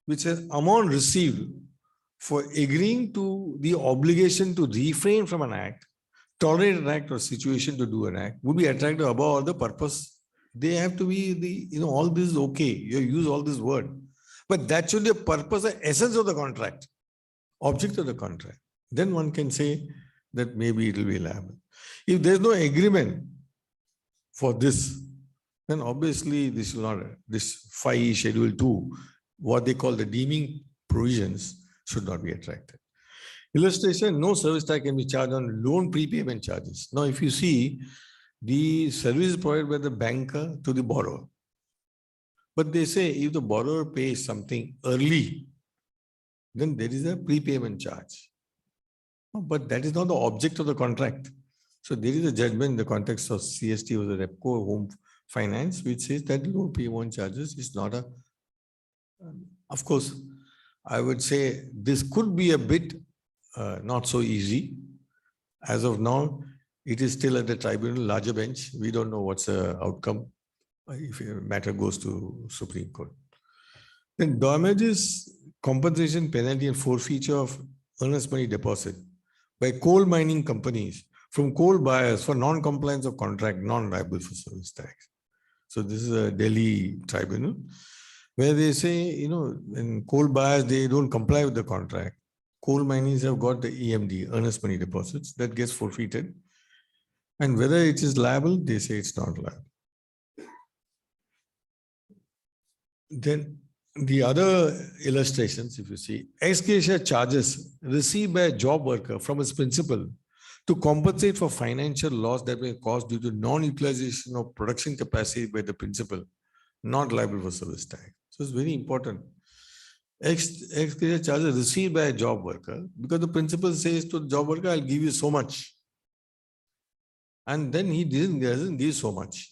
which says amount received for agreeing to the obligation to refrain from an act, tolerate an act or situation to do an act would be attractive above all the purpose. They have to be all this is okay. You use all this word, but that should be the purpose, the essence of the contract, object of the contract. Then one can say that maybe it will be liable. If there's no agreement for this, then obviously this will not, this 5 schedule 2, what they call the deeming provisions should not be attracted. Illustration, no service tax can be charged on loan prepayment charges. Now, if you see, the service is provided by the banker to the borrower. But they say if the borrower pays something early, then there is a prepayment charge. No, but that is not the object of the contract. So there is a judgment in the context of CST or the Repco Home Finance, which says that loan payment charges is not a, of course, I would say this could be a bit not so easy. As of now, it is still at the tribunal, larger bench. We don't know what's the outcome if a matter goes to Supreme Court. Then damages, compensation, penalty and forfeiture of earnest money deposit by coal mining companies from coal buyers for non-compliance of contract, non-liable for service tax. So this is a Delhi tribunal where they say, when coal buyers, they don't comply with the contract. Coal miners have got the EMD, earnest money deposits, that gets forfeited. And whether it is liable, they say it's not liable. Then the other illustrations, if you see, ex gratia charges received by a job worker from his principal to compensate for financial loss that may cause due to non-utilization of production capacity by the principal, not liable for service tax. So it's very important. Ex gratia charges received by a job worker, because the principal says to the job worker, I'll give you so much. And then he doesn't give so much.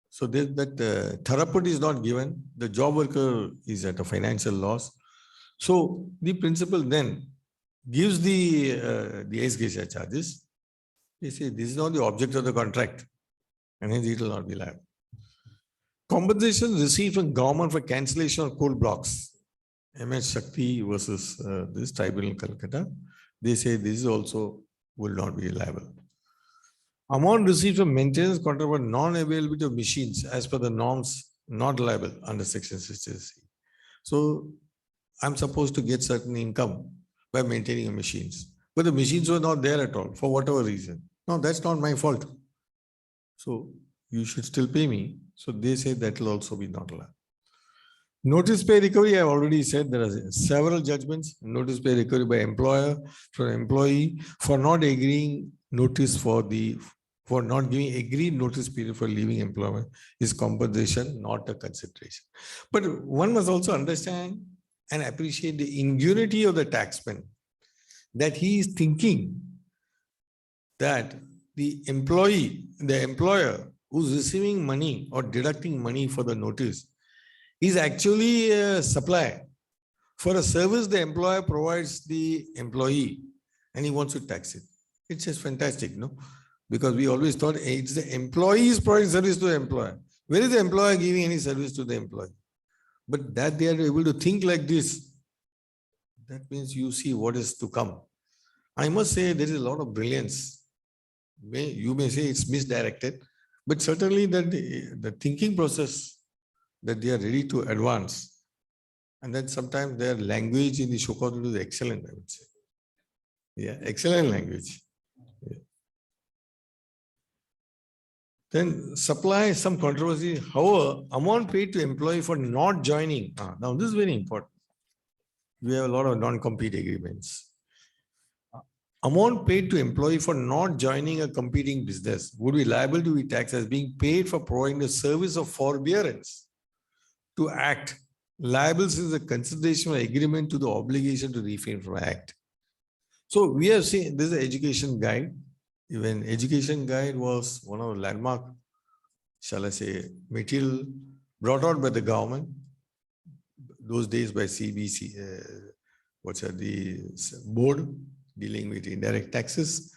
So that therapy is not given. The job worker is at a financial loss. So the principal then gives the ex gratia charges. They say this is not the object of the contract, and hence it will not be liable. Compensation received from government for cancellation of coal blocks. MS Shakti versus this tribunal Calcutta. They say this is also will not be liable. Amount received from maintenance contract for non-availability of machines as per the norms not liable under section 60C. So I'm supposed to get certain income by maintaining machines, but the machines were not there at all for whatever reason. No, that's not my fault. So you should still pay me. So they say that will also be not allowed. Notice pay recovery, I have already said there are several judgments. Notice pay recovery by employer for employee for not agreeing notice for the for not giving agreed notice period for leaving employment is compensation, not a consideration. But one must also understand and appreciate the ingenuity of the taxman, that he is thinking that the employer who's receiving money or deducting money for the notice is actually a supplier for a service the employer provides the employee, and he wants to tax it. It's just fantastic, no? Because we always thought it's the employees providing service to the employer. Where is the employer giving any service to the employee? But that they are able to think like this, that means you see what is to come. I must say there is a lot of brilliance. You may say it's misdirected, but certainly that the thinking process that they are ready to advance. And then sometimes their language in the Shokodu is excellent, I would say. Yeah, excellent language. Yeah. Then supply some controversy. However, amount paid to employee for not joining. Now this is very important. We have a lot of non-compete agreements. Amount paid to employee for not joining a competing business would be liable to be taxed as being paid for providing the service of forbearance to act. Liable is a consideration or agreement to the obligation to refrain from act. So we have seen this is an education guide. Even education guide was one of the landmark, shall I say, material brought out by the government. Those days by CBC, the board dealing with indirect taxes,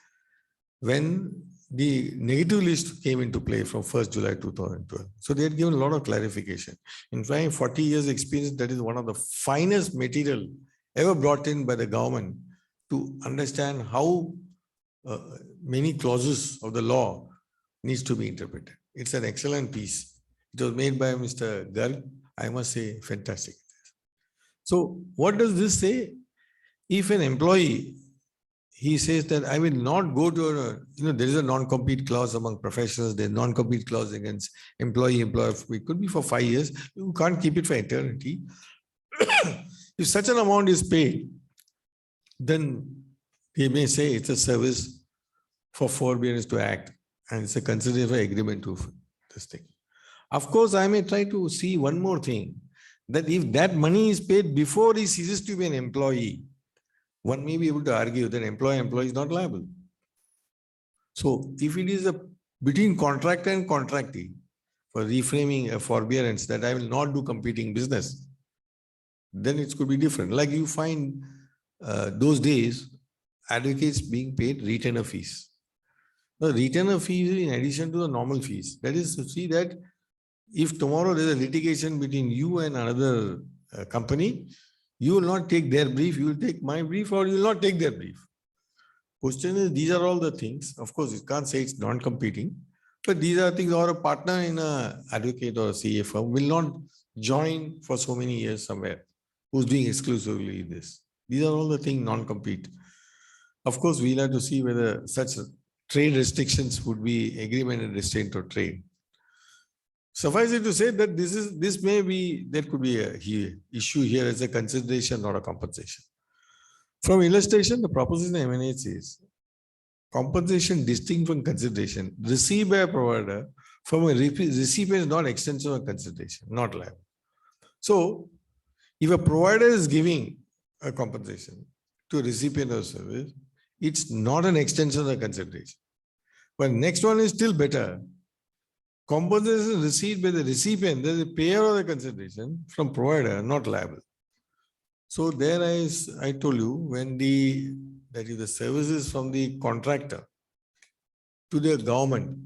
when the negative list came into play from 1st July 2012. So they had given a lot of clarification. In fact, 40 years experience, that is one of the finest material ever brought in by the government to understand how many clauses of the law needs to be interpreted. It's an excellent piece. It was made by Mr. Garg. I must say, fantastic. So what does this say? If an employee, he says that I will not go to there is a non-compete clause among professionals, there's non-compete clause against employer. It could be for 5 years. You can't keep it for eternity. If such an amount is paid, then he may say it's a service for forbearance to act, and it's a consideration for agreement to this thing. Of course, I may try to see one more thing, that if that money is paid before he ceases to be an employee, one may be able to argue that employee is not liable. So if it is between contractor and contractee for reframing a forbearance that I will not do competing business, then it could be different. Like you find those days, advocates being paid retainer fees. The retainer fees in addition to the normal fees. That is to see that if tomorrow there is a litigation between you and another company, you will not take their brief, you will take my brief, or you will not take their brief. Question is, these are all the things. Of course, you can't say it's non-competing, but these are things, or a partner in an advocate or a CA firm will not join for so many years somewhere, who's doing exclusively this. These are all the things non-compete. Of course, we'll have to see whether such trade restrictions would be agreement and restraint of trade. Suffice it to say that this may be, there could be a issue here as a consideration, not a compensation. From illustration, the proposition emanates is compensation distinct from consideration received by a provider from a recipient is not extension of consideration, not liable. So if a provider is giving a compensation to a recipient of service, it's not an extension of the consideration. But next one is still better. Compensation received by the recipient, there is a payer of the consideration from provider, not liable. So there I told you, when that is the services from the contractor to the government,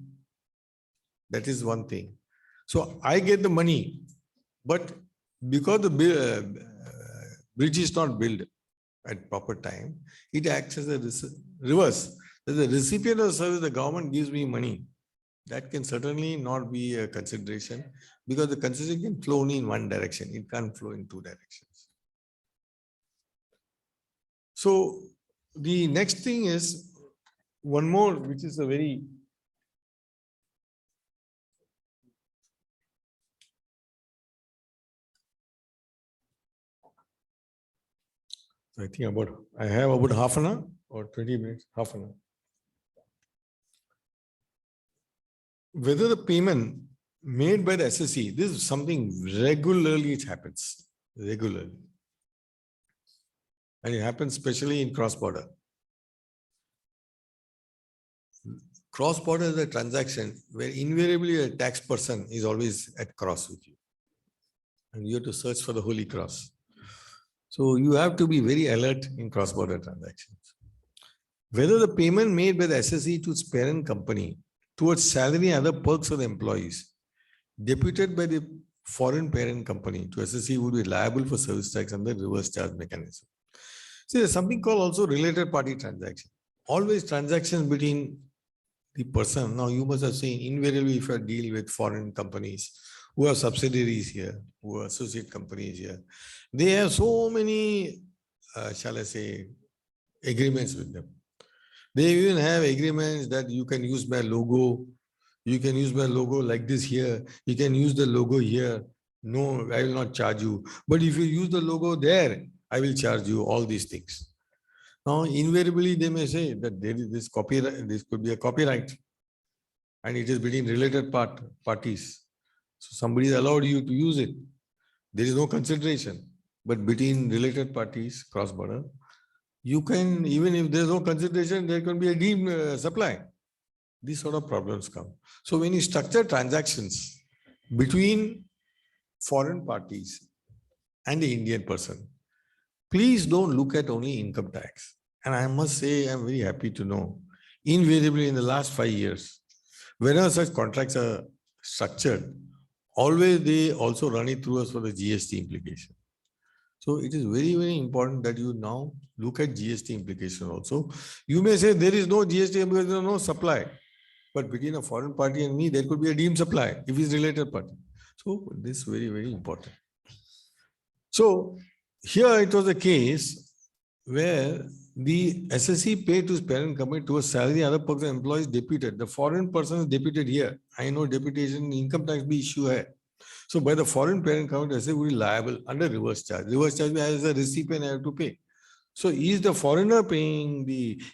that is one thing. So I get the money, but because the bridge is not built at proper time, it acts as a reverse. The recipient of the service, the government gives me money. That can certainly not be a consideration, because the consideration can flow only in one direction. It can't flow in two directions. So the next thing is one more, which is a very I think I have about half an hour or 20 minutes, half an hour. whether the payment made by the SSE, this is something regularly it happens, regularly. And it happens especially in cross-border. Cross-border is a transaction where invariably a tax person is always at cross with you. And you have to search for the Holy Cross. So you have to be very alert in cross-border transactions. Whether the payment made by the SSE to its parent company towards salary and other perks of the employees deputed by the foreign parent company to SSE would be liable for service tax under reverse charge mechanism. See, there's something called also related party transaction. Always transactions between the person. Now you must have seen invariably if you deal with foreign companies who have subsidiaries here, who are associate companies here, they have so many, shall I say, agreements with them. They even have agreements that you can use my logo. You can use my logo like this here. You can use the logo here. No, I will not charge you. But if you use the logo there, I will charge you all these things. Now, invariably, they may say that there is this copyright, this could be a copyright, and it is between related parties. So somebody is allowed you to use it. There is no consideration, but between related parties, cross-border, you can, even if there's no consideration, there can be a deemed supply. These sort of problems come. So when you structure transactions between foreign parties and the Indian person, please don't look at only income tax. And I must say, I'm very happy to know, invariably in the last 5 years, whenever such contracts are structured, always they also run it through us for the GST implication. So it is very, very important that you now look at GST implication also. You may say there is no GST because there is no supply. But between a foreign party and me, there could be a deemed supply if it's related party. So this is very, very important. So here it was a case where the SSE paid to his parent company towards salary, other perks of employees deputed. The foreign person is deputed here. I know deputation income tax be issue hai. So by the foreign parent company, SSE will be liable under reverse charge. Reverse charge as a recipient I have to pay. So is the foreigner paying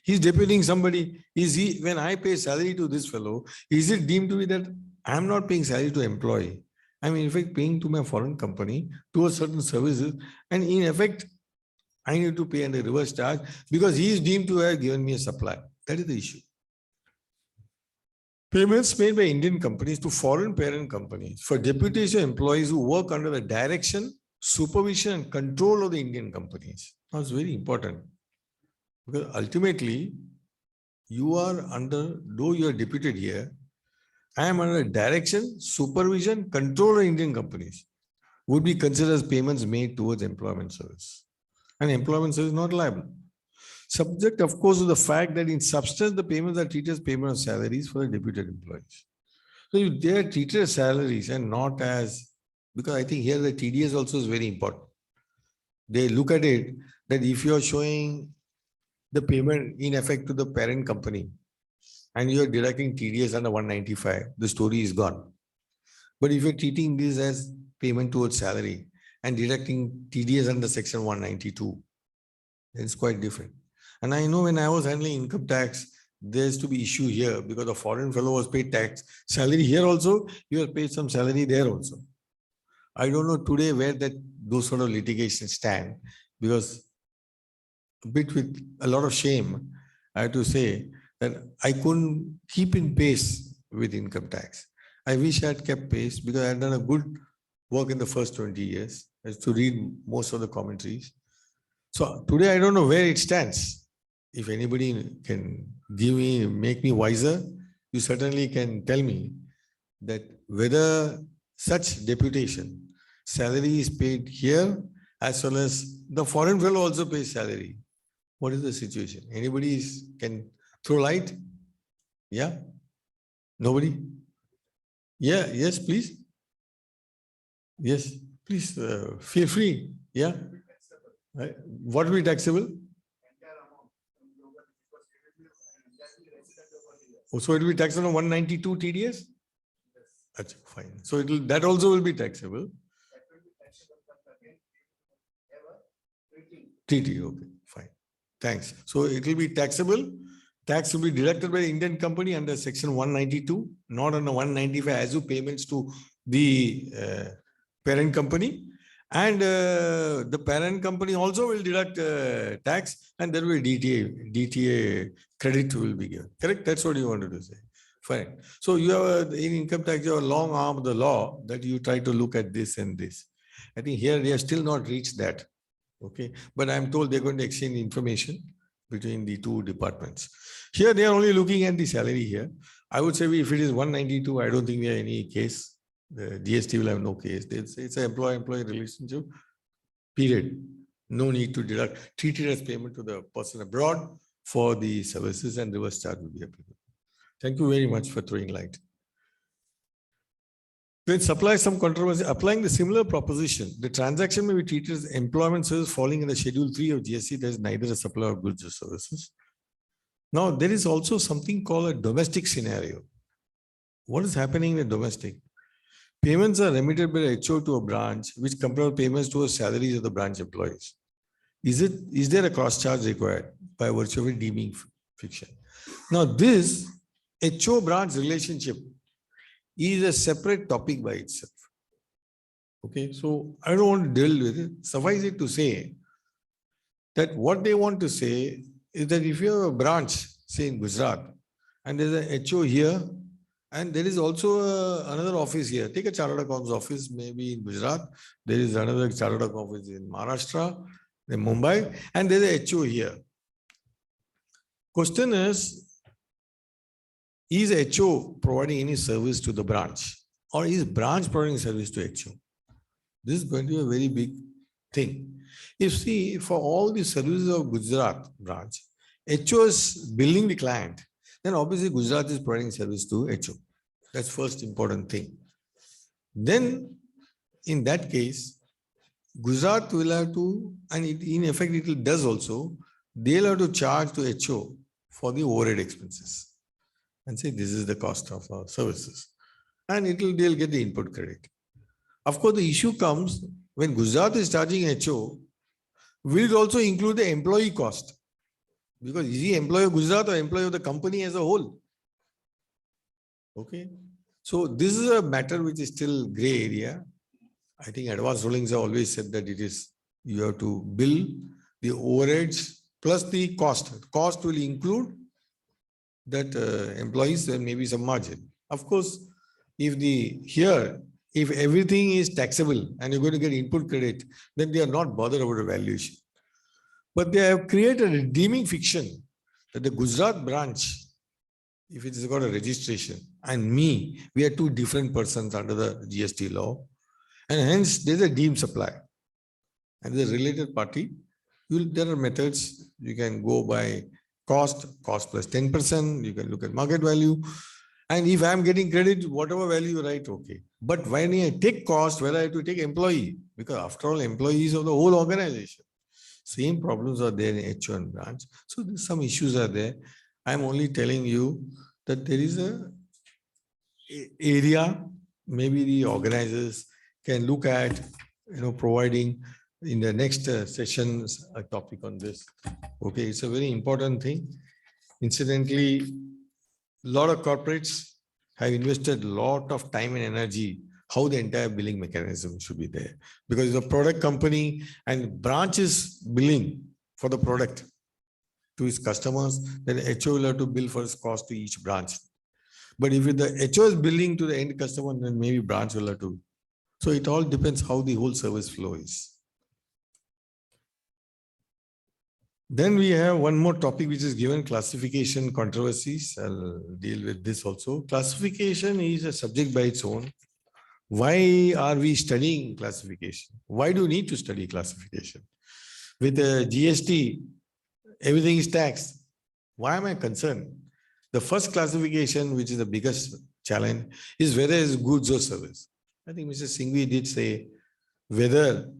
he's deputing somebody? Is he, when I pay salary to this fellow, is it deemed to be that I'm not paying salary to employee? I'm in fact paying to my foreign company towards certain services, and in effect, I need to pay under reverse charge because he is deemed to have given me a supply. That is the issue. Payments made by Indian companies to foreign parent companies for deputation employees who work under the direction, supervision, and control of the Indian companies. That's very important. Because ultimately, you are under, though you are deputed here, I am under direction, supervision, control of Indian companies. Would be considered as payments made towards employment service. And employment service is not liable. Subject, of course, to the fact that in substance, the payments are treated as payment of salaries for the deputed employees. So if they are treated as salaries and not as, because I think here the TDS also is very important. They look at it that if you are showing the payment in effect to the parent company and you are deducting TDS under 195, the story is gone. But if you're treating this as payment towards salary and deducting TDS under section 192, it's quite different. And I know when I was handling income tax, there's to be issue here because the foreign fellow was paid tax salary here also, you are paid some salary there also. I don't know today where those sort of litigations stand, because a bit with a lot of shame, I have to say that I couldn't keep in pace with income tax. I wish I had kept pace because I had done a good work in the first 20 years as to read most of the commentaries. So today I don't know where it stands. If anybody can make me wiser, you certainly can tell me that whether such deputation salary is paid here as well as the foreign fellow also pays salary. What is the situation? Anybody can throw light? Yeah? Nobody? Yeah, yes, please. Yes, please feel free. Yeah? What will be taxable? Oh, so it will be taxable on 192 TDS? That's fine. So that also will be taxable. TT, okay, fine. Thanks. So it will be taxable tax will be deducted by the Indian company under section 192, not under 195 as you payments to the parent company. And the parent company also will deduct tax, and there will be DTA credit will be given. Correct? That's what you wanted to say. Fine. So you have in income tax, you have a long arm of the law that you try to look at this and this. I think here they have still not reached that. Okay. But I'm told they're going to exchange information between the two departments. Here they are only looking at the salary here. I would say if it is 192, I don't think we have any case. The GST will have no case. It's an employee-employee relationship, period. No need to deduct, treat it as payment to the person abroad for the services, and reverse charge will be applicable. Thank you very much for throwing light. When supply some controversy, applying the similar proposition, the transaction may be treated as employment service falling in the Schedule 3 of GST. There is neither a supply of goods or services. Now, there is also something called a domestic scenario. What is happening in the domestic? Payments are remitted by the HO to a branch, which comprise payments towards salaries of the branch employees. Is there a cross charge required by virtue of a deeming fiction? Now, this HO branch relationship is a separate topic by itself. Okay, so I don't want to deal with it. Suffice it to say that what they want to say is that if you have a branch, say in Gujarat, and there's a HO here, and there is also another office here. Take a Chartered Accounts office, maybe in Gujarat. There is another Chartered Accounts office in Maharashtra, in Mumbai, and there is a HO here. Question is HO providing any service to the branch, or is branch providing service to HO? This is going to be a very big thing. If see, for all the services of Gujarat branch, HO is billing the client, then obviously Gujarat is providing service to HO. That's first important thing. Then in that case, Gujarat will have to, and in effect it does also, they'll have to charge to HO for the overhead expenses and say this is the cost of our services. And they'll get the input credit. Of course, the issue comes when Gujarat is charging HO, will it also include the employee cost? Because is he employee of Gujarat or employee of the company as a whole? Okay. So this is a matter which is still gray area. I think advanced rulings have always said that it is, you have to bill the overheads plus the cost. Cost will include that employees, there may be some margin. Of course, if everything is taxable and you're going to get input credit, then they are not bothered about the valuation. But they have created a deeming fiction that the Gujarat branch, if it has got a registration, and me, we are two different persons under the GST law, and hence there's a deemed supply. And the related party, there are methods. You can go by cost plus 10%, you can look at market value. And if I'm getting credit, whatever value you write, okay. But when I take cost, whether I have to take employee, because after all, employees of the whole organization. Same problems are there in HO and branch. So some issues are there. I'm only telling you that there is a area, maybe the organizers can look at, providing in the next sessions a topic on this. Okay, it's a very important thing. Incidentally, a lot of corporates have invested a lot of time and energy how the entire billing mechanism should be there. Because the product company and branch is billing for the product to its customers, then HO will have to bill for its cost to each branch. But if the HO is billing to the end customer, then maybe branch will have to. So it all depends how the whole service flow is. Then we have one more topic which is given, classification controversies. I'll deal with this also. Classification is a subject by its own. Why are we studying classification? Why do we need to study classification? With the GST, everything is taxed. Why am I concerned? The first classification, which is the biggest challenge, is whether it's goods or service. I think Mr. Sanghvi did say whether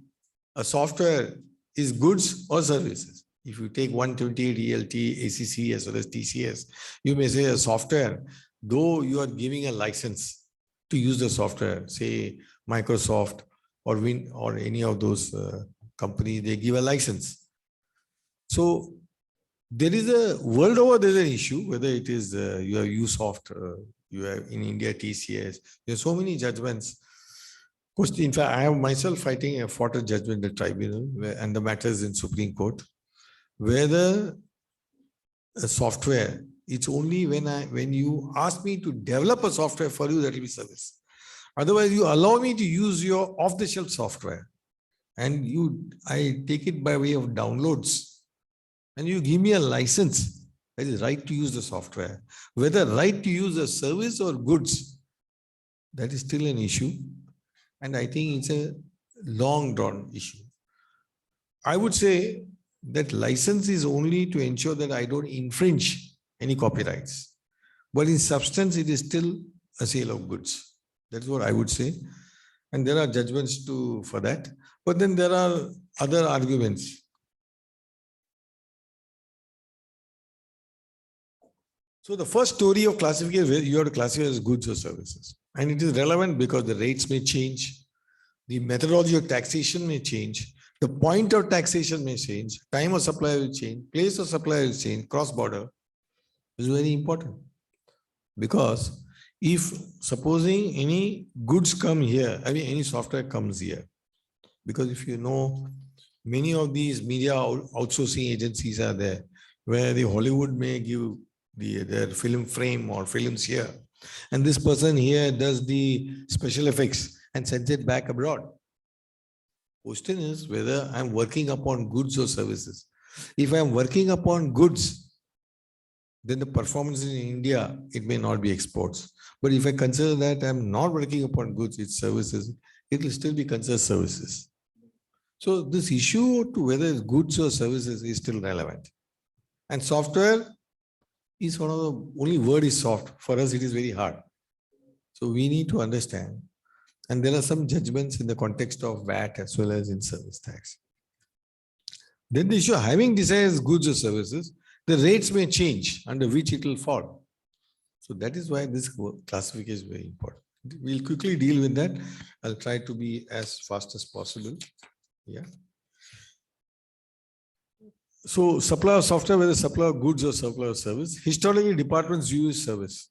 a software is goods or services. If you take 128 ELT, ACC as well as TCS, you may say a software, though you are giving a license to use the software, say Microsoft or Win or any of those companies, they give a license. So There is a world over, there's an issue, whether it is you have Usoft, you have in India TCS, there's so many judgments. In fact, I have myself fought a judgment in the tribunal and the matter is in Supreme Court. Whether a software, it's only when you ask me to develop a software for you that will be service. Otherwise, you allow me to use your off-the-shelf software and I take it by way of downloads. And you give me a license, that is right to use the software. Whether right to use a service or goods, that is still an issue. And I think it's a long drawn issue. I would say that license is only to ensure that I don't infringe any copyrights. But in substance, it is still a sale of goods. That's what I would say. And there are judgments for that. But then there are other arguments. So the first story of classification, where you have to classify as goods or services. And it is relevant because the rates may change. The methodology of taxation may change. The point of taxation may change. Time of supply will change. Place of supply will change. Cross-border is very important. Because if supposing any goods come here, I mean any software comes here, because if you know, many of these media outsourcing agencies are there, where the Hollywood may give their film frame or films here. And this person here does the special effects and sends it back abroad. Question is whether I'm working upon goods or services. If I'm working upon goods, then the performance in India, it may not be exports. But if I consider that I'm not working upon goods, it's services, it will still be considered services. So this issue to whether it's goods or services is still relevant. And software is one of the only word is soft. For us, it is very hard. So we need to understand. And there are some judgments in the context of VAT as well as in service tax. Then the issue of having decided as goods or services, the rates may change under which it will fall. So that is why this classification is very important. We'll quickly deal with that. I'll try to be as fast as possible. Yeah. So supply of software, whether supply of goods or supply of service, historically departments use service.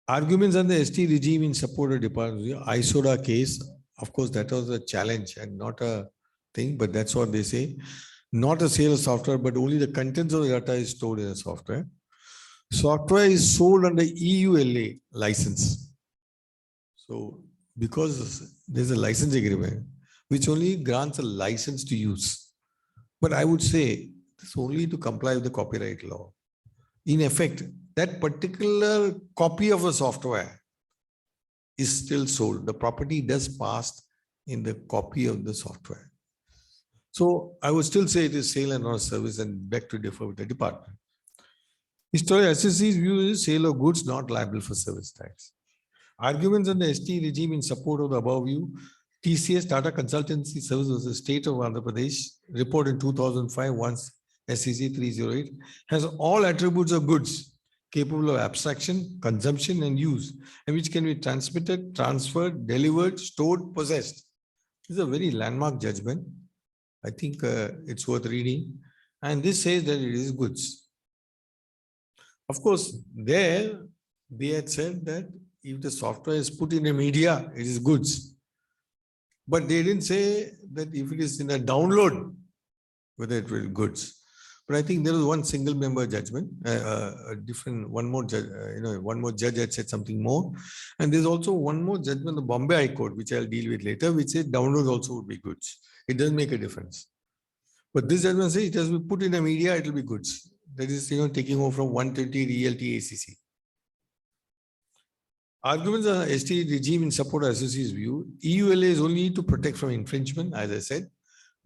Arguments on the ST regime in support of departments, ISODA case, of course, that was a challenge and not a thing, but that's what they say. Not a sale of software, but only the contents of the data is stored in the software. Software is sold under EULA license. So because there's a license agreement, which only grants a license to use. But I would say it's only to comply with the copyright law. In effect, that particular copy of the software is still sold. The property does pass in the copy of the software. So I would still say it is sale and not a service and beg to differ with the department. Historical SSC's view is sale of goods not liable for service tax. Arguments on the ST regime in support of the above view. TCS, Tata Consultancy Services, the state of Andhra Pradesh, report in 2005, once SCC 308, has all attributes of goods capable of abstraction, consumption, and use, and which can be transmitted, transferred, delivered, stored, possessed. This is a very landmark judgment. I think it's worth reading. And this says that it is goods. Of course, there they had said that if the software is put in a media, it is goods. But they didn't say that if it is in a download, whether it will be goods. But I think there was one single member judgment, one more judge had said something more. And there's also one more judgment, the Bombay High Court, which I'll deal with later, which said downloads also would be goods. It doesn't make a difference. But this judgment says it has been put in a media, it will be goods. That is, taking over from 120 ELT ACC. Arguments on ST regime in support of SSC's view. EULA is only to protect from infringement, as I said.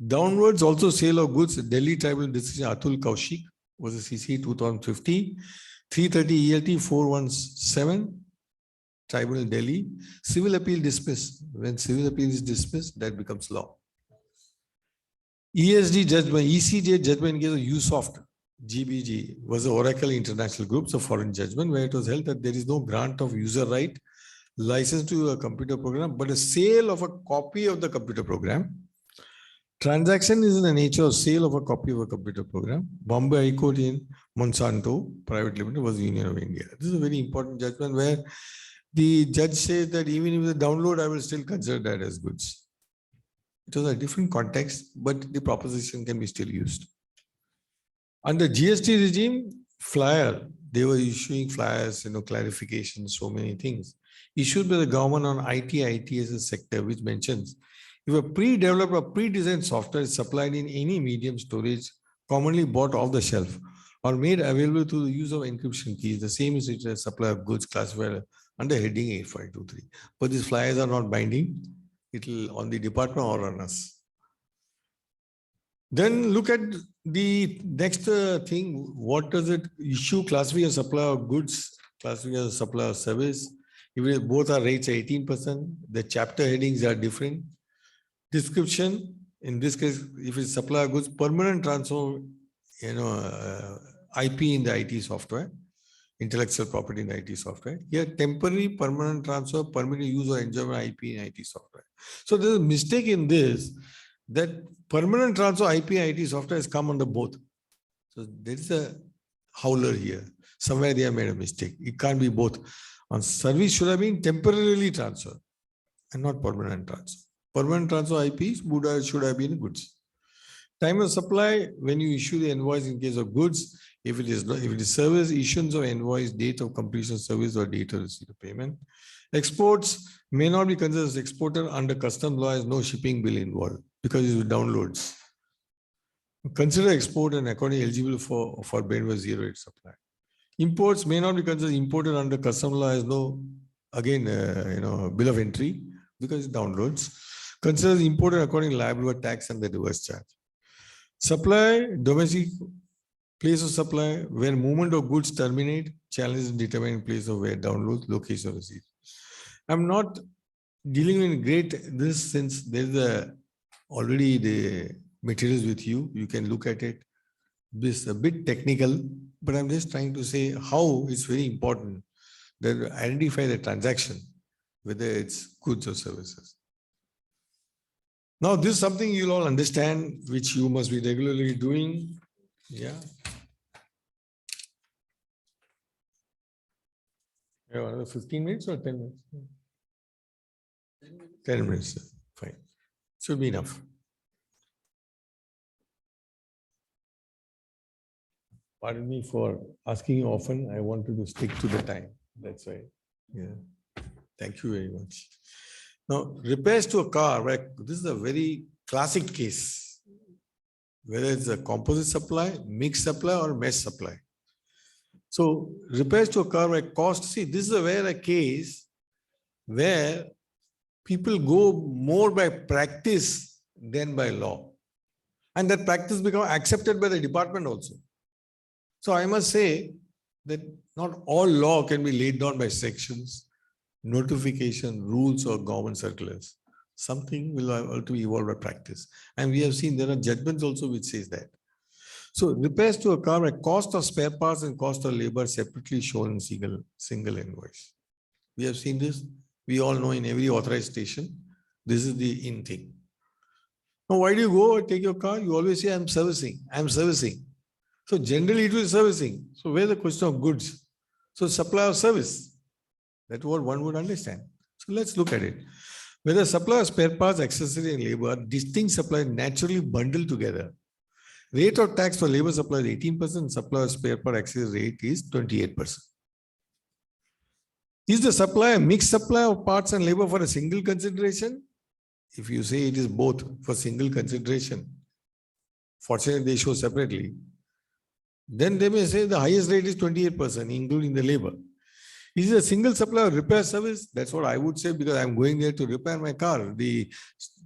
Downwards, also sale of goods. Delhi Tribunal decision, Atul Kaushik was a CC 2050. 330 ELT 417, Tribunal Delhi. Civil appeal dismissed. When civil appeal is dismissed, that becomes law. ESD judgment, ECJ judgment in case of Usoft, GBG, was the Oracle International Group, a foreign judgment, where it was held that there is no grant of user right, license to a computer program, but a sale of a copy of the computer program. Transaction is in the nature of sale of a copy of a computer program. Bombay High Court in Monsanto Private Limited was Union of India. This is a very important judgment where the judge says that even if the download, I will still consider that as goods. It was a different context, but the proposition can be still used. Under GST regime, flyer, they were issuing flyers, clarifications, so many things issued by the government on ITS sector, which mentions if a pre-developed or pre-designed software is supplied in any medium storage commonly bought off the shelf or made available through the use of encryption keys, the same is a supply of goods classified under heading 8523. But these flyers are not binding. It will on the department or on us. Then look at the next thing. What does it issue? Classify a supply of goods, classify a supply of service. If both are rates 18%, the chapter headings are different. Description, in this case, if it's supply of goods, permanent transfer, IP in the IT software, intellectual property in the IT software. Here, temporary permanent transfer, permitted use or enjoyment IP in IT software. So there's a mistake in this, that permanent transfer IP and IT software has come under both. So there is a howler here. Somewhere they have made a mistake. It can't be both. On service should have been temporarily transferred and not permanent transfer. Permanent transfer IPs should have been goods. Time of supply, when you issue the invoice in case of goods, if it is service, issuance of invoice, date of completion of service or date of receipt of payment. Exports may not be considered as exporter under custom law as no shipping bill involved because it downloads. Consider export and accordingly eligible for bandwidth 0 rate supply. Imports may not be considered imported under custom law as no, again, bill of entry because it downloads. Considers imported according to liable tax and the reverse charge. Supply, domestic place of supply, where movement of goods terminate, challenges determining place of where downloads, location of receipt. I'm not dealing in great this since there's already the materials with you. You can look at it. This is a bit technical, but I'm just trying to say how it's very important that identify the transaction, whether it's goods or services. Now, this is something you'll all understand, which you must be regularly doing. Yeah. Another 15 minutes or 10 minutes? 10 minutes, fine. Should be enough. Pardon me for asking you often. I wanted to stick to the time. That's why. Yeah. Thank you very much. Now, repairs to a car, right? This is a very classic case. Whether it's a composite supply, mixed supply, or mesh supply. So, repairs to a car, right? Cost. See, this is a case where people go more by practice than by law. And that practice becomes accepted by the department also. So I must say that not all law can be laid down by sections, notification, rules, or government circulars. Something will have to evolve by practice. And we have seen there are judgments also which says that. So repairs to a car, a cost of spare parts and cost of labor separately shown in single invoice. We have seen this. We all know in every authorized station, this is the in thing. Now, why do you go and take your car? You always say, I'm servicing. So generally it will be servicing. So where's the question of goods? So supply of service. That's what one would understand. So let's look at it. Whether supply of spare parts, accessory and labor, distinct supply naturally bundled together. Rate of tax for labor supply is 18%, supply of spare part accessory rate is 28%. Is the supply a mixed supply of parts and labor for a single consideration? If you say it is both for single consideration, fortunately they show separately, then they may say the highest rate is 28%, including the labor. Is it a single supply of repair service? That's what I would say, because I'm going there to repair my car. The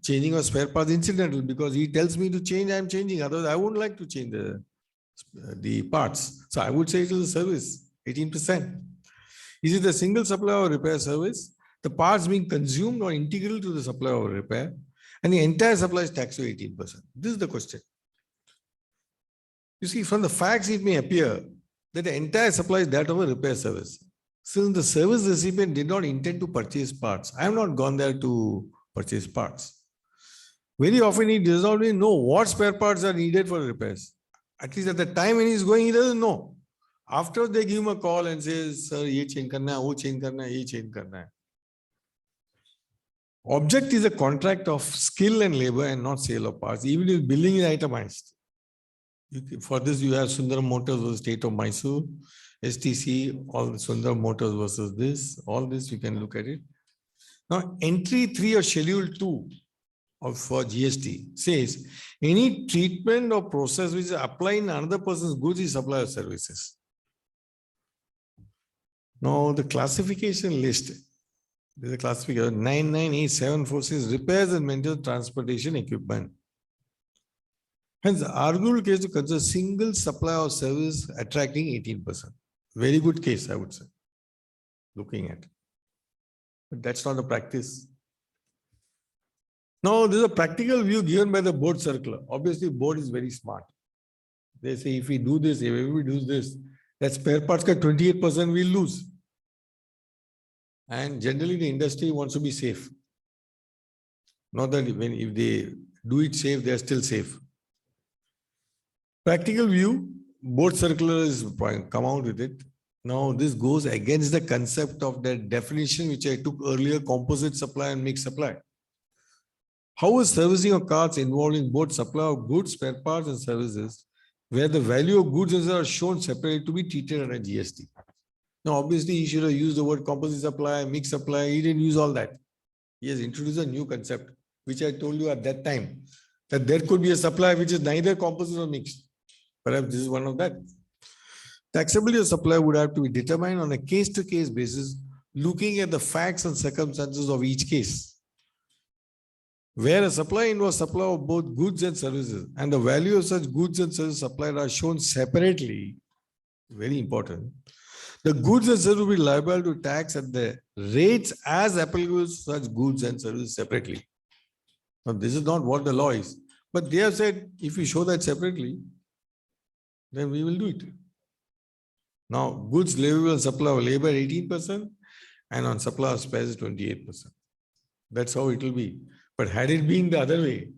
changing of spare parts is incidental, because he tells me to change, I'm changing. Otherwise, I wouldn't like to change the parts. So I would say it is a service, 18%. Is it a single supply or repair service? The parts being consumed or integral to the supply or repair, and the entire supply is taxed to 18%. This is the question. You see, from the facts, it may appear that the entire supply is that of a repair service. Since the service recipient did not intend to purchase parts, I have not gone there to purchase parts. Very often he does not even know what spare parts are needed for repairs. At least at the time when he's going, he doesn't know. After they give him a call and says, sir, ye change karna hai, wo change karna hai, ye change karna hai. Object is a contract of skill and labor and not sale of parts. Even if billing is itemized. For this, you have Sundaram Motors versus State of Mysore, STC, all the Sundaram Motors versus this, all this you can look at it. Now, entry 3 or schedule 2 for GST says any treatment or process which is applied in another person's goods is supply of services. Now, the classification list, there's a classification 99874 says repairs and maintenance transportation equipment. Hence, the arguable case to consider single supply of service attracting 18%. Very good case, I would say, looking at. But that's not the practice. Now, there's a practical view given by the board circular. Obviously, board is very smart. They say if we do this, if everybody does this, that spare parts cut 28% we'll lose. And generally, the industry wants to be safe. Not that if they do it safe, they are still safe. Practical view, board circular is come out with it. Now, this goes against the concept of that definition which I took earlier, composite supply and mixed supply. How is servicing of cars involving both supply of goods, spare parts and services, where the value of goods are shown separately to be treated under GST? Now, obviously, he should have used the word composite supply, mixed supply. He didn't use all that. He has introduced a new concept, which I told you at that time, that there could be a supply which is neither composite or mixed. Perhaps this is one of that. Taxability of supply would have to be determined on a case-to-case basis, looking at the facts and circumstances of each case. Where a supply involves supply of both goods and services, and the value of such goods and services supplied are shown separately, very important, the goods and services will be liable to tax at the rates as applicable to such goods and services separately. Now, this is not what the law is, but they have said if we show that separately, then we will do it. Now, goods leviable on supply of labor 18% and on supply of spares 28%. That's how it will be. But had it been the other way,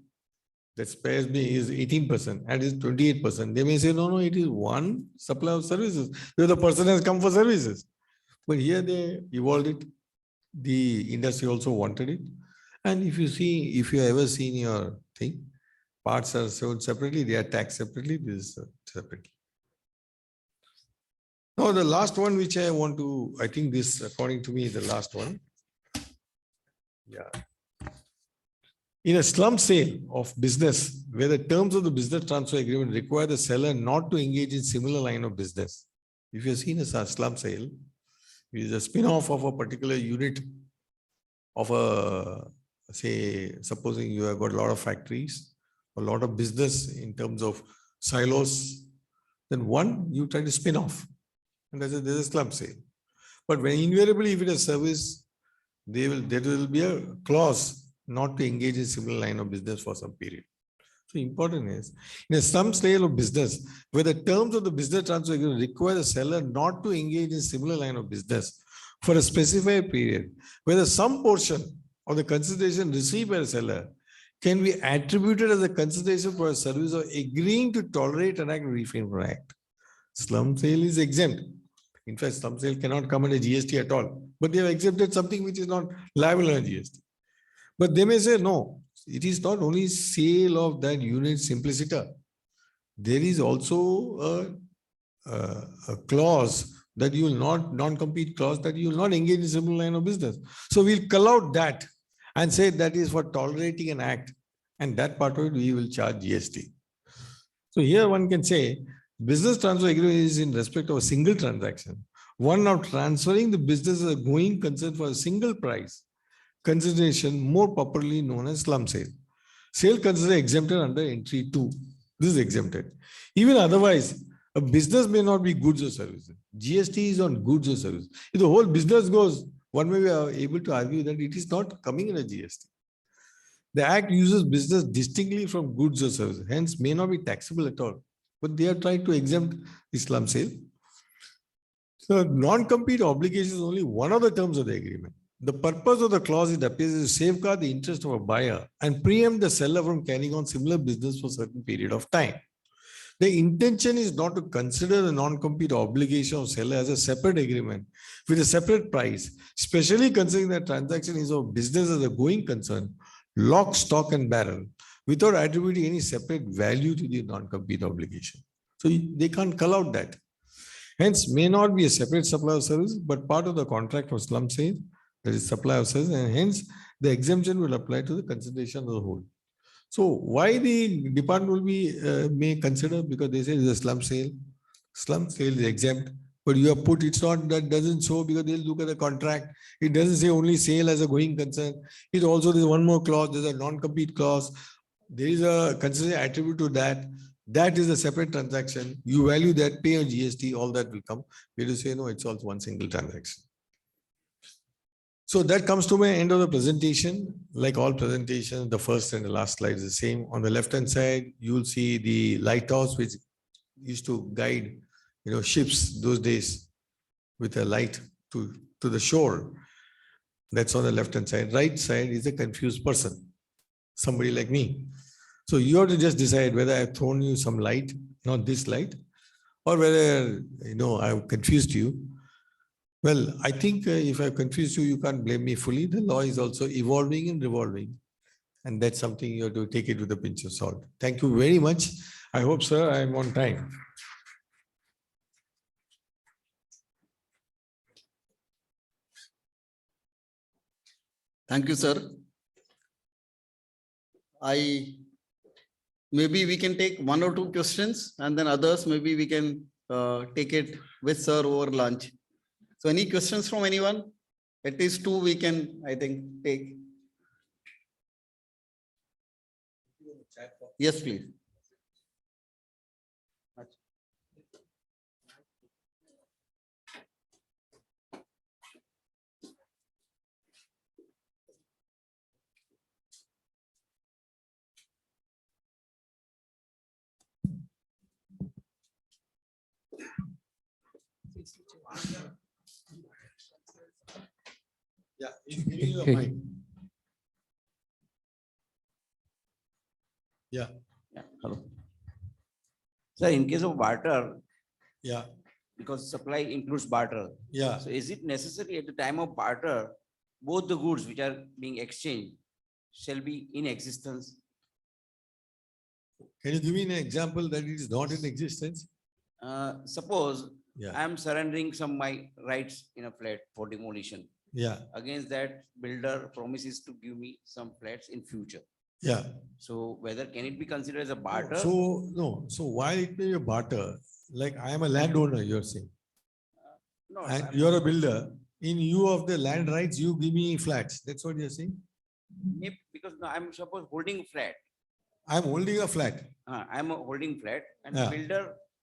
that spares is 18% and is 28%, they may say, no, it is one supply of services, where the person has come for services. But here they evolved it. The industry also wanted it. And if you have ever seen your thing, parts are sold separately, they are taxed separately, this is separately. Now, the last one which I want to, I think this, according to me, is the last one. Yeah. In a slump sale of business, where the terms of the business transfer agreement require the seller not to engage in similar line of business. If you've seen a slump sale, it is a spin-off of a particular unit of a, say, supposing you have got a lot of factories, a lot of business in terms of silos, then one you try to spin off. And there's a slump sale. But when invariably, if it is service, there will be a clause not to engage in similar line of business for some period. So important is, in a slump sale of business, where the terms of the business transfer agreement require the seller not to engage in similar line of business for a specified period, whether some portion of the consideration received by the seller can be attributed as a consideration for a service of agreeing to tolerate an act or refrain from an act. Slump sale is exempt. In fact, slump sale cannot come under GST at all, but they have exempted something which is not liable under GST. But they may say, no, it is not only sale of that unit simpliciter. There is also a clause that you will not, non-compete clause that you will not engage in similar line of business. So we'll call out that and say that is for tolerating an act, and that part of it we will charge GST. So here one can say business transfer agreement is in respect of a single transaction, one of transferring the business as a going concern for a single price consideration, more properly known as slump sale. Sale considered exempted under entry 2. This is exempted. Even otherwise, a business may not be goods or services. GST is on goods or services. If the whole business goes, one way we are able to argue that it is not coming in a GST. The Act uses business distinctly from goods or services, hence may not be taxable at all. But they are trying to exempt the slump sale. So non-compete obligation is only one of the terms of the agreement. The purpose of the clause, it appears, is to safeguard the interest of a buyer and preempt the seller from carrying on similar business for a certain period of time. The intention is not to consider the non-compete obligation of seller as a separate agreement with a separate price, especially considering that transaction is of business as a going concern, lock, stock and barrel, without attributing any separate value to the non-compete obligation. So they can't cull out that. Hence, may not be a separate supply of service, but part of the contract of slum sale, that is supply of service, and hence the exemption will apply to the consideration of the whole. So why the department will be may consider, because they say it's a slum sale is exempt, but you have put it's not, that doesn't show, because they'll look at the contract. It doesn't say only sale as a going concern. It also, there's one more clause, there's a non-compete clause. There is a considered attribute to that. That is a separate transaction. You value that, pay a GST, all that will come. We will say, no, it's also one single transaction. So that comes to my end of the presentation. Like all presentations, the first and the last slide is the same. On the left-hand side, you will see the lighthouse, which used to guide, ships those days with a light to the shore. That's on the left-hand side. Right side is a confused person, somebody like me. So you have to just decide whether I've thrown you some light, not this light, or whether, I've confused you. Well, I think if I've confused you, you can't blame me fully. The law is also evolving and revolving. And that's something you have to take it with a pinch of salt. Thank you very much. I hope, sir, I'm on time. Thank you, sir. Maybe we can take one or two questions, and then others, maybe we can take it with sir over lunch. So any questions from anyone? At least two we can, I think, take. Yes, please. Yeah, he's giving you a mic. Yeah. Hello. Sir, in case of barter, yeah, because supply includes barter. Yeah. So is it necessary at the time of barter, both the goods which are being exchanged shall be in existence? Can you give me an example that it is not in existence? Suppose Yeah. I am surrendering some my rights in a flat for demolition. Yeah. Against that, builder promises to give me some flats in future. Yeah. So whether can it be considered as a barter? So no. So why it may be a barter? Like I am a landowner, you're saying. No, And you're a builder. In lieu of the land rights, you give me flats. That's what you're saying? Because no, I'm suppose holding flat. I'm holding a flat. I'm holding flat, and Yeah. the builder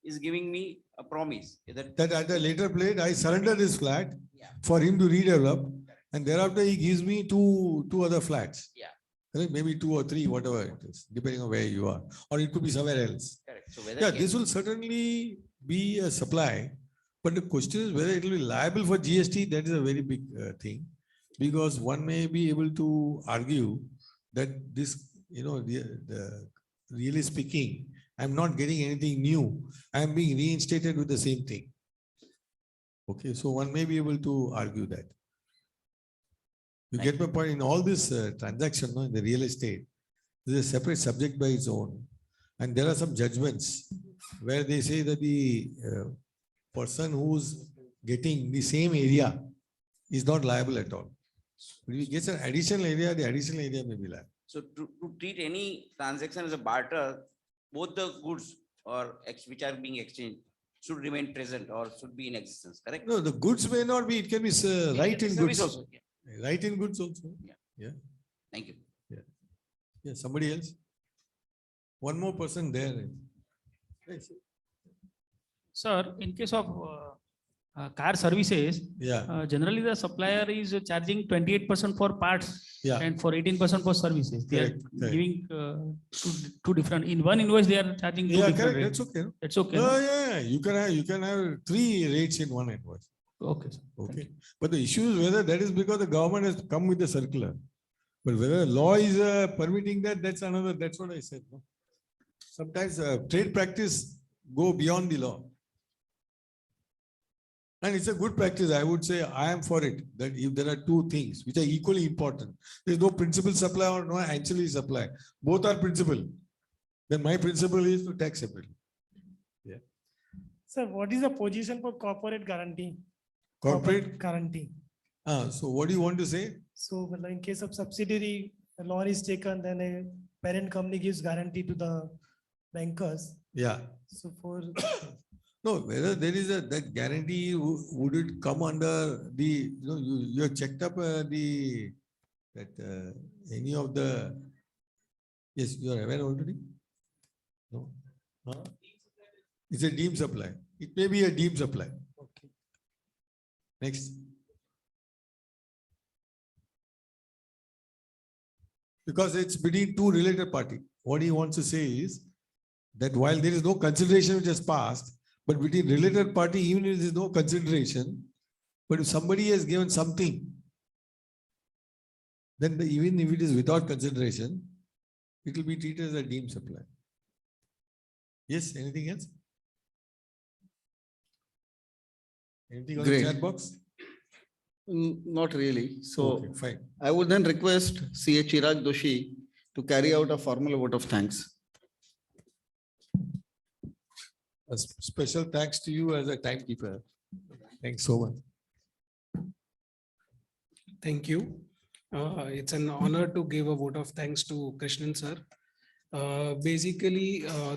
is giving me a promise that That at a later plate, I surrender this flat for him to redevelop. And thereafter, he gives me two other flats. Yeah. Correct? Maybe two or three, whatever it is, depending on where you are. Or it could be somewhere else. Correct. So whether Yeah, this will certainly be a supply. But the question is whether it will be liable for GST. That is a very big thing. Because one may be able to argue that this, really speaking, I'm not getting anything new. I'm being reinstated with the same thing. Okay, so one may be able to argue that. You get my point. In all this transaction, in the real estate, there is a separate subject by its own. And there are some judgments where they say that the person who's getting the same area is not liable at all. If he gets an additional area, the additional area may be liable. so to treat any transaction as a barter, both the goods or which are being exchanged should remain present or should be in existence. Correct? No, the goods may not be. It can be right in Service goods. also. Yeah. Right in goods also. Yeah. Thank you. Yeah. Yeah. Somebody else? One more person there. Sir, in case of car services, generally the supplier is charging 28% for parts and for 18% for services. They are giving two different. In one invoice, they are charging two different correct. rates. That's okay. That's okay. Oh, yeah. You can have 3 rates in one invoice. Okay. Sir. Okay. But the issue is whether that is because the government has come with a circular. But whether the law is permitting that, that's another, that's what I said. No? Sometimes trade practice go beyond the law. And it's a good practice. I would say I am for it. That if there are two things which are equally important, there is no principal supply or no ancillary supply. Both are principal. Then my principle is to tax separately. Yeah. Sir, what is the position for corporate guarantee? Corporate guarantee. So what do you want to say? So in case of subsidiary, the loan is taken, then a parent company gives guarantee to the bankers. Yeah. So for No, whether there is a that guarantee, would it come under the, you have checked up any of the, yes, you are aware already? No? Huh? It's a deemed supply. It may be a deemed supply. Okay. Next. Because it's between two related parties. What he wants to say is that while there is no consideration which has passed, but between related party, even if there is no consideration, but if somebody has given something, then even if it is without consideration, it will be treated as a deemed supply. Yes, anything else? Anything on the chat box? Not really. So Okay, fine. I would then request CA Chirag Joshi to carry out a formal vote of thanks. A special thanks to you as a timekeeper. Thanks so much. Thank you. It's an honor to give a vote of thanks to Krishnan sir.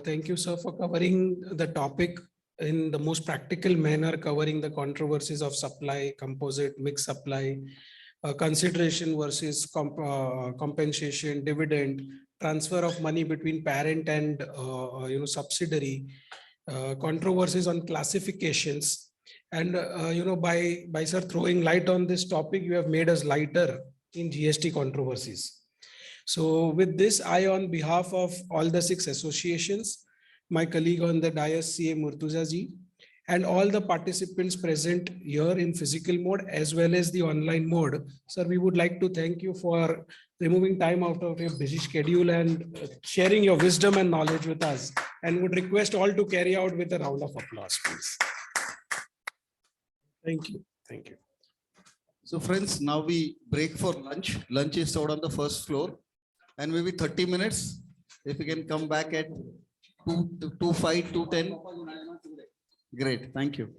Thank you, sir, for covering the topic in the most practical manner, covering the controversies of supply, composite, mixed supply, consideration versus compensation, dividend, transfer of money between parent and subsidiary, controversies on classifications, and by sir throwing light on this topic, you have made us lighter in GST controversies. So with this, I, on behalf of all the 6 associations, my colleague on the dais, CA Murtuza ji, and all the participants present here in physical mode as well as the online mode, sir, we would like to thank you for removing time out of your busy schedule and sharing your wisdom and knowledge with us, and would request all to carry out with a round of applause, please. Thank you. Thank you. So friends, now we break for lunch. Lunch is served on the first floor, and maybe 30 minutes. If we can come back at 2:05, 2:10. Great, thank you.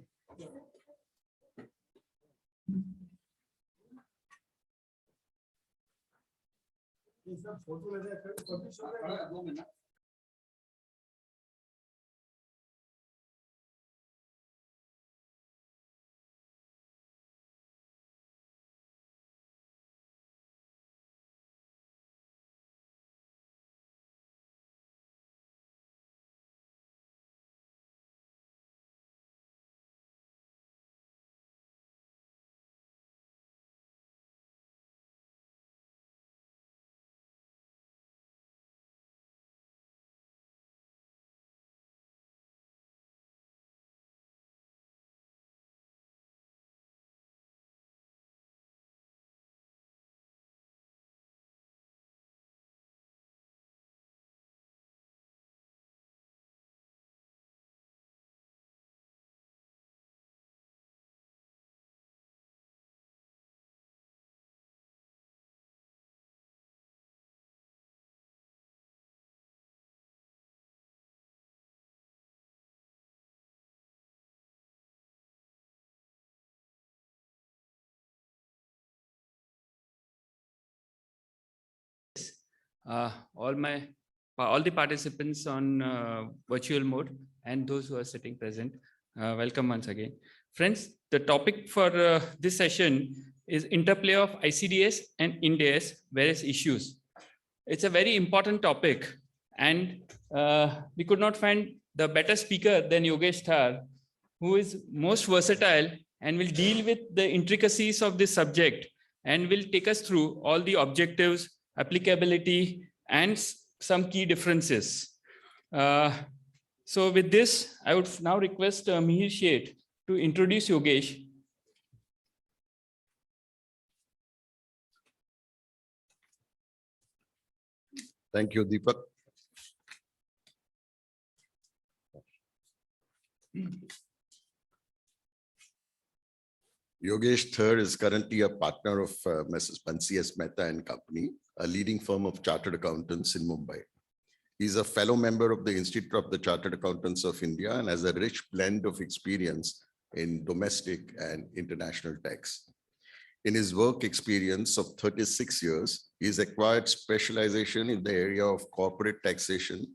All the participants on virtual mode and those who are sitting present, welcome once again. Friends, the topic for this session is interplay of ICDS and Ind-AS various issues. It's a very important topic, and we could not find the better speaker than Yogesh Thar, who is most versatile and will deal with the intricacies of this subject and will take us through all the objectives, applicability, and some key differences. So with this, I would now request Mihir Sheth to introduce Yogesh Thank you, Deepak. Yogesh Thar is currently a partner of Messrs. Panelists-Himanshu Mehta and Company, a leading firm of chartered accountants in Mumbai. He's a fellow member of the Institute of the Chartered Accountants of India and has a rich blend of experience in domestic and international tax. In his work experience of 36 years, he has acquired specialization in the area of corporate taxation,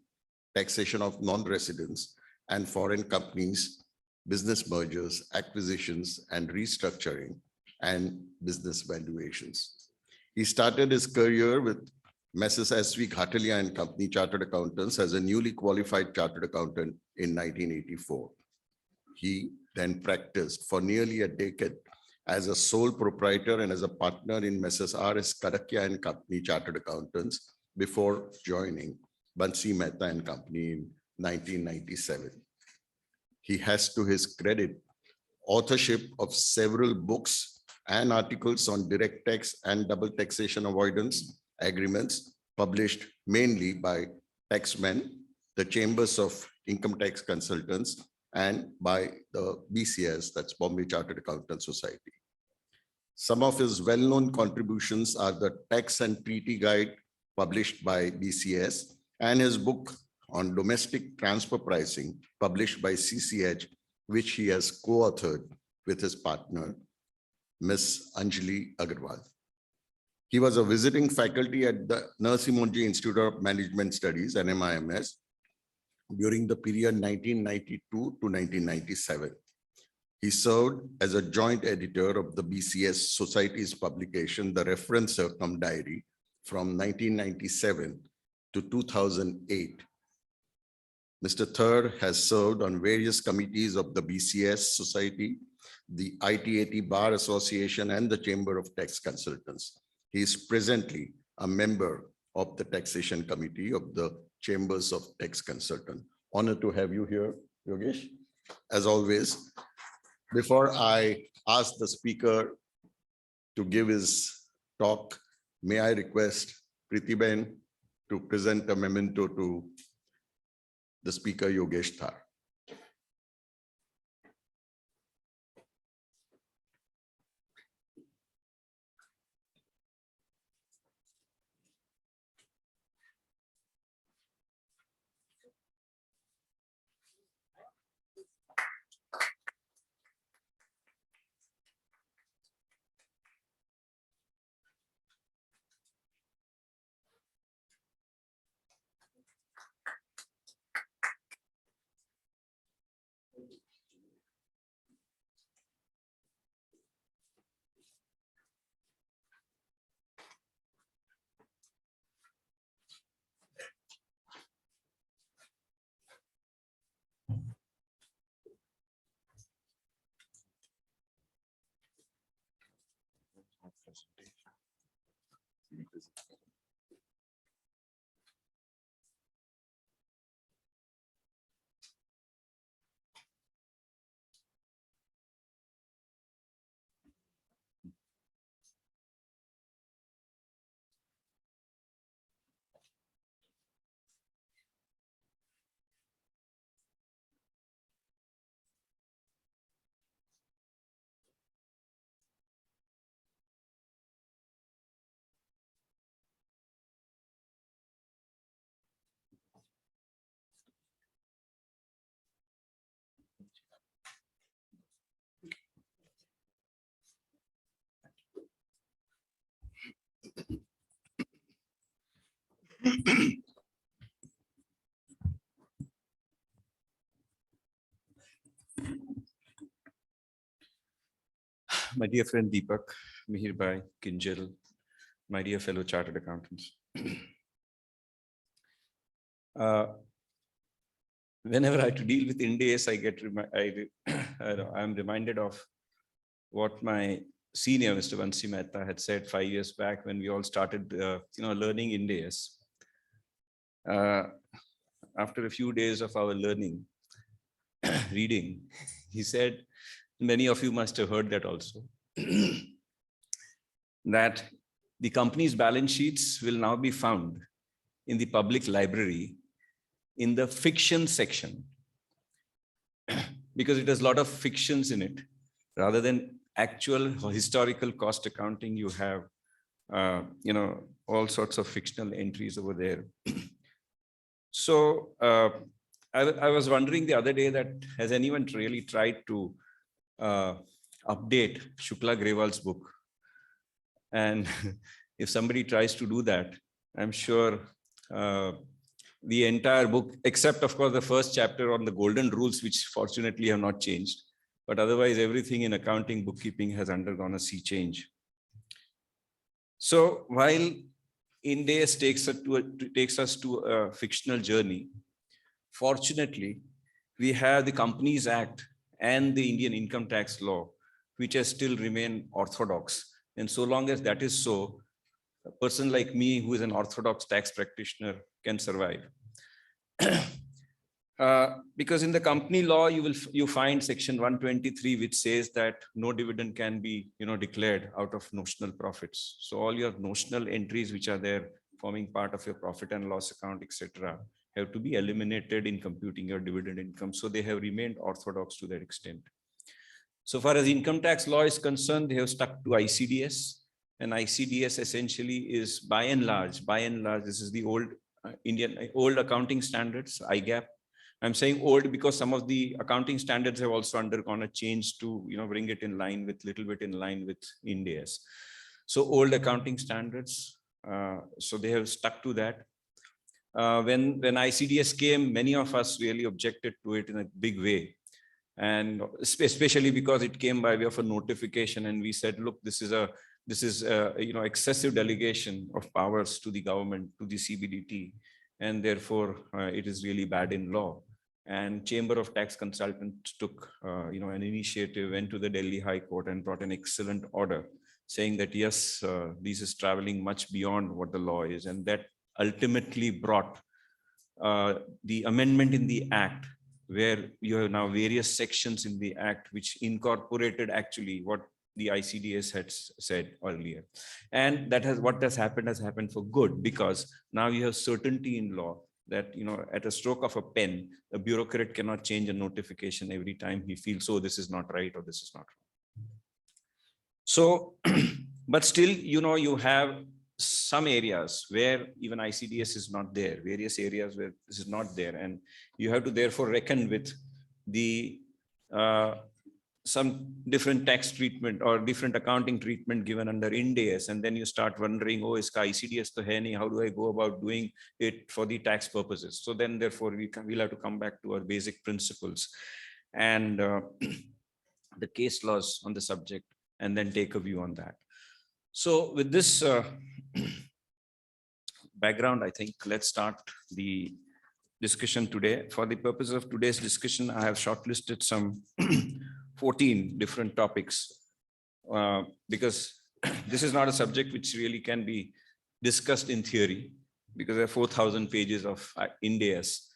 taxation of non-residents and foreign companies, business mergers, acquisitions, and restructuring, and business valuations. He started his career with Messrs. S.V. Ghatalia and Company Chartered Accountants as a newly qualified chartered accountant in 1984. He then practiced for nearly a decade as a sole proprietor and as a partner in Messrs. R.S. Kadakia and Company Chartered Accountants before joining Bansi Mehta and Company in 1997. He has to his credit authorship of several books and articles on direct tax and double taxation avoidance agreements published mainly by taxmen, the chambers of income tax consultants, and by the BCS, that's Bombay Chartered Accountant Society. Some of his well-known contributions are the Tax and Treaty Guide published by BCS and his book on domestic transfer pricing published by CCH, which he has co-authored with his partner, Ms. Anjali Agarwal. He was a visiting faculty at the Narasimha Institute of Management Studies, NMIMS, during the period 1992 to 1997. He served as a joint editor of the BCS Society's publication, The Reference Circum Diary, from 1997 to 2008. Mr. Thar has served on various committees of the BCS Society, the ITAT Bar Association, and the Chamber of Tax Consultants. He is presently a member of the Taxation Committee of the Chambers of Tax Consultant. Honored to have you here, Yogesh. As always, before I ask the speaker to give his talk, may I request Pritiben to present a memento to the speaker, Yogesh Thar. My dear friend Deepak, Mihirbai, Kinjal, my dear fellow chartered accountants. Whenever I have to deal with Ind-AS, I'm reminded of what my senior, Mr. Bansi Mehta, had said 5 years back when we all started, learning Ind-AS. After a few days of our learning, reading, he said, many of you must have heard that also, that the company's balance sheets will now be found in the public library in the fiction section, because it has a lot of fictions in it, rather than actual historical cost accounting. You have, all sorts of fictional entries over there. So I was wondering the other day that has anyone really tried to update Shukla Grewal's book? And if somebody tries to do that, I'm sure the entire book, except of course the first chapter on the golden rules, which fortunately have not changed, but otherwise everything in accounting bookkeeping has undergone a sea change. So while Ind-AS takes us to a fictional journey, fortunately, we have the Companies Act and the Indian income tax law, which has still remained orthodox. And so long as that is so, a person like me, who is an orthodox tax practitioner, can survive. Because in the company law, you find section 123, which says that no dividend can be declared out of notional profits. So all your notional entries which are there forming part of your profit and loss account, etc., have to be eliminated in computing your dividend income. So they have remained orthodox to that extent. So far as income tax law is concerned, they have stuck to ICDS, and ICDS essentially is by and large, this is the old old accounting standards, IGAP. I'm saying old because some of the accounting standards have also undergone a change to bring it in line with, little bit in line with Ind-AS. So old accounting standards, so they have stuck to that. When ICDS came, many of us really objected to it in a big way. And especially because it came by way of a notification, and we said, look, this is excessive delegation of powers to the government, to the CBDT, and therefore it is really bad in law. And Chamber of Tax Consultants took an initiative, went to the Delhi High Court and brought an excellent order saying that yes, this is traveling much beyond what the law is, and that ultimately brought the amendment in the Act, where you have now various sections in the Act which incorporated actually what the ICDS had said earlier. And that what has happened for good, because now you have certainty in law that, at a stroke of a pen, a bureaucrat cannot change a notification every time he feels, oh, this is not right or this is not wrong. So, but still, you have some areas where even ICDS is not there, various areas where this is not there. And you have to therefore reckon with the some different tax treatment or different accounting treatment given under Ind-AS. And then you start wondering, oh, is ICDS to hai nahi? How do I go about doing it for the tax purposes? So then therefore we'll have to come back to our basic principles and the case laws on the subject, and then take a view on that. So with this background, I think let's start the discussion today. For the purpose of today's discussion, I have shortlisted some 14 different topics because this is not a subject which really can be discussed in theory, because there are 4,000 pages of Ind-AS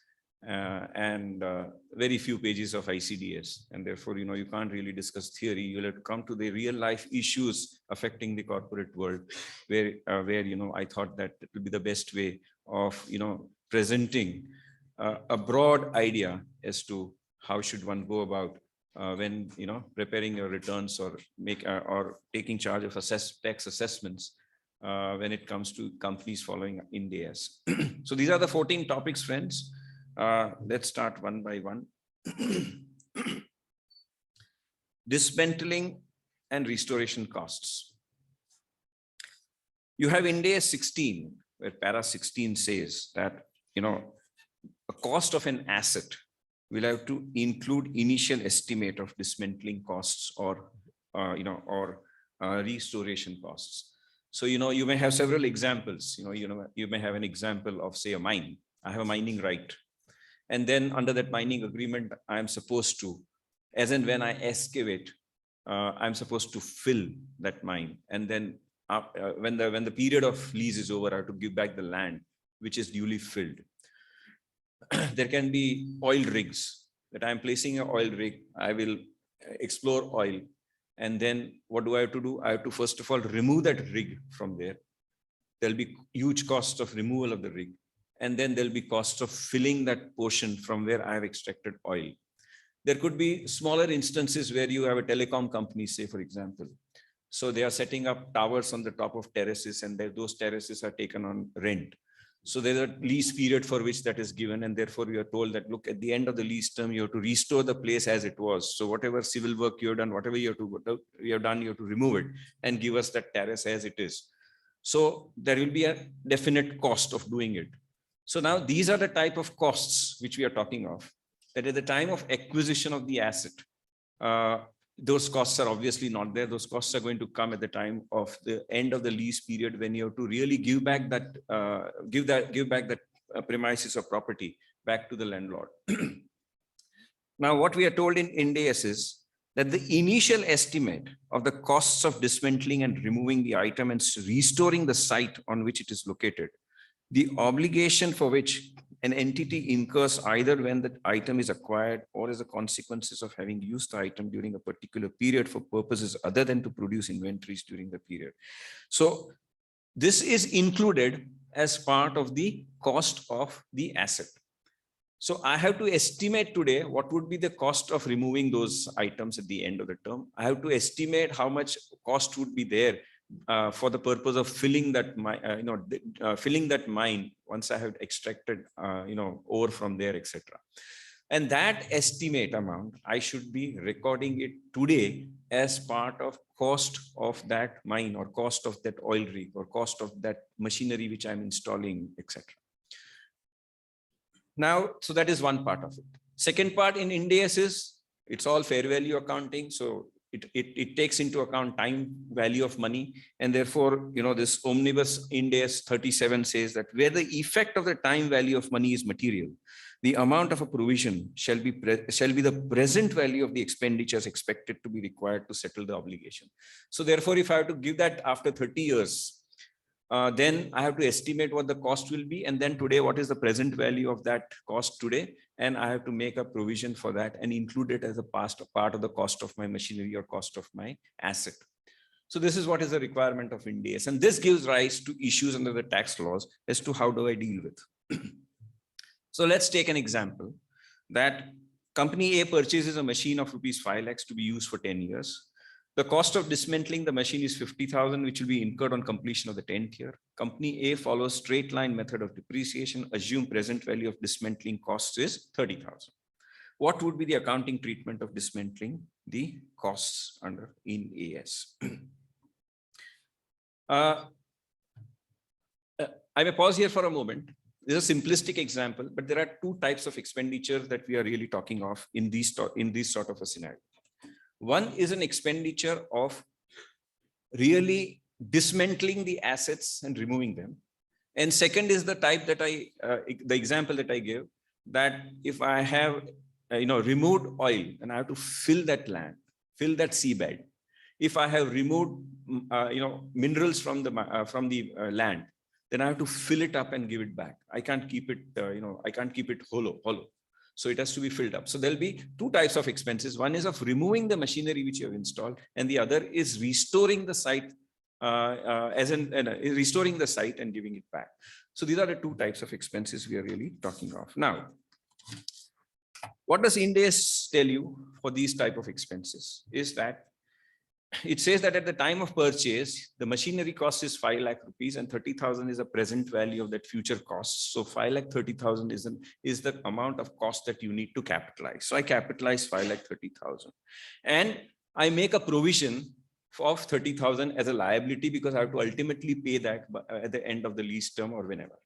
and very few pages of ICDS, and therefore you can't really discuss theory. You'll have to come to the real life issues affecting the corporate world, where I thought that it would be the best way of presenting a broad idea as to how should one go about when preparing your returns or taking charge of tax assessments when it comes to companies following Ind-AS. So these are the 14 topics, friends. Let's start one by one. Dismantling and restoration costs. You have Ind-AS 16, where para 16 says that a cost of an asset will have to include initial estimate of dismantling costs or restoration costs. So you may have several examples. You may have an example of, say, a mine. I have a mining right, and then under that mining agreement, I am supposed to, as and when I excavate, I'm supposed to fill that mine, and then when the period of lease is over, I have to give back the land which is duly filled. There can be oil rigs that I'm placing an oil rig. I will explore oil. And then what do I have to do? I have to first of all remove that rig from there. There'll be huge cost of removal of the rig. and then there'll be cost of filling that portion from where I have extracted oil. There could be smaller instances where you have a telecom company, say, for example. So they are setting up towers on the top of terraces, and those terraces are taken on rent. So there's a lease period for which that is given. And therefore we are told that, look, at the end of the lease term, you have to restore the place as it was. So whatever civil work you have done, whatever you have to remove it and give us that terrace as it is. So there will be a definite cost of doing it. So now these are the type of costs which we are talking of, that at the time of acquisition of the asset, those costs are obviously not there. Those costs are going to come at the time of the end of the lease period, when you have to really give back that premises or property back to the landlord. Now, what we are told in Ind-AS is that the initial estimate of the costs of dismantling and removing the item and restoring the site on which it is located, the obligation for which an entity incurs either when the item is acquired or as a consequences of having used the item during a particular period for purposes other than to produce inventories during the period. So this is included as part of the cost of the asset. So I have to estimate today what would be the cost of removing those items at the end of the term. I have to estimate how much cost would be there for the purpose of filling that filling that mine once I have extracted ore from there, etc. And that estimate amount, I should be recording it today as part of cost of that mine, or cost of that oil rig, or cost of that machinery which I'm installing, etc. Now, so that is one part of it. Second part in Ind-AS is it's all fair value accounting. So it takes into account time value of money, and therefore, this omnibus Ind-AS 37 says that where the effect of the time value of money is material, the amount of a provision shall be the present value of the expenditures expected to be required to settle the obligation. So therefore, if I have to give that after 30 years, then I have to estimate what the cost will be. And then today, what is the present value of that cost today? And I have to make a provision for that and include it as a part of the cost of my machinery or cost of my asset. So this is what is the requirement of Ind-AS. And this gives rise to issues under the tax laws as to how do I deal with. So let's take an example that company A purchases a machine of ₹5 lakhs to be used for 10 years. The cost of dismantling the machine is 50,000, which will be incurred on completion of the 10th year. Company A follows straight line method of depreciation. Assume present value of dismantling costs is 30,000. What would be the accounting treatment of dismantling the costs under Ind-AS? I may pause here for a moment. This is a simplistic example, but there are two types of expenditure that we are really talking of in this sort of a scenario. One is an expenditure of really dismantling the assets and removing them. And second is the type that the example that I gave, that if I have, removed oil and I have to fill that land, fill that seabed. If I have removed, minerals from the land, then I have to fill it up and give it back. I can't keep it, I can't keep it hollow. So it has to be filled up. So there'll be two types of expenses. One is of removing the machinery which you have installed, and the other is restoring the site, restoring the site and giving it back. So these are the two types of expenses we are really talking of. Now, what does Ind-AS tell you for these type of expenses is that it says that at the time of purchase, the machinery cost is 5 lakh rupees and 30,000 is a present value of that future cost. So 5,30,000 is the amount of cost that you need to capitalize. So I capitalize 5,30,000 and I make a provision of 30,000 as a liability because I have to ultimately pay that at the end of the lease term or whenever.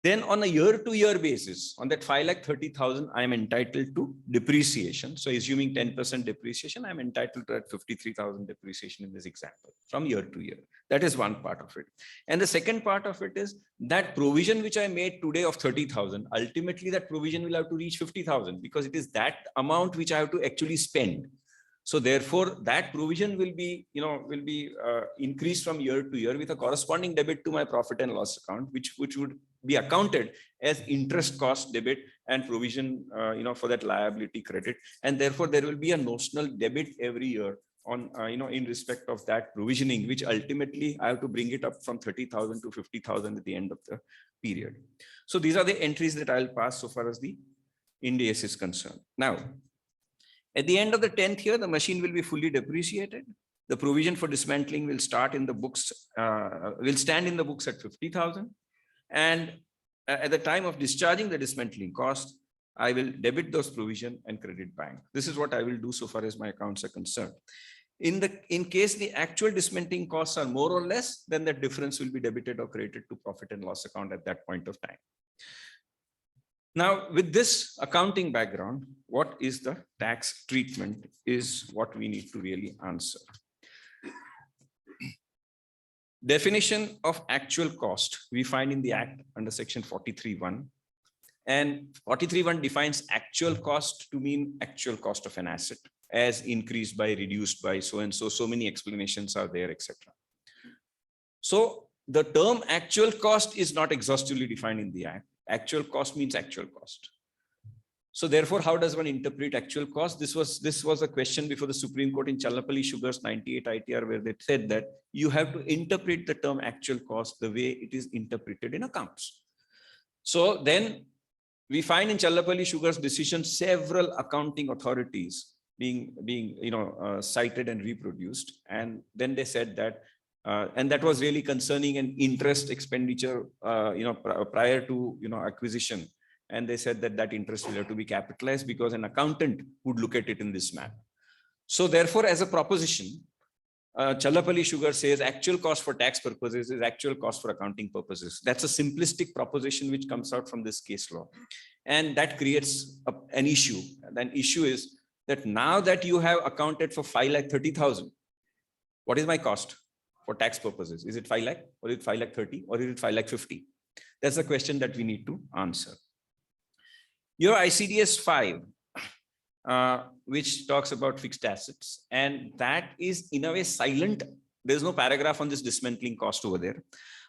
Then on a year-to-year basis, on that 5,30,000, I am entitled to depreciation. So assuming 10% depreciation, I'm entitled to that 53,000 depreciation in this example from year to year. That is one part of it. And the second part of it is that provision which I made today of 30,000, ultimately that provision will have to reach 50,000 because it is that amount which I have to actually spend. So therefore, that provision will be, increased from year to year with a corresponding debit to my profit and loss account, which would be accounted as interest cost debit and provision, for that liability credit. And therefore, there will be a notional debit every year on, in respect of that provisioning, which ultimately I have to bring it up from 30,000 to 50,000 at the end of the period. So these are the entries that I'll pass so far as the Ind-AS is concerned. Now, at the end of the 10th year, the machine will be fully depreciated. The provision for dismantling will start in the books, will stand in the books at 50,000. And at the time of discharging the dismantling cost, I will debit those provision and credit bank. This is what I will do so far as my accounts are concerned. In case the actual dismantling costs are more or less, then the difference will be debited or credited to profit and loss account at that point of time. Now, with this accounting background, what is the tax treatment is what we need to really answer. Definition of actual cost we find in the Act under section 43(1). And 43(1) defines actual cost to mean actual cost of an asset as increased by, reduced by, so and so, so many explanations are there, etc. So the term actual cost is not exhaustively defined in the Act. Actual cost means actual cost. So therefore, how does one interpret actual cost? This was a question before the Supreme Court in Challapalli Sugars 98 ITR, where they said that you have to interpret the term actual cost the way it is interpreted in accounts. So then we find in Challapalli Sugars decision several accounting authorities being cited and reproduced, and then they said that and that was really concerning an interest expenditure prior to acquisition, and they said that that interest will have to be capitalized because an accountant would look at it in this manner. So therefore, as a proposition, Challapalli Sugar says actual cost for tax purposes is actual cost for accounting purposes. That's a simplistic proposition which comes out from this case law, and that creates an issue. And an issue is that now that you have accounted for 5,30,000, what is my cost for tax purposes? Is it 5 lakh, or is it 5,30,000, or is it 5,50,000? That's the question that we need to answer. Your ICDS 5, which talks about fixed assets, and that is in a way silent. There's no paragraph on this dismantling cost over there.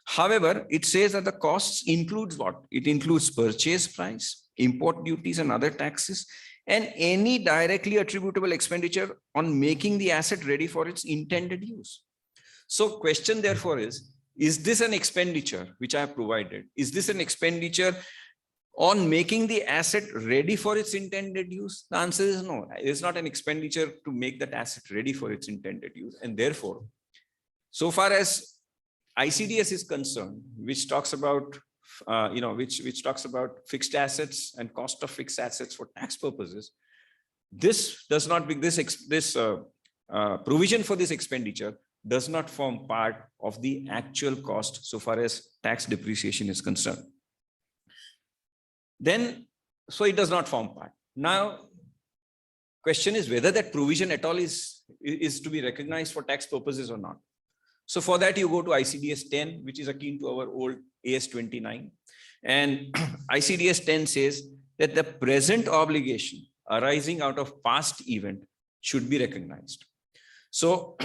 However, it says that the costs includes what? It includes purchase price, import duties and other taxes, and any directly attributable expenditure on making the asset ready for its intended use. So question therefore is this an expenditure which I have provided? Is this an expenditure on making the asset ready for its intended use? The answer is no. It's not an expenditure to make that asset ready for its intended use. And therefore, so far as ICDS is concerned, which talks about which talks about fixed assets and cost of fixed assets for tax purposes, this does not be provision for this expenditure does not form part of the actual cost so far as tax depreciation is concerned. Then, so it does not form part. Now, question is whether that provision at all is to be recognized for tax purposes or not. So for that, you go to ICDS 10, which is akin to our old AS 29. And ICDS 10 says that the present obligation arising out of past event should be recognized. So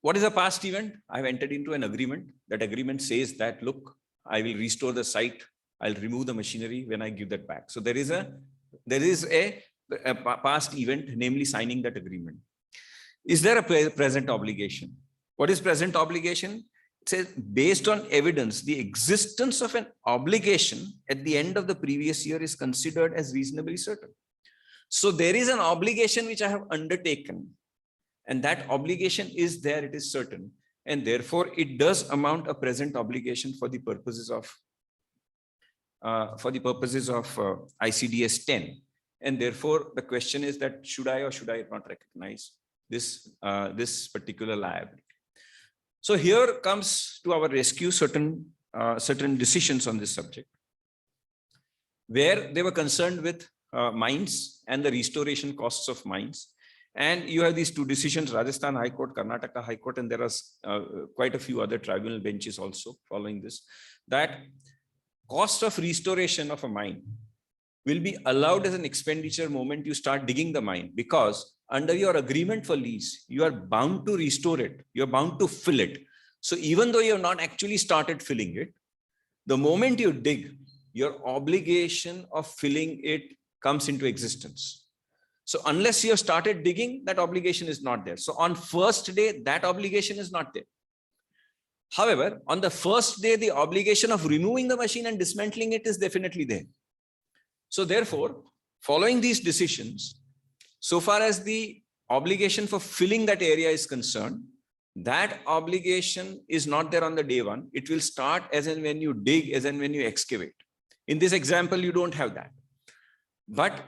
what is a past event? I've entered into an agreement. That agreement says that, look, I will restore the site. I'll remove the machinery when I give that back. So there is a past event, namely signing that agreement. Is there a present obligation? What is present obligation? It says based on evidence, the existence of an obligation at the end of the previous year is considered as reasonably certain. So there is an obligation which I have undertaken, and that obligation is there, it is certain. And therefore it does amount a present obligation for the purposes of ICDS 10. And therefore the question is that should I or should I not recognize this particular liability? So here comes to our rescue certain decisions on this subject, where they were concerned with mines and the restoration costs of mines. And you have these two decisions, Rajasthan High Court, Karnataka High Court, and there are quite a few other tribunal benches also following this, that cost of restoration of a mine will be allowed as an expenditure moment you start digging the mine, because under your agreement for lease, you are bound to restore it. You're bound to fill it. So even though you have not actually started filling it, the moment you dig, your obligation of filling it comes into existence. So unless you have started digging, that obligation is not there. So on first day, that obligation is not there. However, on the first day, the obligation of removing the machine and dismantling it is definitely there. So therefore, following these decisions, so far as the obligation for filling that area is concerned, that obligation is not there on the day one. It will start as and when you dig, as and when you excavate. In this example, you don't have that. But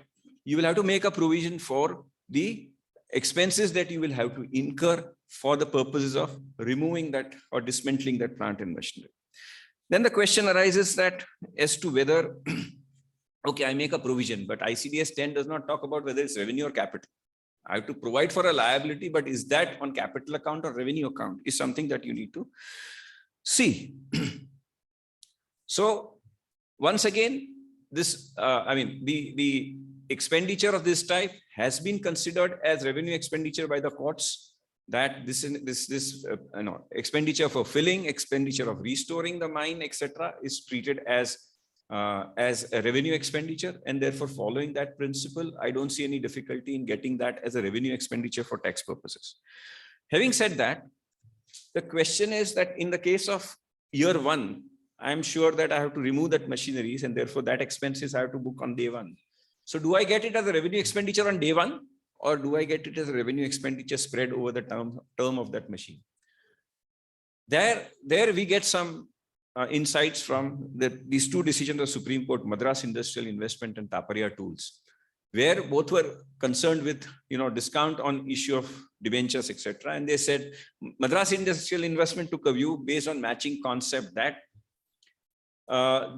you will have to make a provision for the expenses that you will have to incur for the purposes of removing that or dismantling that plant and machinery. Then the question arises that as to whether, okay, I make a provision, but ICDS 10 does not talk about whether it's revenue or capital. I have to provide for a liability, but is that on capital account or revenue account is something that you need to see. So once again, this, the expenditure of this type has been considered as revenue expenditure by the courts, that this expenditure for filling, expenditure of restoring the mine, etc., is treated as a revenue expenditure, and therefore following that principle, I don't see any difficulty in getting that as a revenue expenditure for tax purposes. Having said that, the question is that in the case of year one, I'm sure that I have to remove that machineries, and therefore that expenses I have to book on day one. So do I get it as a revenue expenditure on day one, or do I get it as a revenue expenditure spread over the term of that machine? There we get some insights from these two decisions of Supreme Court, Madras Industrial Investment and Taparia Tools, where both were concerned with discount on issue of debentures, etc. And they said Madras Industrial Investment took a view based on matching concept that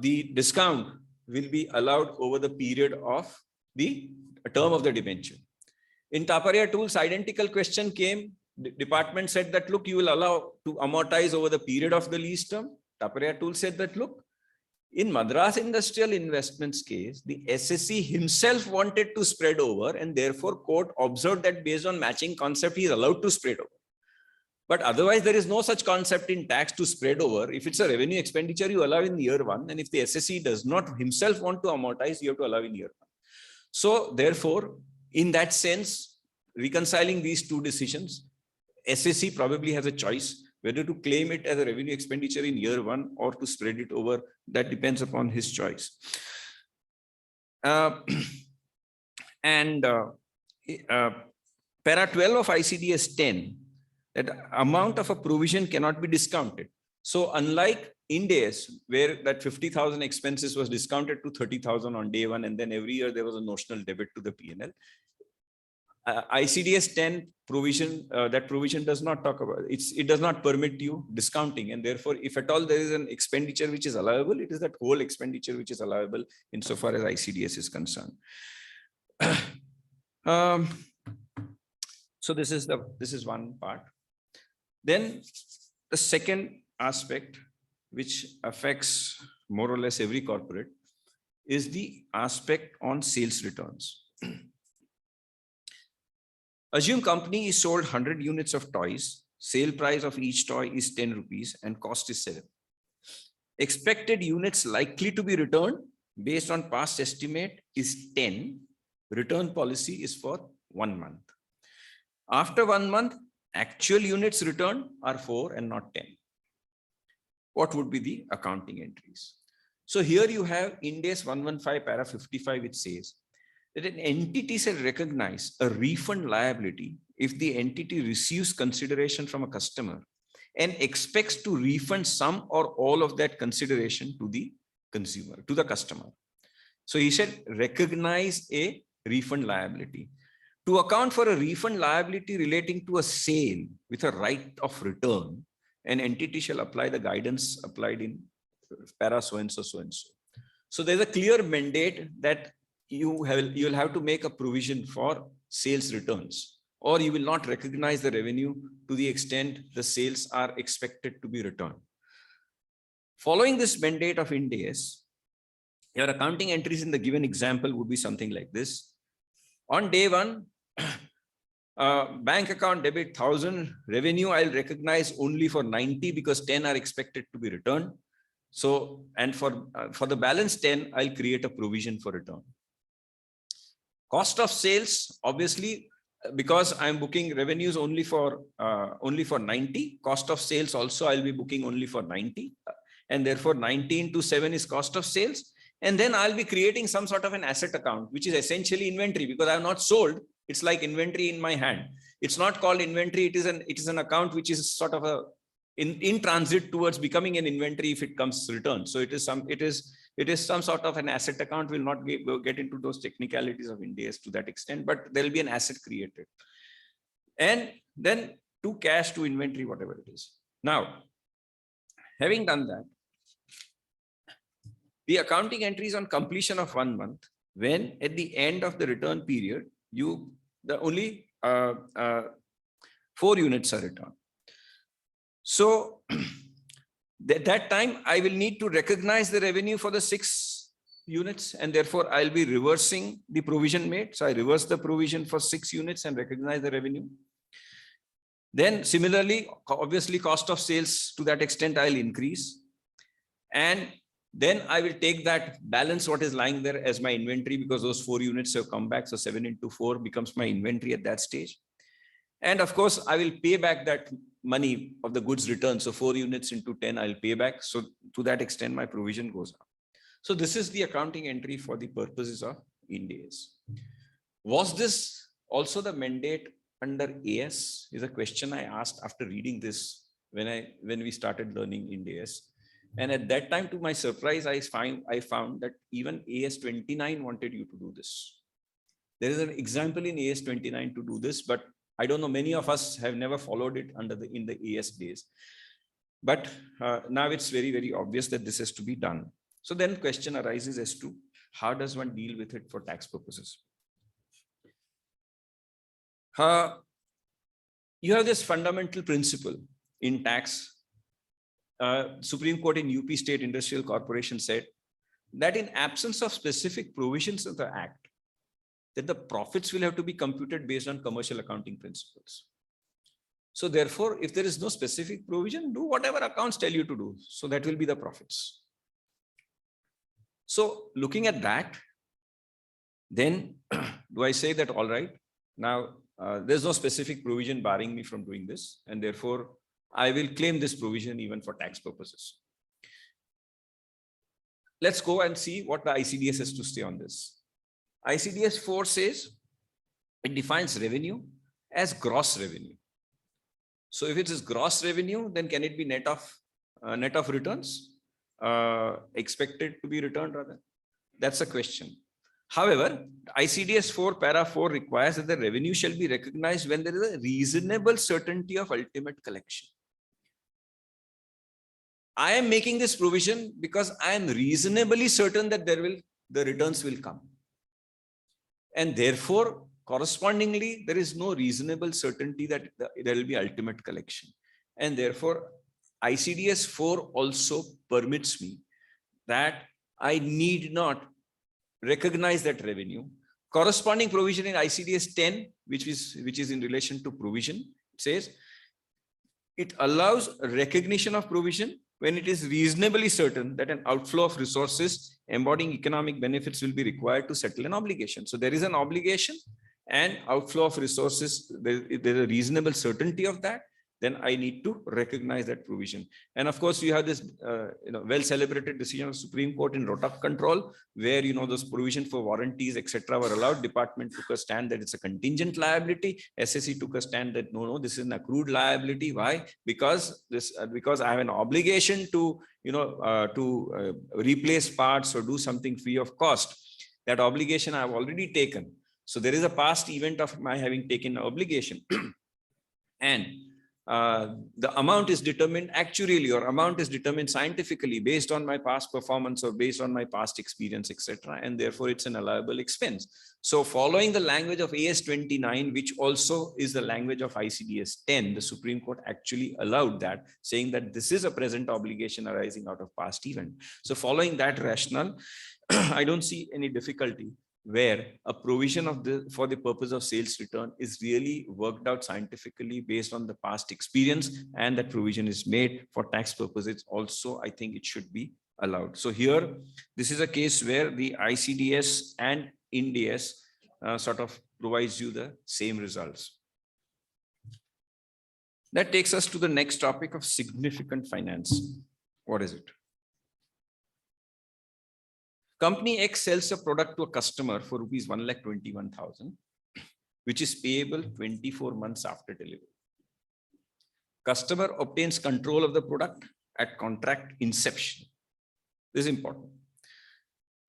the discount will be allowed over the period of the term of the debenture. In Taparia Tools, identical question came. The department said that, look, you will allow to amortize over the period of the lease term. Taparia Tools said that, look, in Madras Industrial Investments case, the SSC himself wanted to spread over, and therefore court observed that based on matching concept, he is allowed to spread over. But otherwise, there is no such concept in tax to spread over. If it's a revenue expenditure, you allow in year one. And if the SSC does not himself want to amortize, you have to allow in year one. So therefore, in that sense, reconciling these two decisions, SSC probably has a choice whether to claim it as a revenue expenditure in year one or to spread it over. That depends upon his choice. Para 12 of ICDS 10, that amount of a provision cannot be discounted. So unlike Ind-AS, where that 50,000 expenses was discounted to 30,000 on day one, and then every year there was a notional debit to the P&L. ICDS 10 provision, that provision does not talk about it. It does not permit you discounting, and therefore, if at all there is an expenditure which is allowable, it is that whole expenditure which is allowable insofar as ICDS is concerned. So this is one part. Then the second aspect, which affects more or less every corporate, is the aspect on sales returns. Assume company is sold 100 units of toys. Sale price of each toy is 10 rupees and cost is 7. Expected units likely to be returned based on past estimate is 10. Return policy is for 1 month. After 1 month, actual units returned are 4 and not 10. What would be the accounting entries? So here you have Ind-AS 115 para 55, which says that an entity shall recognize a refund liability if the entity receives consideration from a customer and expects to refund some or all of that consideration to the consumer, to the customer. So he said recognize a refund liability. To account for a refund liability relating to a sale with a right of return, an entity shall apply the guidance applied in para so-and-so, so-and-so. So there's a clear mandate that you'll have to make a provision for sales returns, or you will not recognize the revenue to the extent the sales are expected to be returned. Following this mandate of Ind-AS, your accounting entries in the given example would be something like this. On day one, bank account debit 1,000, revenue I'll recognize only for 90 because 10 are expected to be returned. So, and for the balance 10, I'll create a provision for return. Cost of sales, obviously, because I'm booking revenues only for 90, cost of sales also I'll be booking only for 90. And therefore 90 into 7 is cost of sales. And then I'll be creating some sort of an asset account, which is essentially inventory, because I have not sold. It's like inventory in my hand. It's not called inventory. It is an account which is sort of in transit towards becoming an inventory if it comes returned. So it is some sort of an asset account. We'll not get into those technicalities of Ind-AS to that extent, but there will be an asset created. And then to cash, to inventory, whatever it is. Now, having done that, the accounting entries on completion of 1 month, when at the end of the return period, only 4 units are returned. So at that time, I will need to recognize the revenue for the 6 units, and therefore I'll be reversing the provision made. So I reverse the provision for 6 units and recognize the revenue. Then similarly, obviously cost of sales to that extent I'll increase. And then I will take that balance, what is lying there, as my inventory, because those 4 units have come back. So 7 into 4 becomes my inventory at that stage. And of course, I will pay back that money of the goods returned. So 4 units into 10, I'll pay back. So to that extent, my provision goes up. So this is the accounting entry for the purposes of Ind-AS. Was this also the mandate under AS? Is a question I asked after reading this when we started learning Ind-AS. And at that time, to my surprise, I found that even AS 29 wanted you to do this. There is an example in AS 29 to do this, but I don't know, many of us have never followed it in the AS days. But now it's very, very obvious that this has to be done. So then question arises as to how does one deal with it for tax purposes? You have this fundamental principle in tax. Supreme Court in UP State Industrial Corporation said that in absence of specific provisions of the Act, that the profits will have to be computed based on commercial accounting principles. So therefore, if there is no specific provision, do whatever accounts tell you to do. So that will be the profits. So looking at that, then do I say that, all right, now there's no specific provision barring me from doing this, and therefore I will claim this provision even for tax purposes. Let's go and see what the ICDS has to say on this. ICDS 4 says it defines revenue as gross revenue. So if it is gross revenue, then can it be net of returns expected to be returned rather? That's a question. However, ICDS 4 para 4 requires that the revenue shall be recognized when there is a reasonable certainty of ultimate collection. I am making this provision because I am reasonably certain that the returns will come. And therefore, correspondingly, there is no reasonable certainty that there will be ultimate collection. And therefore, ICDS 4 also permits me that I need not recognize that revenue. Corresponding provision in ICDS 10, which is in relation to provision, says it allows recognition of provision when it is reasonably certain that an outflow of resources embodying economic benefits will be required to settle an obligation. So there is an obligation and outflow of resources, there's a reasonable certainty of that, then I need to recognize that provision. And of course, you have this well-celebrated decision of Supreme Court in Rotak control, where those provision for warranties, etc., were allowed. Department took a stand that it's a contingent liability. SSC took a stand that no, this is an accrued liability. Why? Because I have an obligation to replace parts or do something free of cost. That obligation I have already taken. So there is a past event of my having taken an obligation, and the amount is determined actuarially, or amount is determined scientifically based on my past performance or based on my past experience, etc. And therefore, it's an allowable expense. So following the language of AS 29, which also is the language of ICDS 10, the Supreme Court actually allowed that, saying that this is a present obligation arising out of past event. So following that rationale, I don't see any difficulty where a provision for the purpose of sales return is really worked out scientifically based on the past experience, and that provision is made for tax purposes. Also, I think it should be allowed. So here, this is a case where the ICDS and Ind-AS sort of provides you the same results. That takes us to the next topic of significant finance. What is it? Company X sells a product to a customer for rupees 1,21,000, which is payable 24 months after delivery. Customer obtains control of the product at contract inception. This is important.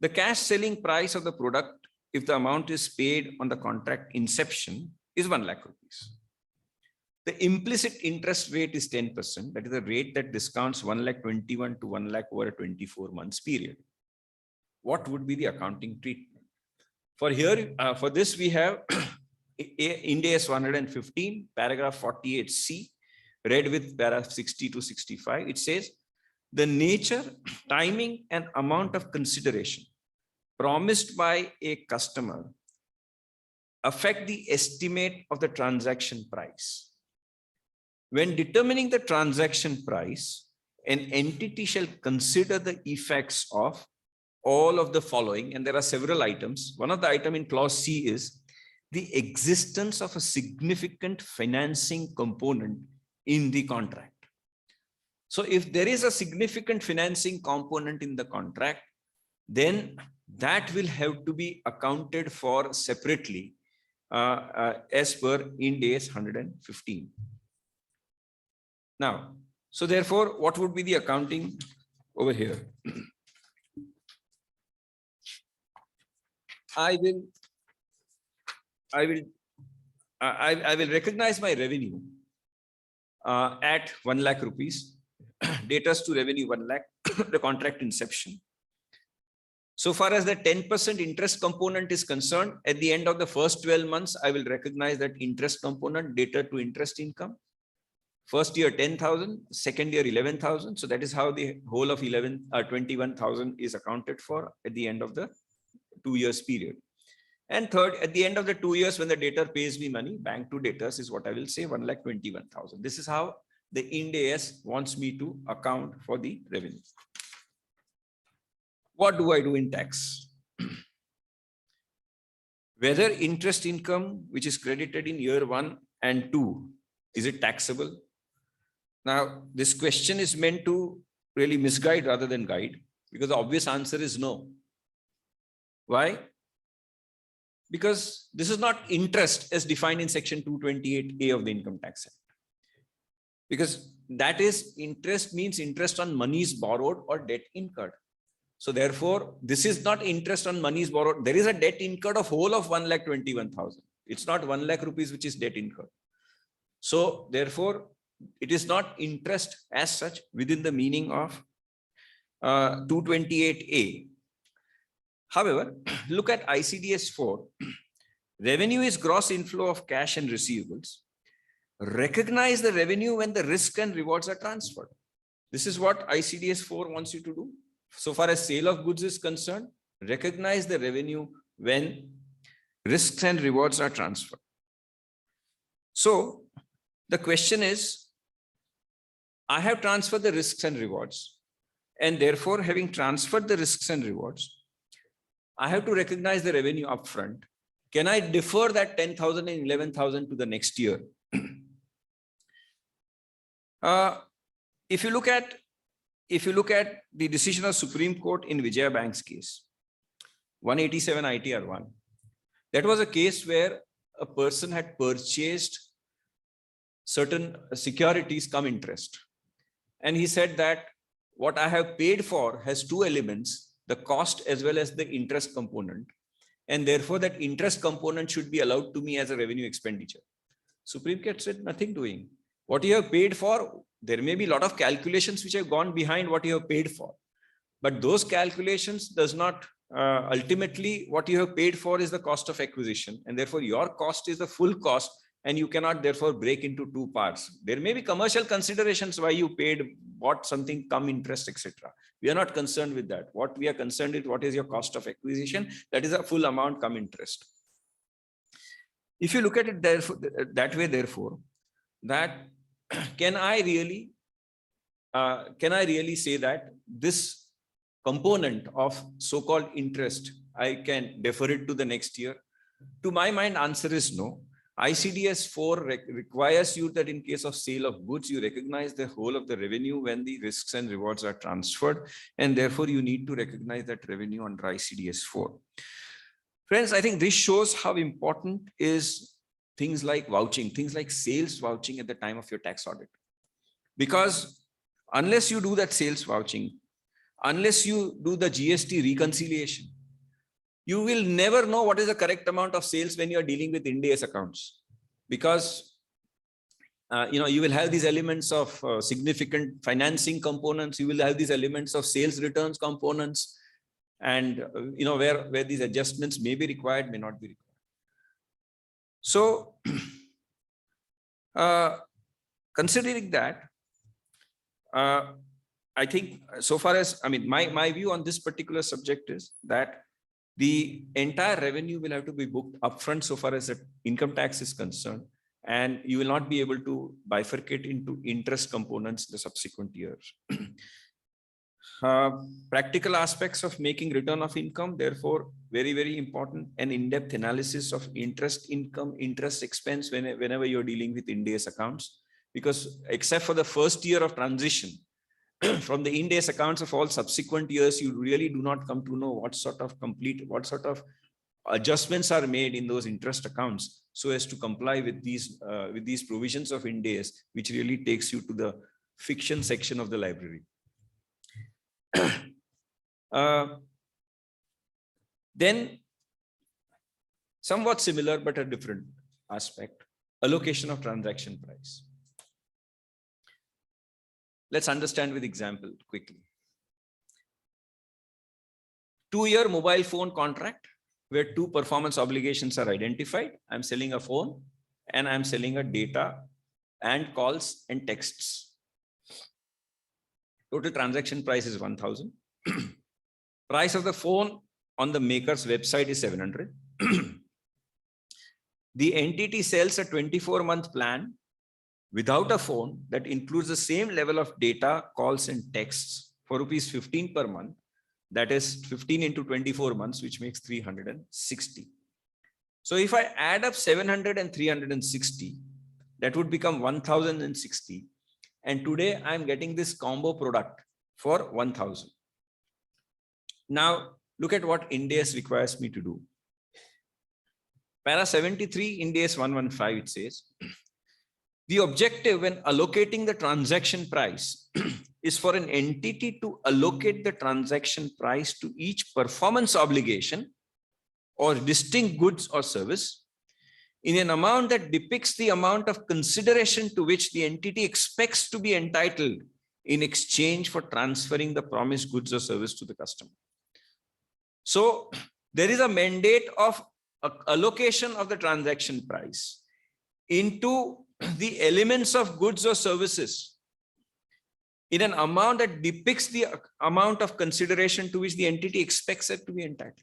The cash selling price of the product, if the amount is paid on the contract inception, is 1 lakh rupees. The implicit interest rate is 10%. That is the rate that discounts 1,21,000 to 1 lakh over a 24 months period. What would be the accounting treatment? For this, we have Ind-AS 115, paragraph 48C, read with paragraph 60 to 65. It says, the nature, timing, and amount of consideration promised by a customer affect the estimate of the transaction price. When determining the transaction price, an entity shall consider the effects of all of the following, and there are several items. One of the items in clause C is the existence of a significant financing component in the contract. So if there is a significant financing component in the contract, then that will have to be accounted for separately as per Ind-AS 115. Now, so therefore, what would be the accounting over here? I will recognize my revenue at 1 lakh rupees, debtors to revenue 1 lakh, the contract inception. So far as the 10% interest component is concerned, at the end of the first 12 months, I will recognize that interest component, debtor to interest income. First year 10,000, second year 11,000. So that is how the whole of 21,000 is accounted for at the end of the 2 years period. And third, at the end of the 2 years, when the debtor pays me money, bank to debtors is what I will say, 1,21,000. This is how the Ind-AS wants me to account for the revenue. What do I do in tax? Whether interest income, which is credited in year 1 and 2, is it taxable? Now, this question is meant to really misguide rather than guide, because the obvious answer is no. Why? Because this is not interest as defined in section 228A of the Income Tax Act. Because that is interest means interest on monies borrowed or debt incurred. So therefore, this is not interest on monies borrowed. There is a debt incurred of whole of 1,21,000. It's not 1 lakh rupees, which is debt incurred. So therefore, it is not interest as such within the meaning of 228A. However, look at ICDS 4. Revenue is gross inflow of cash and receivables. Recognize the revenue when the risk and rewards are transferred. This is what ICDS 4 wants you to do. So far as sale of goods is concerned, recognize the revenue when risks and rewards are transferred. So the question is, I have transferred the risks and rewards, and therefore having transferred the risks and rewards, I have to recognize the revenue upfront. Can I defer that 10,000 and 11,000 to the next year? If you look at the decision of Supreme Court in Vijaya Bank's case, 187 ITR 1, that was a case where a person had purchased certain securities come interest. And he said that what I have paid for has two elements, the cost as well as the interest component. And therefore that interest component should be allowed to me as a revenue expenditure. Supreme Court said nothing doing. What you have paid for, there may be a lot of calculations which have gone behind what you have paid for. But those calculations does not, ultimately what you have paid for is the cost of acquisition. And therefore your cost is the full cost, and you cannot therefore break into two parts. There may be commercial considerations why you paid, bought something, come interest, etc. We are not concerned with that. What we are concerned with, what is your cost of acquisition? That is a full amount come interest. If you look at it therefore, that way, therefore, that can I really say that this component of so-called interest, I can defer it to the next year? To my mind, answer is no. ICDS 4 requires you that in case of sale of goods, you recognize the whole of the revenue when the risks and rewards are transferred. And therefore, you need to recognize that revenue under ICDS 4. Friends, I think this shows how important is things like vouching, things like sales vouching at the time of your tax audit. Because unless you do that sales vouching, unless you do the GST reconciliation, you will never know what is the correct amount of sales when you are dealing with Ind-AS accounts. Because you will have these elements of significant financing components, you will have these elements of sales returns components, and where these adjustments may be required, may not be required. So, considering that, I think so far as, my view on this particular subject is that the entire revenue will have to be booked upfront so far as the income tax is concerned, and you will not be able to bifurcate into interest components in the subsequent years. Practical aspects of making return of income, therefore, very, very important, an in-depth analysis of interest income, interest expense whenever you're dealing with Ind-AS accounts, because except for the first year of transition, from the Ind-AS accounts of all subsequent years, you really do not come to know what sort of adjustments are made in those interest accounts so as to comply with these provisions of Ind-AS, which really takes you to the fiction section of the library. Then, somewhat similar but a different aspect, allocation of transaction price. Let's understand with example quickly. 2-year mobile phone contract where 2 performance obligations are identified. I'm selling a phone and I'm selling a data and calls and texts. Total transaction price is 1,000. Price of the phone on the maker's website is 700. The entity sells a 24-month plan without a phone that includes the same level of data, calls, and texts for rupees 15 per month. That is 15 into 24 months, which makes 360. So if I add up 700 and 360, that would become 1,060. And today I'm getting this combo product for 1,000. Now look at what Ind-AS requires me to do. Para 73, Ind-AS 115, it says, the objective when allocating the transaction price is for an entity to allocate the transaction price to each performance obligation or distinct goods or service in an amount that depicts the amount of consideration to which the entity expects to be entitled in exchange for transferring the promised goods or service to the customer. So there is a mandate of allocation of the transaction price into the elements of goods or services in an amount that depicts the amount of consideration to which the entity expects it to be entitled.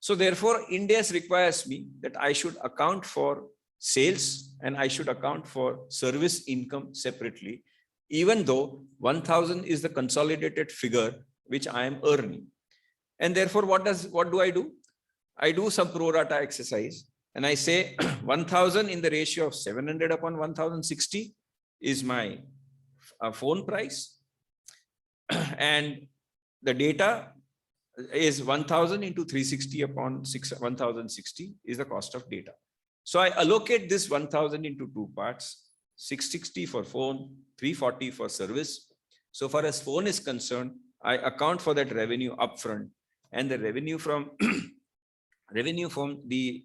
So therefore, Ind-AS requires me that I should account for sales and I should account for service income separately, even though 1,000 is the consolidated figure which I am earning. And therefore, what do I do? I do some pro rata exercise and I say 1,000 in the ratio of 700 upon 1,060 is my phone price. And the data is 1,000 into 360 upon 1,060 is the cost of data. So I allocate this 1,000 into 2 parts, 660 for phone, 340 for service. So far as phone is concerned, I account for that revenue upfront, and the revenue from the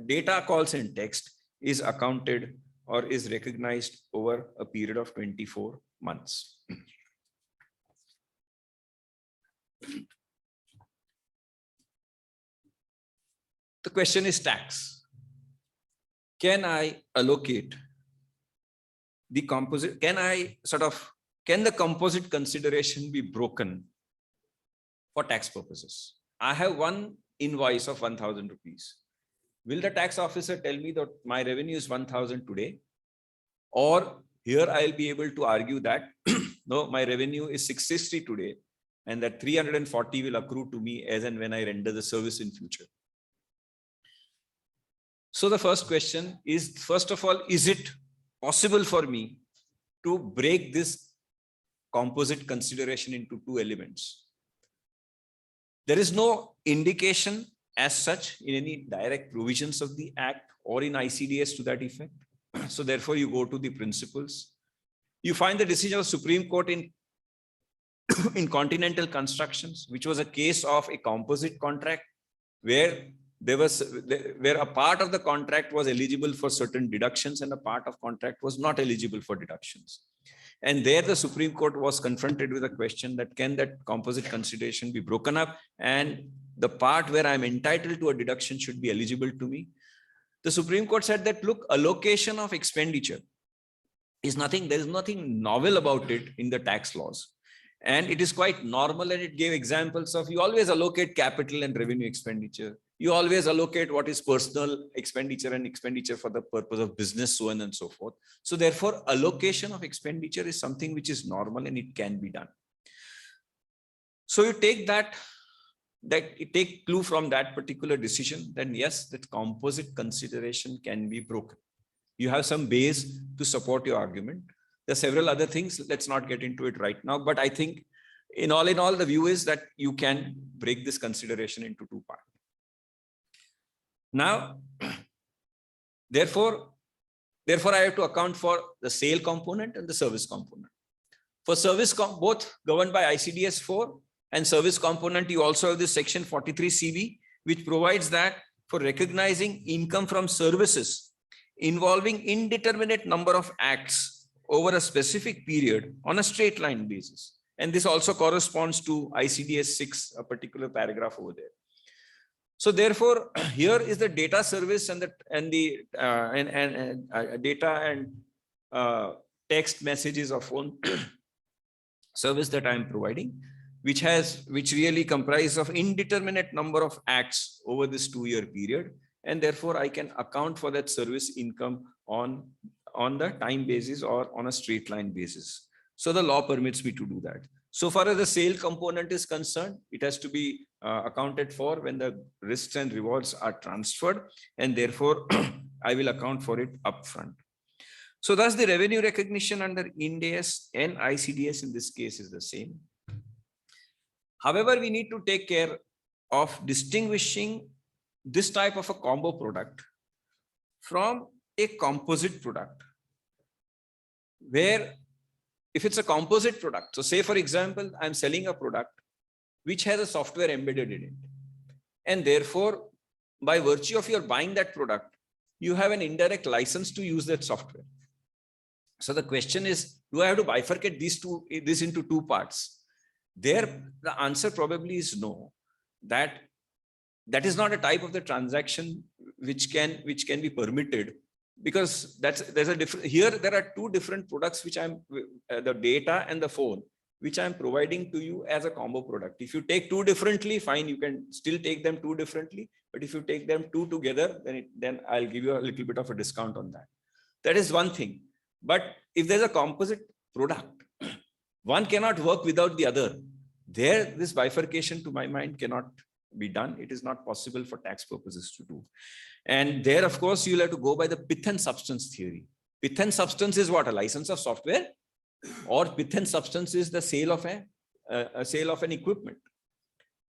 data, calls, and text is accounted or is recognized over a period of 24 months. The question is tax. Can I allocate the composite? Can the composite consideration be broken for tax purposes? I have one invoice of 1,000 rupees. Will the tax officer tell me that my revenue is 1,000 today? Or here I'll be able to argue that no, my revenue is 660 today, and that 340 will accrue to me as and when I render the service in future. So the first question is, first of all, is it possible for me to break this composite consideration into two elements? There is no indication as such in any direct provisions of the Act or in ICDS to that effect. So therefore, you go to the principles. You find the decision of Supreme Court in Continental Constructions, which was a case of a composite contract where where a part of the contract was eligible for certain deductions and a part of contract was not eligible for deductions. And there the Supreme Court was confronted with a question that can that composite consideration be broken up and the part where I'm entitled to a deduction should be eligible to me. The Supreme Court said that, look, allocation of expenditure is nothing, there is nothing novel about it in the tax laws. And it is quite normal, and it gave examples of you always allocate capital and revenue expenditure. You always allocate what is personal expenditure and expenditure for the purpose of business, so on and so forth. So therefore, allocation of expenditure is something which is normal and it can be done. So you take you take clue from that particular decision, then yes, that composite consideration can be broken. You have some base to support your argument. There are several other things. Let's not get into it right now. But I think in all, the view is that you can break this consideration into two parts. Now, therefore, I have to account for the sale component and the service component. For service, both governed by ICDS 4 and service component, you also have this section 43 CB, which provides that for recognizing income from services involving indeterminate number of acts over a specific period on a straight line basis. And this also corresponds to ICDS 6, a particular paragraph over there. So therefore, here is the data service and data and text messages or phone service that I am providing, which really comprise of indeterminate number of acts over this 2-year period. And therefore, I can account for that service income on the time basis or on a straight line basis. So the law permits me to do that. So far as the sale component is concerned, it has to be accounted for when the risks and rewards are transferred, and therefore I will account for it upfront. So thus the revenue recognition under Ind-AS and ICDS in this case is the same. However, we need to take care of distinguishing this type of a combo product from a composite product, where if it's a composite product, so say for example, I'm selling a product which has a software embedded in it. And therefore, by virtue of your buying that product, you have an indirect license to use that software. So the question is, do I have to bifurcate this into two parts? There, the answer probably is no. That is not a type of the transaction which can be permitted, because there's a different, here there are two different products which I'm the data and the phone, which I'm providing to you as a combo product. If you take two differently, fine, you can still take them two differently. But if you take them two together, then I'll give you a little bit of a discount on that. That is one thing. But if there's a composite product, one cannot work without the other. There, this bifurcation to my mind cannot be done. It is not possible for tax purposes to do. And there, of course, you'll have to go by the pith and substance theory. Pith and substance is what? A license of software, or pith and substance is the sale of a sale of an equipment.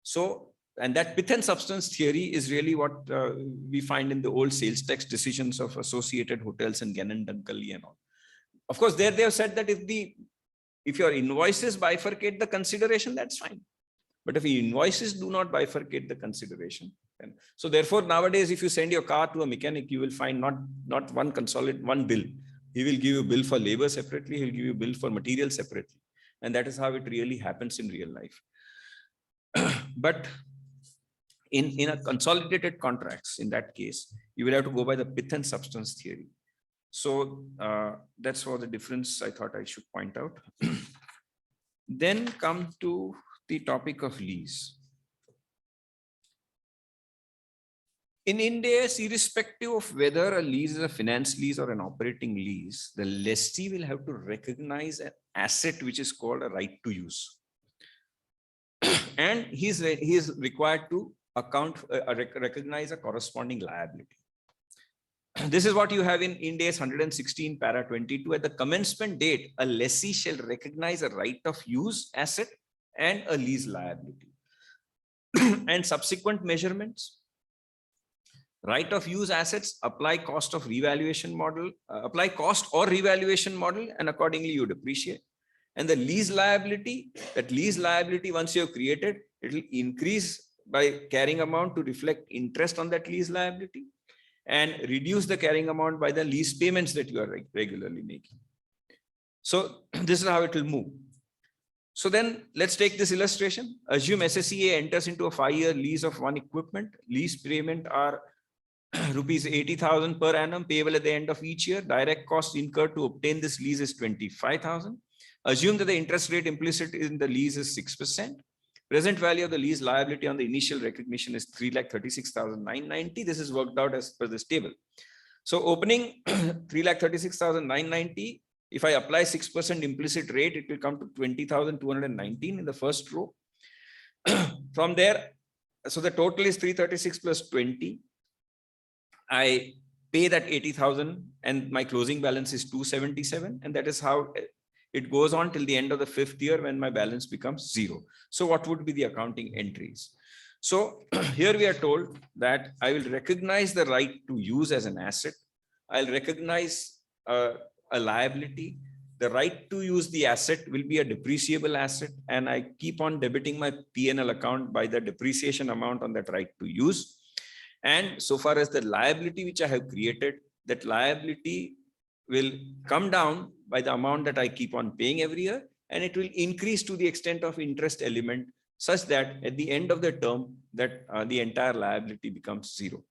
So, and that pith and substance theory is really what we find in the old sales tax decisions of Associated Hotels and Gannon Dunkley and all. Of course, there they have said that if your invoices bifurcate the consideration, that's fine. But if the invoices do not bifurcate the consideration, then so therefore nowadays, if you send your car to a mechanic, you will find not one bill. He will give you a bill for labor separately. He'll give you a bill for material separately, and that is how it really happens in real life. But in a consolidated contracts, in that case, you will have to go by the pith and substance theory. So that's what the difference I thought I should point out. Then come to the topic of lease. In Ind-AS, irrespective of whether a lease is a finance lease or an operating lease, the lessee will have to recognize an asset which is called a right to use. And he is required to recognize a corresponding liability. this is what you have in Ind-AS 116 para 22. At the commencement date, a lessee shall recognize a right of use asset and a lease liability. And subsequent measurements. Right of use assets, apply cost of revaluation model, apply cost or revaluation model, and accordingly you depreciate. And the lease liability, that lease liability, once you have created, it will increase by carrying amount to reflect interest on that lease liability, and reduce the carrying amount by the lease payments that you are regularly making. So this is how it will move. So then let's take this illustration. Assume SSEA enters into a 5-year lease of one equipment. Lease payment are rupees 80,000 per annum payable at the end of each year. Direct costs incurred to obtain this lease is 25,000. Assume that the interest rate implicit in the lease is 6%. Present value of the lease liability on the initial recognition is 3,36,990. This is worked out as per this table. So opening 3,36,990. If I apply 6% implicit rate, it will come to 20,219 in the first row. From there, so the total is 336 plus 20. I pay that 80,000 and my closing balance is 277. And that is how it goes on till the end of the 5th year when my balance becomes 0. So what would be the accounting entries? So here we are told that I will recognize the right to use as an asset. I'll recognize a liability. The right to use the asset will be a depreciable asset, and I keep on debiting my P&L account by the depreciation amount on that right to use. And so far as the liability which I have created, that liability will come down by the amount that I keep on paying every year, and it will increase to the extent of interest element such that at the end of the term that the entire liability becomes 0.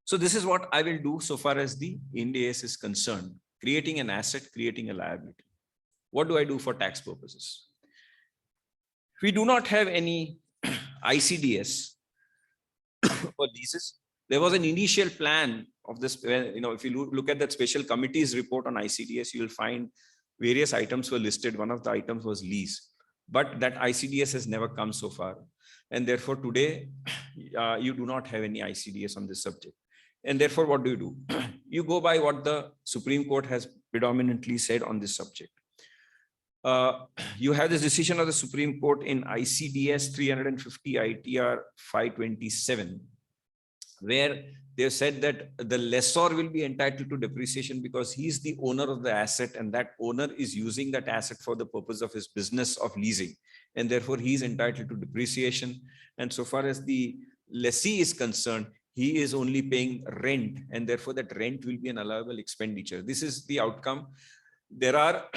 So this is what I will do so far as the Ind-AS is concerned, creating an asset, creating a liability. What do I do for tax purposes? We do not have any ICDS for leases. There was an initial plan of this, if you look at that special committee's report on ICDS, you will find various items were listed. One of the items was lease, but that ICDS has never come so far. And therefore today you do not have any ICDS on this subject. And therefore, what do? You go by what the Supreme Court has predominantly said on this subject. You have this decision of the Supreme Court in ICDS 350 ITR 527, where they said that the lessor will be entitled to depreciation because he's the owner of the asset, and that owner is using that asset for the purpose of his business of leasing. And therefore, he's entitled to depreciation. And so far as the lessee is concerned, he is only paying rent, and therefore that rent will be an allowable expenditure. This is the outcome. There are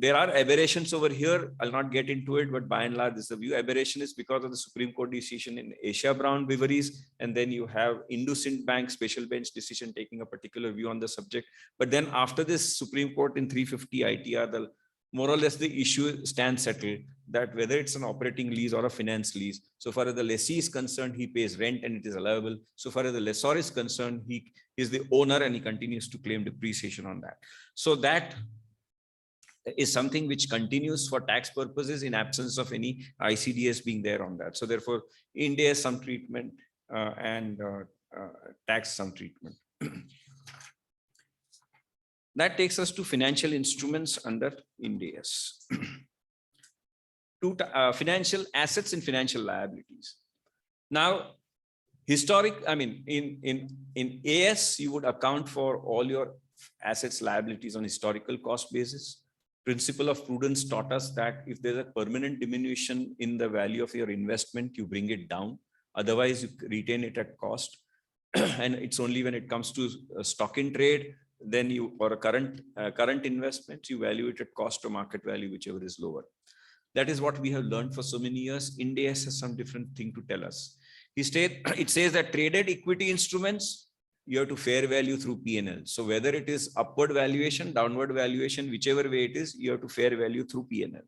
aberrations over here. I'll not get into it, but by and large, this is the view. Aberration is because of the Supreme Court decision in Asia Brown Breweries, and then you have IndusInd Bank special bench decision taking a particular view on the subject. But then after this Supreme Court in 350 ITR, more or less the issue stands settled that whether it's an operating lease or a finance lease, so far as the lessee is concerned, he pays rent and it is allowable. So far as the lessor is concerned, he is the owner and he continues to claim depreciation on that. So that is something which continues for tax purposes in absence of any ICDS being there on that. So therefore, India has some treatment and tax some treatment. That takes us to financial instruments under Ind-AS. To financial assets and financial liabilities. Now, in AS, you would account for all your assets, liabilities on historical cost basis. Principle of prudence taught us that if there's a permanent diminution in the value of your investment, you bring it down. Otherwise, you retain it at cost. And it's only when it comes to stock in trade, then you, or a current investment, you value it at cost or market value, whichever is lower. That is what we have learned for so many years. Ind-AS has some different thing to tell us. It says that traded equity instruments, you have to fair value through P&L. So whether it is upward valuation, downward valuation, whichever way it is, you have to fair value through P&L.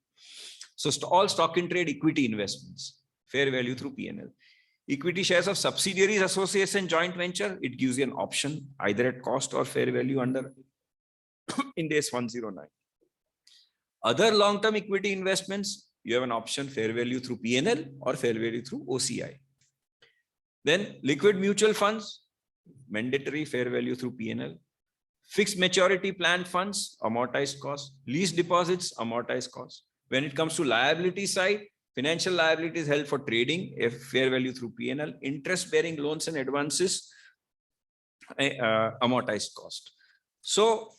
So all stock in trade equity investments, fair value through P&L. Equity shares of subsidiaries, associates, and joint venture, it gives you an option either at cost or fair value under Ind-AS 109. Other long-term equity investments, you have an option fair value through P&L or fair value through OCI. Then liquid mutual funds, mandatory fair value through P&L. Fixed maturity plan funds, amortized cost. Lease deposits, amortized cost. When it comes to liability side, financial liabilities held for trading, if fair value through P&L. Interest-bearing loans and advances, amortized cost. So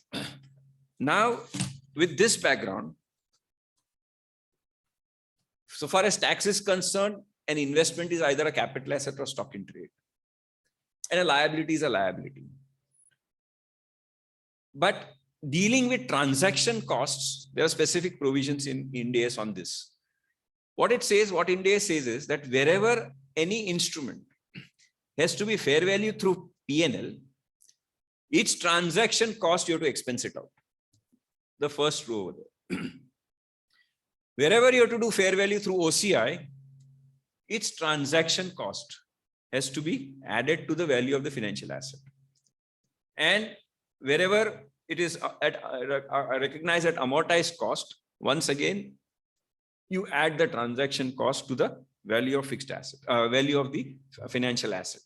now with this background, so far as tax is concerned, an investment is either a capital asset or stock in trade. And a liability is a liability. But dealing with transaction costs, there are specific provisions in Ind-AS on this. What it says, what Ind-AS says is that wherever any instrument has to be fair value through P&L, each transaction cost you have to expense it out. The first row over there. Wherever you have to do fair value through OCI, its transaction cost has to be added to the value of the financial asset. And wherever it is recognized at amortized cost, once again, you add the transaction cost to the value of fixed asset, value of the financial asset.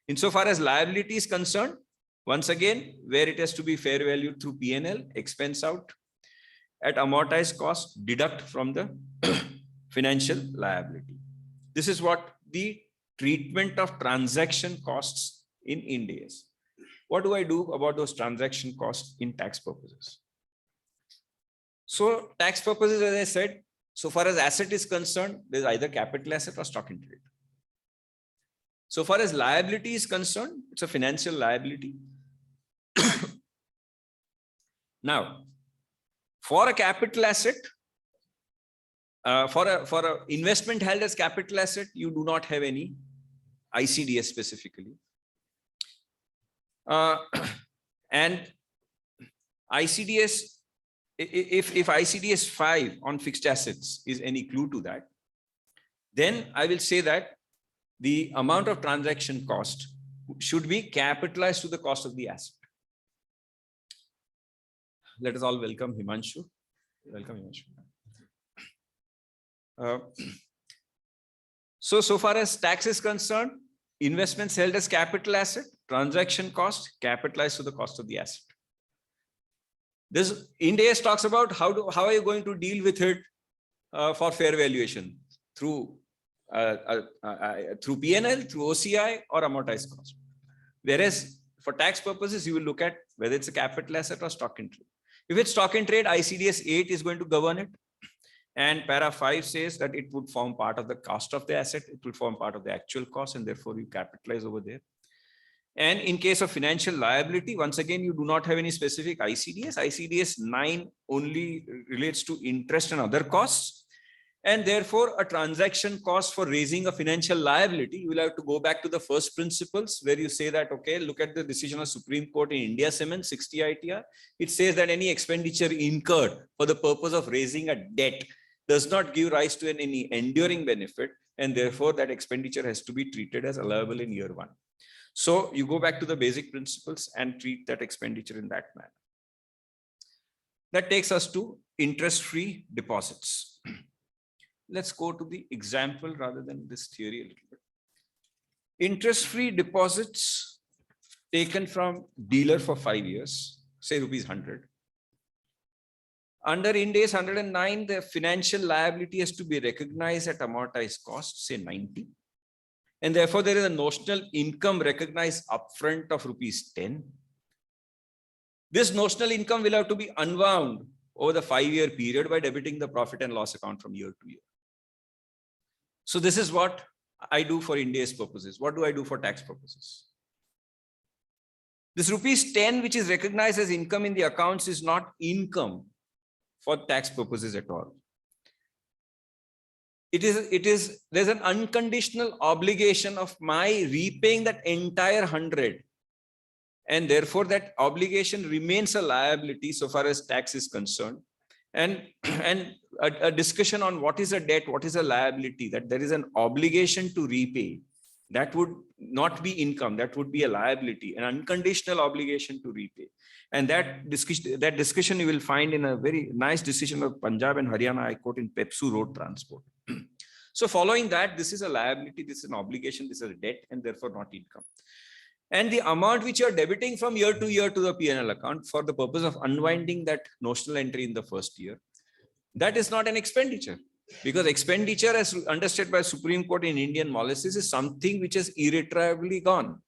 Insofar as liability is concerned, once again, where it has to be fair value through P&L, expense out. At amortized cost, deduct from the financial liability. This is what the treatment of transaction costs in Ind-AS. What do I do about those transaction costs in tax purposes? So tax purposes, as I said, so far as asset is concerned, there's either capital asset or stock in trade. So far as liability is concerned, it's a financial liability. Now, for a capital asset, for a investment held as capital asset, you do not have any ICDS specifically. And ICDS, if ICDS 5 on fixed assets is any clue to that, then I will say that the amount of transaction cost should be capitalized to the cost of the asset. Let us all welcome Himanshu. Welcome, Himanshu. So far as tax is concerned, investments held as capital asset, transaction cost capitalized to the cost of the asset. This Ind-AS talks about how are you going to deal with it for fair valuation through P&L, through OCI or amortized cost. Whereas for tax purposes, you will look at whether it's a capital asset or stock in trade. If it's stock in trade, ICDS 8 is going to govern it. And para 5 says that it would form part of the cost of the asset. It will form part of the actual cost, and therefore you capitalize over there. And in case of financial liability, once again, you do not have any specific ICDS. ICDS 9 only relates to interest and other costs. And therefore, a transaction cost for raising a financial liability, you will have to go back to the first principles where you say that, okay, look at the decision of Supreme Court in India Cement 60 ITR. It says that any expenditure incurred for the purpose of raising a debt does not give rise to any enduring benefit. And therefore, that expenditure has to be treated as allowable in year 1. So you go back to the basic principles and treat that expenditure in that manner. That takes us to interest-free deposits. Let's go to the example rather than this theory a little bit. Interest-free deposits taken from dealer for 5 years, say rupees 100. Under Ind-AS 109, the financial liability has to be recognized at amortized cost, say 90. And therefore, there is a notional income recognized upfront of rupees 10. This notional income will have to be unwound over the 5-year period by debiting the profit and loss account from year to year. So this is what I do for Ind-AS purposes. What do I do for tax purposes? This rupees 10, which is recognized as income in the accounts, is not income for tax purposes at all. There's an unconditional obligation of my repaying that entire 100. And therefore that obligation remains a liability so far as tax is concerned. And a discussion on what is a debt, what is a liability, that there is an obligation to repay. That would not be income, that would be a liability, an unconditional obligation to repay. And that discussion you will find in a very nice decision of Punjab and Haryana High Court in Pepsu Road Transport. So following that, this is a liability, this is an obligation, this is a debt, and therefore not income. And the amount which you're debiting from year to year to the P&L account for the purpose of unwinding that notional entry in the first year, that is not an expenditure. Because expenditure, as understood by Supreme Court in Indian molasses, is something which has irretrievably gone.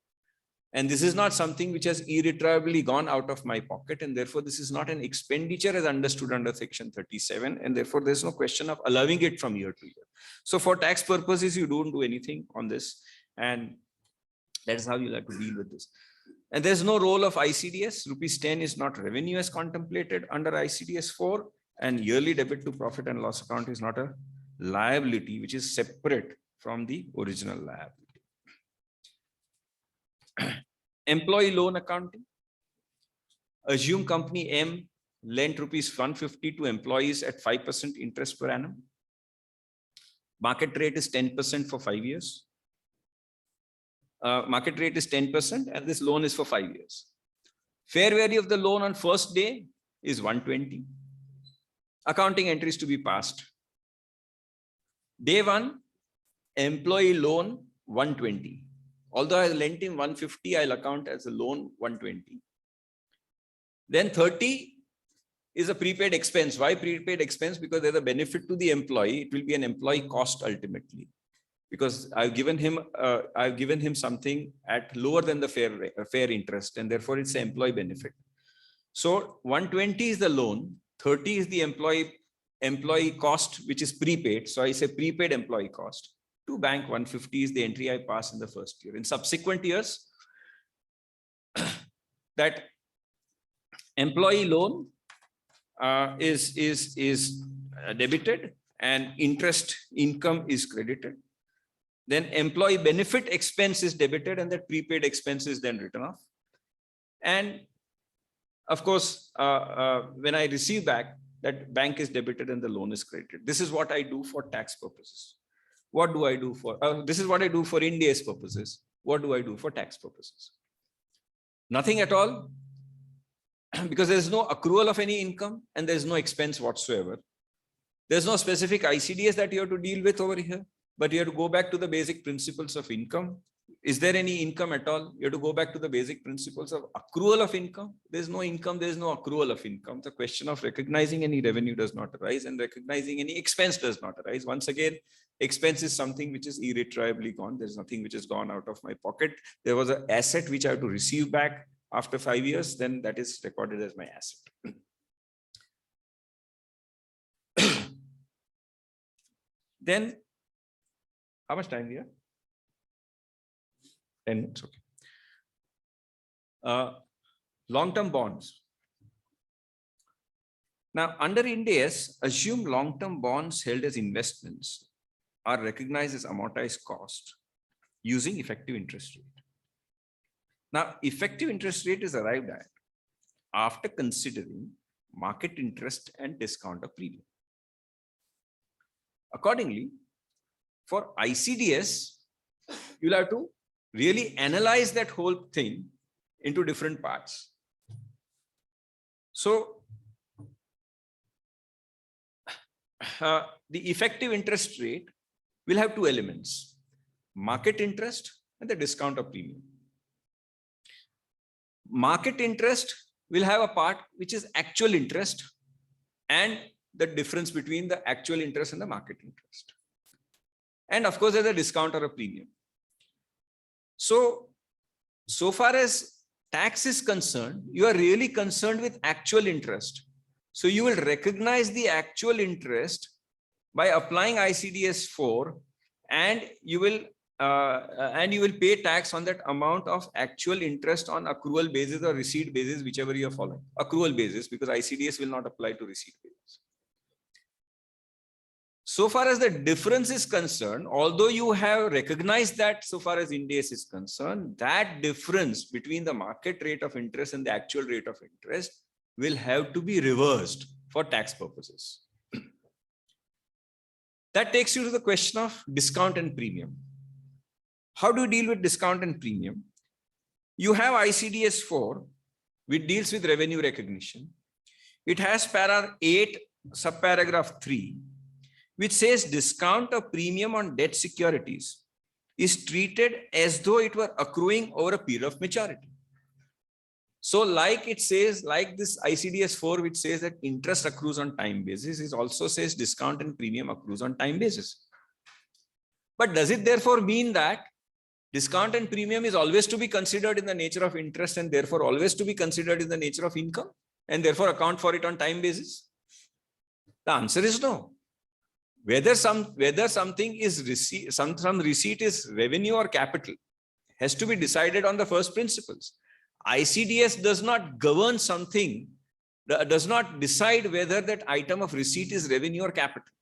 And this is not something which has irretrievably gone out of my pocket. And therefore, this is not an expenditure as understood under Section 37. And therefore, there's no question of allowing it from year to year. So for tax purposes, you don't do anything on this. And that is how you'll have to deal with this. And there's no role of ICDS. Rupees 10 is not revenue as contemplated under ICDS 4. And yearly debit to profit and loss account is not a liability, which is separate from the original liability. Employee loan accounting. Assume company M lent rupees 150 to employees at 5% interest per annum. Market rate is 10% for 5 years. Market rate is 10% and this loan is for 5 years. Fair value of the loan on first day is 120. Accounting entries to be passed. Day 1, employee loan 120. Although I lent him 150, I'll account as a loan 120. Then 30 is a prepaid expense. Why prepaid expense? Because there's a benefit to the employee. It will be an employee cost ultimately. Because I've given him something at lower than the fair interest, and therefore it's an employee benefit. So 120 is the loan, 30 is the employee cost, which is prepaid. So I say prepaid employee cost. To bank 150 is the entry I pass in the first year. In subsequent years, that employee loan is debited and interest income is credited. Then employee benefit expense is debited and that prepaid expense is then written off. And of course, when I receive back, that bank is debited and the loan is credited. This is what I do for tax purposes. What do I do for, this is what I do for Ind-AS purposes. What do I do for tax purposes? Nothing at all, because there's no accrual of any income and there's no expense whatsoever. There's no specific ICDS that you have to deal with over here, but you have to go back to the basic principles of income. Is there any income at all? You have to go back to the basic principles of accrual of income. There's no income, there's no accrual of income. The question of recognizing any revenue does not arise and recognizing any expense does not arise. Once again, expense is something which is irretrievably gone. There's nothing which has gone out of my pocket. There was an asset which I have to receive back after 5 years, then that is recorded as my asset. Then, how much time we have? 10 minutes, okay. Long-term bonds. Now, under Ind-AS, assume long-term bonds held as investments are recognized as amortized cost using effective interest rate. Now, effective interest rate is arrived at after considering market interest and discount of premium. Accordingly, for ICDS, you'll have to really analyze that whole thing into different parts. So, the effective interest rate will have two elements: market interest and the discount of premium. Market interest will have a part which is actual interest and the difference between the actual interest and the market interest. And of course, there's a discount or a premium. So far as tax is concerned, you are really concerned with actual interest. So you will recognize the actual interest by applying ICDS 4, and you will pay tax on that amount of actual interest on accrual basis or receipt basis, whichever you are following. Accrual basis, because ICDS will not apply to receipt basis. So far as the difference is concerned, although you have recognized that so far as Ind-AS is concerned, that difference between the market rate of interest and the actual rate of interest will have to be reversed for tax purposes. That takes you to the question of discount and premium. How do you deal with discount and premium? You have ICDS 4, which deals with revenue recognition. It has para 8, subparagraph 3, which says discount of premium on debt securities is treated as though it were accruing over a period of maturity. So like it says, like this ICDS 4, which says that interest accrues on time basis, it also says discount and premium accrues on time basis. But does it therefore mean that discount and premium is always to be considered in the nature of interest and therefore always to be considered in the nature of income and therefore account for it on time basis? The answer is no. Whether something is receipt, some receipt is revenue or capital has to be decided on the first principles. ICDS does not govern something, does not decide whether that item of receipt is revenue or capital.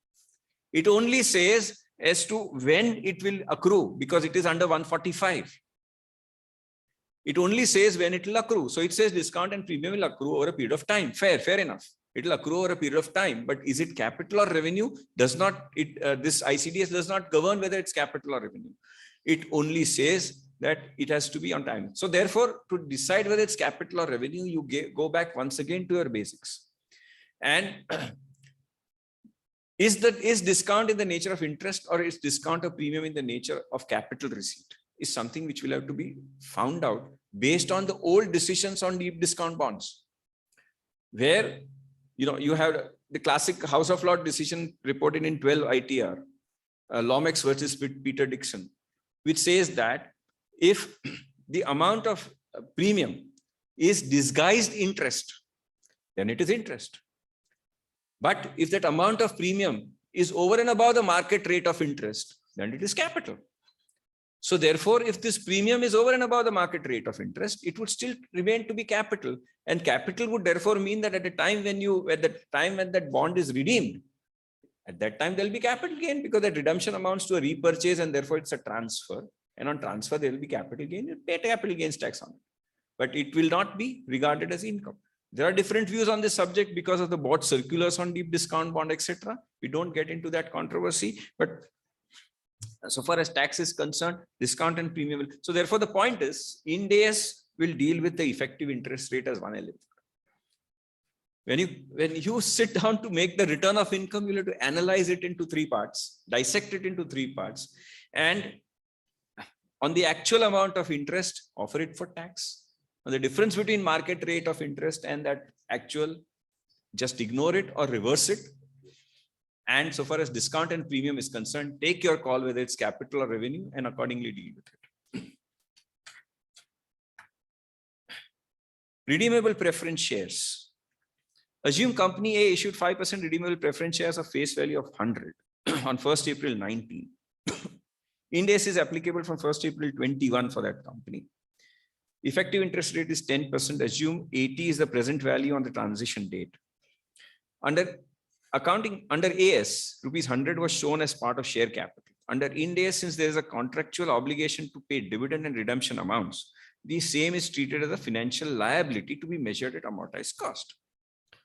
It only says as to when it will accrue because it is under 145. It only says when it will accrue. So it says discount and premium will accrue over a period of time. Fair enough. It will accrue over a period of time, but is it capital or revenue? Does not it? This ICDS does not govern whether it's capital or revenue. It only says that it has to be on time. So therefore, to decide whether it's capital or revenue, you go back once again to your basics. And is discount in the nature of interest or is discount or premium in the nature of capital receipt? Is something which will have to be found out based on the old decisions on deep discount bonds, where you have the classic House of Lords decision reported in 12 ITR, Lomax versus Peter Dixon, which says that if the amount of premium is disguised interest, then it is interest. But if that amount of premium is over and above the market rate of interest, then it is capital. So therefore, if this premium is over and above the market rate of interest, it would still remain to be capital. And capital would therefore mean that at the time when that bond is redeemed, at that time there'll be capital gain because that redemption amounts to a repurchase and therefore it's a transfer. And on transfer, there will be capital gain. You pay capital gains tax on it. But it will not be regarded as income. There are different views on this subject because of the board circulars on deep discount bond, etc. We don't get into that controversy. But so far as tax is concerned, discount and premium. So therefore, the point is, Ind-AS will deal with the effective interest rate as one element. When you sit down to make the return of income, you'll have to analyze it into three parts, dissect it into three parts, and on the actual amount of interest, offer it for tax. On the difference between market rate of interest and that actual, just ignore it or reverse it. And so far as discount and premium is concerned, take your call whether it's capital or revenue and accordingly deal with it. Redeemable preference shares. Assume company A issued 5% redeemable preference shares of face value of 100 on 1st April 19. Ind-AS is applicable from 1st April 21 for that company. Effective interest rate is 10%. Assume 80 is the present value on the transition date. Under AS, rupees 100 was shown as part of share capital. Under Ind-AS, since there is a contractual obligation to pay dividend and redemption amounts, the same is treated as a financial liability to be measured at amortized cost.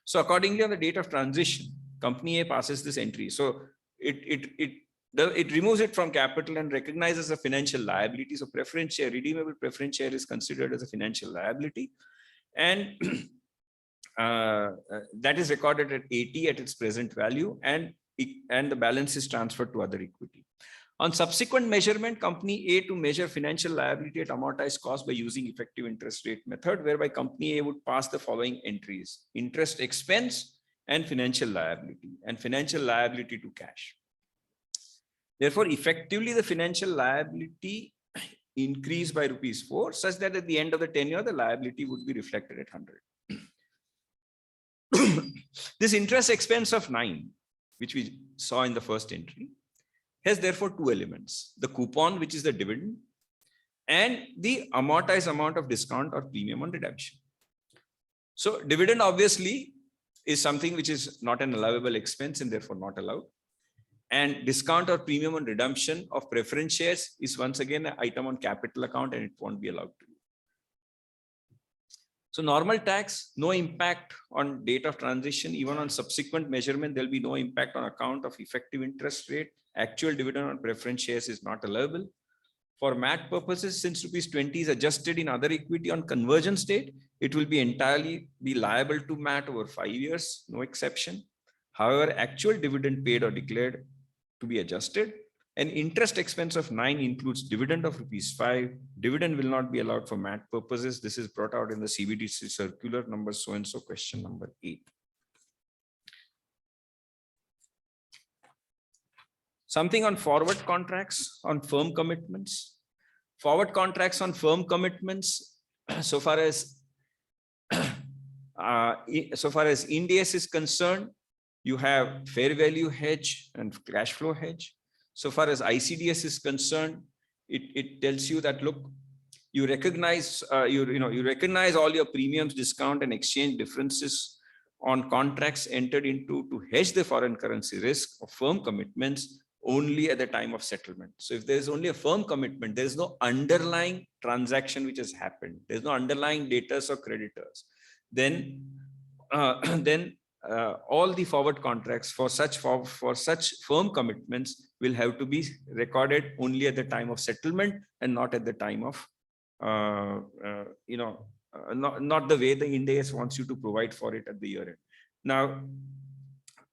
So accordingly, on the date of transition, company A passes this entry. So it removes it from capital and recognizes a financial liability. So preference share, redeemable preference share is considered as a financial liability. And that is recorded at 80 at its present value, and the balance is transferred to other equity. On subsequent measurement, company A to measure financial liability at amortized cost by using effective interest rate method, whereby company A would pass the following entries: interest expense and financial liability to cash. Therefore, effectively, the financial liability increased by rupees 4, such that at the end of the tenure, the liability would be reflected at 100. This interest expense of 9, which we saw in the first entry, has therefore two elements: the coupon, which is the dividend, and the amortized amount of discount or premium on redemption. So dividend obviously is something which is not an allowable expense and therefore not allowed. And discount or premium on redemption of preference shares is once again an item on capital account and it won't be allowed to. So normal tax, no impact on date of transition. Even on subsequent measurement, there'll be no impact on account of effective interest rate. Actual dividend on preference shares is not allowable. For MAT purposes, since rupees 20 is adjusted in other equity on conversion date, it will be entirely liable to MAT over 5 years, no exception. However, actual dividend paid or declared to be adjusted An interest expense of 9 includes dividend of ₹5. Dividend will not be allowed for MAT purposes. This is brought out in the CBDC circular number so-and-so, question number 8. Something on forward contracts on firm commitments. Forward contracts on firm commitments, so far as Ind-AS is concerned, you have fair value hedge and cash flow hedge. So far as ICDS is concerned, it tells you that, look, you recognize you recognize all your premiums, discount, and exchange differences on contracts entered into to hedge the foreign currency risk of firm commitments only at the time of settlement. So if there is only a firm commitment, there is no underlying transaction which has happened. There's no underlying debtors or creditors. Then all the forward contracts for such firm commitments will have to be recorded only at the time of settlement and not at the time of not the way the Ind-AS wants you to provide for it at the year end. Now,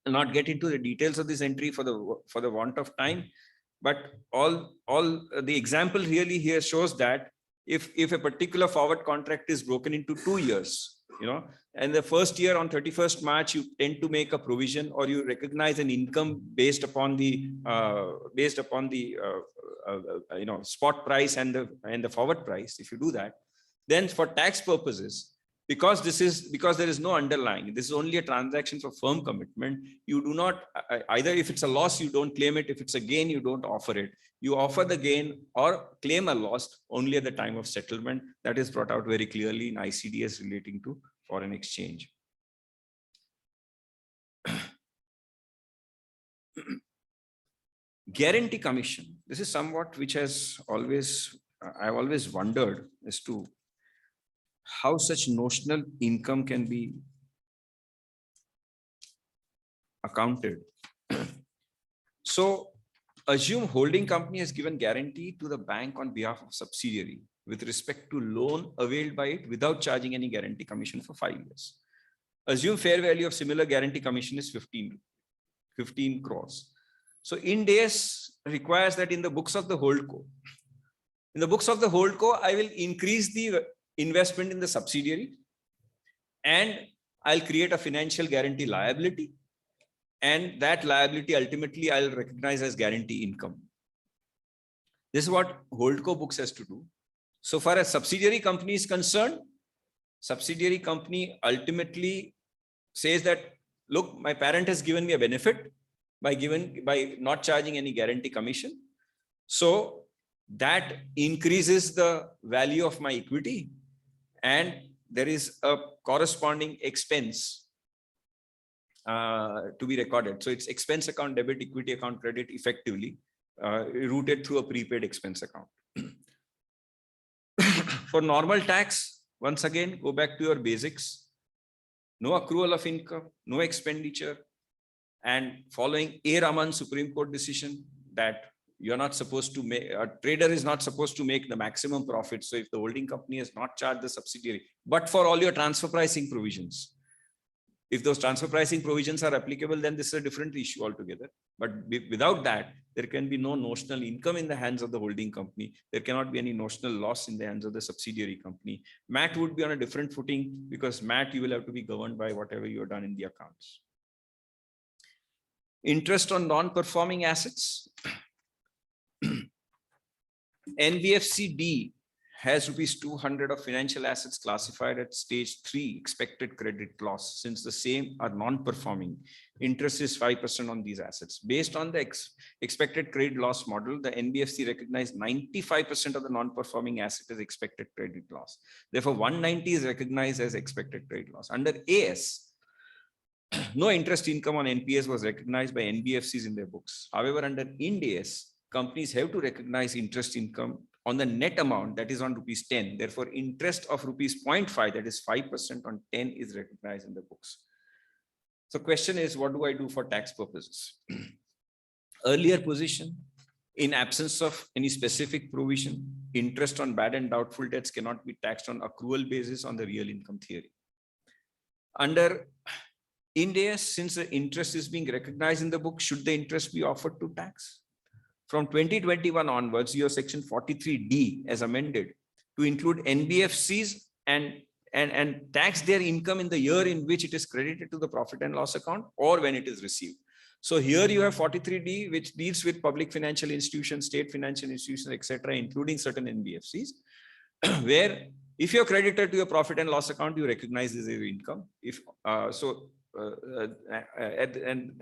I'll not get into the details of this entry for the want of time, but all the example really here shows that if a particular forward contract is broken into 2 years, and the first year on 31st March, you tend to make a provision or you recognize an income based upon the spot price and the forward price. If you do that, then for tax purposes, because there is no underlying, this is only a transaction for firm commitment, you do not either, if it's a loss, you don't claim it. If it's a gain, you don't offer it. You offer the gain or claim a loss only at the time of settlement. That is brought out very clearly in ICDS relating to foreign exchange. Guarantee commission. This is somewhat which I've always wondered as to how such notional income can be accounted. So assume holding company has given guarantee to the bank on behalf of subsidiary with respect to loan availed by it without charging any guarantee commission for 5 years. Assume fair value of similar guarantee commission is 15 crores. So Ind-AS requires that in the books of the holdco, I will increase the investment in the subsidiary and I'll create a financial guarantee liability, and that liability ultimately I'll recognize as guarantee income. This is what holdco books has to do. So far as subsidiary company is concerned, subsidiary company ultimately says that, look, my parent has given me a benefit by not charging any guarantee commission. So that increases the value of my equity, and there is a corresponding expense to be recorded. So it's expense account, debit, equity account, credit, effectively routed through a prepaid expense account. For normal tax, once again, go back to your basics. No accrual of income, no expenditure, and following A Raman Supreme Court decision that you're not supposed to make, a trader is not supposed to make the maximum profit. So if the holding company has not charged the subsidiary, but for all your transfer pricing provisions, if those transfer pricing provisions are applicable, then this is a different issue altogether. But without that, there can be no notional income in the hands of the holding company. There cannot be any notional loss in the hands of the subsidiary company. MAT would be on a different footing, because MAT, you will have to be governed by whatever you have done in the accounts. Interest on non-performing assets. NBFC-D has ₹200 of financial assets classified at stage 3 expected credit loss, since the same are non-performing. Interest is 5% on these assets. Based on the expected credit loss model, the NBFC recognized 95% of the non-performing asset as expected credit loss. Therefore, 190 is recognized as expected credit loss. Under AS, no interest income on NPAs was recognized by NBFCs in their books. However, under Ind-AS, companies have to recognize interest income on the net amount, that is on ₹10. Therefore, interest of ₹0.5, that is 5% on 10, is recognized in the books. So question is, what do I do for tax purposes? Earlier position, in absence of any specific provision, interest on bad and doubtful debts cannot be taxed on accrual basis on the real income theory. Under Ind-AS, since the interest is being recognized in the book, should the interest be offered to tax? from 2021 onwards, your section 43D as amended to include NBFCs and tax their income in the year in which it is credited to the profit and loss account or when it is received. So here you have 43D, which deals with public financial institutions, state financial institutions, etc., including certain NBFCs, where if you're credited to your profit and loss account, you recognize this as your income. If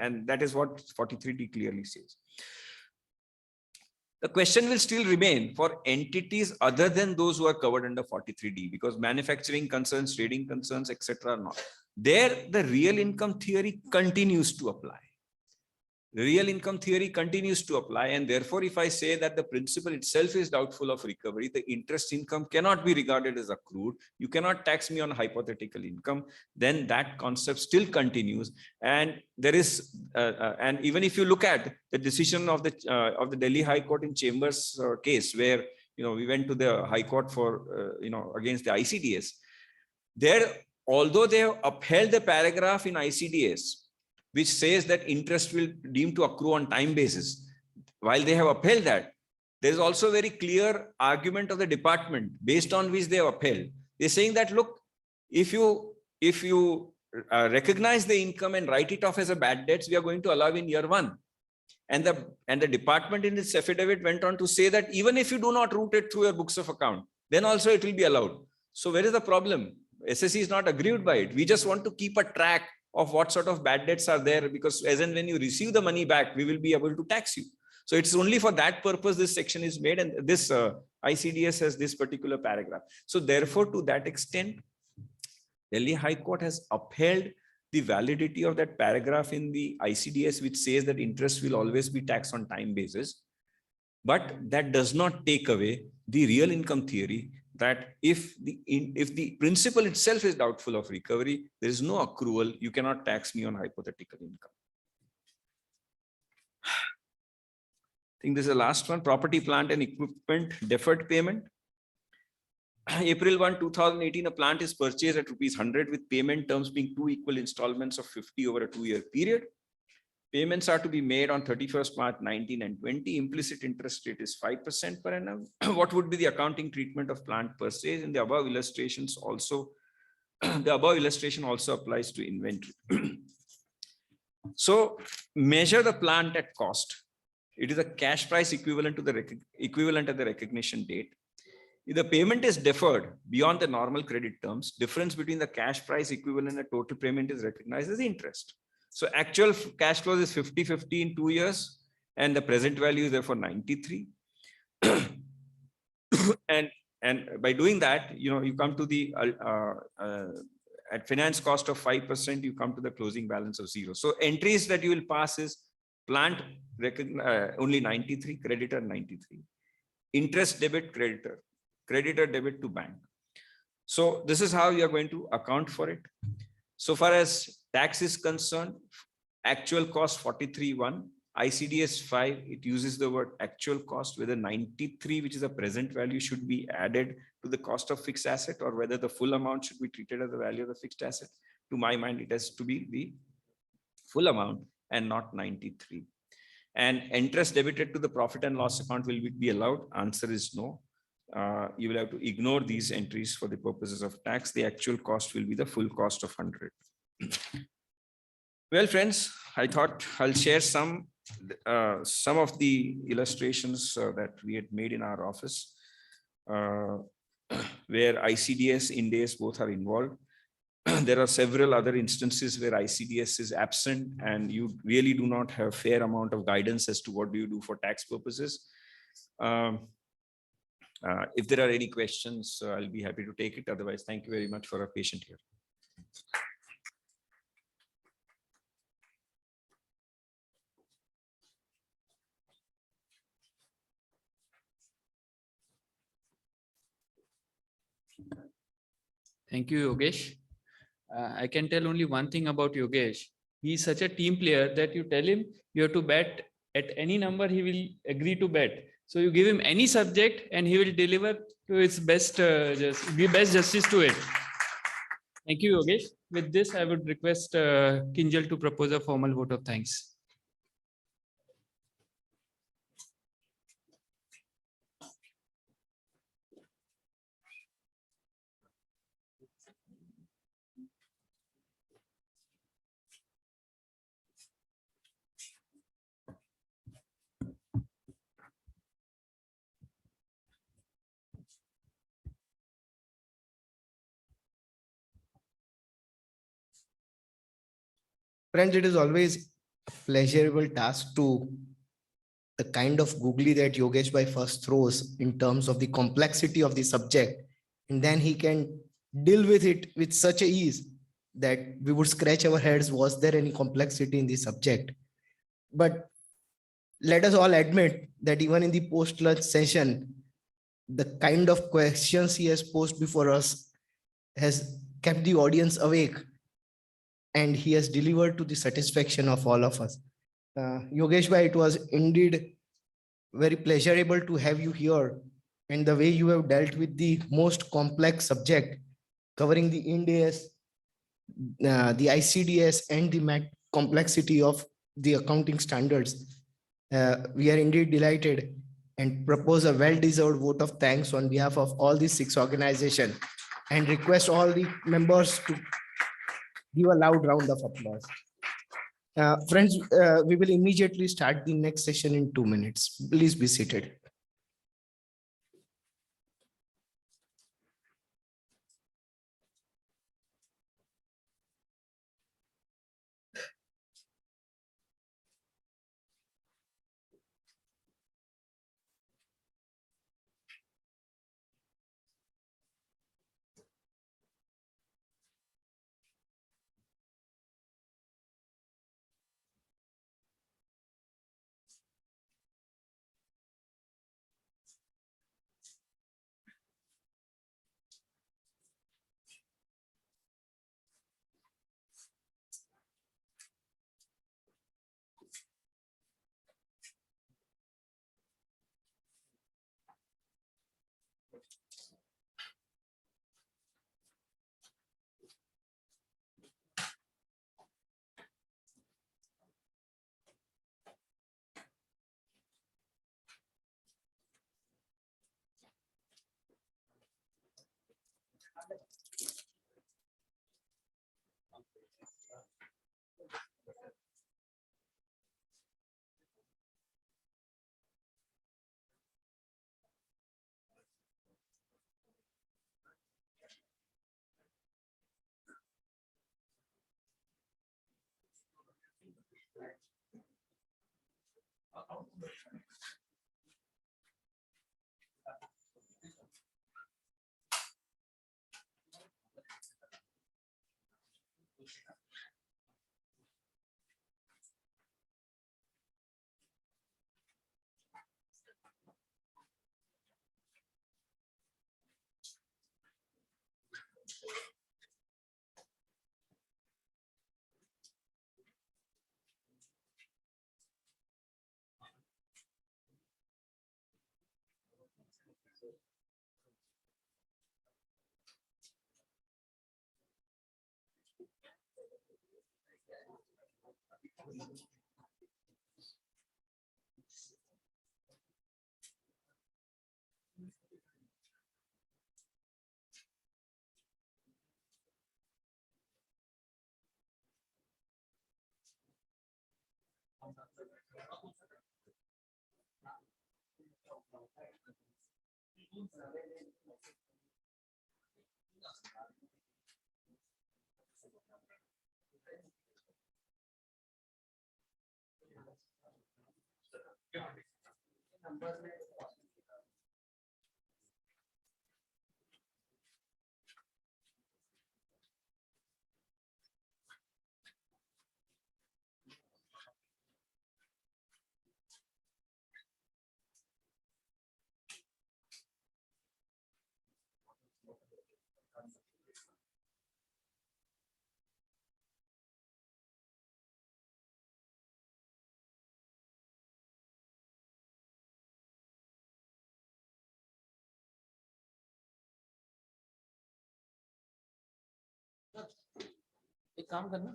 and that is what 43D clearly says. The question will still remain for entities other than those who are covered under 43D, because manufacturing concerns, trading concerns, etc. are not. There, the real income theory continues to apply. The real income theory continues to apply, and therefore, if I say that the principal itself is doubtful of recovery, the interest income cannot be regarded as accrued. You cannot tax me on hypothetical income. Then that concept still continues, and there is, and even if you look at the decision of the Delhi High Court in Chambers case, where we went to the High Court for against the ICDS, there, although they have upheld the paragraph in ICDS which says that interest will deem to accrue on time basis, while they have upheld that, there is also a very clear argument of the department based on which they have upheld. They're saying that, look, if you recognize the income and write it off as a bad debts, we are going to allow in year one. And the department in its affidavit went on to say that even if you do not route it through your books of account, then also it will be allowed. So where is the problem? SSC is not aggrieved by it. We just want to keep a track of what sort of bad debts are there, because as and when you receive the money back, we will be able to tax you. So it's only for that purpose this section is made, and this ICDS has this particular paragraph. So therefore, to that extent, Delhi High Court has upheld the validity of that paragraph in the ICDS, which says that interest will always be taxed on time basis. But that does not take away the real income theory, that if the principal itself is doubtful of recovery, there is no accrual, you cannot tax me on hypothetical income. I think this is the last one, property, plant and equipment deferred payment. April 1, 2018, a plant is purchased at ₹100 with payment terms being 2 equal installments of 50 over a 2-year period. Payments are to be made on 31st March 19 and 20. Implicit interest rate is 5% per annum. What would be the accounting treatment of plant purchase? In the above illustrations also, the above illustration also applies to inventory. So measure the plant at cost. It is a cash price equivalent to the equivalent at the recognition date. If the payment is deferred beyond the normal credit terms, difference between the cash price equivalent and total payment is recognized as interest. So actual cash flows is 50-50 in 2 years, and the present value is therefore 93. and by doing that, you come to the at finance cost of 5%, you come to the closing balance of 0. So entries that you will pass is plant only 93, creditor 93, interest debit creditor, creditor debit to bank. So this is how you are going to account for it. So far as tax is concerned, actual cost 43.1, ICDS 5, it uses the word actual cost, whether 93, which is a present value, should be added to the cost of fixed asset, or whether the full amount should be treated as the value of the fixed asset. To my mind, it has to be the full amount and not 93. And interest debited to the profit and loss account will be allowed? Answer is no. You will have to ignore these entries for the purposes of tax. The actual cost will be the full cost of 100. Well, friends, I thought I'll share some of the illustrations that we had made in our office, where ICDS, Ind-AS both are involved. There are several other instances where ICDS is absent and you really do not have fair amount of guidance as to what do you do for tax purposes. If there are any questions, I'll be happy to take it. Otherwise, thank you very much for your patience here. Thank you, Yogesh. I can tell only one thing about Yogesh. He is such a team player that you tell him you have to bet at any number, he will agree to bet. So you give him any subject and he will deliver to its best, give best justice to it. Thank you, Yogesh. With this, I would request Kinjal to propose a formal vote of thanks. Friends, it is always a pleasurable task to the kind of googly that Yogesh Bhai first throws in terms of the complexity of the subject, and then he can deal with it with such a ease that we would scratch our heads, was there any complexity in the subject? But let us all admit that even in the post-lunch session, the kind of questions he has posed before us has kept the audience awake, and he has delivered to the satisfaction of all of us. Yogesh Bhai, it was indeed very pleasurable to have you here, and the way you have dealt with the most complex subject covering the Ind-AS, the ICDS, and the complexity of the accounting standards. We are indeed delighted and propose a well-deserved vote of thanks on behalf of all these 6 organizations, and request all the members to give a loud round of applause. Friends, we will immediately start the next session in 2 minutes. Please be seated. एक काम करना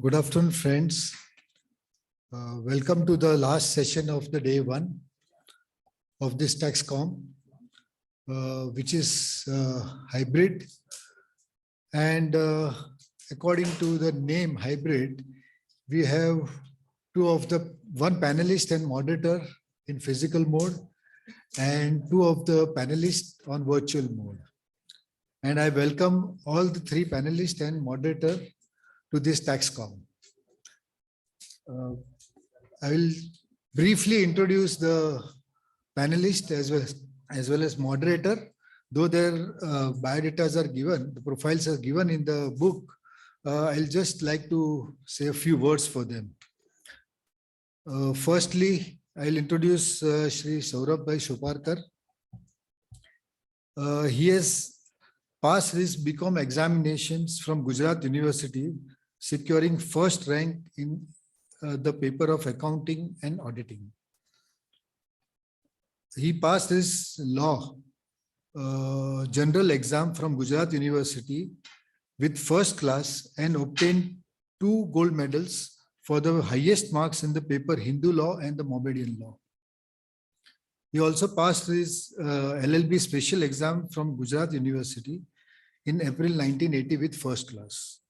Good afternoon, friends. Welcome to the last session of the day one of this Taxcon, which is hybrid. And according to the name hybrid, we have one panelist and moderator in physical mode and two of the panelists on virtual mode. And I welcome all the three panelists and moderator to this Taxcon. I will briefly introduce the panelist as well as moderator. Though their biodatas are given, the profiles are given in the book, I'll just like to say a few words for them. Firstly, I'll introduce Shri Saurabh Soparkar. He has passed his BCom examinations from Gujarat University, securing first rank in the paper of accounting and auditing. He passed his law general exam from Gujarat University with first class and obtained 2 gold medals for the highest marks in the paper Hindu law and the Mohammedan law. He also passed his LLB special exam from Gujarat University in April 1980 with first class.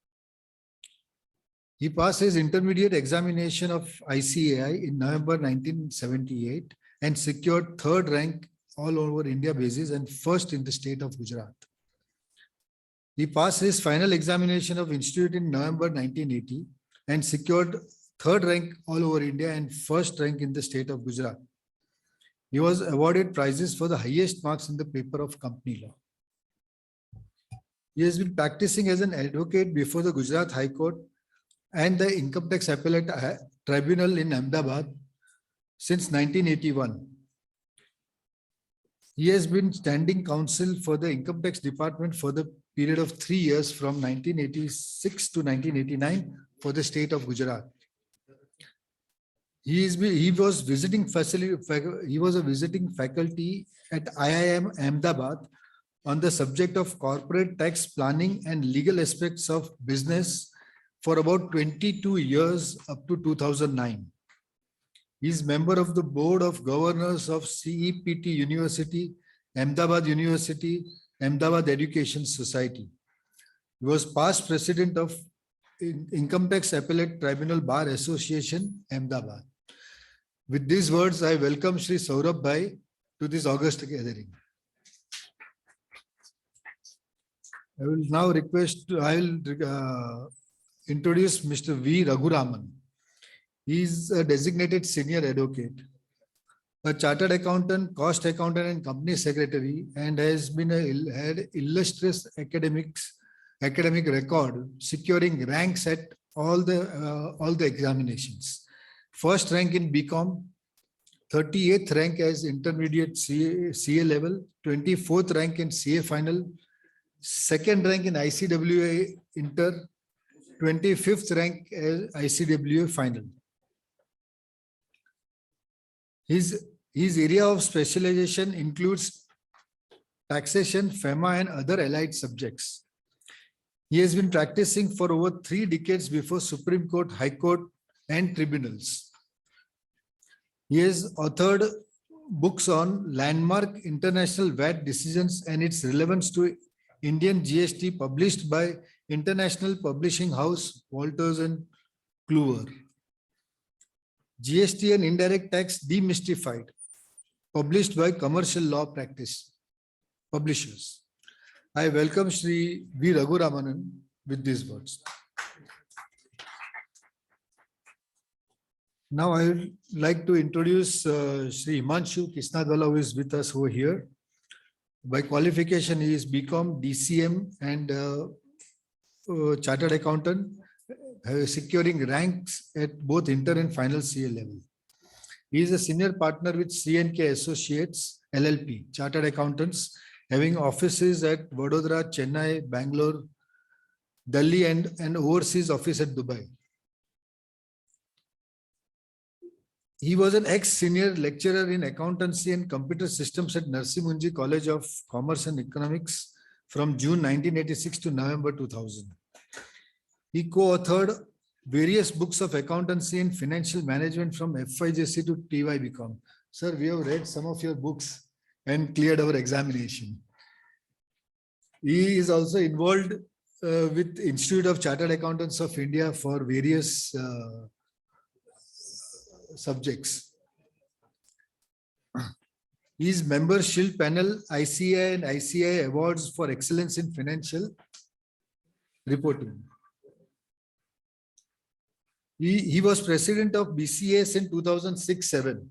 He passed his intermediate examination of ICAI in November 1978 and secured 3rd rank all over India basis and first in the state of Gujarat. He passed his final examination of Institute in November 1980 and secured 3rd rank all over India and first rank in the state of Gujarat. He was awarded prizes for the highest marks in the paper of company law. He has been practicing as an advocate before the Gujarat High Court and the Income Tax Appellate Tribunal in Ahmedabad since 1981. He has been standing counsel for the Income Tax Department for the period of 3 years from 1986 to 1989 for the state of Gujarat. He was a visiting faculty at IIM Ahmedabad on the subject of corporate tax planning and legal aspects of business for about 22 years up to 2009. He is member of the Board of Governors of CEPT University, Ahmedabad University, Ahmedabad Education Society. He was past president of Income Tax Appellate Tribunal Bar Association, Ahmedabad. With these words, I welcome Shri Saurabh Bhai to this august gathering. I will now introduce Mr. V. Raghuraman. He is a designated senior advocate, a chartered accountant, cost accountant, and company secretary, and has been had illustrious academic record, securing ranks at all the examinations. First rank in BCom, 38th rank as intermediate CA level, 24th rank in CA final, second rank in ICWA inter, 25th rank as ICWA final. His area of specialization includes taxation, FEMA, and other allied subjects. He has been practicing for over 3 decades before Supreme Court, High Court, and tribunals. He has authored books on landmark international VAT decisions and its relevance to Indian GST, published by International Publishing House, Walters and Kluwer. GST and Indirect Tax Demystified, published by Commercial Law Practice Publishers. I welcome Shri V. Raghuramanan with these words. Now I would like to introduce Shri Himanshu Kishnadwala, who is with us over here. By qualification, he is BCom, DCM, and chartered accountant, securing ranks at both inter and final CA level. He is a senior partner with C&K Associates, LLP, chartered accountants, having offices at Vadodara, Chennai, Bangalore, Delhi, and an overseas office at Dubai. He was an ex-senior lecturer in accountancy and computer systems at Narsi Munji College of Commerce and Economics from June 1986 to November 2000. He co-authored various books of accountancy and financial management from FIJC to TY BCom. Sir, we have read some of your books and cleared our examination. He is also involved with Institute of Chartered Accountants of India for various subjects. He is member Shield Panel, ICI and ICI Awards for Excellence in Financial Reporting. He was president of BCS in 2006-07.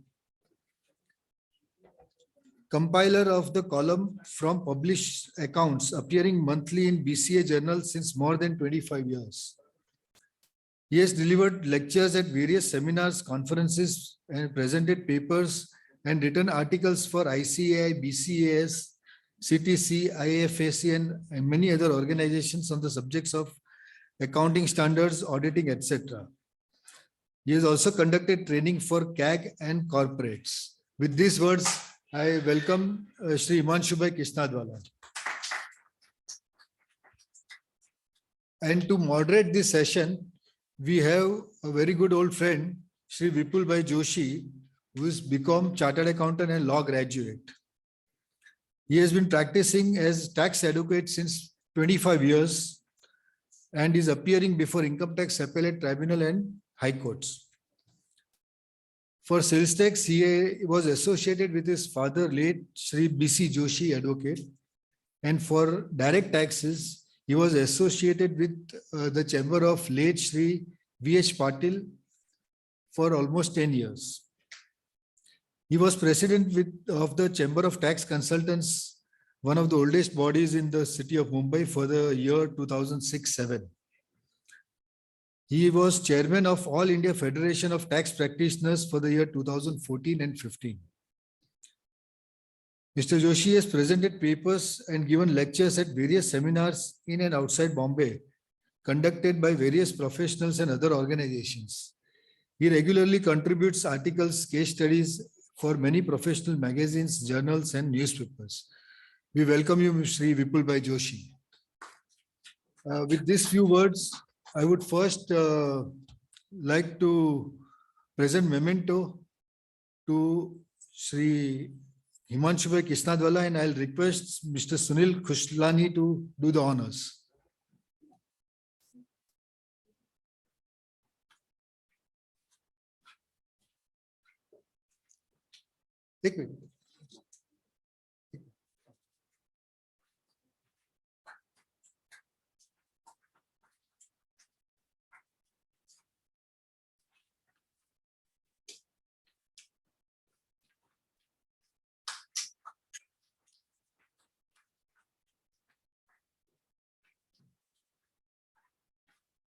Compiler of the column from published accounts, appearing monthly in BCA Journal since more than 25 years. He has delivered lectures at various seminars, conferences, and presented papers and written articles for ICAI, BCAS, CTC, IFAC, and many other organizations on the subjects of accounting standards, auditing, etc. He has also conducted training for CAG and corporates. With these words, I welcome Shri Himanshu Kishnadwala. And to moderate this session, we have a very good old friend, Shri Vipul Joshi, who is BCom Chartered Accountant and Law Graduate. He has been practicing as tax advocate since 25 years and is appearing before Income Tax Appellate Tribunal and High Courts. For sales tax, he was associated with his father, late Shri B.C. Joshi, advocate, and for direct taxes, he was associated with the chamber of late Shri V.H. Patil for almost 10 years. He was president of the Chamber of Tax Consultants, one of the oldest bodies in the city of Mumbai, for the year 2006-07. He was chairman of All India Federation of Tax Practitioners for the year 2014 and 15. Mr. Joshi has presented papers and given lectures at various seminars in and outside Bombay, conducted by various professionals and other organizations. He regularly contributes articles, case studies for many professional magazines, journals, and newspapers. we welcome you, Shri Vipul Bhai Joshi. With these few words, I would first like to present memento to Shri Himanshu Bhai Kishnadwala, and I'll request Mr. Sunil Khushlani to do the honors. Take it.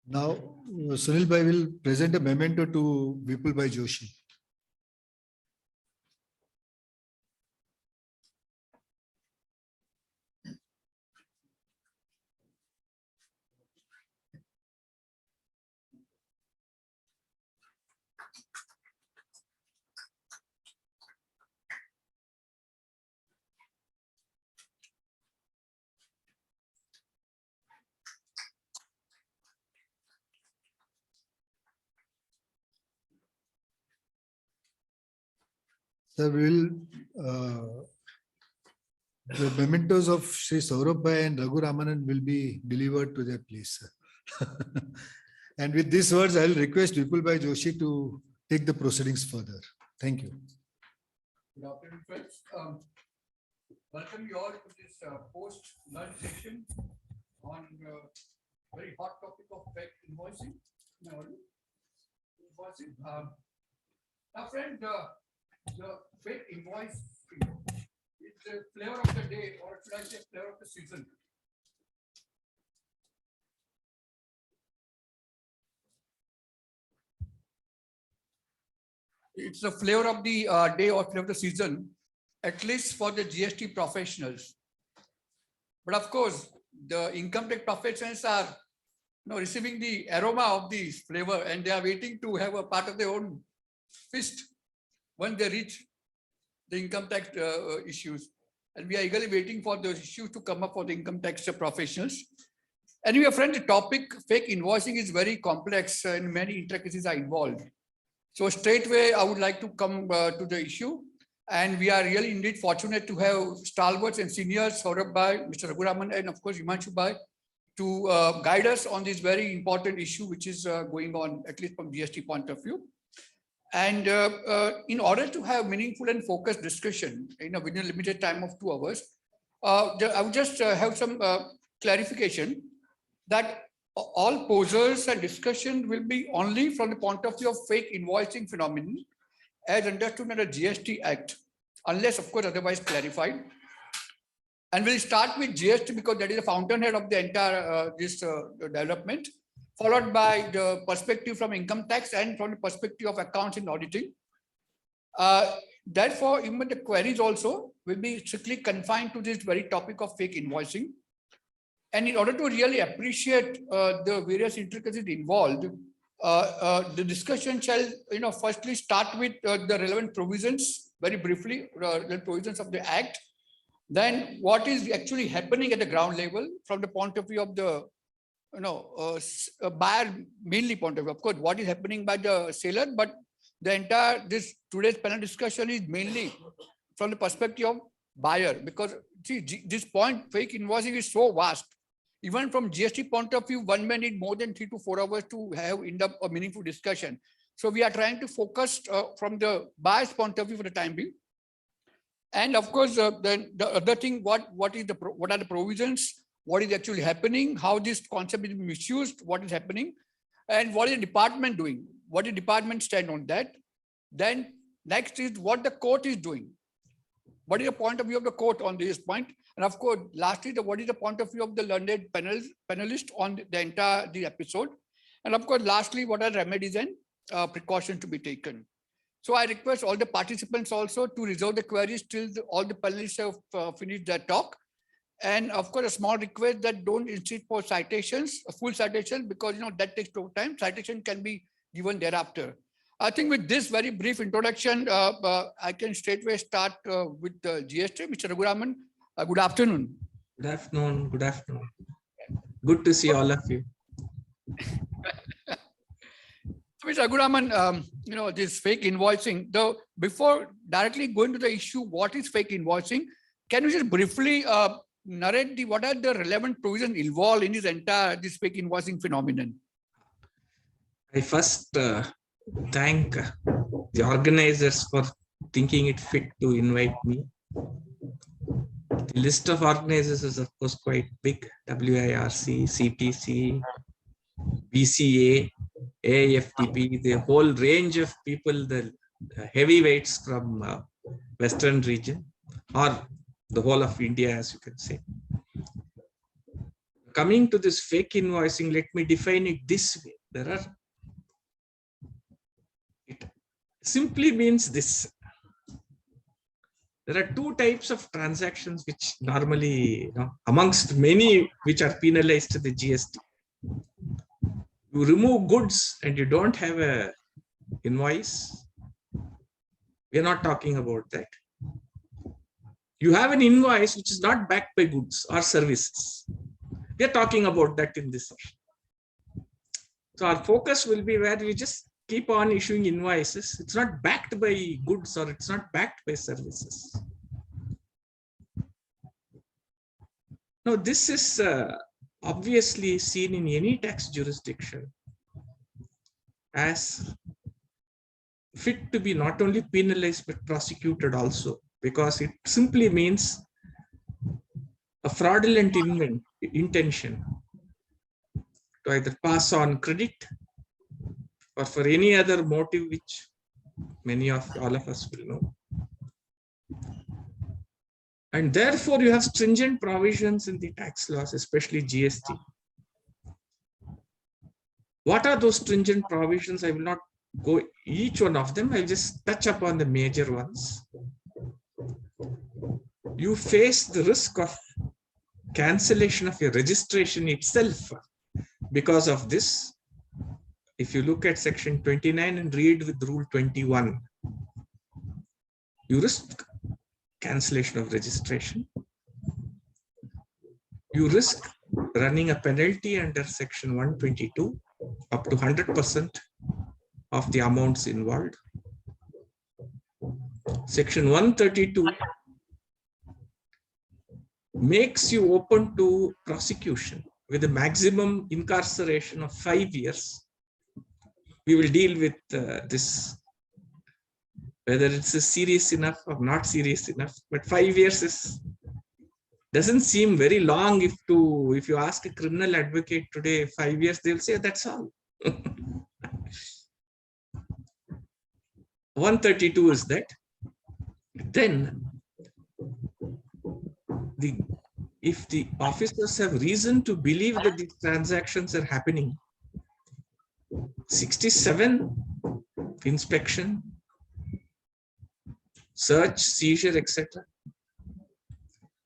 Now, Sunil Bhai will present a memento to Vipul Bhai Joshi. Sir, the mementos of Sri Saurabh Bhai and Raghuraman will be delivered to their place. And with these words, I will request Vipul Bhai Joshi to take the proceedings further. Thank you. Good afternoon, friends. Welcome you all to this post-lunch session on very hot topic of fake invoicing. Now, friend, the fake invoice is the flavor of the day, or should I say flavor of the season. It's the flavor of the day or flavor of the season, at least for the GST professionals. But of course, the income tax professionals are receiving the aroma of the flavor, and they are waiting to have a part of their own feast when they reach the income tax issues. And we are eagerly waiting for those issues to come up for the income tax professionals. Anyway, friend, the topic fake invoicing is very complex and many intricacies are involved. So straightway, I would like to come to the issue. And we are really indeed fortunate to have stalwarts and seniors, Saurabh Bhai, Mr. Raghuraman, and of course, Himanshu Bhai, to guide us on this very important issue, which is going on, at least from GST point of view. And in order to have meaningful and focused discussion within a limited time of 2 hours, I would just have some clarification that all posers and discussion will be only from the point of view of fake invoicing phenomenon as understood under GST Act, unless of course otherwise clarified. And we'll start with GST because that is the fountainhead of the entire this development, followed by the perspective from income tax and from the perspective of accounts and auditing. Therefore, even the queries also will be strictly confined to this very topic of fake invoicing. And in order to really appreciate the various intricacies involved, the discussion shall, firstly start with the relevant provisions, very briefly, the provisions of the Act. Then what is actually happening at the ground level from the point of view of the buyer mainly point of view. Of course, what is happening by the seller, but the entire today's panel discussion is mainly from the perspective of buyer, because see, this point fake invoicing is so vast. Even from GST point of view, one may need more than 3 to 4 hours to have in-depth or meaningful discussion. So we are trying to focus from the buyer's point of view for the time being. And of course, then the other thing, what are the provisions? What is actually happening? How this concept is misused? What is happening? And what is the department doing? What is the department stand on that? Then next is what the court is doing. What is the point of view of the court on this point? And of course, lastly, what is the point of view of the learned panelists on the entire episode? And of course, lastly, what are remedies and precautions to be taken? So I request all the participants also to reserve the queries till all the panelists have finished their talk. And of course, a small request that don't insist for citations, a full citation, because that takes time. Citation can be given thereafter. I think with this very brief introduction, I can straightway start with GST. Mr. Raghuraman, Good afternoon. Good afternoon. Good afternoon. Good to see all of you. Mr. Raghuraman, this fake invoicing, though, before directly going to the issue, what is fake invoicing? Can you just briefly narrate what are the relevant provisions involved in this fake invoicing phenomenon? I first thank the organizers for thinking it fit to invite me. The list of organizers is of course quite big: WIRC, CTC, BCA, AIFTP, the whole range of people, the heavyweights from Western region or the whole of India, as you can say. Coming to this fake invoicing, let me define it this way. It simply means this. There are two types of transactions which normally, amongst many which are penalized to the GST. You remove goods and you don't have a invoice. We're not talking about that. You have an invoice which is not backed by goods or services. We're talking about that in this session. So our focus will be where we just keep on issuing invoices. It's not backed by goods or it's not backed by services. Now, this is obviously seen in any tax jurisdiction as fit to be not only penalized but prosecuted also, because it simply means a fraudulent intention to either pass on credit or for any other motive which all of us will know. And therefore, you have stringent provisions in the tax laws, especially GST. What are those stringent provisions? I will not go each one of them. I'll just touch upon the major ones. You face the risk of cancellation of your registration itself because of this. If you look at section 29 and read with rule 21, you risk cancellation of registration. You risk running a penalty under section 122 up to 100% of the amounts involved. Section 132 makes you open to prosecution with a maximum incarceration of 5 years. We will deal with this, whether it's serious enough or not serious enough, but 5 years doesn't seem very long. If you ask a criminal advocate today, 5 years, they'll say that's all. 132 is that. Then, if the officers have reason to believe that these transactions are happening, 67, inspection, search, seizure, etc.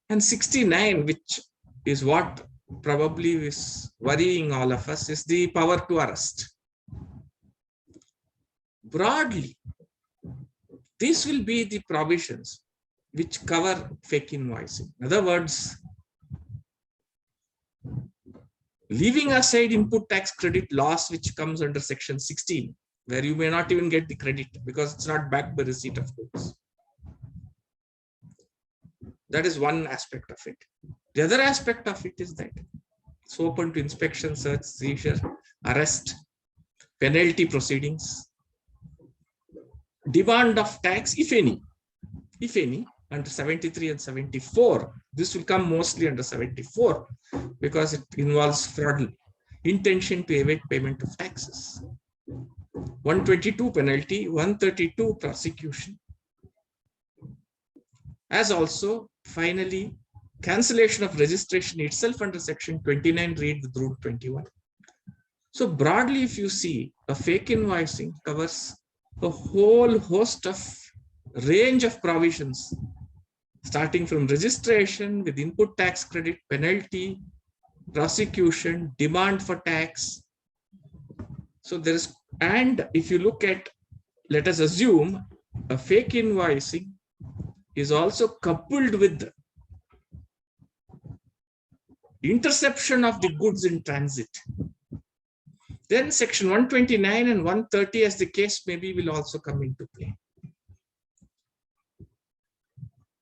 And 69, which is what probably is worrying all of us, is the power to arrest. Broadly, these will be the provisions which cover fake invoicing. In other words, leaving aside input tax credit loss, which comes under section 16, where you may not even get the credit because it's not backed by receipt of goods. That is one aspect of it. The other aspect of it is that it's open to inspection, search, seizure, arrest, penalty proceedings, demand of tax, if any, under 73 and 74. This will come mostly under 74 because it involves fraud, intention to evade payment of taxes. 122 penalty, 132 prosecution. As also, finally, cancellation of registration itself under section 29, read with rule 21. So broadly, if you see, a fake invoicing covers a whole host of range of provisions, starting from registration with input tax credit, penalty, prosecution, demand for tax. So there is, and if you look at, let us assume a fake invoicing is also coupled with interception of the goods in transit. Then section 129 and 130, as the case maybe, will also come into play.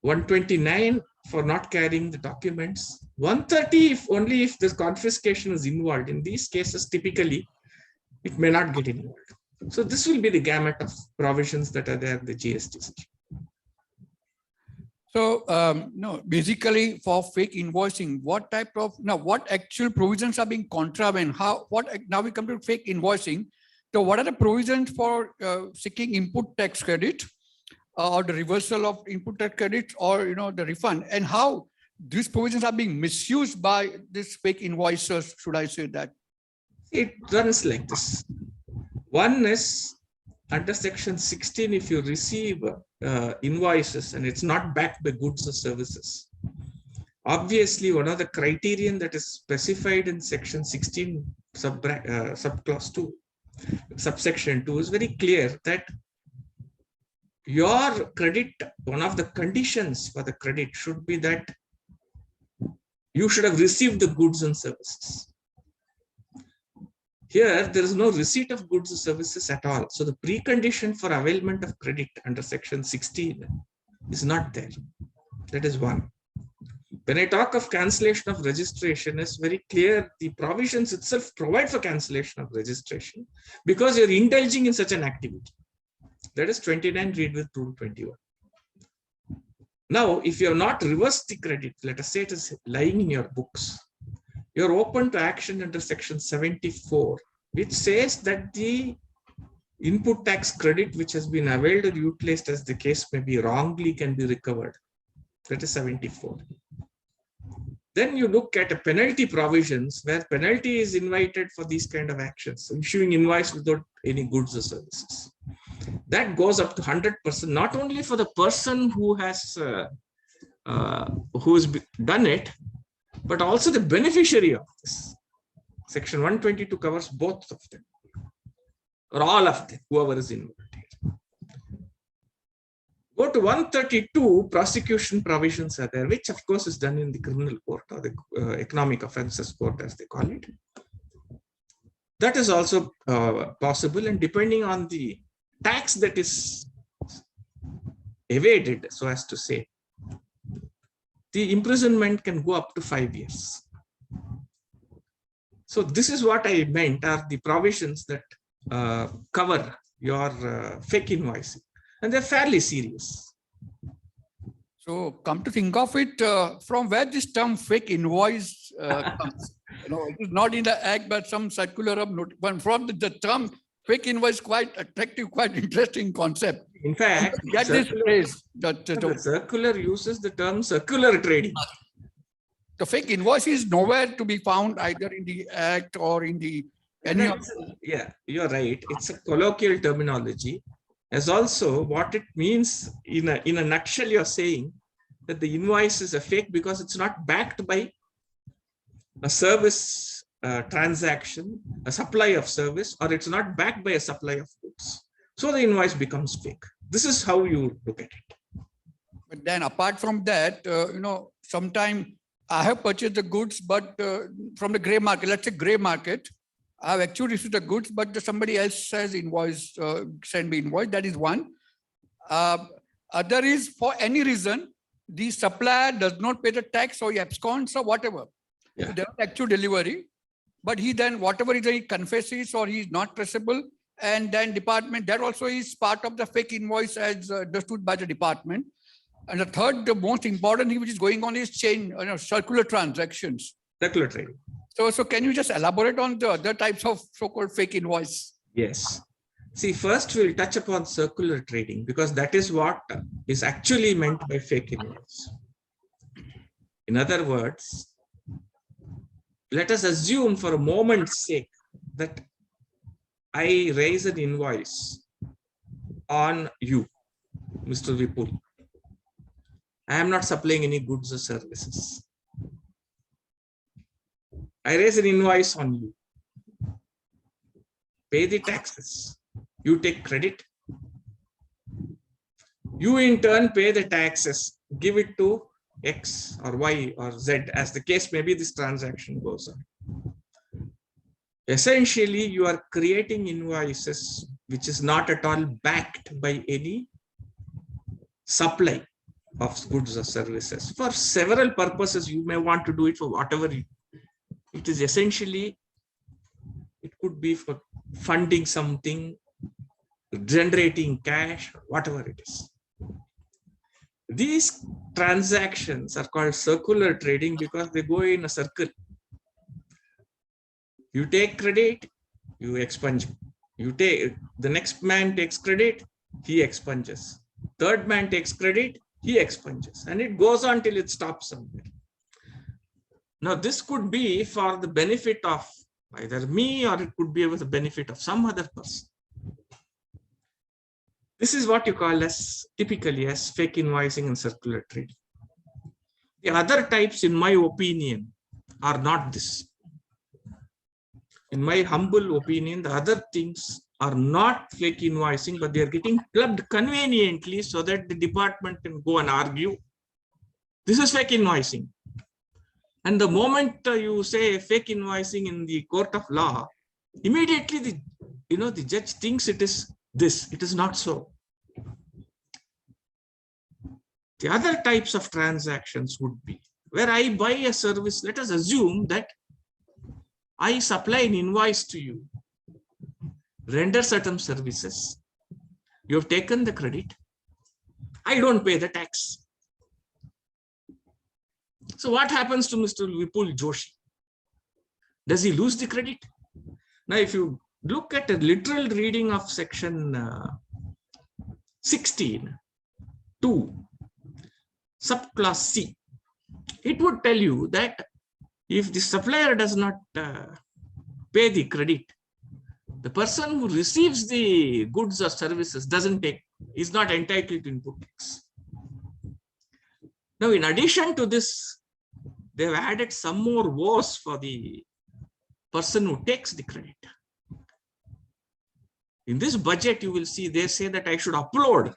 129 for not carrying the documents. 130 if only if this confiscation is involved. In these cases, typically, it may not get involved. So this will be the gamut of provisions that are there in the GST section. So, no, basically for fake invoicing, what type of, what actual provisions are being contravened? Now we come to fake invoicing. So what are the provisions for seeking input tax credit or the reversal of input tax credits or, the refund, and how these provisions are being misused by these fake invoicers, should I say that? It runs like this. One is under section 16, if you receive invoices and it's not backed by goods or services. Obviously, one of the criterion that is specified in section 16 subclause 2, subsection 2 is very clear that your credit, one of the conditions for the credit should be that you should have received the goods and services. Here, there is no receipt of goods or services at all. So the precondition for availment of credit under section 16 is not there. That is one. When I talk of cancellation of registration, it's very clear the provisions itself provide for cancellation of registration because you're indulging in such an activity. That is 29 read with rule 21. Now, if you have not reversed the credit, let us say it is lying in your books, you're open to action under section 74, which says that the input tax credit which has been availed or utilized as the case may be wrongly can be recovered. That is 74. Then you look at a penalty provisions where penalty is invited for these kind of actions, issuing invoice without any goods or services. That goes up to 100%, not only for the person who has done it, but also the beneficiary of this. Section 122 covers both of them, or all of them, whoever is involved here. Go to 132, prosecution provisions are there, which of course is done in the criminal court or the economic offences court, as they call it. That is also possible, and depending on the tax that is evaded, so as to say, the imprisonment can go up to 5 years. So this is what I meant are the provisions that cover your fake invoicing, and they're fairly serious. So come to think of it, from where this term fake invoice comes? It is not in the act, but some circular of note. But from the term fake invoice, quite attractive, quite interesting concept. In fact, get this phrase. The circular uses the term circular trading. The fake invoice is nowhere to be found either in the act or in the any of. Yeah, you're right. It's a colloquial terminology. As also what it means in a nutshell, you're saying that the invoice is a fake because it's not backed by a service transaction, a supply of service, or it's not backed by a supply of goods. So the invoice becomes fake. This is how you look at it. But then apart from that, sometime I have purchased the goods, but from the gray market, let's say gray market, I have actually received the goods, but somebody else has invoice, send me invoice. That is one. Other is for any reason, the supplier does not pay the tax or he absconds or whatever. Yeah. There is actual delivery, but he then, whatever reason he confesses or he is not traceable, and then department, that also is part of the fake invoice as understood by the department. And the third, the most important thing which is going on is chain, circular transactions. Circular trading. So can you just elaborate on the other types of so-called fake invoice? Yes. See, first we'll touch upon circular trading because that is what is actually meant by fake invoice. In other words, let us assume for a moment's sake that I raise an invoice on you, Mr. Vipul. I am not supplying any goods or services. I raise an invoice on you. Pay the taxes. You take credit. You in turn pay the taxes. Give it to X or Y or Z, as the case may be, this transaction goes on. Essentially, you are creating invoices which is not at all backed by any supply of goods or services. For several purposes, you may want to do it for whatever it is. Essentially, it could be for funding something, generating cash, whatever it is. These transactions are called circular trading because they go in a circle. You take credit, you expunge. You take, the next man takes credit, he expunges. Third man takes credit, he expunges. And it goes on till it stops somewhere. Now, this could be for the benefit of either me, or it could be with the benefit of some other person. This is what you call as typically as fake invoicing and circular trading. The other types, in my opinion, are not this. In my humble opinion, the other things are not fake invoicing, but they are getting clubbed conveniently so that the department can go and argue. This is fake invoicing. And the moment you say fake invoicing in the court of law, immediately the judge thinks it is this. It is not so. The other types of transactions would be where I buy a service. Let us assume that I supply an invoice to you, render certain services. You have taken the credit. I don't pay the tax. So what happens to Mr. Vipul Joshi? Does he lose the credit? Now, if you look at a literal reading of section 16(2), subclass C, it would tell you that if the supplier does not pay the credit, the person who receives the goods or services is not entitled to input tax. Now, in addition to this, they've added some more woes for the person who takes the credit. In this budget, you will see they say that I should upload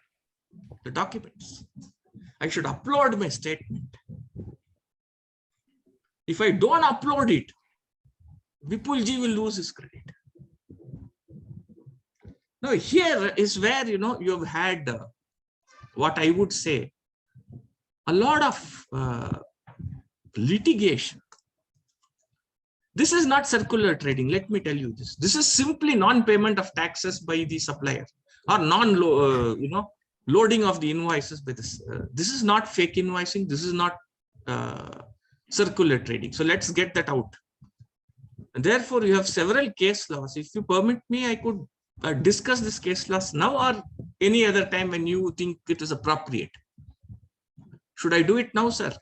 the documents. I should upload my statement. If I don't upload it, Vipulji will lose his credit. Now, here is where you have had what I would say a lot of litigation. This is not circular trading. Let me tell you this. This is simply non-payment of taxes by the supplier or loading of the invoices by this. This is not fake invoicing. This is not circular trading. So let's get that out. And therefore, you have several case laws. If you permit me, I could discuss this case laws now or any other time when you think it is appropriate. Should I do it now, sir?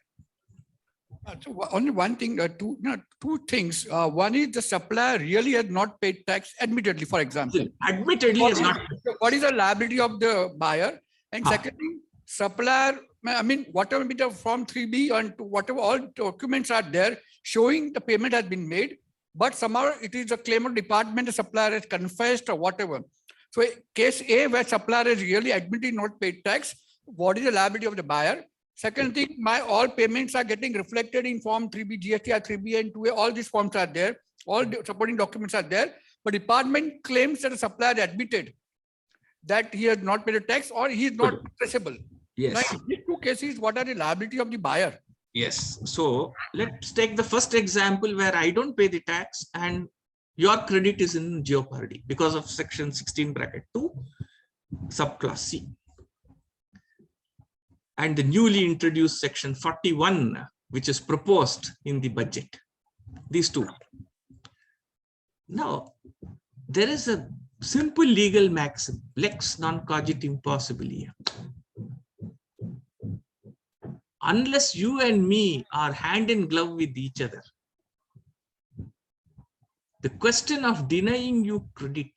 So only one thing, two things. One is the supplier really has not paid tax, admittedly, for example. Admittedly has not. What is the liability of the buyer? And second thing, supplier, I mean, whatever bit of Form 3B and whatever all documents are there showing the payment has been made, but somehow it is a claim of department, the supplier has confessed or whatever. So case A, where supplier has really admittedly not paid tax, what is the liability of the buyer? Second thing, my all payments are getting reflected in Form 3B, GSTR 3B and 2A, all these forms are there, all the supporting documents are there, but department claims that the supplier admitted that he has not paid a tax or he is not traceable. Yes. Now, in these two cases, what are the liability of the buyer? Yes. So let's take the first example where I don't pay the tax and your credit is in jeopardy because of section 16(2), subclass C. And the newly introduced section 41, which is proposed in the budget. These two. Now, there is a simple legal maxim, lex non cogit impossibilia. Unless you and me are hand in glove with each other, the question of denying you credit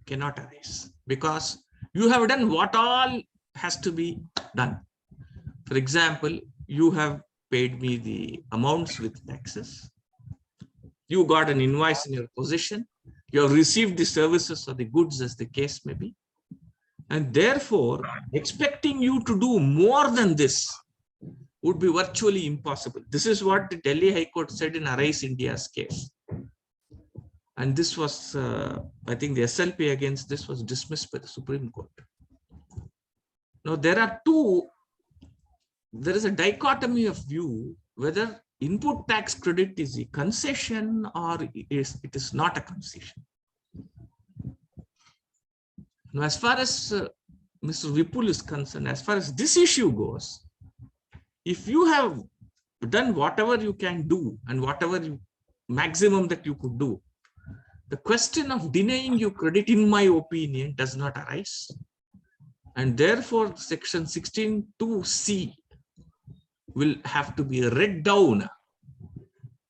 cannot arise because you have done what all has to be done. For example, you have paid me the amounts with taxes. You got an invoice in your possession. You have received the services or the goods as the case may be. And therefore, expecting you to do more than this would be virtually impossible. This is what the Delhi High Court said in Arise India's case. And this was, I think the SLP against this was dismissed by the Supreme Court. Now, there is a dichotomy of view whether input tax credit is a concession or it is not a concession. Now, as far as Mr. Vipul is concerned, as far as this issue goes, if you have done whatever you can do and whatever maximum that you could do, the question of denying you credit, in my opinion, does not arise. And therefore, section 16(2)(c) will have to be read down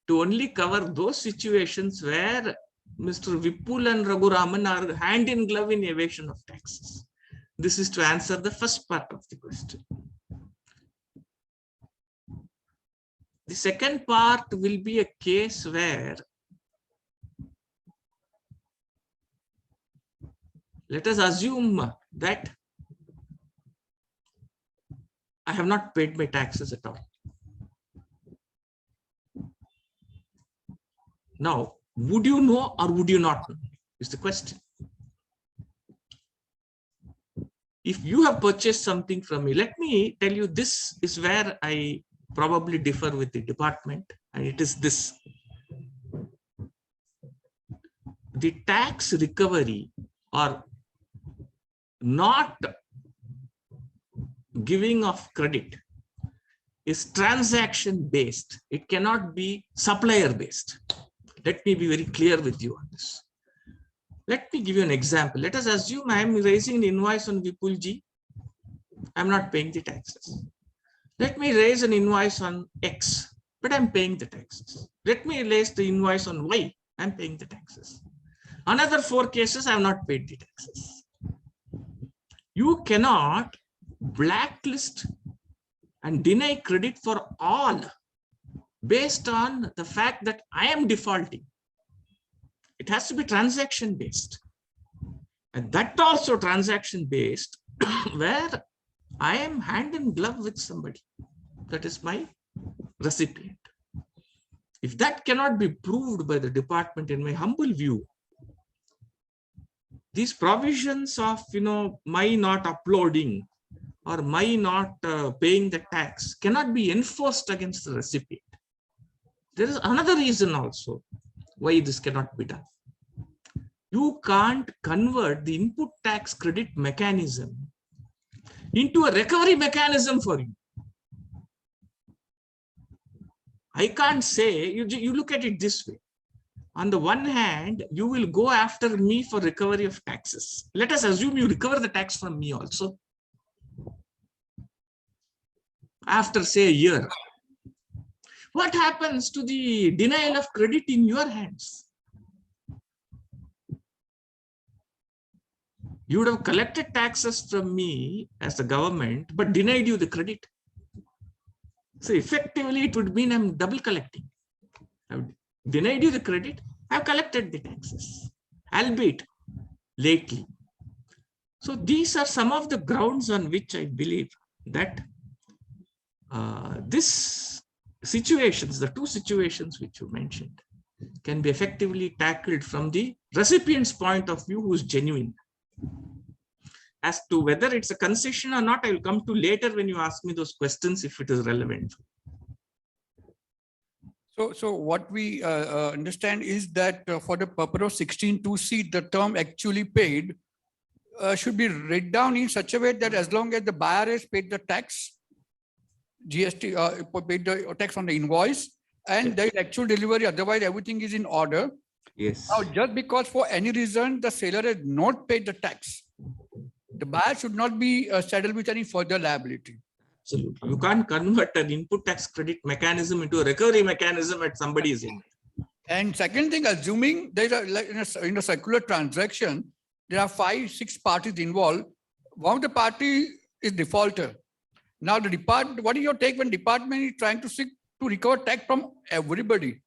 to only cover those situations where Mr. Vipul and Raghuraman are hand in glove in evasion of taxes. This is to answer the first part of the question. The second part will be a case where, let us assume that I have not paid my taxes at all. Now, would you know or would you not know is the question. If you have purchased something from me, let me tell you, this is where I probably differ with the department, and it is this. The tax recovery or not giving of credit is transaction based. It cannot be supplier based. Let me be very clear with you on this. Let me give you an example. Let us assume I am raising an invoice on Vipulji. I am not paying the taxes. Let me raise an invoice on X, but I am paying the taxes. Let me raise the invoice on Y. I am paying the taxes. Another 4 cases I have not paid the taxes. You cannot blacklist and deny credit for all based on the fact that I am defaulting. It has to be transaction based, and that also transaction based where I am hand in glove with somebody, that is my recipient. If that cannot be proved by the department, in my humble view, these provisions of my not uploading or my not paying the tax cannot be enforced against the recipient. There is another reason also why this cannot be done. You can't convert the input tax credit mechanism into a recovery mechanism for you. I can't say, you look at it this way. On the one hand, you will go after me for recovery of taxes. Let us assume you recover the tax from me also. After, say, a year. What happens to the denial of credit in your hands? You would have collected taxes from me as the government, but denied you the credit. So effectively, it would mean I'm double collecting. I've denied you the credit, I've collected the taxes, albeit lately. So these are some of the grounds on which I believe that this situations, the 2 situations which you mentioned, can be effectively tackled from the recipient's point of view, who is genuine. As to whether it's a concession or not, I will come to later when you ask me those questions, if it is relevant. So what we understand is that for the purpose of 16(2)(c), the term actually paid should be read down in such a way that as long as the buyer has paid the tax, GST, paid the tax on the invoice, and there is actual delivery, otherwise everything is in order. Yes. Now, just because for any reason the seller has not paid the tax, the buyer should not be saddled with any further liability. Absolutely. You can't convert an input tax credit mechanism into a recovery mechanism at somebody's end. And second thing, assuming there is in a circular transaction, there are 5-6 parties involved. One of the party is defaulter. Now the department, what is your take when department is trying to seek to recover tax from everybody?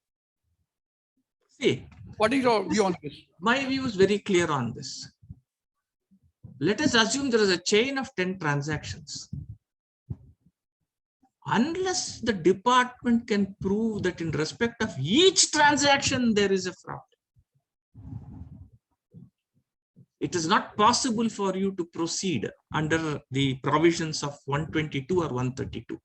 See, what is your view on this? My view is very clear on this. Let us assume there is a chain of 10 transactions. unless the department can prove that in respect of each transaction there is a fraud, it is not possible for you to proceed under the provisions of 122 or 132.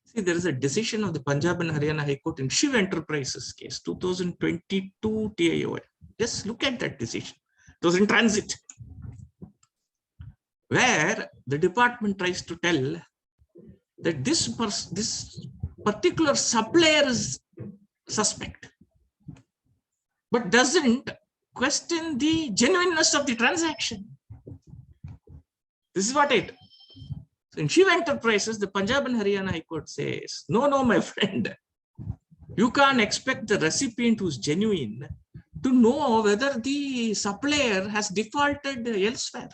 See, there is a decision of the Punjab and Haryana High Court in Shiv Enterprises case, 2022 TIOI. Just look at that decision. It was in transit, where the department tries to tell that this particular supplier is suspect, but doesn't question the genuineness of the transaction. This is what it. So in Shiv Enterprises, the Punjab and Haryana High Court says, no, my friend, you can't expect the recipient who's genuine to know whether the supplier has defaulted elsewhere.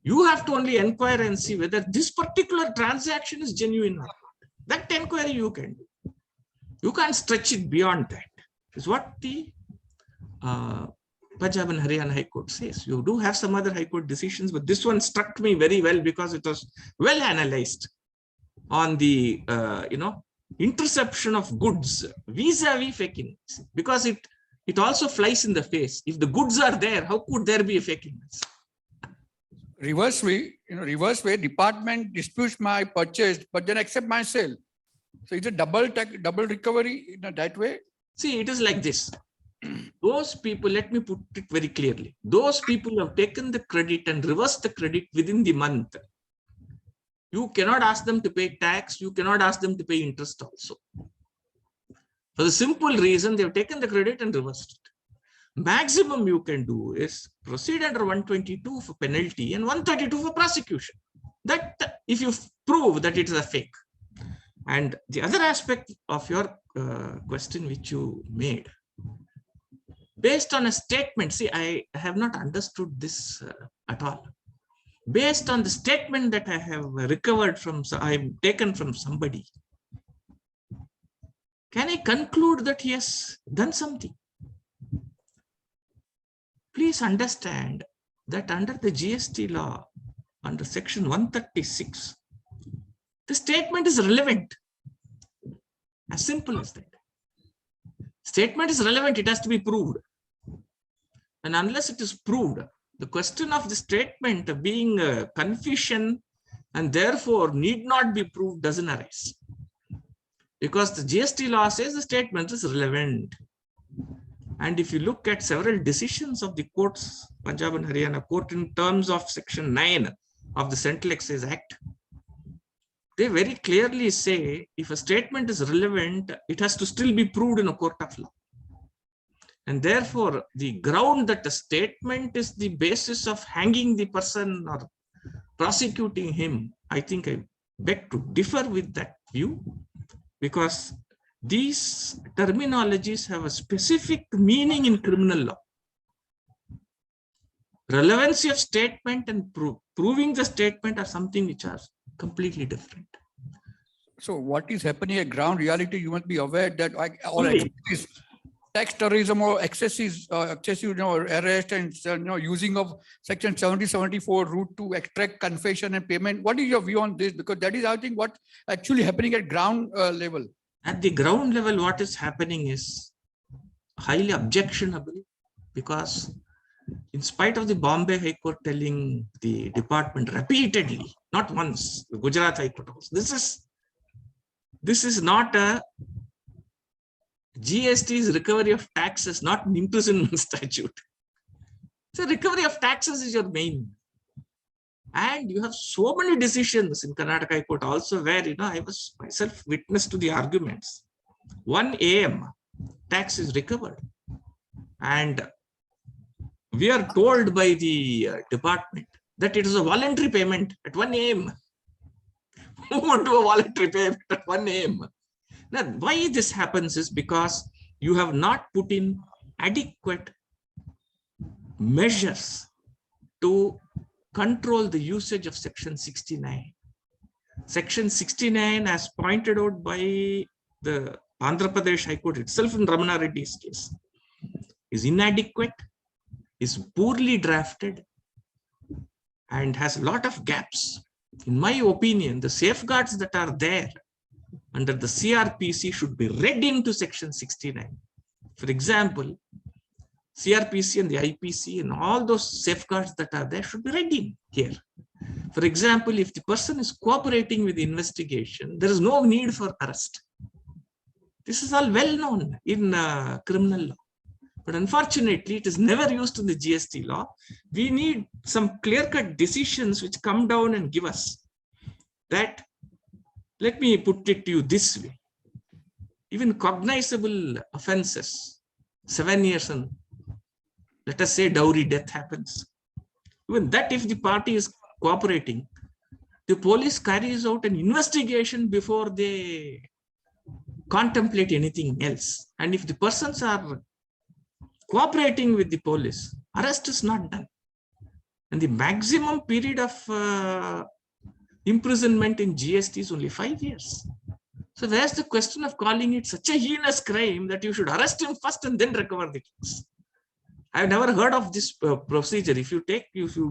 You have to only inquire and see whether this particular transaction is genuine or not. That inquiry you can do. You can't stretch it beyond that. Is what the Punjab and Haryana High Court says. You do have some other High Court decisions, but this one struck me very well because it was well analyzed on the interception of goods vis-a-vis fake invoice, because it also flies in the face. If the goods are there, how could there be a fake invoice? Reverse way, department disputes my purchase, but then accept my sale. So it's a double recovery in that way. See, it is like this. Those people, let me put it very clearly. Those people have taken the credit and reversed the credit within the month. You cannot ask them to pay tax. You cannot ask them to pay interest also. For the simple reason, they have taken the credit and reversed it. Maximum you can do is proceed under 122 for penalty and 132 for prosecution. That if you prove that it is a fake. And the other aspect of your question which you made, based on a statement, see, I have not understood this at all. Based on the statement that I have recovered from, I have taken from somebody, can I conclude that he has done something? Please understand that under the GST law, under section 136, the statement is relevant. As simple as that. Statement is relevant, it has to be proved. And unless it is proved, the question of the statement being a confession and therefore need not be proved doesn't arise. Because the GST law says the statement is relevant. And if you look at several decisions of the courts, Punjab and Haryana court, in terms of section 9 of the Central Excise Act, they very clearly say if a statement is relevant, it has to still be proved in a court of law. And therefore, the ground that a statement is the basis of hanging the person or prosecuting him, I think I beg to differ with that view, because these terminologies have a specific meaning in criminal law. Relevancy of statement and proving the statement are something which are completely different. So what is happening at ground reality, you must be aware that all tax terrorism or excessive arrest and using of section 70-74 route to extract confession and payment. What is your view on this? Because that is, I think, what actually happening at ground level. At the ground level, what is happening is highly objectionable, because in spite of the Bombay High Court telling the department repeatedly, not once, the Gujarat High Court also, this is not a GST's recovery of taxes, not an imprisonment statute. So recovery of taxes is your main. And you have so many decisions in Karnataka High Court also where, I was myself witness to the arguments. 1 AM tax is recovered. And we are told by the department that it is a voluntary payment at 1 AM. Who would do a voluntary payment at 1 AM? Now, why this happens is because you have not put in adequate measures to control the usage of section 69. Section 69, as pointed out by the Andhra Pradesh High Court itself in Ramana Reddy's case, is inadequate, is poorly drafted, and has a lot of gaps. in my opinion, the safeguards that are there under the CRPC should be read into section 69. For example, CRPC and the IPC and all those safeguards that are there should be read in here. For example, if the person is cooperating with the investigation, there is no need for arrest. This is all well known in criminal law. But unfortunately, it is never used in the GST law. We need some clear-cut decisions which come down and give us that. Let me put it to you this way. Even cognizable offenses, 7 years and let us say dowry death happens. Even that, if the party is cooperating, the police carries out an investigation before they contemplate anything else. And if the persons are cooperating with the police, arrest is not done. And the maximum period of imprisonment in GST is only 5 years. So there's the question of calling it such a heinous crime that you should arrest him first and then recover the things. I've never heard of this procedure. If you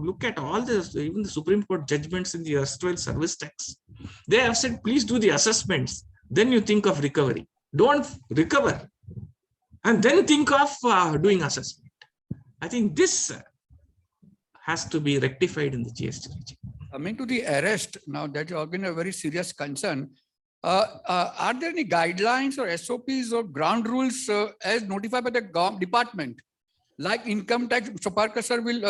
look at all this, even the Supreme Court judgments in the erstwhile service tax, they have said, please do the assessments. Then you think of recovery. Don't recover and then think of doing assessment. I think this has to be rectified in the GST regime. Coming to the arrest, now that you have been a very serious concern, are there any guidelines or SOPs or ground rules as notified by the department? Like income tax, Soparkar sir will,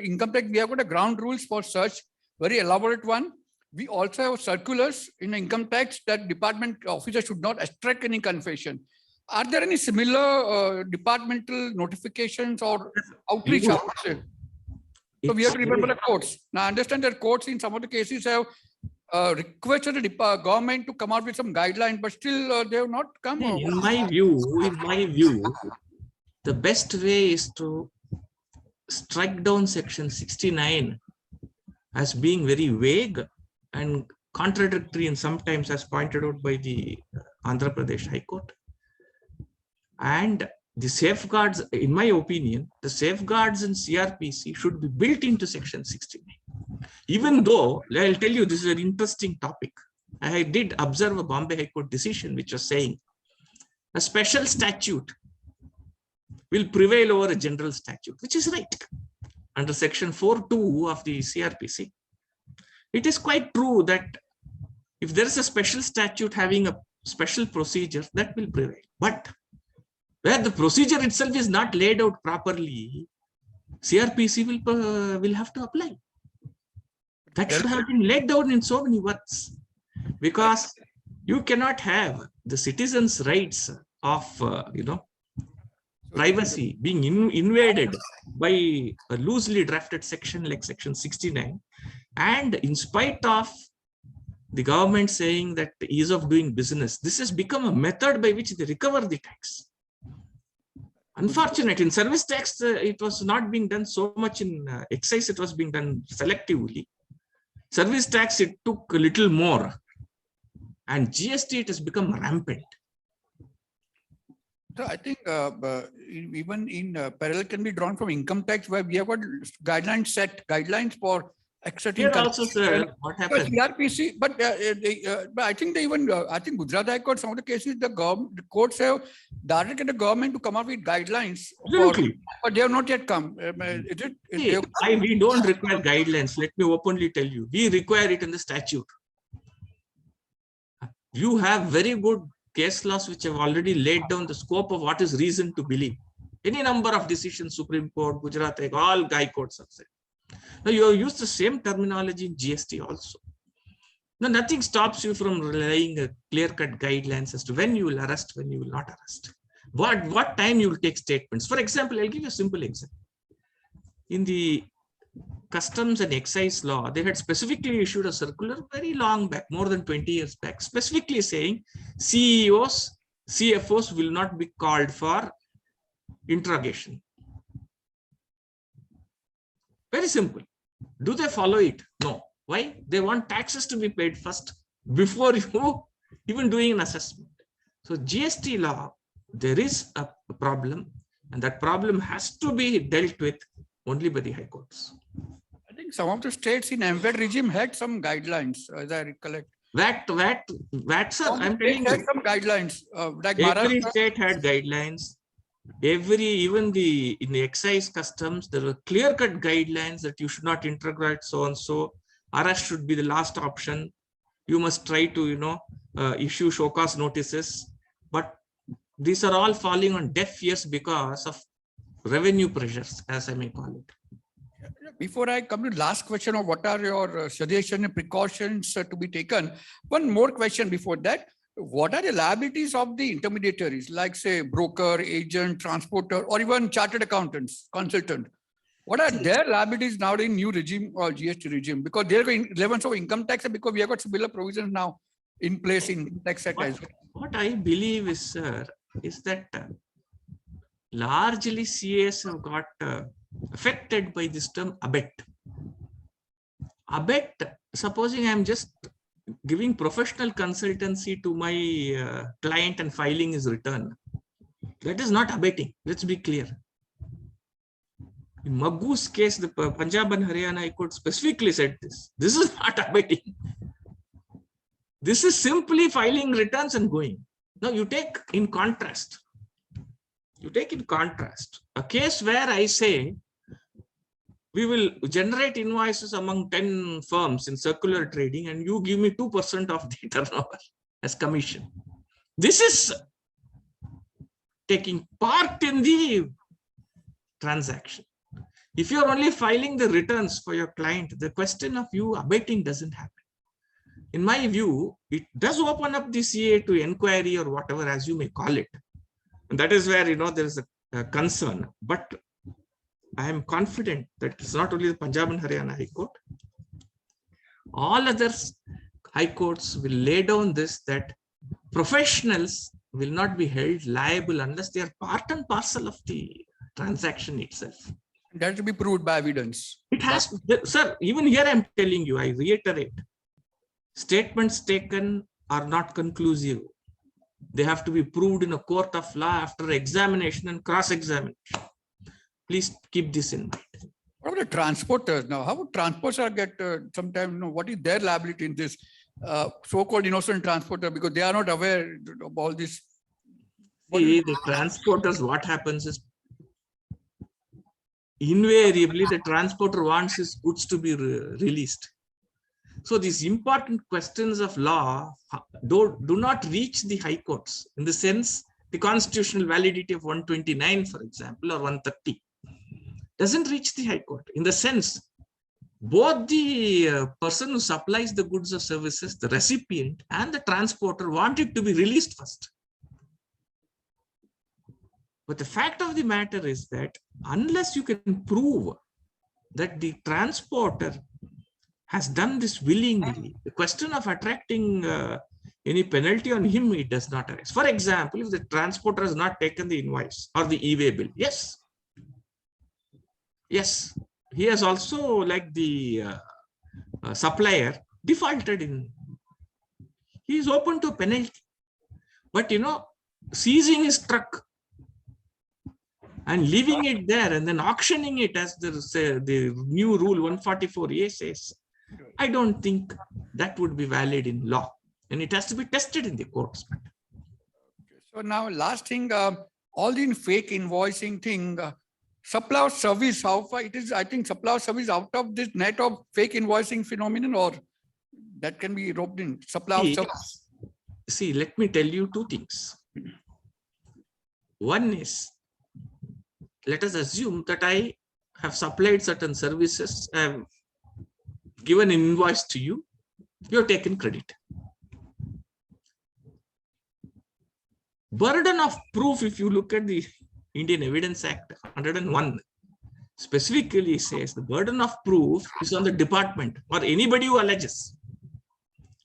income tax, we have got a ground rules for such, very elaborate one. We also have circulars in income tax that department officer should not extract any confession. Are there any similar departmental notifications or outreach? So we have to remember the courts. Now I understand that courts in some of the cases have requested the government to come out with some guidelines, but still they have not come. In my view, the best way is to strike down section 69 as being very vague and contradictory, and sometimes as pointed out by the Andhra Pradesh High Court. And the safeguards, in my opinion, the safeguards in CRPC should be built into section 69. Even though, I'll tell you, this is an interesting topic. I did observe a Bombay High Court decision which was saying a special statute will prevail over a general statute, which is right. Under section 4.2 of the CRPC, it is quite true that if there is a special statute having a special procedure, that will prevail. But where the procedure itself is not laid out properly, CRPC will have to apply. That should have been laid down in so many words, because you cannot have the citizens' rights of privacy being invaded by a loosely drafted section like section 69, and in spite of the government saying that the ease of doing business, this has become a method by which they recover the tax. Unfortunate, in service tax, it was not being done so much. In excise, it was being done selectively. Service tax, it took a little more, and GST, it has become rampant. So I think even in parallel can be drawn from income tax, where we have got guidelines for accepting. Here also, sir, what happened? CRPC, but I think they even, I think Gujarat High Court, some of the cases, the courts have directed the government to come up with guidelines, but they have not yet come. We don't require guidelines. Let me openly tell you, we require it in the statute. You have very good case laws which have already laid down the scope of what is reason to believe. Any number of decisions, Supreme Court, Gujarat, all High Courts have said. Now you have used the same terminology in GST also. Now nothing stops you from relying a clear-cut guidelines as to when you will arrest, when you will not arrest. What time you will take statements. For example, I'll give you a simple example. In the Customs and Excise law, they had specifically issued a circular very long back, more than 20 years back, specifically saying CEOs, CFOs will not be called for interrogation. Very simple. Do they follow it? No. Why? They want taxes to be paid first before you even doing an assessment. So GST law, there is a problem, and that problem has to be dealt with only by the High Courts. I think Some of the states in embed regime had some guidelines, as I recollect. VAT, sir, I'm telling Had you. some guidelines, like Every Maharashtra. state had guidelines. Even in the excise customs, there were clear-cut guidelines that you should not integrate so and so. Arrest should be the last option. You must try to, issue show cause notices. But these are all falling on deaf ears because of revenue pressures, as I may call it. Before I come to the last question of what are your suggestions and precautions to be taken, one more question before that. What are the liabilities of the intermediaries, like say broker, agent, transporter, or even chartered accountants, consultant? What are their liabilities now in new regime or GST regime? Because they're going relevance of income tax, because we have got similar provisions now in place in tax act as well. What I believe is, sir, is that largely CAs have got affected by this term abet. Abet, supposing I'm just giving professional consultancy to my client and filing his return, that is not abetting. Let's be clear. In Magoo's case, the Punjab and Haryana High Court specifically said this. This is not abetting. This is simply filing returns and going. Now you take in contrast. A case where I say we will generate invoices among 10 firms in circular trading and you give me 2% of the turnover as commission. This is taking part in the transaction. If you're only filing the returns for your client, the question of you abetting doesn't happen. In my view, it does open up the CA to inquiry or whatever, as you may call it. And that is where, there is a concern. But I am confident that it's not only the Punjab and Haryana High Court. All other high courts will lay down this, that professionals will not be held liable unless they are part and parcel of the transaction itself. That will be proved by evidence. It has, sir, even here I'm telling you, I reiterate, statements taken are not conclusive. They have to be proved in a court of law after examination and cross-examination. Please keep this in mind. What about the transporters now? How would transporters get sometimes, what is their liability in this so-called innocent transporter, because they are not aware of all this? See, the transporters, what happens is invariably the transporter wants his goods to be released. So these important questions of law do not reach the high courts, in the sense the constitutional validity of 129, for example, or 130 doesn't reach the high court, in the sense both the person who supplies the goods or services, the recipient and the transporter, want it to be released first. But the fact of the matter is that unless you can prove that the transporter has done this willingly, the question of attracting any penalty on him, it does not arise. For example, if the transporter has not taken the invoice or the e-way bill, yes, he has also, like the supplier, defaulted in. He is open to a penalty. But seizing his truck and leaving it there and then auctioning it, as the new rule 144A says, I don't think that would be valid in law, and it has to be tested in the courts. So now last thing, all the fake invoicing thing, supply of service, how far it is, I think supply of service out of this net of fake invoicing phenomenon, or that can be roped in supply of service? See, let me tell you two things. One is, let us assume that I have supplied certain services, I have given an invoice to you, you have taken credit. Burden of proof, if you look at the Indian Evidence Act 101, specifically says the burden of proof is on the department or anybody who alleges.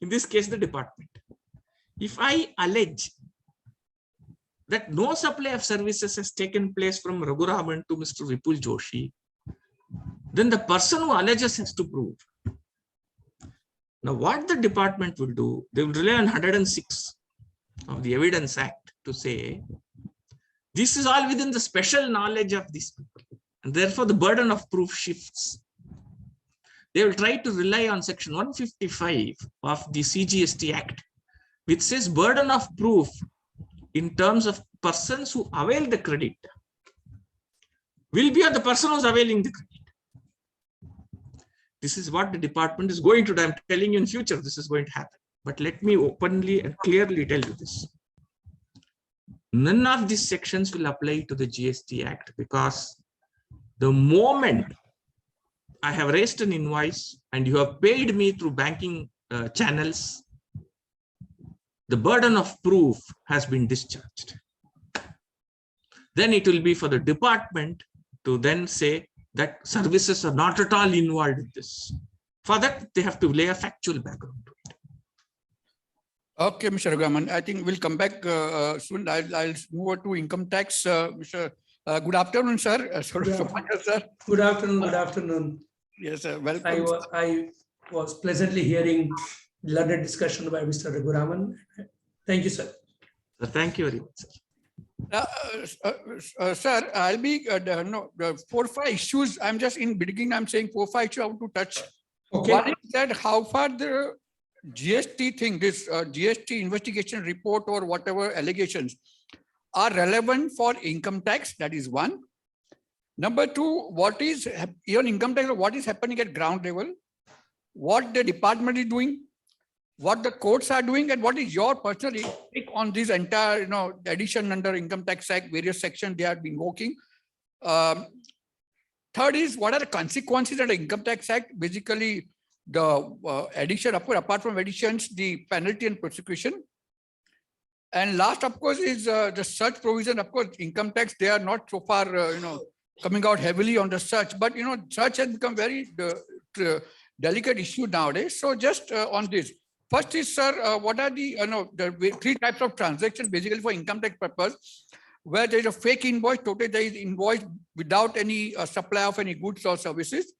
In this case, the department. If I allege that no supply of services has taken place from Raghuraman to Mr. Vipul Joshi, then the person who alleges has to prove. Now, what the department will do, they will rely on 106 of the Evidence Act to say, this is all within the special knowledge of these people, and therefore the burden of proof shifts. they will try to rely on section 155 of the CGST Act, which says burden of proof in terms of persons who avail the credit will be on the person who's availing the credit. This is what the department is going to do. I'm telling you in future, this is going to happen. But let me openly and clearly tell you this. None of these sections will apply to the GST Act, because the moment I have raised an invoice and you have paid me through banking channels, the burden of proof has been discharged. Then it will be for the department to then say that services are not at all involved in this. For that, they have to lay a factual background to it. Okay, Mr. Raghuraman, I think we'll come back soon. I'll move over to income tax. Mr. Good afternoon, sir. Soparkar, sir. Good afternoon. Good afternoon. Yes, sir. Welcome. I was pleasantly hearing learned discussion by Mr. Raghuraman. Thank you, sir. Thank you very much, sir. Sir, I'll be no 4-5 issues. I'm just in beginning. I'm saying 4-5 issues I want to touch. Okay. One is that how far the GST thing, this GST investigation report or whatever allegations are relevant for income tax. That is one. Number two, what is even income tax? What is happening at ground level? What the department is doing? What the courts are doing, and what is your personal take on this entire, addition under Income Tax Act, various sections they have been working. Third is, what are the consequences of the Income Tax Act? Basically, the addition, apart from additions, the penalty and prosecution. And last, of course, is the search provision. Of course, income tax, they are not so far, coming out heavily on the search, but, search has become very delicate issue nowadays. So just on this. First is, sir, what are the three types of transactions basically for income tax purpose, where there is a fake invoice, totally there is invoice without any supply of any goods or services,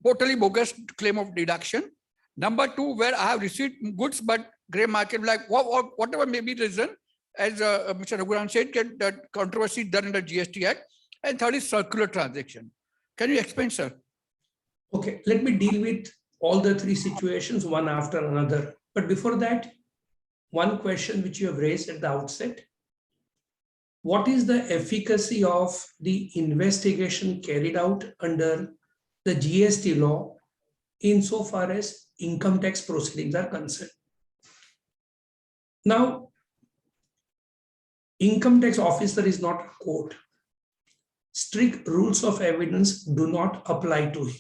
totally bogus claim of deduction. Number two, where I have received goods, but gray market, like whatever may be the reason, as Mr. Raghuraman said, that controversy done under GST Act. And third is circular transaction. Can you explain, sir? Okay, let me deal with all the three situations one after another. But before that, one question which you have raised at the outset. What is the efficacy of the investigation carried out under the GST law insofar as income tax proceedings are concerned? Now, income tax officer is not a court. Strict rules of evidence do not apply to him.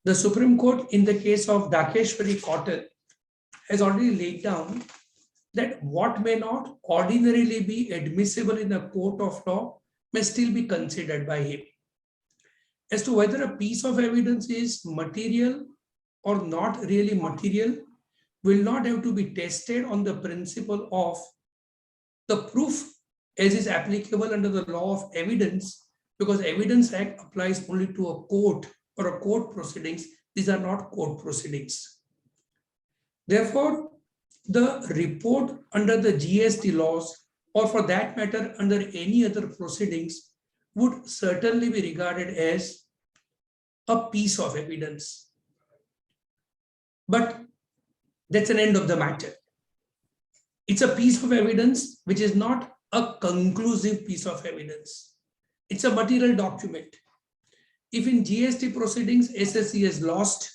The Supreme Court, in the case of Dakeshwari Cotton, has already laid down that what may not ordinarily be admissible in a court of law may still be considered by him. As to whether a piece of evidence is material or not really material will not have to be tested on the principle of the proof as is applicable under the law of evidence, because Evidence Act applies only to a court or a court proceedings. These are not court proceedings. Therefore, the report under the GST laws, or for that matter, under any other proceedings, would certainly be regarded as a piece of evidence. But that's an end of the matter. It's a piece of evidence which is not a conclusive piece of evidence. It's a material document. If in GST proceedings, SSC has lost,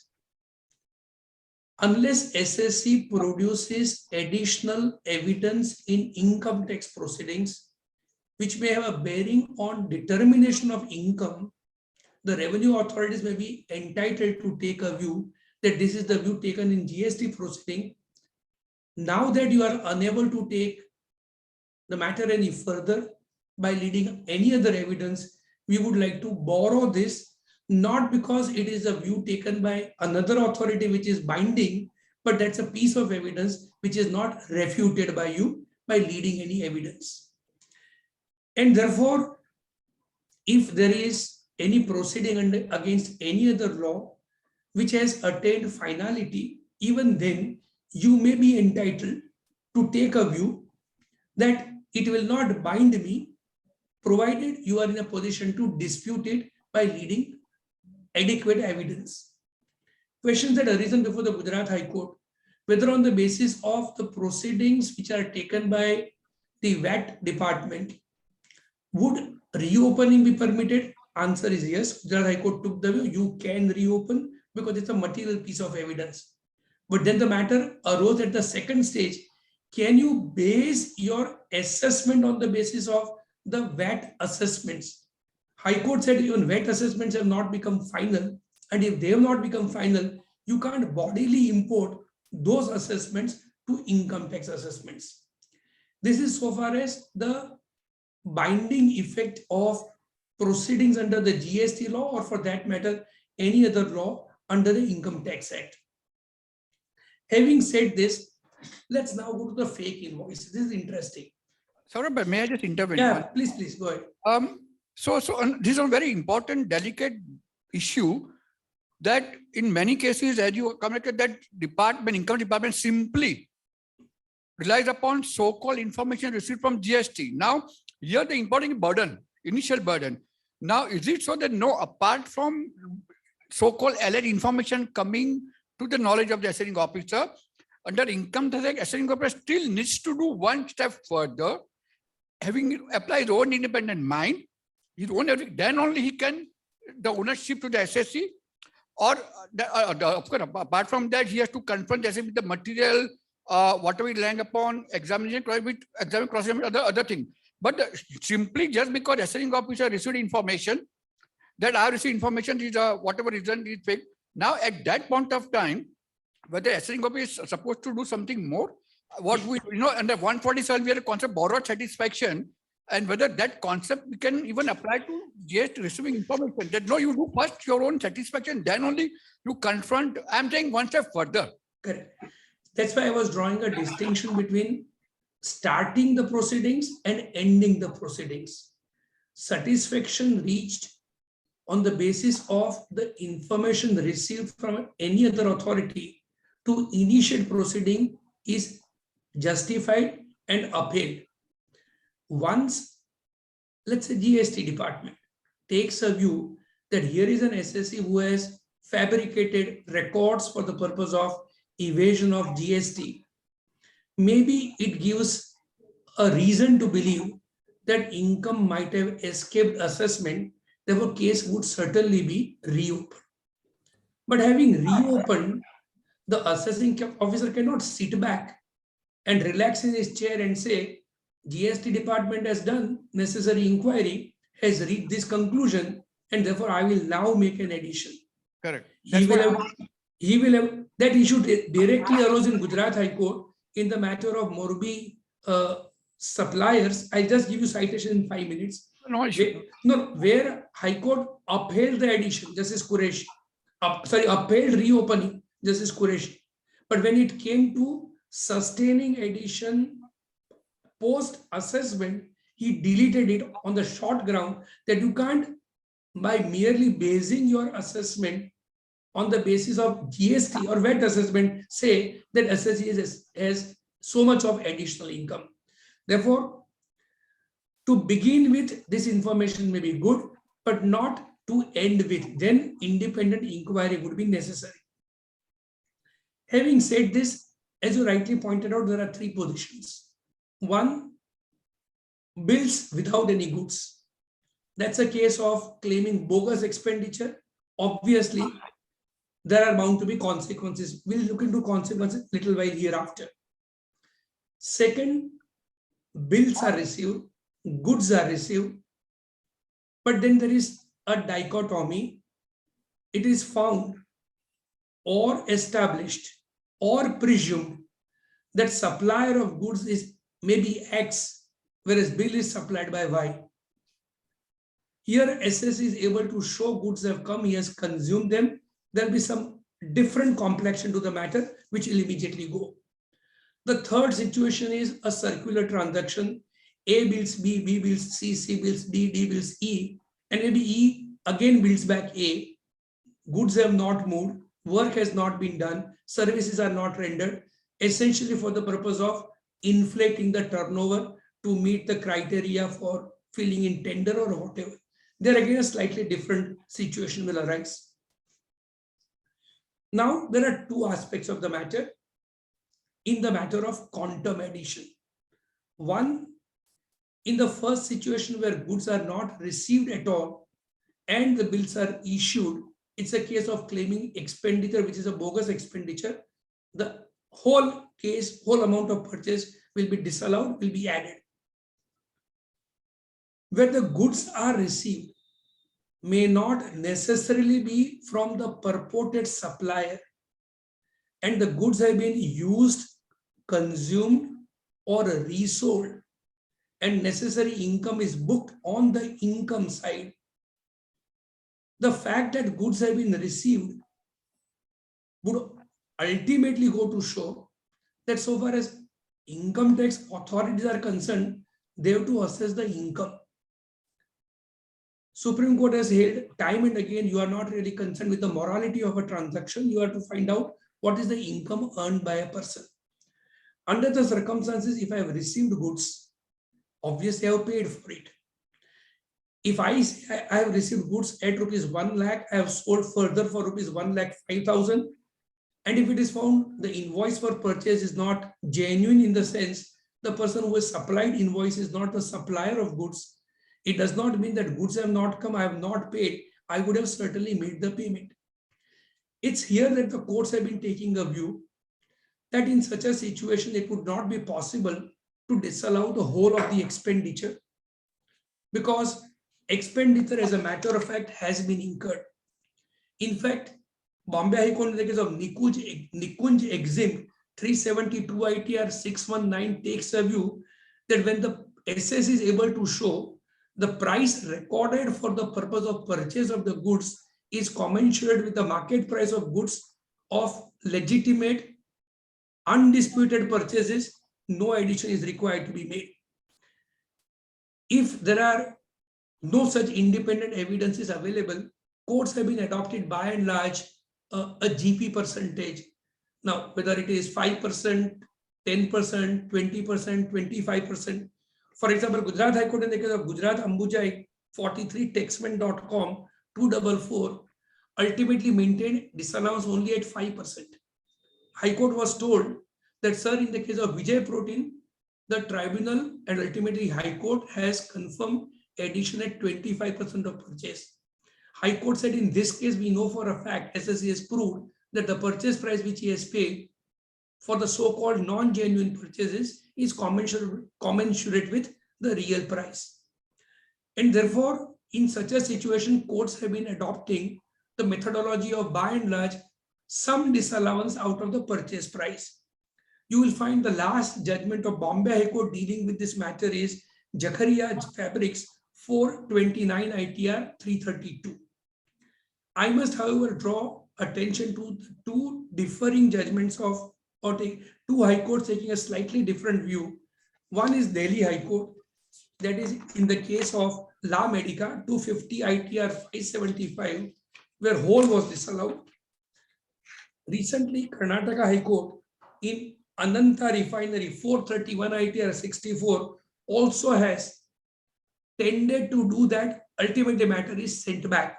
unless SSC produces additional evidence in income tax proceedings, which may have a bearing on determination of income, the revenue authorities may be entitled to take a view that this is the view taken in GST proceeding. Now that you are unable to take the matter any further by leading any other evidence, we would like to borrow this, not because it is a view taken by another authority which is binding, but that's a piece of evidence which is not refuted by you by leading any evidence. And therefore, if there is any proceeding against any other law which has attained finality, even then you may be entitled to take a view that it will not bind me, provided you are in a position to dispute it by leading adequate evidence. questions that arisen before the Gujarat High Court, whether on the basis of the proceedings which are taken by the VAT department, would reopening be permitted? Answer is yes. Gujarat High Court took the view you can reopen because it's a material piece of evidence. But then the matter arose at the second stage. Can you base your assessment on the basis of the VAT assessments? High Court said even VAT assessments have not become final. And if they have not become final, you can't bodily import those assessments to income tax assessments. This is so far as the binding effect of proceedings under the GST law, or for that matter, any other law under the Income Tax Act. Having said this, let's now go to the fake invoice. This is interesting. Saurabh, may I just intervene? Yeah, please go ahead. This is a very important, delicate issue that in many cases, as you commented, that income department simply relies upon so-called information received from GST. Now, here the important burden, initial burden. Now, is it so that apart from so-called alleged information coming to the knowledge of the assessing officer, under income tax, assessing officer still needs to do one step further, having applied his own independent mind, his own, then only he can, the ownership to the SSC, or of course, apart from that, he has to confront the SSC with the material, whatever he land upon, examination, cross other thing. But simply just because assessing officer received information, that I received information is whatever reason is fake. Now, at that point of time, whether assessing officer is supposed to do something more, what we, under 147, we have a concept borrowed satisfaction, and whether that concept we can even apply to GST receiving information. That no, you do first your own satisfaction, then only you confront. I'm saying one step further. Correct. That's why I was drawing a distinction between starting the proceedings and ending the proceedings. Satisfaction reached on the basis of the information received from any other authority to initiate proceeding is justified and upheld. Once, let's say GST department takes a view that here is an SSC who has fabricated records for the purpose of evasion of GST, maybe it gives a reason to believe that income might have escaped assessment, therefore case would certainly be reopened. But having reopened, the assessing officer cannot sit back and relax in his chair and say, GST department has done necessary inquiry, has reached this conclusion, and therefore I will now make an addition. Correct. He will have that issue directly arose in Gujarat High Court in the matter of Morbi suppliers. I'll just give you citation in 5 minutes. Where High Court upheld the addition, Justice Qureshi, upheld reopening, Justice Qureshi. But when it came to sustaining addition post-assessment, he deleted it on the short ground that you can't, by merely basing your assessment on the basis of GST or VAT assessment, say that SSC has so much of additional income. Therefore, to begin with, this information may be good, but not to end with. Then independent inquiry would be necessary. Having said this, as you rightly pointed out, there are three positions. One, bills without any goods. That's a case of claiming bogus expenditure. Obviously, there are bound to be consequences. We'll look into consequences little while hereafter. Second, bills are received, goods are received, but then there is a dichotomy. It is found or established or presumed that supplier of goods is maybe X, whereas bill is supplied by Y. Here, SS is able to show goods have come, he has consumed them. There'll be some different complexion to the matter, which will immediately go. The third situation is a circular transaction. A bills B, B bills C, C bills D, D bills E, and maybe E again bills back A. Goods have not moved, work has not been done, services are not rendered, essentially for the purpose of inflating the turnover to meet the criteria for filling in tender or whatever. There again, a slightly different situation will arise. Now, there are two aspects of the matter in the matter of quantum addition. One, in the first situation where goods are not received at all and the bills are issued, it's a case of claiming expenditure, which is a bogus expenditure. The whole case, whole amount of purchase will be disallowed, will be added. Where the goods are received may not necessarily be from the purported supplier, and the goods have been used, consumed, or resold, and necessary income is booked on the income side. The fact that goods have been received would ultimately go to show that so far as income tax authorities are concerned, they have to assess the income. Supreme Court has held time and again, you are not really concerned with the morality of a transaction. You have to find out what is the income earned by a person. Under the circumstances, if I have received goods, obviously I have paid for it. If I say I have received goods at rupees 1 lakh, I have sold further for rupees 1,05,000. And if it is found the invoice for purchase is not genuine in the sense the person who has supplied invoice is not the supplier of goods, it does not mean that goods have not come, I have not paid. I would have certainly made the payment. It's here that the courts have been taking a view that in such a situation, it would not be possible to disallow the whole of the expenditure because expenditure, as a matter of fact, has been incurred. In fact, Bombay High Court in the case of Nikunj exempt 372 ITR 619 takes a view that when the SS is able to show the price recorded for the purpose of purchase of the goods is commensurate with the market price of goods of legitimate, undisputed purchases, no addition is required to be made. If there are no such independent evidence is available, courts have been adopted by and large a GP percentage. Now, whether it is 5%, 10%, 20%, 25%. For example, Gujarat High Court in the case of Gujarat Ambujai 43 Taxman.com 244 ultimately maintained disallowance only at 5%. High Court was told that, sir, in the case of Vijay Protein, the tribunal and ultimately High Court has confirmed addition at 25% of purchase. High Court said in this case, we know for a fact, SSC has proved that the purchase price which he has paid for the so-called non-genuine purchases is commensurate with the real price. And therefore, in such a situation, courts have been adopting the methodology of by and large some disallowance out of the purchase price. You will find the last judgment of Bombay High Court dealing with this matter is Jakaria Fabrics 429 ITR 332. I must, however, draw attention to the two differing judgments of, or the two high courts taking a slightly different view. One is Delhi High Court, that is in the case of La Medica 250 ITR 575, where whole was disallowed. Recently, Karnataka High Court in Ananta Refinery 431 ITR 64 also has tended to do that. Ultimately, the matter is sent back.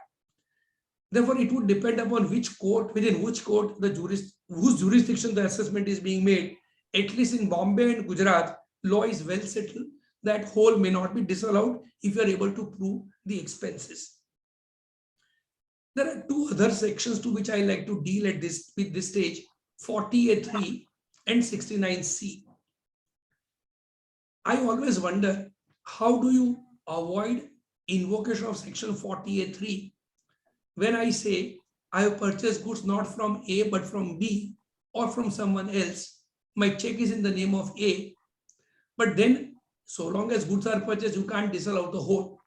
Therefore, it would depend upon which court, within which court whose jurisdiction the assessment is being made. At least in Bombay and Gujarat, law is well settled that whole may not be disallowed if you are able to prove the expenses. There are two other sections to which I like to deal at this stage, 40A3 and 69C. I always wonder, how do you avoid invocation of section 40A3 when I say I have purchased goods not from A but from B or from someone else? My check is in the name of A, but then so long as goods are purchased, you can't disallow the whole.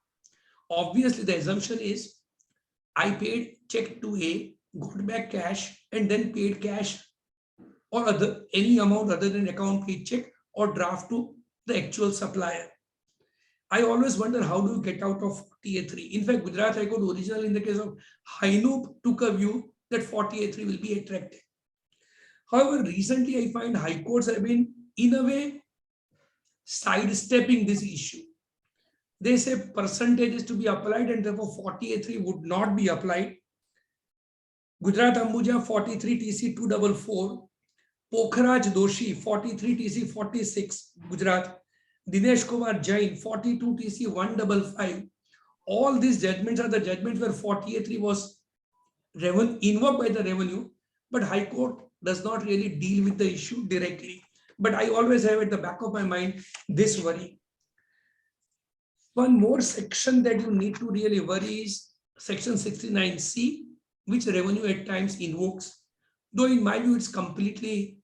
Obviously, the assumption is I paid check to A, got back cash, and then paid cash or any amount other than account paid check or draft to the actual supplier. I always wonder, how do you get out of 40A3? In fact, Gujarat High Court originally in the case of Hainoop took a view that 40A3 will be attractive. However, recently I find high courts have been, in a way, sidestepping this issue. They say percentages to be applied and therefore 40A3 would not be applied. Gujarat Ambuja 43 TC 244, Pokhraj Doshi 43 TC 46, Gujarat, Dinesh Kumar Jain 42 TC 155. All these judgments are the judgments where 48.3 was invoked by the revenue, but High Court does not really deal with the issue directly. But I always have at the back of my mind this worry. One more section that you need to really worry is section 69C, which revenue at times invokes. Though in my view, it's completely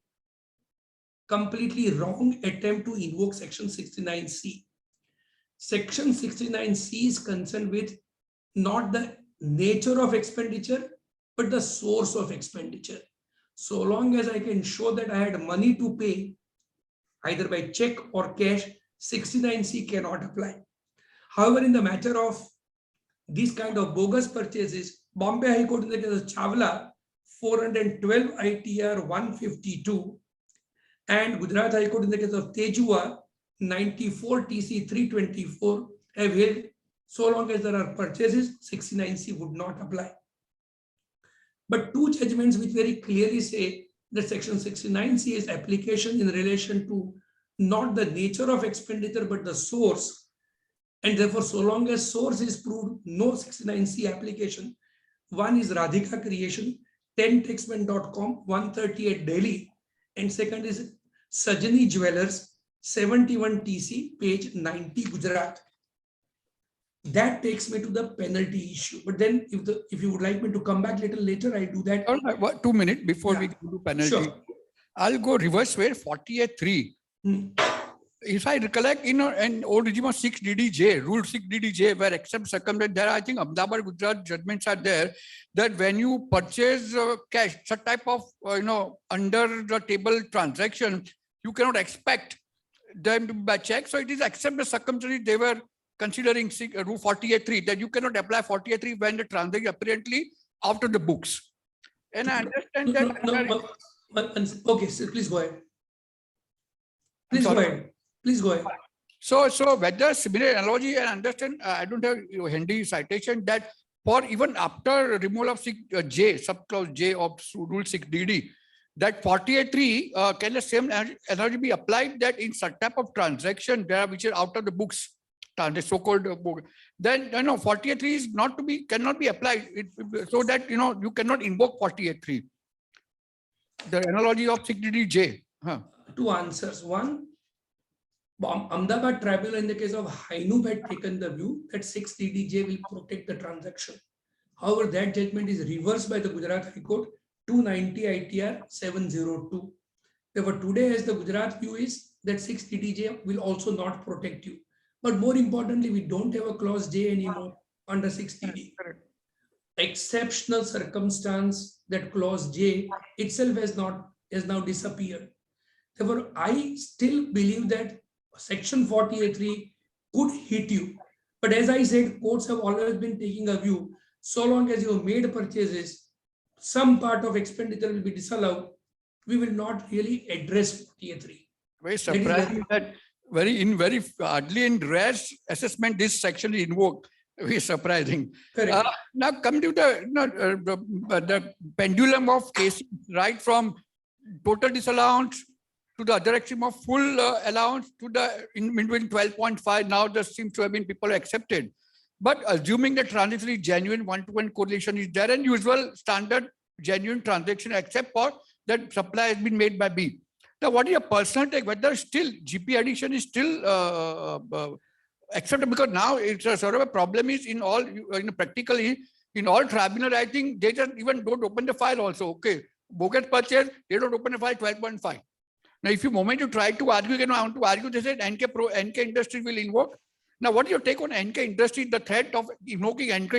wrong attempt to invoke section 69C. Section 69C is concerned with not the nature of expenditure, but the source of expenditure. So long as I can show that I had money to pay, either by check or cash, 69C cannot apply. However, in the matter of these kind of bogus purchases, Bombay High Court in the case of Chawla, 412 ITR 152, and Gujarat High Court in the case of Tejua, 94 TC 324, have held so long as there are purchases, 69C would not apply. But two judgments which very clearly say that section 69C is application in relation to not the nature of expenditure, but the source. And therefore, so long as source is proved, no 69C application. One is Radhika Creation, 10taxman.com, 138 Delhi. And second is Sajani Jewelers, 71 TC, page 90, Gujarat. That takes me to the penalty issue. But then if you would like me to come back a little later, I do that. 2 minutes before we go to penalty. Sure. I'll go reverse way, 48.3. If I recollect, an old regime of 6 DDJ, rule 6 DDJ, where except circumstance, there I think Ahmedabad, Gujarat judgments are there, that when you purchase cash, such type of, under the table transaction, you cannot expect them to buy check. So it is except the circumstances they were considering rule 48.3, that you cannot apply 48.3 when the transaction apparently after the books. And I understand that. Okay, so please go ahead. Please go ahead. Please go ahead. So whether similar analogy, and understand, I don't have handy citation that for even after removal of J, subclause J of rule 6 DD, that 48.3 can the same analogy be applied that in such type of transaction there which is out of the books, the so-called book, then 48.3 is not to be, cannot be applied so that you cannot invoke 48.3. The analogy of 6 DD J. Two answers. One, Ahmedabad Tribunal in the case of Hainub had taken the view that 6 DDJ will protect the transaction. However, that judgment is reversed by the Gujarat High Court, 290 ITR 702. Therefore, today as the Gujarat view is that 6 DDJ will also not protect you. But more importantly, we don't have a clause J anymore under 6 DD. Exceptional circumstance, that clause J itself has now disappeared. Therefore, I still believe that section 48.3 could hit you. But as I said, courts have always been taking a view, so long as you have made purchases, some part of expenditure will be disallowed, we will not really address 48.3. Very surprising that very hardly in rare assessment this section is invoked. Very surprising. Now come to the pendulum of cases, right from total disallowance to the other extreme of full allowance to the in between 12.5. Now there seems to have been people accepted. But assuming the transaction is genuine, one-to-one correlation is there and usual standard genuine transaction except for that supply has been made by B. Now, what is your personal take? Whether still GP addition is still acceptable? Because now it's a sort of a problem is in all, practically in all tribunal, I think they just even don't open the file also. Okay, bogus purchase, they don't open the file 12.5. Now, if you moment you try to argue, I want to argue, they said NK industry will invoke. Now, what is your take on NK industry, the threat of invoking NK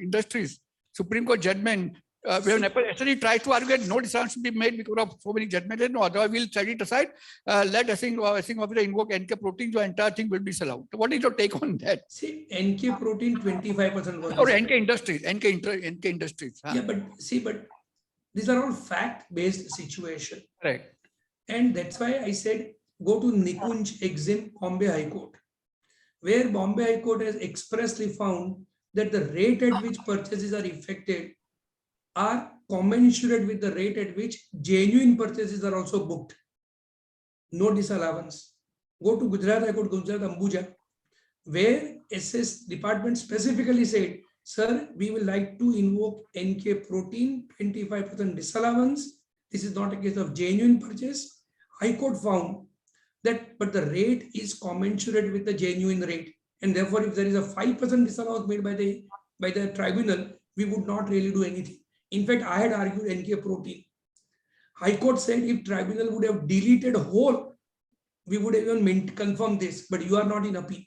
industries? Supreme Court judgment, we have actually tried to argue that no decision should be made because of so many judgments. No, otherwise we'll set it aside. Let assessing officer invoke NK protein, the entire thing will be disallowed. So what is your take on that? See, NK protein 25%. Or NK industries, NK industries. Yeah, but see, but these are all fact-based situation. Right. And that's why I said, go to Nikunj Exim, Bombay High Court, where Bombay High Court has expressly found that the rate at which purchases are effected are commensurate with the rate at which genuine purchases are also booked. No disallowance. Go to Gujarat, I go to Gujarat Ambuja, where SS department specifically said, sir, we will like to invoke NK protein, 25% disallowance. This is not a case of genuine purchase. High Court found that, but the rate is commensurate with the genuine rate. And therefore, if there is a 5% disallowance made by the tribunal, we would not really do anything. In fact, I had argued NK protein. High Court said if tribunal would have deleted whole, we would have even confirmed this, but you are not in appeal.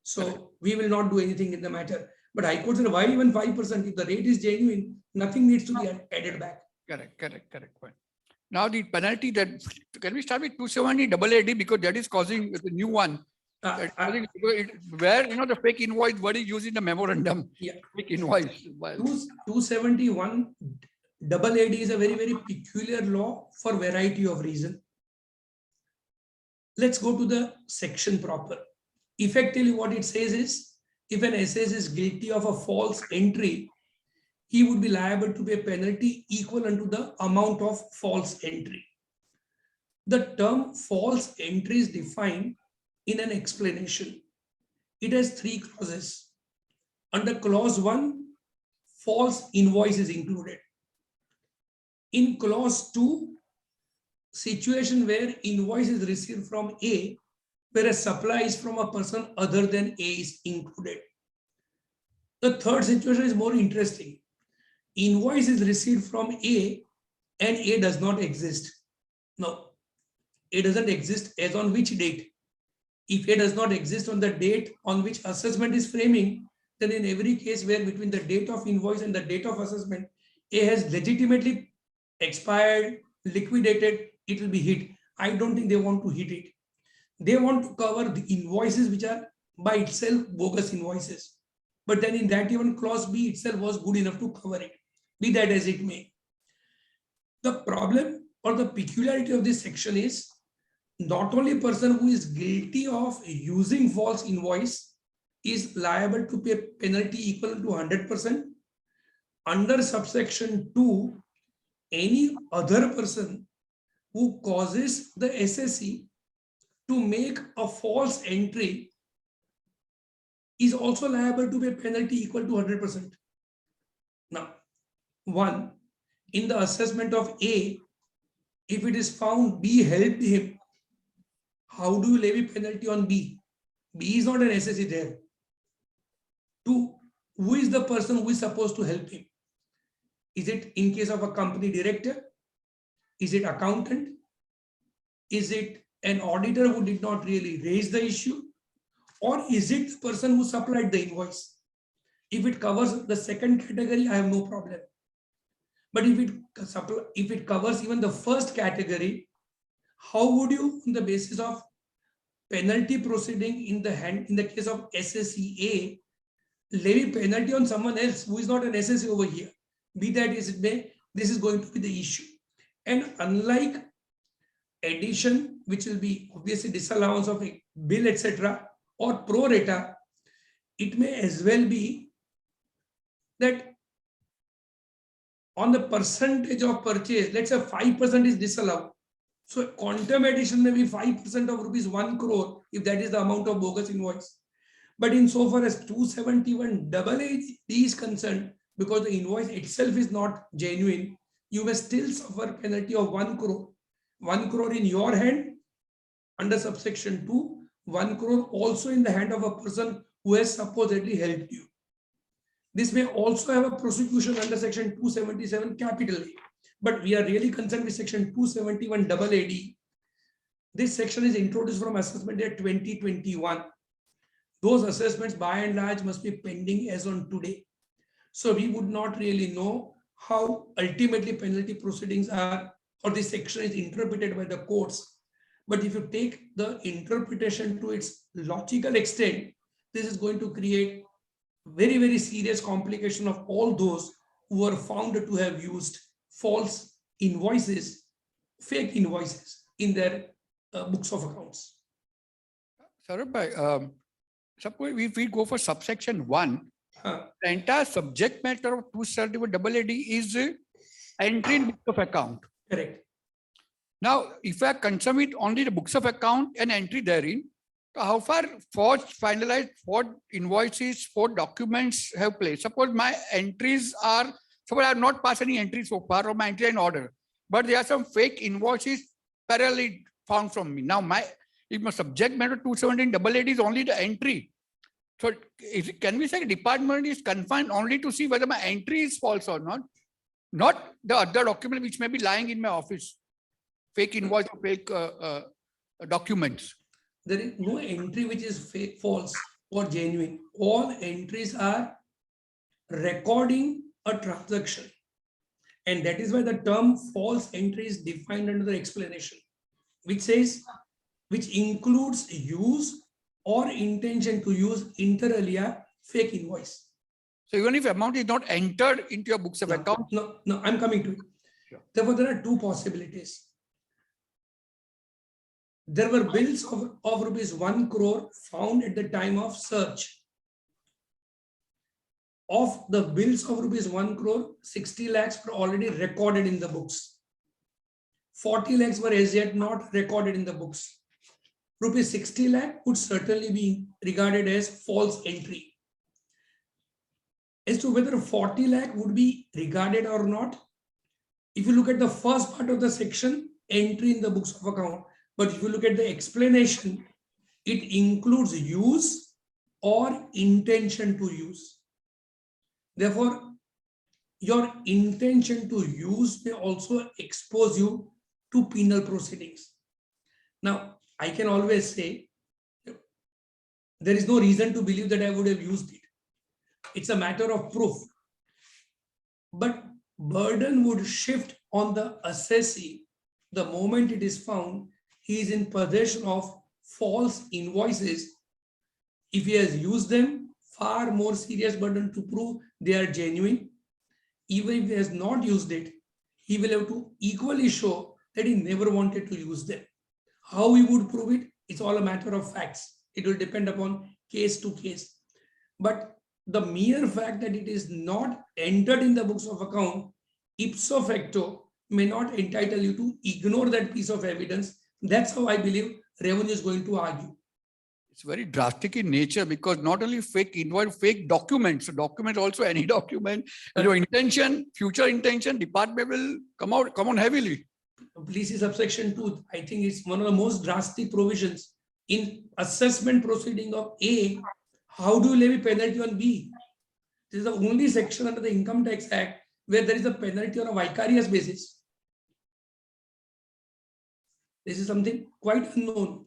So we will not do anything in the matter. But High Court said, why even 5%? If the rate is genuine, nothing needs to be added back. Correct. Point. Now the penalty that, can we start with 270 AAD because that is causing the new one. Where, the fake invoice, what is used in the memorandum? Yeah. Fake invoice. 271 AAD is a very, very peculiar law for variety of reasons. Let's go to the section proper. Effectively, what it says is, if an SS is guilty of a false entry, he would be liable to pay a penalty equal unto the amount of false entry. The term false entry is defined in an explanation. It has 3 clauses. Under clause 1, false invoice is included. In clause 2, situation where invoice is received from A, whereas supply is from a person other than A is included. The third situation is more interesting. Invoice is received from A and A does not exist. No, A doesn't exist as on which date? If A does not exist on the date on which assessment is framing, then in every case where between the date of invoice and the date of assessment, A has legitimately expired, liquidated, it will be hit. I don't think they want to hit it. They want to cover the invoices which are by itself bogus invoices. But then in that even clause B itself was good enough to cover it. Be that as it may. The problem or the peculiarity of this section is not only a person who is guilty of using false invoice is liable to pay a penalty equal to 100%. Under subsection 2, any other person who causes the SSE to make a false entry is also liable to pay a penalty equal to 100%. Now, 1, in the assessment of A, if it is found B helped him, how do you levy penalty on B? B is not an SSE there. 2, who is the person who is supposed to help him? Is it in case of a company director? Is it accountant? Is it an auditor who did not really raise the issue? Or is it the person who supplied the invoice? If it covers the second category, I have no problem. But if it covers even the first category, how would you, on the basis of penalty proceeding in the case of SSEA, levy penalty on someone else who is not an SSE over here? Be that as it may, this is going to be the issue. And unlike addition, which will be obviously disallowance of a bill, etc., or pro rata, it may as well be that on the percentage of purchase, let's say 5% is disallowed. So quantum addition may be 5% of rupees 1 crore if that is the amount of bogus invoice. But insofar as 271 AAD is concerned, because the invoice itself is not genuine, you may still suffer penalty of 1 crore. 1 crore in your hand under subsection 2, 1 crore also in the hand of a person who has supposedly helped you. This may also have a prosecution under section 277 capital A. But we are really concerned with section 271 AAD. This section is introduced from assessment year 2021. Those assessments by and large must be pending as on today. So we would not really know how ultimately penalty proceedings are, or this section is interpreted by the courts. But if you take the interpretation to its logical extent, this is going to create very, very serious complication of all those who are found to have used false invoices, fake invoices in their books of accounts. Saurabh, suppose if we go for subsection 1, the entire subject matter of 271 AAD is entry in books of account. Correct. Now, if I concern with only the books of account and entry therein, so how far forged, finalized, forged invoices, forged documents have placed? Suppose my entries are, suppose I have not passed any entries so far, or my entry in order, but there are some fake invoices parallelly found from me. Now, if my subject matter 217 AAD is only the entry. So can we say department is confined only to see whether my entry is false or not? Not the other document which may be lying in my office, fake invoice or fake documents. There is no entry which is false or genuine. All entries are recording a transaction. And that is why the term false entry is defined under the explanation, which says, which includes use or intention to use inter alia fake invoice. So even if amount is not entered into your books of account? No, I'm coming to it. Sure. Therefore, there are two possibilities. There were bills of rupees 1 crore found at the time of search. Of the bills of rupees 1 crore, 60 lakhs were already recorded in the books. 40 lakhs were as yet not recorded in the books. Rupees 60 lakh would certainly be regarded as false entry. As to whether 40 lakh would be regarded or not, if you look at the first part of the section, entry in the books of account, but if you look at the explanation, it includes use or intention to use. Therefore, your intention to use may also expose you to penal proceedings. Now, I can always say, there is no reason to believe that I would have used it. It's a matter of proof. But burden would shift on the assessee the moment it is found he is in possession of false invoices. If he has used them, far more serious burden to prove they are genuine. Even if he has not used it, he will have to equally show that he never wanted to use them. How he would prove it, it's all a matter of facts. It will depend upon case to case. But the mere fact that it is not entered in the books of account, ipso facto, may not entitle you to ignore that piece of evidence. That's how I believe revenue is going to argue. It's very drastic in nature because not only fake invoice, fake documents. So documents also any document. Your intention, future intention, department will come on heavily. Please see subsection 2. I think it's one of the most drastic provisions in assessment proceeding of A. How do you levy penalty on B? This is the only section under the Income Tax Act where there is a penalty on a vicarious basis. This is something quite unknown.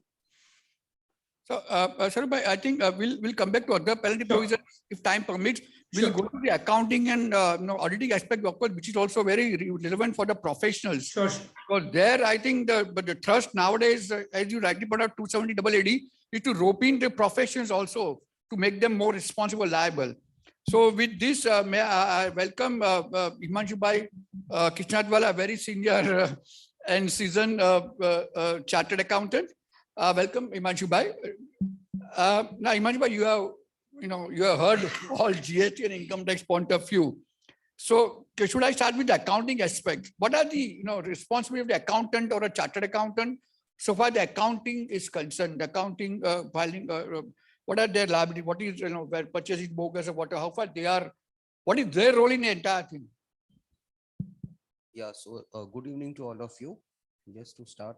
So, Saurabh, I think we'll come back to other penalty provisions if time permits. We'll go to the accounting and auditing aspect, of course, which is also very relevant for the professionals. Sure. Because there, I think the thrust nowadays, as you rightly put out, 270 AAD, is to rope in the professions also to make them more responsible, liable. So with this, may I welcome Himanshu Bhai Kishnadwala, a very senior and seasoned chartered accountant. Welcome, Himanshu Bhai. Now, Himanshu Bhai, you have heard all GST and income tax point of view. So, should I start with the accounting aspect? What are the responsibility of the accountant or a chartered accountant so far the accounting is concerned? The accounting filing, what are their liability? What is where purchase is bogus or what? How far they are? What is their role in the entire thing? Yeah. So, good evening to all of you. Just to start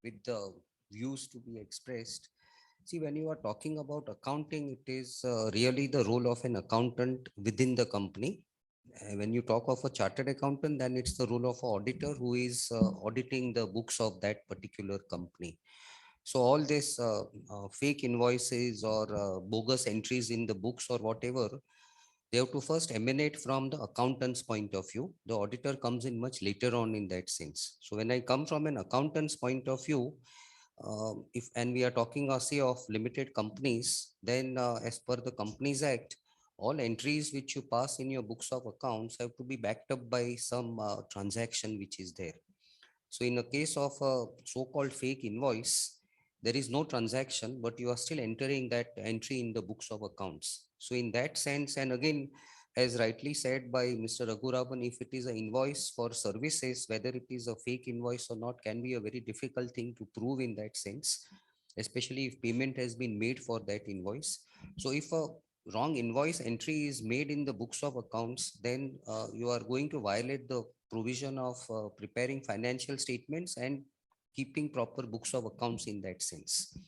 with the views to be expressed. See, when you are talking about accounting, it is really the role of an accountant within the company. When you talk of a chartered accountant, then it's the role of an auditor who is auditing the books of that particular company. So all this fake invoices or bogus entries in the books or whatever, they have to first emanate from the accountant's point of view. The auditor comes in much later on in that sense. So when I come from an accountant's point of view, and we are talking say of limited companies, then as per the Companies Act, all entries which you pass in your books of accounts have to be backed up by some transaction which is there. So in a case of a so-called fake invoice, there is no transaction, but you are still entering that entry in the books of accounts. So in that sense, and again, as rightly said by Mr. Raghuraman, if it is an invoice for services, whether it is a fake invoice or not can be a very difficult thing to prove in that sense, especially if payment has been made for that invoice. So if a wrong invoice entry is made in the books of accounts, then you are going to violate the provision of preparing financial statements and keeping proper books of accounts in that sense.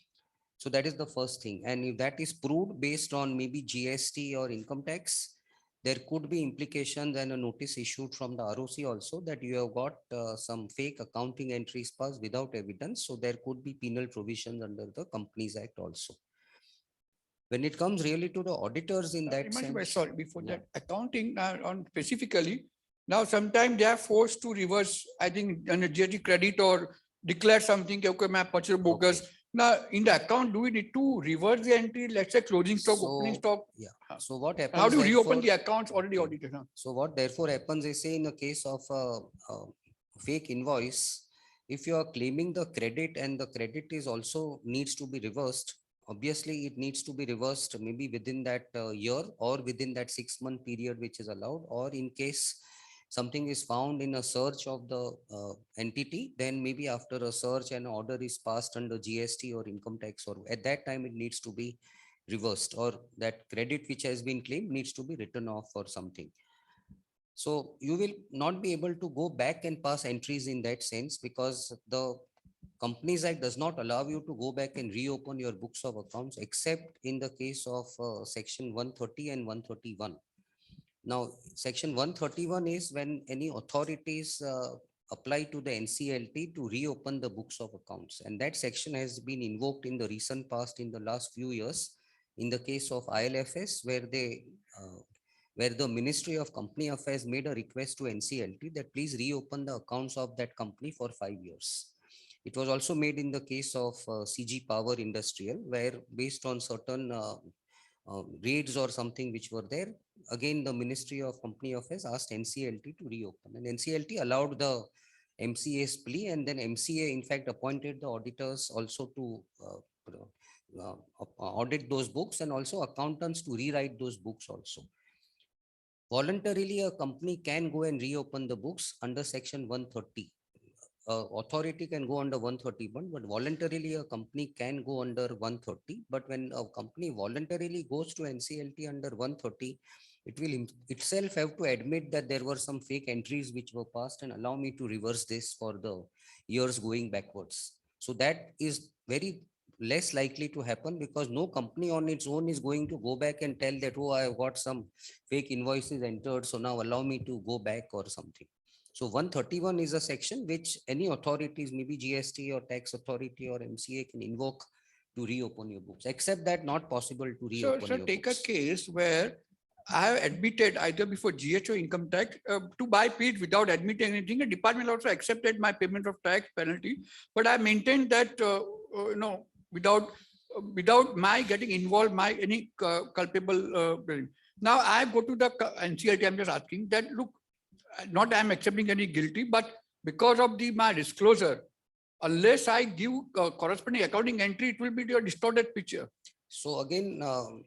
So that is the first thing. And if that is proved based on maybe GST or income tax, there could be implications and a notice issued from the ROC also that you have got some fake accounting entries passed without evidence. So there could be penal provisions under the Companies Act also. When it comes really to the auditors in that sense. Sorry, before that, accounting on specifically, now sometimes they are forced to reverse, I think, on a GST credit or declare something, okay, my purchase bogus. Now, in the account, do we need to reverse the entry, let's say closing stock, opening stock? Yeah. So what happens? How do you reopen therefore- the accounts already audited? Huh? So what therefore happens is, say in the case of a fake invoice, if you are claiming the credit and the credit is also needs to be reversed, obviously it needs to be reversed maybe within that year or within that 6-month period which is allowed, or in case something is found in a search of the entity, then maybe after a search and order is passed under GST or income tax, or at that time it needs to be reversed, or that credit which has been claimed needs to be written off or something. So you will not be able to go back and pass entries in that sense, because the Companies Act does not allow you to go back and reopen your books of accounts except in the case of section 130 and 131. Now, section 131 is when any authorities apply to the NCLT to reopen the books of accounts. And that section has been invoked in the recent past in the last few years in the case of ILFS, where the Ministry of Company Affairs made a request to NCLT that please reopen the accounts of that company for 5 years. It was also made in the case of CG Power Industrial, where based on certain raids or something which were there, again the Ministry of Company Affairs asked NCLT to reopen, and NCLT allowed the MCA's plea, and then MCA in fact appointed the auditors also to audit those books, and also accountants to rewrite those books also. Voluntarily, a company can go and reopen the books under section 130. Authority can go under 131, but voluntarily a company can go under 130. But when a company voluntarily goes to NCLT under 130, it will itself have to admit that there were some fake entries which were passed and allow me to reverse this for the years going backwards. So that is very less likely to happen, because no company on its own is going to go back and tell that, oh, I have got some fake invoices entered, so now allow me to go back or something. So 131 is a section which any authorities, maybe GST or tax authority or MCA, can invoke to reopen your books, except that not possible to reopen your take books. a case where I have admitted either before GST or income tax to buy paid without admitting anything. A department also accepted my payment of tax penalty, but I maintained that without my getting involved, any culpable. Now I go to the NCLT. I'm just asking that, look, not I'm accepting any guilty, but because of my disclosure, unless I give corresponding accounting entry, it will be a distorted picture. So again,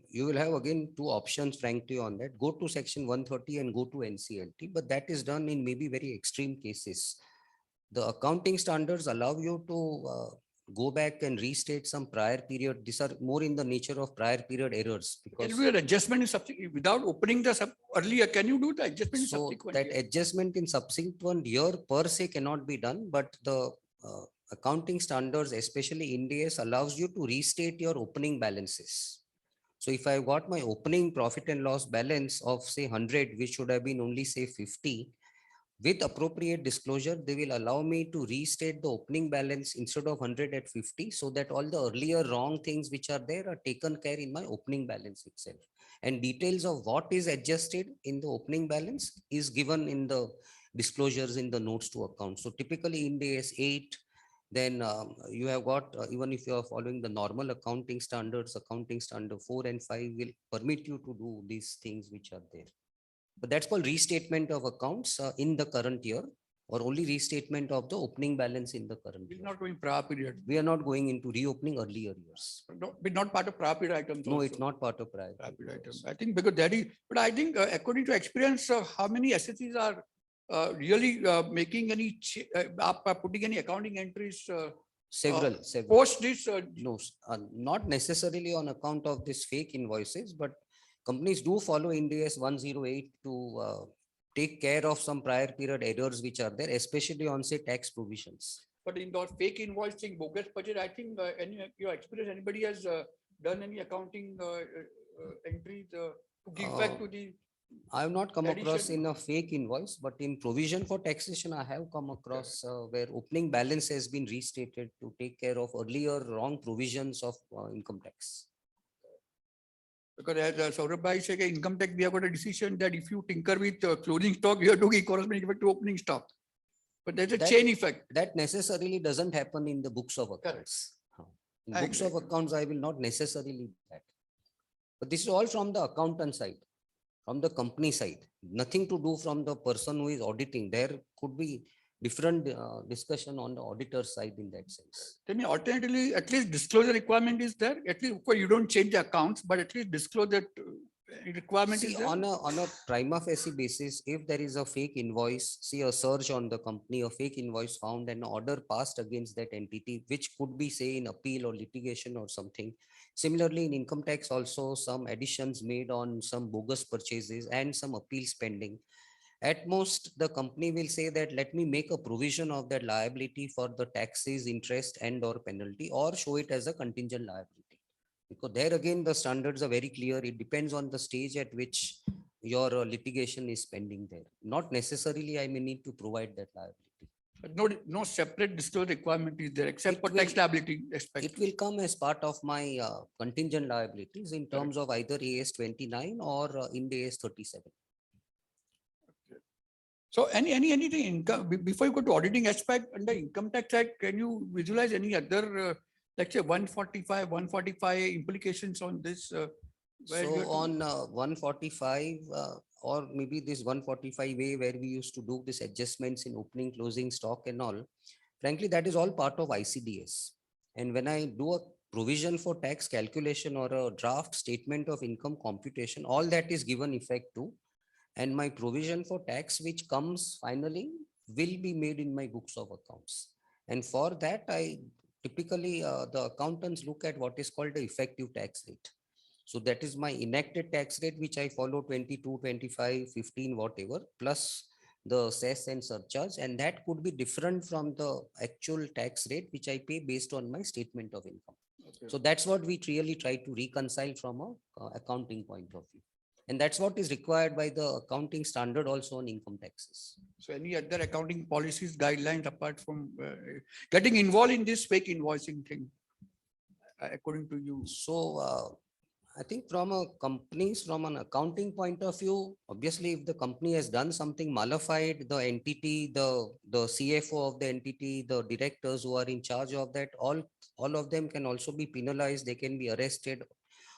you will have again two options, frankly, on that. Go to section 130 and go to NCLT, but that is done in maybe very extreme cases. The accounting standards allow you to go back and restate some prior period. These are more in the nature of prior period errors. Because can you do an adjustment in subsequent without opening the earlier? Can you do the adjustment in subsequent? That adjustment in subsequent year per se cannot be done, but the accounting standards, especially Ind-AS, allows you to restate your opening balances. So if I got my opening profit and loss balance of say 100, which should have been only say 50, with appropriate disclosure, they will allow me to restate the opening balance instead of 100 at 50, so that all the earlier wrong things which are there are taken care in my opening balance itself. And details of what is adjusted in the opening balance is given in the disclosures in the notes to account. So typically Ind-AS 8, then you have got, even if you are following the normal accounting standards, accounting standard 4 and 5 will permit you to do these things which are there. But that's called restatement of accounts in the current year. or only restatement of the opening balance in the current We're year. not going prior period. We are not going into reopening earlier years. But not part of prior period items. No, also. it's not part of prior. Period items. I think because that is, but I think according to experience, how many SSCs are really making any, putting any accounting entries? Several. Post this. No, not necessarily on account of this fake invoices, but companies do follow Ind-AS 108 to take care of some prior period errors which are there, especially on say tax provisions. But in the fake invoicing, bogus budget, I think your experience, anybody has done any accounting entries to give back to the. I have not come across addition? in a fake invoice, but in provision for taxation, I have come across where opening balance has been restated to take care of earlier wrong provisions of income tax. Because as Saurabh said, income tax, we have got a decision that if you tinker with closing stock, you have to give corresponding effect to opening stock. But there's a chain effect. That necessarily doesn't happen in the books of accounts. In books of accounts, I will not necessarily do that. But this is all from the accountant side, from the company side, nothing to do from the person who is auditing. There could be different discussion on the auditor side in that sense. Tell me, alternatively, at least disclosure requirement is there. At least you don't change the accounts, but at least disclose that requirement See, is there. on a prima facie basis, if there is a fake invoice, see a search on the company, a fake invoice found and an order passed against that entity, which could be say in appeal or litigation or something. Similarly, in income tax also some additions made on some bogus purchases and some appeals pending. At most, the company will say that let me make a provision of that liability for the taxes, interest and or penalty, or show it as a contingent liability. Because there again, the standards are very clear. It depends on the stage at which your litigation is pending there. Not necessarily I may need to provide that liability. But no separate disclosure requirement is there except for tax liability aspect. It will come as part of my contingent liabilities in terms of either AS 29 or Ind-AS 37. So anything income before you go to auditing aspect under income tax act, can you visualize any other let's say 145, 145 implications on this? So on 145 or maybe this 145A where we used to do this adjustments in opening, closing stock and all, frankly, that is all part of ICDS. And when I do a provision for tax calculation or a draft statement of income computation, all that is given effect to. And my provision for tax, which comes finally, will be made in my books of accounts. And for that, I typically, the accountants look at what is called the effective tax rate. So that is my enacted tax rate, which I follow 22, 25, 15, whatever, plus the cess and surcharge. And that could be different from the actual tax rate, which I pay based on my statement of income. Okay. So that's what we really try to reconcile from a accounting point of view. And that's what is required by the accounting standard also on income taxes. So any other accounting policies, guidelines apart from getting involved in this fake invoicing thing, according to you? So I think from an accounting point of view, obviously if the company has done something malified, the entity, the CFO of the entity, the directors who are in charge of that, all of them can also be penalized. They can be arrested.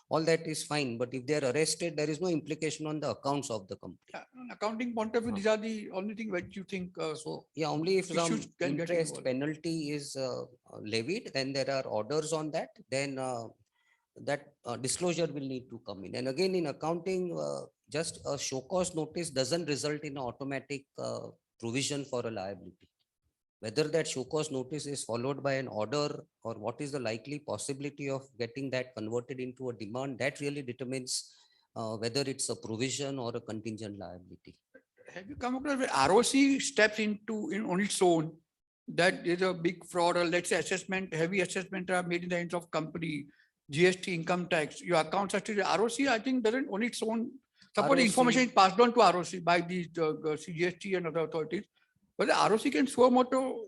All that is fine, but if they are arrested, there is no implication on the accounts of the company. Yeah, on accounting point of view, these are the only thing which you think. So yeah, only if some interest penalty is levied, then there are orders on that, then that disclosure will need to come in. And again, in accounting, just a show cause notice doesn't result in an automatic provision for a liability. Whether that show cause notice is followed by an order or what is the likely possibility of getting that converted into a demand, that really determines whether it's a provision or a contingent liability. Have you come across where ROC steps into on its own? That is a big fraud, or let's say heavy assessment are made in the hands of company, GST, income tax, your accounts are still ROC, I think doesn't on its own. Suppose the information is passed on to ROC by the CGST and other authorities. But the ROC can suo moto.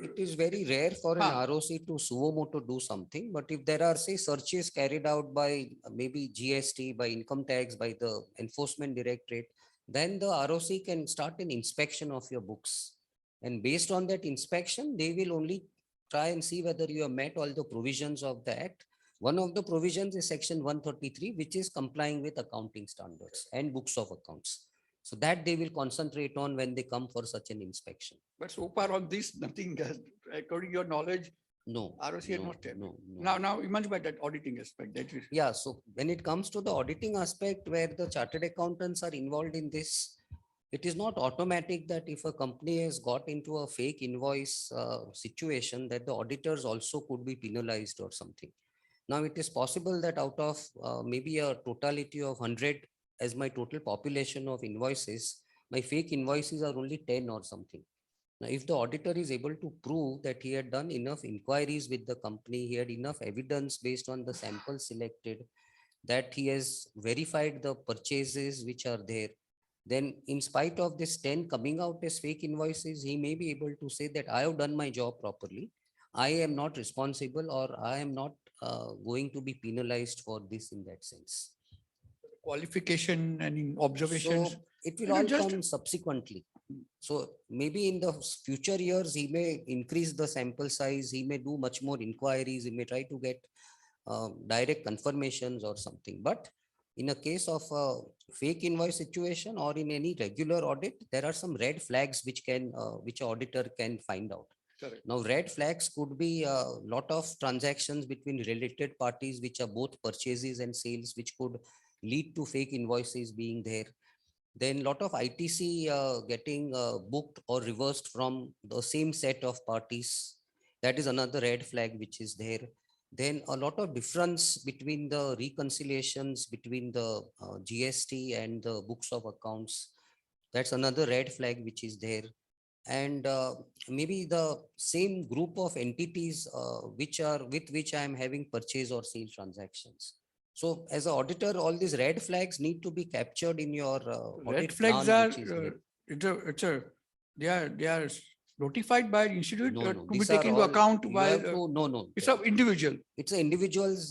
It is very rare for an ROC to suo moto do something. But if there are, say, searches carried out by maybe GST, by income tax, by the enforcement directorate, then the ROC can start an inspection of your books. And based on that inspection, they will only try and see whether you have met all the provisions of the Act. One of the provisions is Section 133, which is complying with accounting standards and books of accounts. So that they will concentrate on when they come for such an inspection. But so far on this, nothing has, according to your knowledge, No. ROC has no, not stepped. no, no. Now, Himanshu, by that auditing aspect, that is. Yeah, so when it comes to the auditing aspect where the chartered accountants are involved in this, it is not automatic that if a company has got into a fake invoice situation that the auditors also could be penalized or something. Now it is possible that out of maybe a totality of 100 as my total population of invoices, my fake invoices are only 10 or something. Now, if the auditor is able to prove that he had done enough inquiries with the company, he had enough evidence based on the sample selected, that he has verified the purchases which are there, then in spite of this 10 coming out as fake invoices, he may be able to say that I have done my job properly. I am not responsible or I am not going to be penalized for this in that sense. Qualification and in observations. So it will all come subsequently. So maybe in the future years, he may increase the sample size. He may do much more inquiries. He may try to get direct confirmations or something. But in a case of a fake invoice situation or in any regular audit, there are some red flags which can, which auditor can find out. Correct. Now, red flags could be a lot of transactions between related parties, which are both purchases and sales, which could lead to fake invoices being there. Then a lot of ITC getting booked or reversed from the same set of parties. That is another red flag which is there. Then a lot of difference between the reconciliations between the GST and the books of accounts. That's another red flag which is there. And maybe the same group of entities which are with which I am having purchase or sale transactions. So as an auditor, all these red flags need to be captured in your Red audit flags plan, are, they are notified by institute No, to be these taken are into all- account you while. have to- no. It's an individual. It's an individual's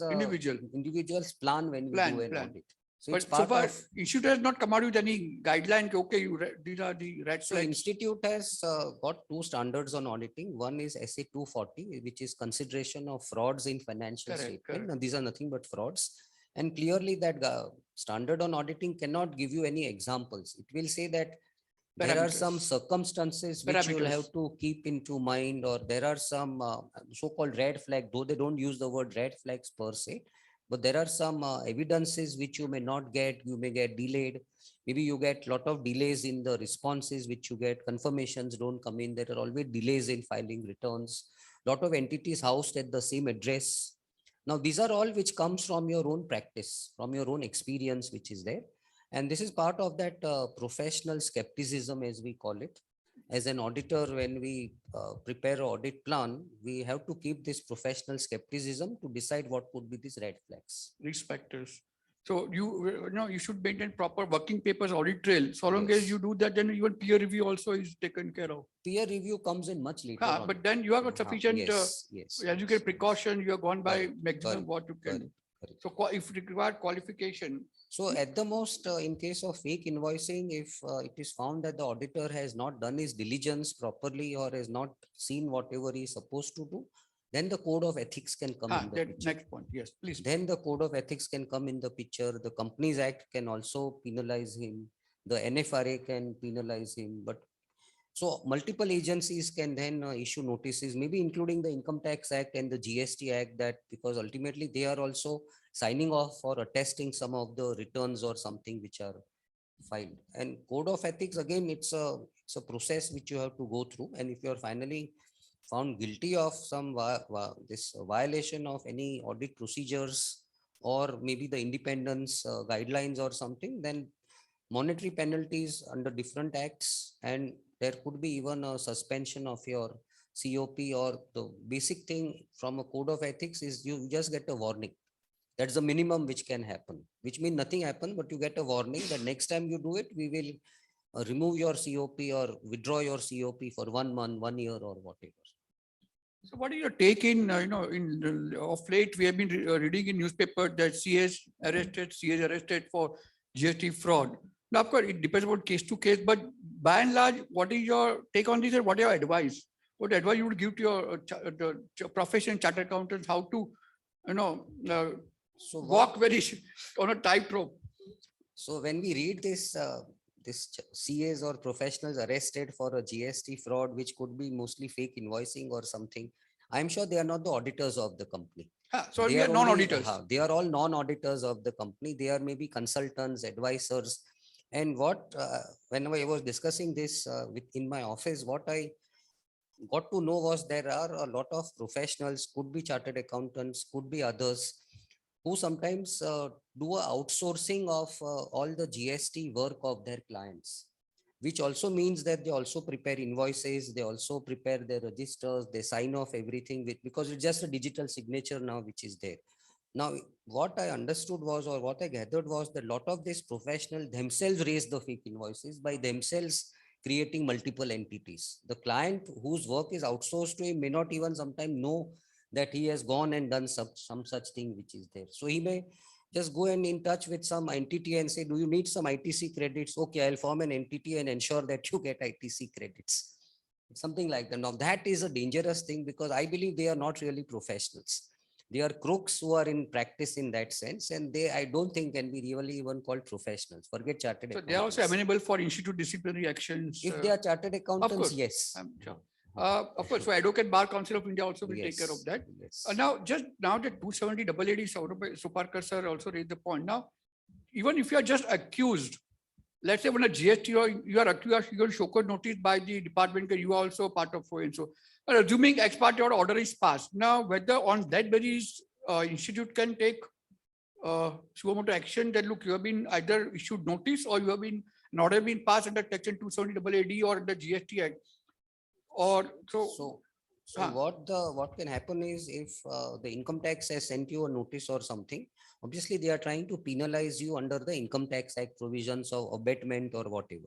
plan when we do an audit. So But it's so part far, of. institute has not come out with any guideline. Okay, these are the red So flags. institute has got two standards on auditing. One is SA 240, which is consideration of frauds in financial Correct, statement. correct. Now, these are nothing but frauds. And clearly that standard on auditing cannot give you any examples. It will say that there are some Parameters. circumstances which you will Parameters. have to keep into mind, or there are some so-called red flag, though they don't use the word red flags per se, but there are some evidences which you may not get, you may get delayed. Maybe you get a lot of delays in the responses which you get, confirmations don't come in, there are always delays in filing returns, lot of entities housed at the same address. Now, these are all which comes from your own practice, from your own experience, which is there. And this is part of that professional skepticism, as we call it. As an auditor, when we prepare an audit plan, we have to keep this professional skepticism to decide what could be these red flags. Risk factors. So you should maintain proper working papers audit trail. So long as you do that, then even peer review also is taken care of. Peer review comes in much later on. But then you have got sufficient, yes, as you get precaution, you have gone by Correct, maximum correct, what you can. correct. So if required qualification. So at the most, in case of fake invoicing, if it is found that the auditor has not done his diligence properly or has not seen whatever he is supposed to do, then the code of ethics can come in the picture. Next point, yes, please. Then the code of ethics can come in the picture. The Companies Act can also penalize him. The NFRA can penalize him. But so multiple agencies can then issue notices, maybe including the Income Tax Act and the GST Act, that because ultimately they are also signing off or attesting some of the returns or something which are filed. And code of ethics, again, it's a process which you have to go through. And if you are finally found guilty of some this violation of any audit procedures or maybe the independence guidelines or something, then monetary penalties under different acts, and there could be even a suspension of your COP, or the basic thing from a code of ethics is you just get a warning. That's the minimum which can happen, which means nothing happened, but you get a warning that next time you do it, we will remove your COP or withdraw your COP for 1 month, 1 year or whatever. So what is your take in, of late, we have been reading in newspaper that CS arrested for GST fraud. Now, of course, it depends on case to case, but by and large, what is your take on this and what is your advice? What advice you would give to your profession, chartered accountants, how to, walk very on a tightrope? So when we read this, this CAs or professionals arrested for a GST fraud, which could be mostly fake invoicing or something. I'm sure they are not the auditors of the company. So they are non-auditors. They are all non-auditors of the company. They are maybe consultants, advisors. And what, when I was discussing this in my office, what I got to know was there are a lot of professionals, could be chartered accountants, could be others, who sometimes do a outsourcing of all the GST work of their clients, which also means that they also prepare invoices, they also prepare their registers, they sign off everything with, because it's just a digital signature now, which is there. Now, what I understood was, or what I gathered was that a lot of these professionals themselves raise the fake invoices by themselves creating multiple entities. The client whose work is outsourced to him may not even sometimes know that he has gone and done some such thing which is there. So he may just go and in touch with some entity and say, do you need some ITC credits? Okay, I'll form an entity and ensure that you get ITC credits. Something like that. Now that is a dangerous thing, because I believe they are not really professionals. They are crooks who are in practice in that sense, and they, I don't think, can be really even called professionals. Forget chartered So accountants. they are also amenable for institute disciplinary actions. If they are chartered accountants, of course, yes. Sure. Of course, so Advocate Bar Council of India also will take care of that. Now, just now that 270 AAD Saurabh Soparkar sir also raised the point. Now, even if you are just accused, let's say when a GST or you are accused, you are show cause notice by the department that you are also part of so and so. Assuming ex parte or order is passed. Now, whether on that basis institute can take suo motu action that look, you have been either issued notice or you have been an order been passed under section 270 AAD or the GST Act. Or so what can happen is, if the income tax has sent you a notice or something, obviously they are trying to penalize you under the Income Tax Act provisions of abatement or whatever.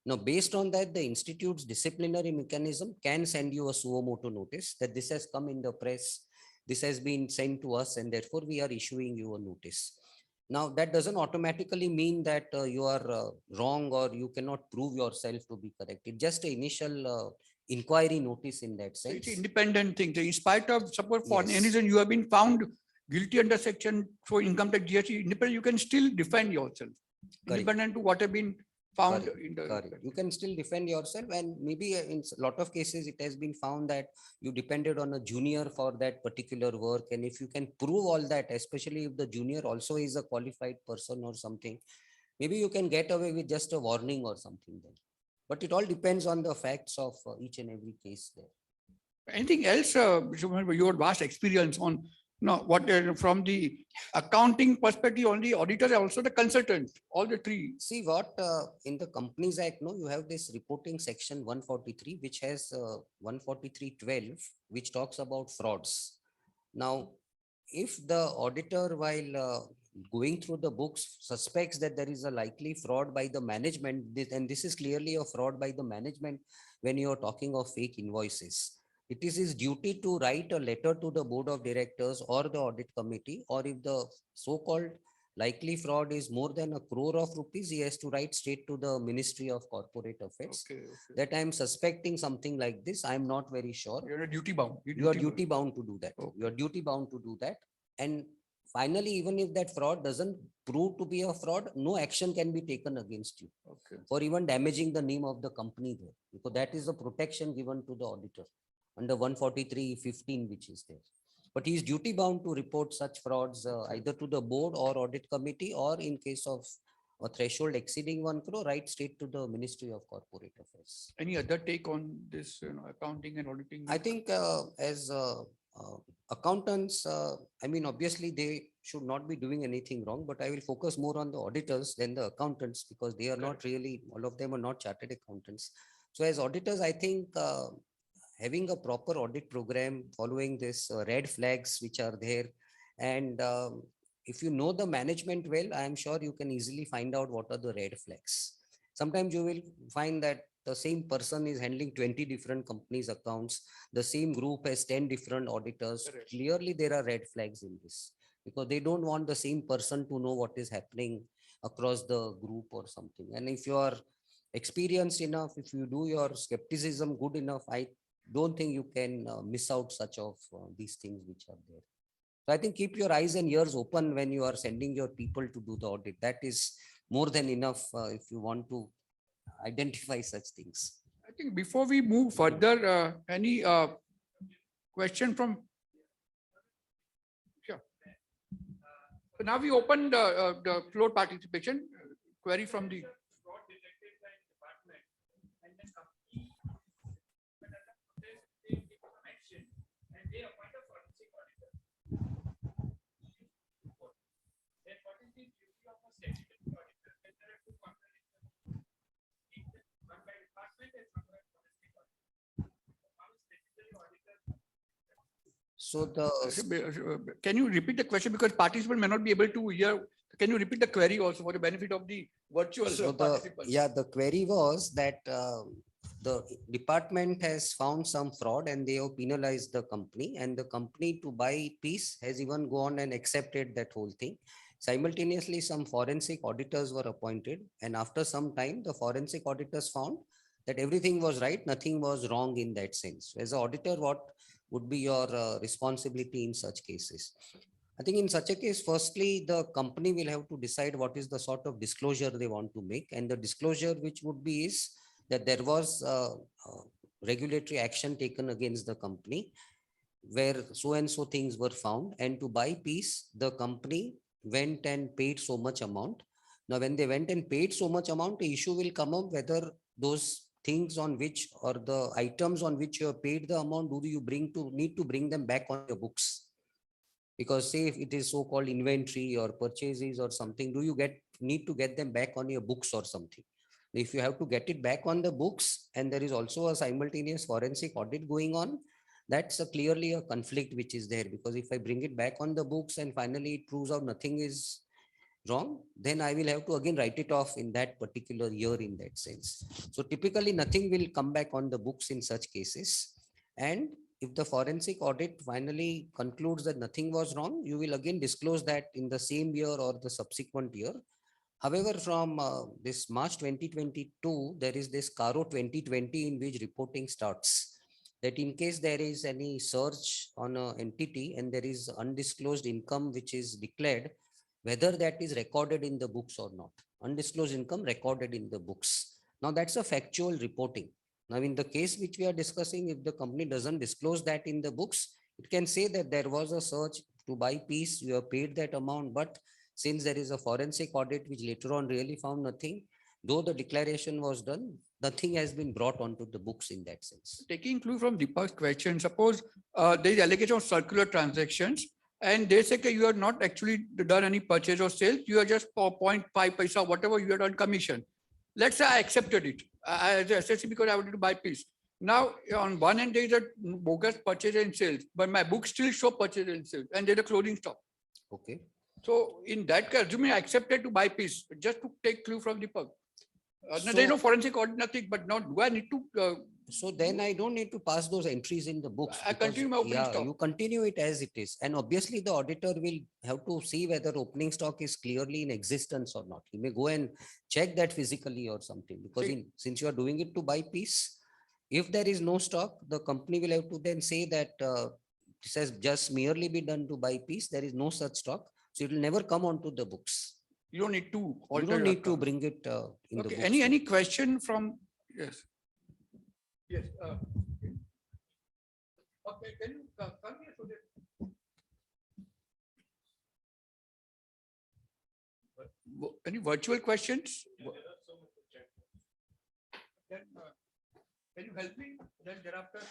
Now, based on that, the institute's disciplinary mechanism can send you a suo motu notice that this has come in the press, this has been sent to us, and therefore we are issuing you a notice. Now, that doesn't automatically mean that you are wrong or you cannot prove yourself to be correct. It's just an initial inquiry notice in that sense. It's an independent thing. So in spite of support for any reason you have been found guilty under section for income tax GST, independent, you can still defend yourself. Correct. Independent to what have been found Correct. in the. Correct. You can still defend yourself, and maybe in a lot of cases it has been found that you depended on a junior for that particular work, and if you can prove all that, especially if the junior also is a qualified person or something, maybe you can get away with just a warning or something then. But it all depends on the facts of each and every case there. Anything else, your vast experience on what from the accounting perspective, only auditors, also the consultant, all the three. See what in the Companies Act, no, you have this reporting section 143, which has 143.12, which talks about frauds. Now, if the auditor, while going through the books, suspects that there is a likely fraud by the management, and this is clearly a fraud by the management when you are talking of fake invoices, it is his duty to write a letter to the board of directors or the audit committee, or if the so-called likely fraud is more than ₹1 crore, he has to write straight to the Ministry of Corporate Affairs that I am suspecting something like this. I am not very sure. You're duty bound. You are duty bound to do that. You are duty bound to do that. And finally, even if that fraud doesn't prove to be a fraud, no action can be taken against you for even damaging the name of the company there, because that is a protection given to the auditor under 143.15, which is there. But he is duty bound to report such frauds either to the board or audit committee, or in case of a threshold exceeding ₹1 crore, right straight to the Ministry of Corporate Affairs. Any other take on this, accounting and auditing? I think as accountants, I mean, obviously they should not be doing anything wrong, but I will focus more on the auditors than the accountants, because they are not really, all of them are not chartered accountants. So as auditors, I think having a proper audit program, following this red flags which are there, and if you know the management well, I am sure you can easily find out what are the red flags. Sometimes you will find that the same person is handling 20 different companies' accounts. The same group has 10 different auditors. Clearly, there are red flags in this, because they don't want the same person to know what is happening across the group or something. And if you are experienced enough, if you do your skepticism good enough, I don't think you can miss out such of these things which are there. So I think keep your eyes and ears open when you are sending your people to do the audit. That is more than enough if you want to identify such things. I think before we move further, any question from? Sure. So now we open the floor participation. Query from the. So the Can you repeat the question, because participant may not be able to hear? Can you repeat the query also for the benefit of the virtual participants? The query was that the department has found some fraud and they have penalized the company, and the company, to buy peace, has even gone and accepted that whole thing. Simultaneously, some forensic auditors were appointed, and after some time, the forensic auditors found that everything was right, nothing was wrong in that sense. As an auditor, what would be your responsibility in such cases? I think in such a case, firstly, the company will have to decide what is the sort of disclosure they want to make. And the disclosure which would be is that there was regulatory action taken against the company where so and so things were found. And to buy peace, the company went and paid so much amount. Now, when they went and paid so much amount, the issue will come up whether those things on which, or the items on which you have paid the amount, do you need to bring them back on your books? Because say if it is so-called inventory or purchases or something, do you need to get them back on your books or something? If you have to get it back on the books and there is also a simultaneous forensic audit going on, that's clearly a conflict which is there, because if I bring it back on the books and finally it proves out nothing is wrong, then I will have to again write it off in that particular year in that sense. So typically nothing will come back on the books in such cases. And if the forensic audit finally concludes that nothing was wrong, you will again disclose that in the same year or the subsequent year. However, from this March 2022, there is this CARO 2020 in which reporting starts. That in case there is any search on an entity and there is undisclosed income which is declared, whether that is recorded in the books or not. Undisclosed income recorded in the books. Now that's a factual reporting. Now in the case which we are discussing, if the company doesn't disclose that in the books, it can say that there was a search to buy peace, you have paid that amount, but since there is a forensic audit which later on really found nothing, though the declaration was done, nothing has been brought onto the books in that sense. Taking clue from Deepak's question, suppose there is allegation of circular transactions and they say that you have not actually done any purchase or sale, you are just for 0.5 paisa, whatever you had on commission. Let's say I accepted it as a SSC because I wanted to buy peace. Now, on one end, there is a bogus purchase and sales, but my books still show purchase and sales, and there's a closing stock. Okay. So in that case, assuming I accepted to buy peace, just to take clue from Deepak. There is no forensic audit, nothing, but now do I need to? So then I don't need to pass those entries in the books. I continue my opening stock. You continue it as it is. And obviously the auditor will have to see whether opening stock is clearly in existence or not. He may go and check that physically or something, because since you are doing it to buy peace, if there is no stock, the company will have to then say that this has just merely be done to buy peace. There is no such stock. So it will never come onto the books. You don't need to. You don't need to bring it in the books. Any question from? Yes. Yes. Okay. Can you come here so that? Any virtual questions? Then, can you help me? Then thereafter,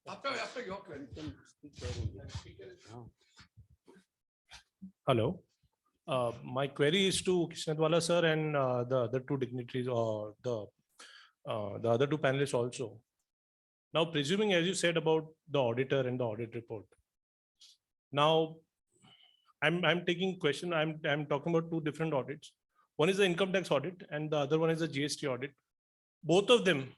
after your query. Hello. My query is to Kishnadwala sir and the other two dignitaries, or the other two panelists also. Now, presuming, as you said about the auditor and the audit report. Now, I'm taking question. I'm talking about two different audits. One is the income tax audit, and the other one is the GST audit. Both of them,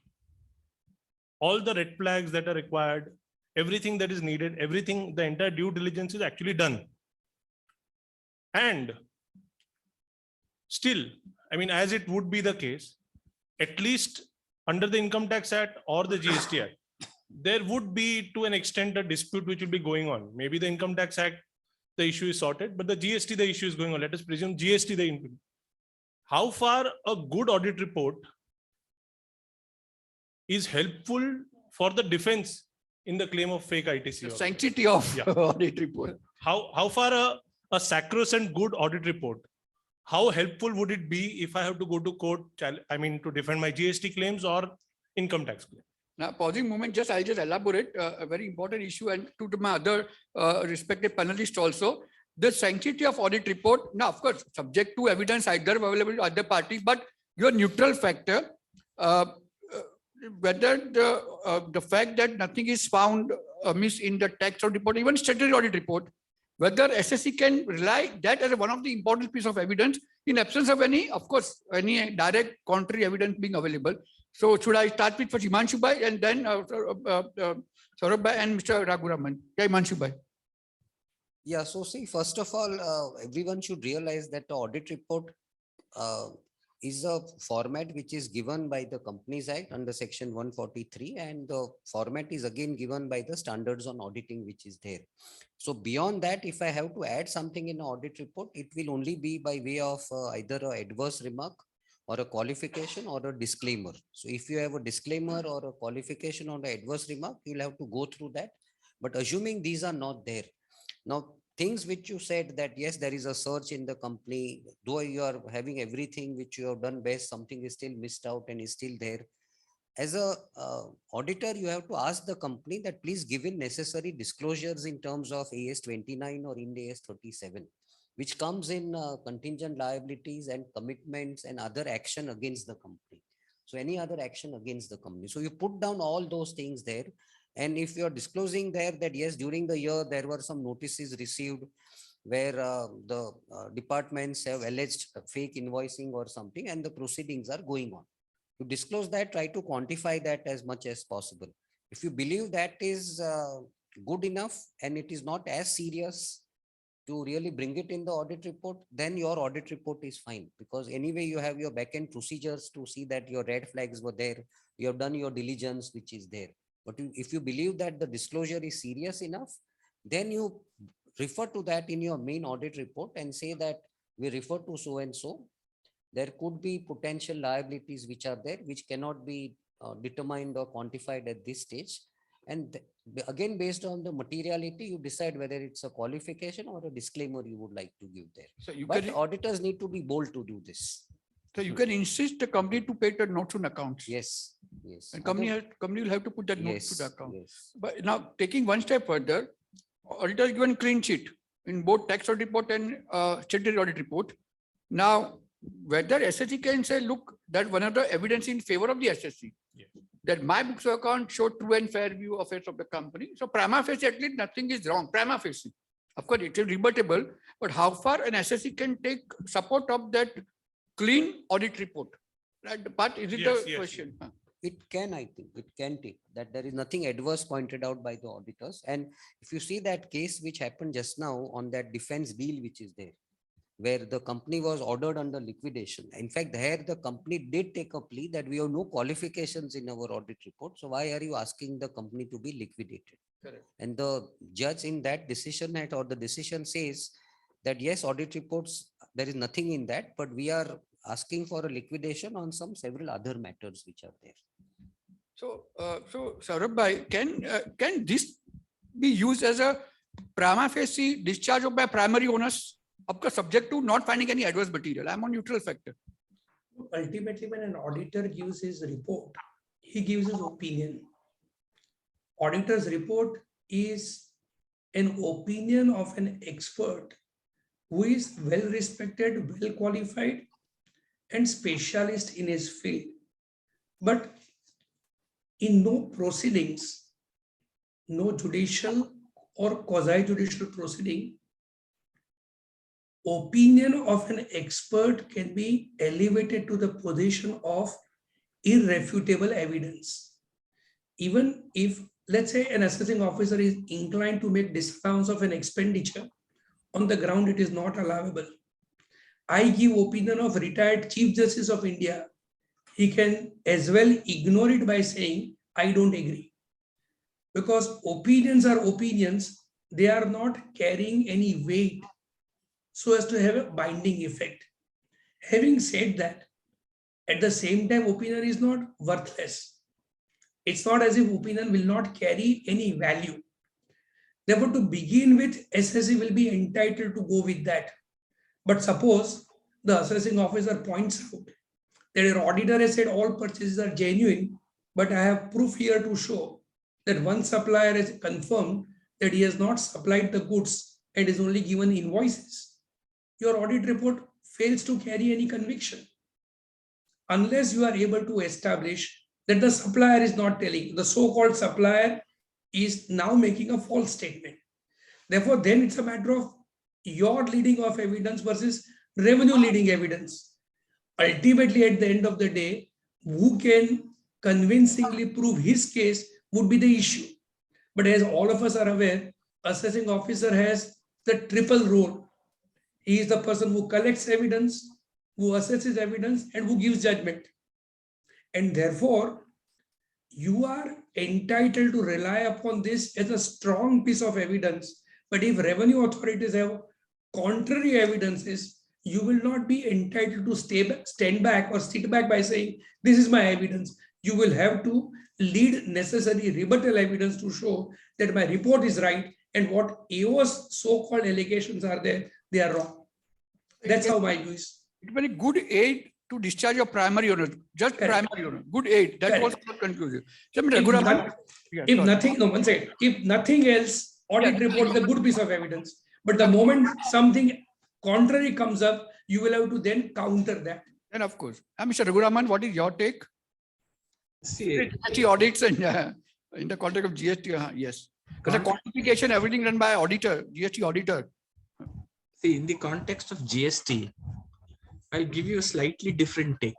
all the red flags that are required, everything that is needed, everything, the entire due diligence is actually done. And still, I mean, as it would be the case, at least under the Income Tax Act or the GST Act, there would be, to an extent, a dispute which will be going on. Maybe the Income Tax Act, the issue is sorted, but the GST, the issue is going on. Let us presume GST, how far a good audit report is helpful for the defense in the claim of fake ITC. The sanctity of audit report. How far a sacrosanct good audit report, how helpful would it be if I have to go to court, to defend my GST claims or income tax claim? Now, pausing moment, I'll just elaborate a very important issue, and to my other respected panelists also. The sanctity of audit report, now of course, subject to evidence either available to other parties, but your neutral factor, whether the fact that nothing is found amiss in the tax audit report, even statutory audit report, whether SSC can rely that as one of the important piece of evidence in absence of any, of course, any direct contrary evidence being available. So should I start with first Himanshu Bhai and then Saurabh Bhai and Mr. Raghuraman? Yeah, Himanshu Bhai. Yeah, so see, first of all, everyone should realize that the audit report is a format which is given by the Companies Act under section 143, and the format is again given by the standards on auditing which is there. So beyond that, if I have to add something in an audit report, it will only be by way of either an adverse remark or a qualification or a disclaimer. So if you have a disclaimer or a qualification or an adverse remark, you'll have to go through that. But assuming these are not there, now things which you said that yes, there is a search in the company, though you are having everything which you have done best, something is still missed out and is still there. As a auditor, you have to ask the company that please give in necessary disclosures in terms of AS 29 or Ind-AS 37. Which comes in contingent liabilities and commitments and other action against the company. So any other action against the company. So you put down all those things there. And if you're disclosing there that yes, during the year, there were some notices received where the departments have alleged fake invoicing or something and the proceedings are going on. To disclose that, try to quantify that as much as possible. If you believe that is good enough and it is not as serious to really bring it in the audit report, then your audit report is fine, because anyway you have your back-end procedures to see that your red flags were there, you have done your diligence which is there. But if you believe that the disclosure is serious enough, then you refer to that in your main audit report and say that we refer to so and so. There could be potential liabilities which are there, which cannot be determined or quantified at this stage. And again, based on the materiality, you decide whether it's a qualification or a disclaimer you would like to give there. So you but auditors need to be bold to do this. So you can insist the company to pay the notes on accounts. Yes, yes. And company will have to put that notes to the account. Yes. But now taking one step further, auditor is given clean sheet in both tax audit report and statutory audit report. Now, whether SSC can say, look, that one of the evidence in favor of the SSC, that my books of account show true and fair view of affairs of the company. So prima facie, at least nothing is wrong. Prima facie. Of course, it is rebuttable, but how far an SSC can take support of that clean audit report? Right? But is it a question? It can, I think, it can take that there is nothing adverse pointed out by the auditors. And if you see that case which happened just now on that defense deal which is there, where the company was ordered under liquidation. In fact, there the company did take a plea that we have no qualifications in our audit report. So why are you asking the company to be liquidated? Correct. And the judge in that decision or the decision says that yes, audit reports, there is nothing in that, but we are asking for a liquidation on several other matters which are there. So, Saurabh Bhai, can this be used as a prima facie discharge of my primary owners? Of course, subject to not finding any adverse material. I'm on neutral factor. Ultimately, when an auditor gives his report, he gives his opinion. Auditor's report is an opinion of an expert who is well respected, well qualified, and specialist in his field. But in no proceedings, no judicial or quasi-judicial proceeding, opinion of an expert can be elevated to the position of irrefutable evidence. Even if, let's say, an assessing officer is inclined to make disallowance of an expenditure, on the ground it is not allowable. I give opinion of retired Chief Justice of India. He can as well ignore it by saying, I don't agree. Because opinions are opinions, they are not carrying any weight so as to have a binding effect. Having said that, at the same time, opinion is not worthless. it's not as if opinion will not carry any value. Therefore, to begin with, SSE will be entitled to go with that. But suppose the assessing officer points out that your auditor has said all purchases are genuine, but I have proof here to show that one supplier has confirmed that he has not supplied the goods and is only given invoices. Your audit report fails to carry any conviction unless you are able to establish that the supplier is not telling, the so-called supplier is now making a false statement. Therefore, then it's a matter of your leading of evidence versus revenue leading evidence. Ultimately, at the end of the day, who can convincingly prove his case would be the issue. But as all of us are aware, assessing officer has the triple role. He is the person who collects evidence, who assesses evidence, and who gives judgment. And therefore, you are entitled to rely upon this as a strong piece of evidence. But if revenue authorities have contrary evidences, you will not be entitled to stand back or sit back by saying, this is my evidence. You will have to lead necessary rebuttal evidence to show that my report is right and what AO's so-called allegations are there, they are wrong. That's how my view is. It's very good aid to discharge your primary owner, just Correct. primary owner. Good aid. That Correct. was not conclusive. If nothing else, audit report is a good piece of evidence. But the moment something contrary comes up, you will have to then counter that. And of course, Mr. Raghuraman, what is your take? See, GST audits and in the context of GST, yes. Because the quantification, everything done by auditor, GST auditor. See, in the context of GST, I'll give you a slightly different take.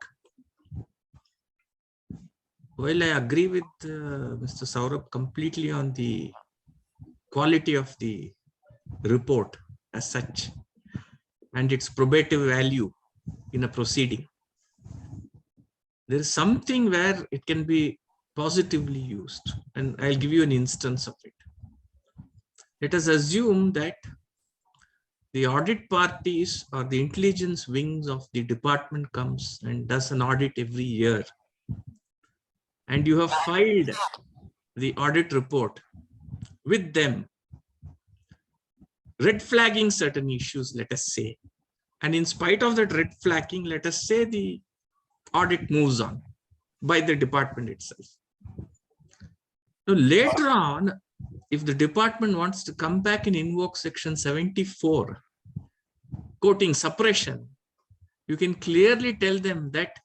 While I agree with Mr. Saurabh completely on the quality of the report as such and its probative value in a proceeding, there is something where it can be positively used, and I'll give you an instance of it. Let us assume that the audit parties or the intelligence wings of the department comes and does an audit every year, and you have filed the audit report with them, red flagging certain issues, let us say, and in spite of that red flagging, let us say the audit moves on by the department itself. Now, later on, if the department wants to come back and invoke section 74, quoting suppression, you can clearly tell them that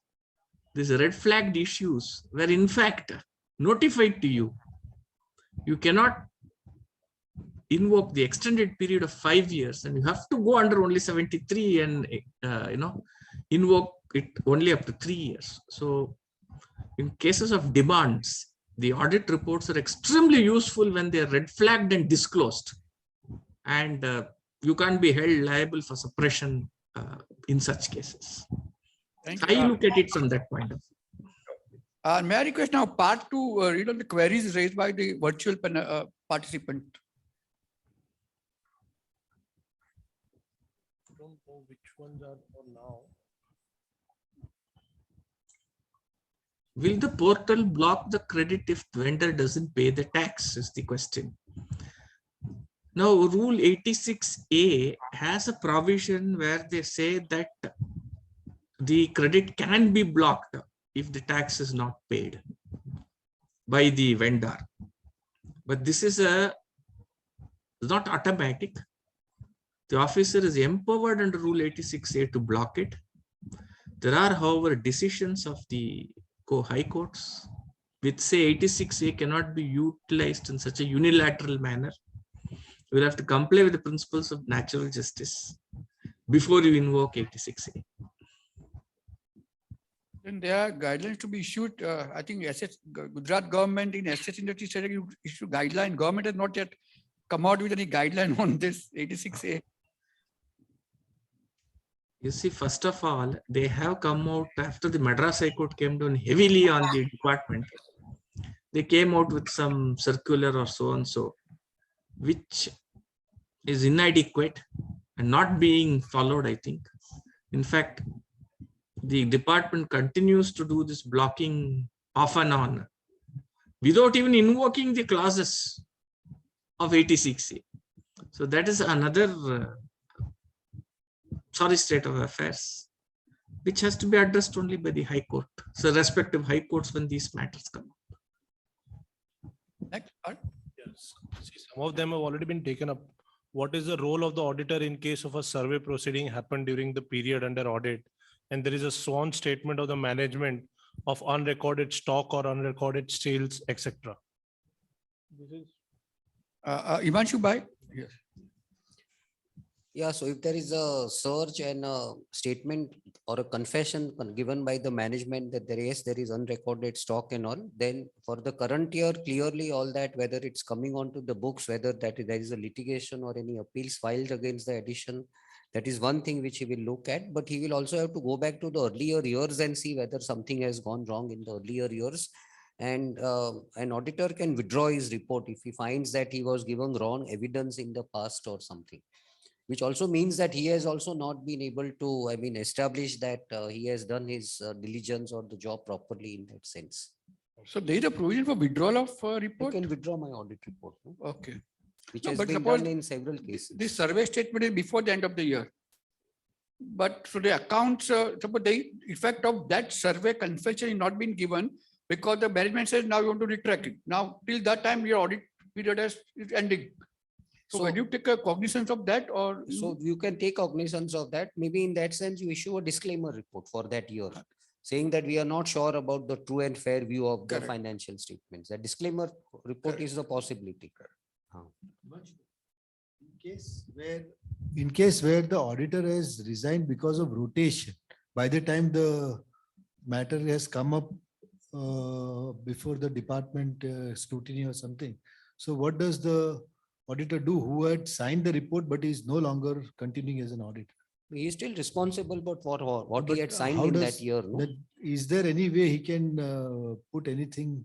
these red flagged issues were in fact notified to you. You cannot invoke the extended period of 5 years, and you have to go under only 73 and invoke it only up to 3 years. So in cases of demands, the audit reports are extremely useful when they are red flagged and disclosed, and you can't be held liable for suppression in such cases. I look at it from that point of view. May I request now part to read on the queries raised by the virtual participant. I don't know which ones are for now. Will the portal block the credit if vendor doesn't pay the tax, is the question. Now, Rule 86A has a provision where they say that the credit can be blocked if the tax is not paid by the vendor. But this is not automatic. The officer is empowered under Rule 86A to block it. There are, however, decisions of the high courts which say 86A cannot be utilized in such a unilateral manner. You will have to comply with the principles of natural justice before you invoke 86A. Then there are guidelines to be issued. I think Gujarat government in SS industry said you issue guideline. Government has not yet come out with any guideline on this 86A. You see, first of all, they have come out after the Madras High Court came down heavily on the department. They came out with some circular or so and so, which is inadequate and not being followed, I think. In fact, the department continues to do this blocking off and on without even invoking the clauses of 86A. So that is another sorry state of affairs, which has to be addressed only by the High Court. So respective High Courts when these matters come up. Next, Yes. See, some of them have already been taken up. What is the role of the auditor in case of a survey proceeding happened during the period under audit, and there is a sworn statement of the management of unrecorded stock or unrecorded sales, etc.? This is Himanshu bhai? Yes. Yeah, so if there is a search and a statement or a confession given by the management that there is unrecorded stock and all, then for the current year, clearly all that, whether it's coming onto the books, whether there is a litigation or any appeals filed against the addition, that is one thing which he will look at, but he will also have to go back to the earlier years and see whether something has gone wrong in the earlier years. And an auditor can withdraw his report if he finds that he was given wrong evidence in the past or something, which also means that he has also not been able to, establish that he has done his diligence or the job properly in that sense. So there is a provision for withdrawal of report? You can withdraw my audit report. No? Okay. Which No, has but been suppose done in several cases. This survey statement is before the end of the year. But so the accounts, suppose the effect of that survey confession is not been given because the management says now you want to retract it. Now till that time your audit period is ending. So when you take a cognizance of that, or so you can take cognizance of that. Maybe in that sense, you issue a disclaimer report for that year, saying that we are not sure about the true and fair view of the financial statements. That disclaimer report is a possibility. In case where the auditor has resigned because of rotation, by the time the matter has come up before the department scrutiny or something, so what does the auditor do who had signed the report but is no longer continuing as an auditor? He is still responsible, but for what he had signed in that year. No? Is there any way he can put anything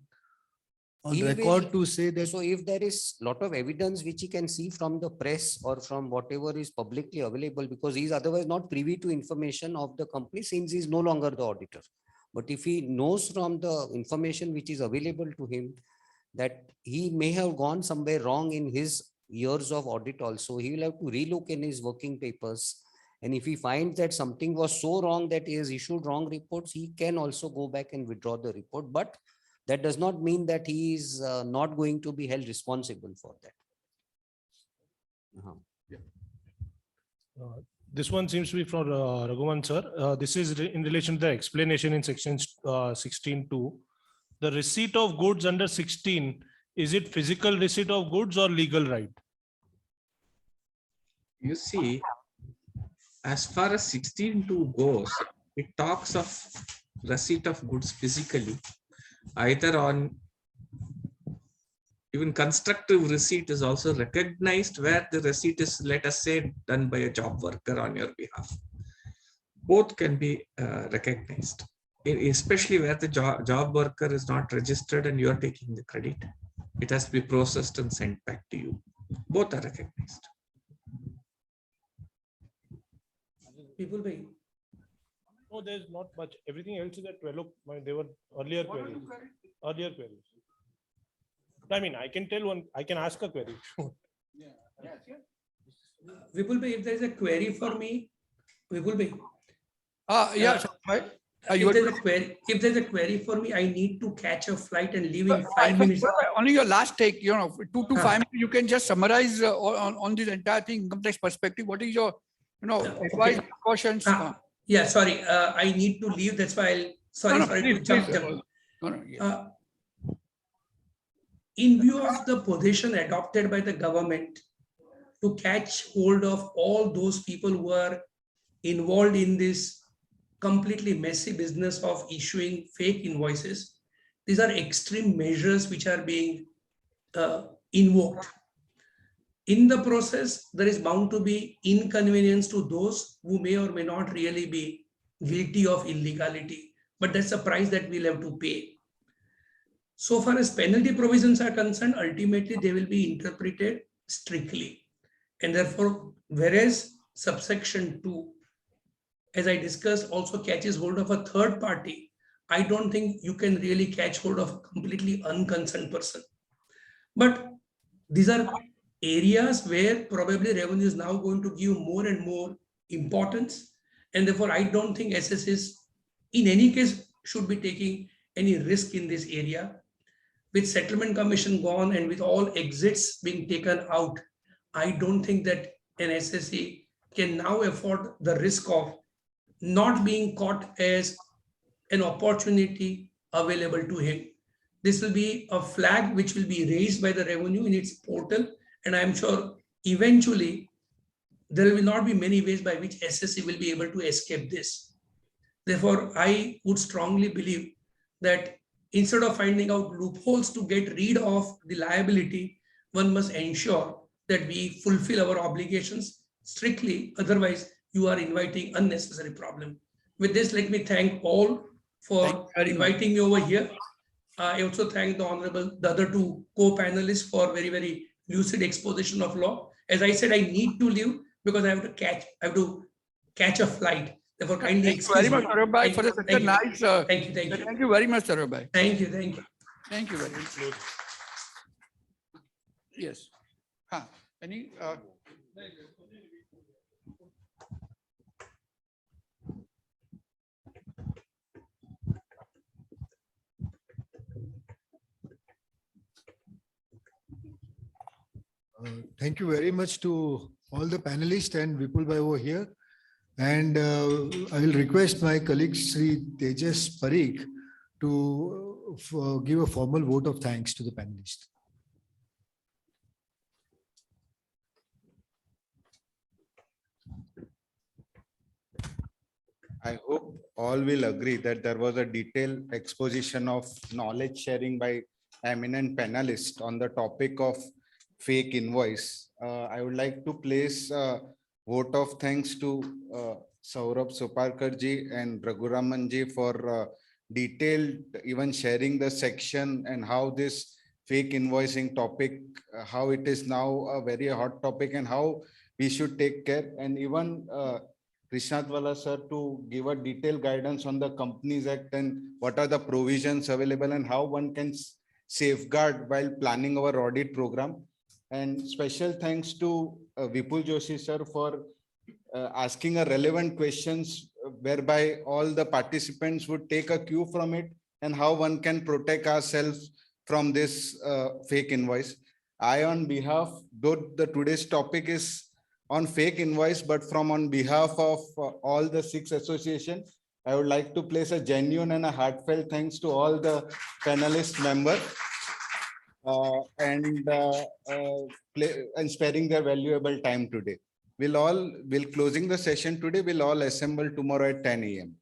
on He record will- to say that? So if there is a lot of evidence which he can see from the press or from whatever is publicly available, because he is otherwise not privy to information of the company since he is no longer the auditor. But if he knows from the information which is available to him that he may have gone somewhere wrong in his years of audit also, he will have to relook in his working papers. And if he finds that something was so wrong that he has issued wrong reports, he can also go back and withdraw the report. But that does not mean that he is not going to be held responsible for that. This one seems to be from Raghuman sir. This is in relation to the explanation in section 16.2. The receipt of goods under 16, is it physical receipt of goods or legal right? You see, as far as 16.2 goes, it talks of receipt of goods physically, either on even constructive receipt is also recognized where the receipt is, let us say, done by a job worker on your behalf. Both can be recognized, especially where the job worker is not registered and you are taking the credit. It has to be processed and sent back to you. Both are recognized. People pay. No, there's not much. Everything else is at 12. They were earlier queries. Earlier queries. I mean, I can tell one. I can ask a query. Vipul bhai, if there is a query for me, Vipul bhai. If there's a query for me, I need to catch a flight and leave in 5 minutes. Only your last take, 2 to 5 minutes, you can just summarize on this entire thing, income tax perspective. What is your, advice, cautions? Yeah, sorry, I need to leave. That's why sorry to jump. In view of the position adopted by the government to catch hold of all those people who are involved in this completely messy business of issuing fake invoices, these are extreme measures which are being invoked. In the process, there is bound to be inconvenience to those who may or may not really be guilty of illegality, but that's a price that we'll have to pay. So far as penalty provisions are concerned, ultimately they will be interpreted strictly. And therefore, whereas subsection 2, as I discussed, also catches hold of a third party I don't think you can really catch hold of a completely unconcerned person. But these are areas where probably revenue is now going to give more and more importance. And therefore, I don't think SSS in any case should be taking any risk in this area. With settlement commission gone and with all exits being taken out, I don't think that an SSE can now afford the risk of not being caught as an opportunity available to him. This will be a flag which will be raised by the revenue in its portal. And I'm sure eventually there will not be many ways by which SSE will be able to escape this. Therefore, I would strongly believe that instead of finding out loopholes to get rid of the liability, one must ensure that we fulfill our obligations strictly. Otherwise, you are inviting unnecessary problem. With this, let me thank all for inviting me over here. I also thank the other two co-panelists for very, very lucid exposition of law. As I said, I need to leave because I have to catch a flight. Therefore, kindly excuse me. Very much, Saurabh, for such a nice. Thank you. Thank you very much, Saurabh. Thank you. Thank you. Thank you very much. Yes. Any? Thank you very much to all the panelists and Vipul bhai over here. And I will request my colleague Sri Tejas Parikh to give a formal vote of thanks to the panelists. I hope all will agree that there was a detailed exposition of knowledge sharing by eminent panelists on the topic of fake invoice. I would like to place a vote of thanks to Saurabh Soparkar ji and Raghuraman ji for detailed even sharing the section and how this fake invoicing topic, how it is now a very hot topic and how we should take care. And even Kishnadwala sir to give a detailed guidance on the Companies Act and what are the provisions available and how one can safeguard while planning our audit program. And special thanks to Vipul Joshi sir for asking a relevant questions whereby all the participants would take a cue from it and how one can protect ourselves from this fake invoice. I on behalf, though the today's topic is on fake invoice, but from on behalf of all the 6 associations, I would like to place a genuine and a heartfelt thanks to all the panelist members and sparing their valuable time today. We'll closing the session today. We'll all assemble tomorrow at 10 a.m.